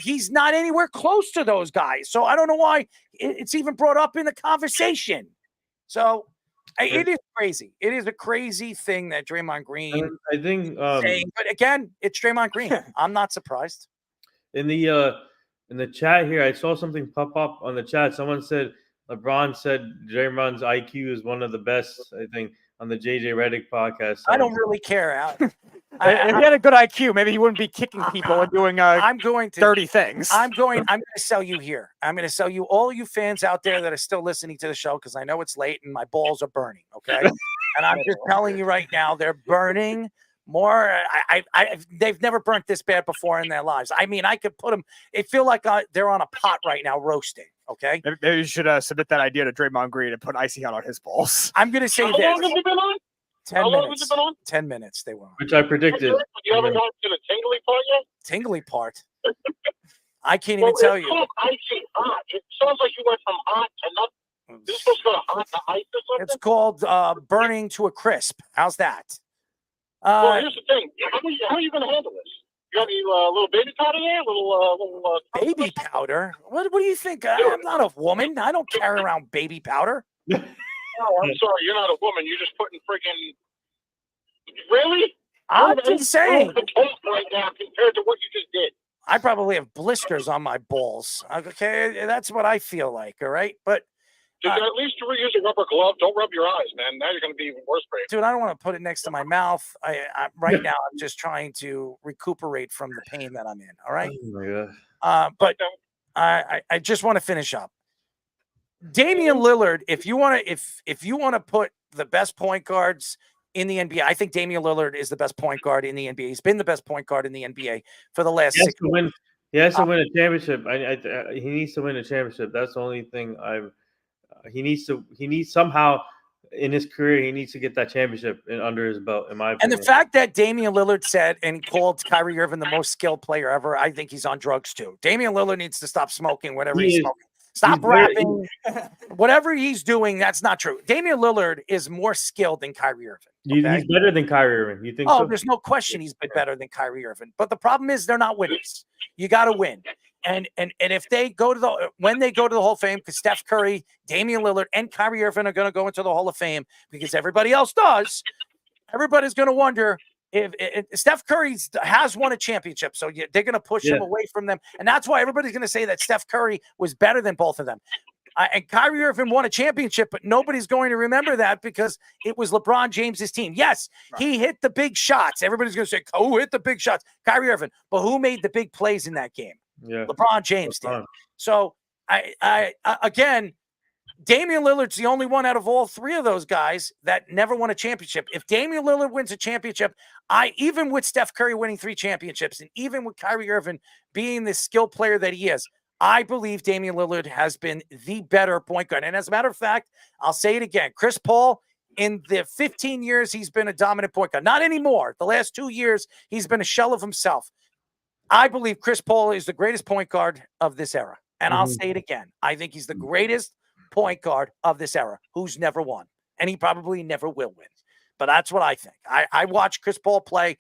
He's not anywhere close to those guys. So I don't know why it's even brought up in the conversation. So it is crazy. It is a crazy thing that Draymond Green I think saying. But again, it's Draymond Green. I'm not surprised. In the chat here, I saw something pop up on the chat. Someone said LeBron said Draymond's IQ is one of the best, I think, on the JJ Redick podcast. I don't really care. If he had a good IQ, maybe he wouldn't be kicking people and doing I'm going to dirty things. I'm going to sell you here. I'm going to sell you, all you fans out there that are still listening to the show, because I know it's late and my balls are burning. Okay. And I'm just telling you right now, they're burning more. They've never burnt this bad before in their lives. I mean, I could put them, it feel like they're on a pot right now roasting. Okay. Maybe you should submit that idea to Draymond Green and put icing out on his balls. I'm going to say How long has it been on? 10 How long has minutes. it been on? 10 minutes they were on. Which I predicted. You haven't gone to the tingly part yet? Tingly part. I can't Well, even tell it's you. called icy hot. It sounds like you went from hot to nothing. This is supposed to go hot to ice or something? It's called burning to a crisp. How's that? Well, here's the thing. How are you going to handle this? You got any little baby powder there? Little baby powder? What do you think? I'm not a woman. I don't carry around baby powder. Oh, I'm sorry. You're not a woman. You're just putting friggin' really? I'm just saying. The case right now compared to what you just did. I probably have blisters on my balls. Okay, that's what I feel like. All right, but Just at least use a rubber glove. Don't rub your eyes, man. Now you're going to be even worse for you. dude, I don't want to put it next to my mouth. Right now, I'm just trying to recuperate from the pain that I'm in. All right. Oh my God. But I just want to finish up. Damian Lillard, if you want to put the best point guards in the NBA, I think Damian Lillard is the best point guard in the NBA. He's been the best point guard in the NBA for the last 6 years. He has to win a championship. He needs to win a championship. That's the only thing he needs somehow in his career, he needs to get that championship under his belt, in my opinion. And the fact that Damian Lillard said and called Kyrie Irving the most skilled player ever, I think he's on drugs too. Damian Lillard needs to stop smoking whatever he's smoking. Stop rapping. Whatever he's doing, that's not true. Damian Lillard is more skilled than Kyrie Irving. Okay? He's better than Kyrie Irving. You think so? There's no question he's been better than Kyrie Irving. But the problem is they're not winners. You got to win. And if they go to when they go to the Hall of Fame, because Steph Curry, Damian Lillard, and Kyrie Irving are going to go into the Hall of Fame because everybody else does, everybody's going to wonder if Steph Curry has won a championship. So they're going to push him away from them. And that's why everybody's going to say that Steph Curry was better than both of them. And Kyrie Irving won a championship, but nobody's going to remember that because it was LeBron James's team. Yes, he hit the big shots. Everybody's going to say, who hit the big shots? Kyrie Irving. But who made the big plays in that game? Yeah. LeBron James did. So, again, Damian Lillard's the only one out of all three of those guys that never won a championship. If Damian Lillard wins a championship, even with Steph Curry winning 3 championships and even with Kyrie Irving being the skilled player that he is, I believe Damian Lillard has been the better point guard. And as a matter of fact, I'll say it again. Chris Paul, in the 15 years he's been a dominant point guard. Not anymore. The last 2 years, he's been a shell of himself. I believe Chris Paul is the greatest point guard of this era. And I'll say it again. I think he's the greatest point guard of this era who's never won. And he probably never will win. But that's what I think. I watched Chris Paul play.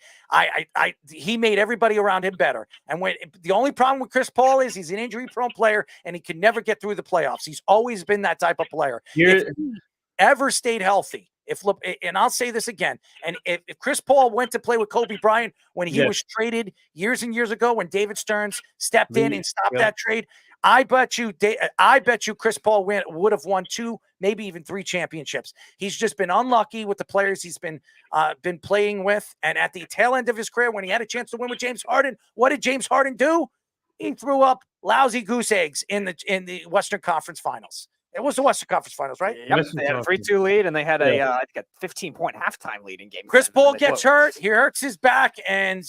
He made everybody around him better. And the only problem with Chris Paul is he's an injury-prone player and he can never get through the playoffs. He's always been that type of player. If he ever stayed healthy, and I'll say this again, and if Chris Paul went to play with Kobe Bryant when he was traded years and years ago, when David Stearns stepped in and stopped that trade, I bet you Chris Paul would have won 2, maybe even 3 championships. He's just been unlucky with the players he's been playing with. And at the tail end of his career, when he had a chance to win with James Harden, what did James Harden do? He threw up lousy goose eggs in the Western Conference Finals. It was the Western Conference Finals, right? Yep. They had a 3-2 lead, and they had I think a 15-point halftime lead in game. Chris Paul gets hurt. He hurts his back, and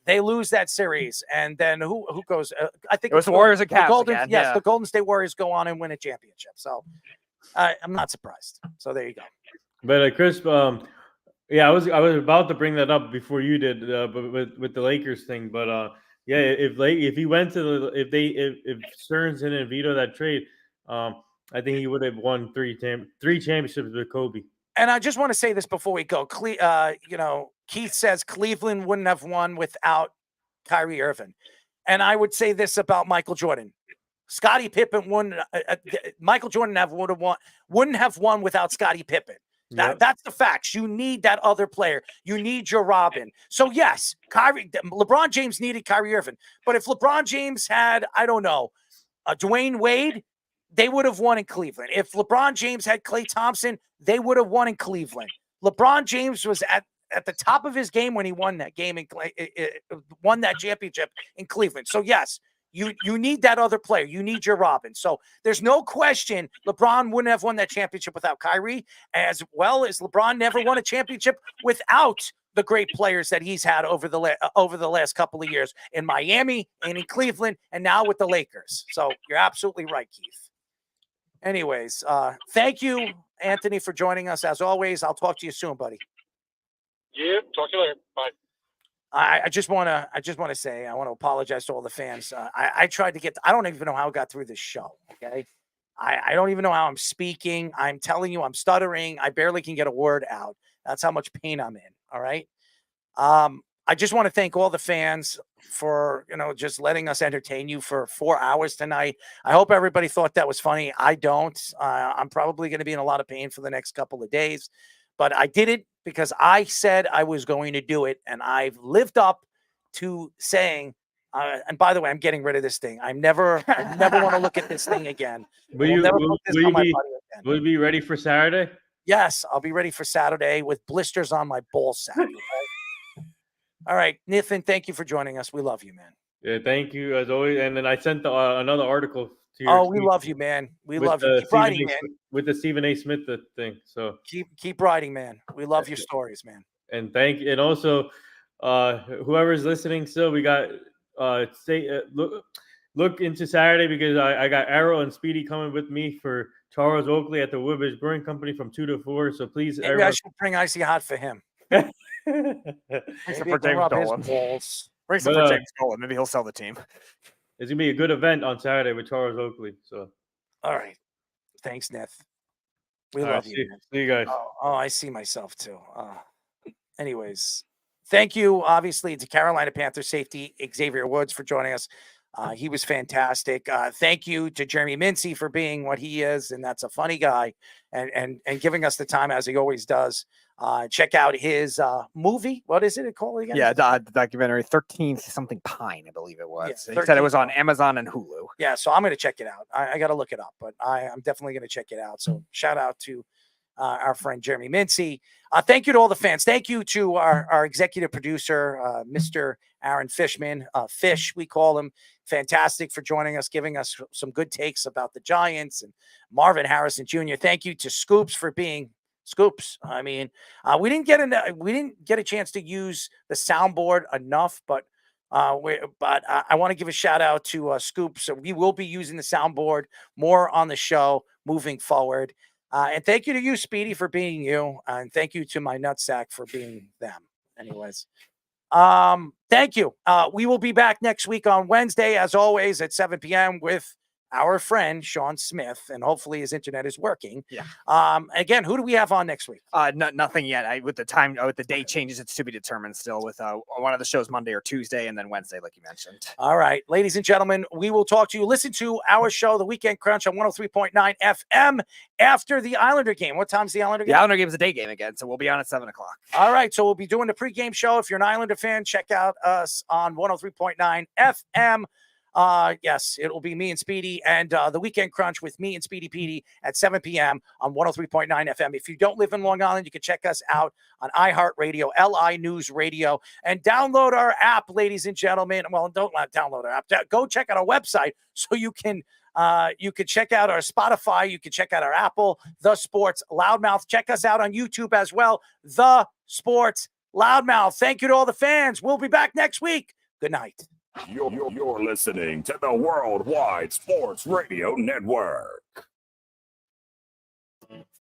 they lose that series. And then who goes? I think it was the Warriors and Cavs again. Yes, the Golden State Warriors go on and win a championship. So I'm not surprised. So there you go. But Chris, I was about to bring that up before you did, but with the Lakers thing. But if he went to if Stearns didn't veto that trade, I think he would have won 3 championships with Kobe. And I just want to say this before we go. Keith says Cleveland wouldn't have won without Kyrie Irving. And I would say this about Michael Jordan. Scottie Pippen wouldn't. Michael Jordan wouldn't have won without Scottie Pippen. That's the facts. You need that other player. You need your Robin. So yes, LeBron James needed Kyrie Irving. But if LeBron James had, I don't know, Dwayne Wade, they would have won in Cleveland. If LeBron James had Klay Thompson, they would have won in Cleveland. LeBron James was at the top of his game when he won that game and won that championship in Cleveland. So yes, you need that other player. You need your Robin. So there's no question LeBron wouldn't have won that championship without Kyrie, as well as LeBron never won a championship without the great players that he's had over the last couple of years in Miami and in Cleveland and now with the Lakers. So you're absolutely right, Keith. Anyways, thank you, Anthony, for joining us. As always, I'll talk to you soon, buddy. Yeah, talk to you later. Bye. I just want to say, I want to apologize to all the fans. I tried to I don't even know how I got through this show. Okay. I don't even know how I'm speaking. I'm telling you, I'm stuttering. I barely can get a word out. That's how much pain I'm in. All right. I just want to thank all the fans for, just letting us entertain you for 4 hours tonight. I hope everybody thought that was funny. I don't. I'm probably going to be in a lot of pain for the next couple of days, but I did it because I said I was going to do it, and I've lived up to saying. And by the way, I'm getting rid of this thing. I never want to look at this thing again. Will you be ready for Saturday? Yes, I'll be ready for Saturday with blisters on my ball sack. Okay? All right, Nathan, thank you for joining us. We love you, man. Yeah, thank you as always. And then I sent another article to you. Oh, we love you, man. We love you. Keep writing, man. With the Stephen A. Smith thing. So keep writing, man. We love your stories, man. And and also whoever's listening still, we got look into Saturday because I got Arrow and Speedy coming with me for Charles Oakley at the Woodbridge Brewing Company from 2 to 4. So please, maybe I should bring Icy Hot for him. For James Dolan. Maybe he'll sell the team. It's gonna be a good event on Saturday with Charles Oakley. So, all right, thanks, Neth. We love you. See you guys. Oh, I see myself too. Anyways, thank you, obviously, to Carolina Panthers safety Xavier Woods for joining us. He was fantastic. Thank you to Jeremy Mincey for being what he is, and that's a funny guy, and giving us the time as he always does. Check out his movie. What is it called again? Yeah, the documentary 13th something Pine, I believe it was. Yeah, he said it was on Amazon and Hulu. Yeah, so I'm going to check it out. I got to look it up, but I'm definitely going to check it out. So shout out to our friend Jeremy Mincey. Thank you to all the fans. Thank you to our executive producer, Mr. Aaron Fishman. Fish, we call him. Fantastic for joining us, giving us some good takes about the Giants and Marvin Harrison Jr. Thank you to Scoops for being Scoops. I mean, we didn't get a chance to use the soundboard enough, but I want to give a shout out to Scoops. So we will be using the soundboard more on the show moving forward. And thank you to you, Speedy, for being you. And thank you to my nutsack for being them. Anyways, thank you. We will be back next week on Wednesday, as always, at 7 p.m. with our friend Sean Smith, and hopefully his internet is working. Yeah. Again, who do we have on next week? Nothing yet. With the day changes, it's to be determined still. With one of the shows Monday or Tuesday, and then Wednesday, like you mentioned. All right, ladies and gentlemen, we will talk to you. Listen to our show, The Weekend Crunch, on 103.9 FM after the Islander game. What time's the Islander game? The Islander game is a day game again, so we'll be on at 7 o'clock. All right, so we'll be doing the pregame show. If you're an Islander fan, check out us on 103.9 FM. Yes, it will be me and Speedy and the Weekend Crunch with me and Speedy Petey at 7 p.m. on 103.9 FM. If you don't live in Long Island, you can check us out on iHeartRadio, LI News Radio, and download our app, ladies and gentlemen. Well, don't download our app. Go check out our website so you can check out our Spotify. You can check out our Apple, The Sports Loudmouth. Check us out on YouTube as well, The Sports Loudmouth. Thank you to all the fans. We'll be back next week. Good night. You're listening to the Worldwide Sports Radio Network.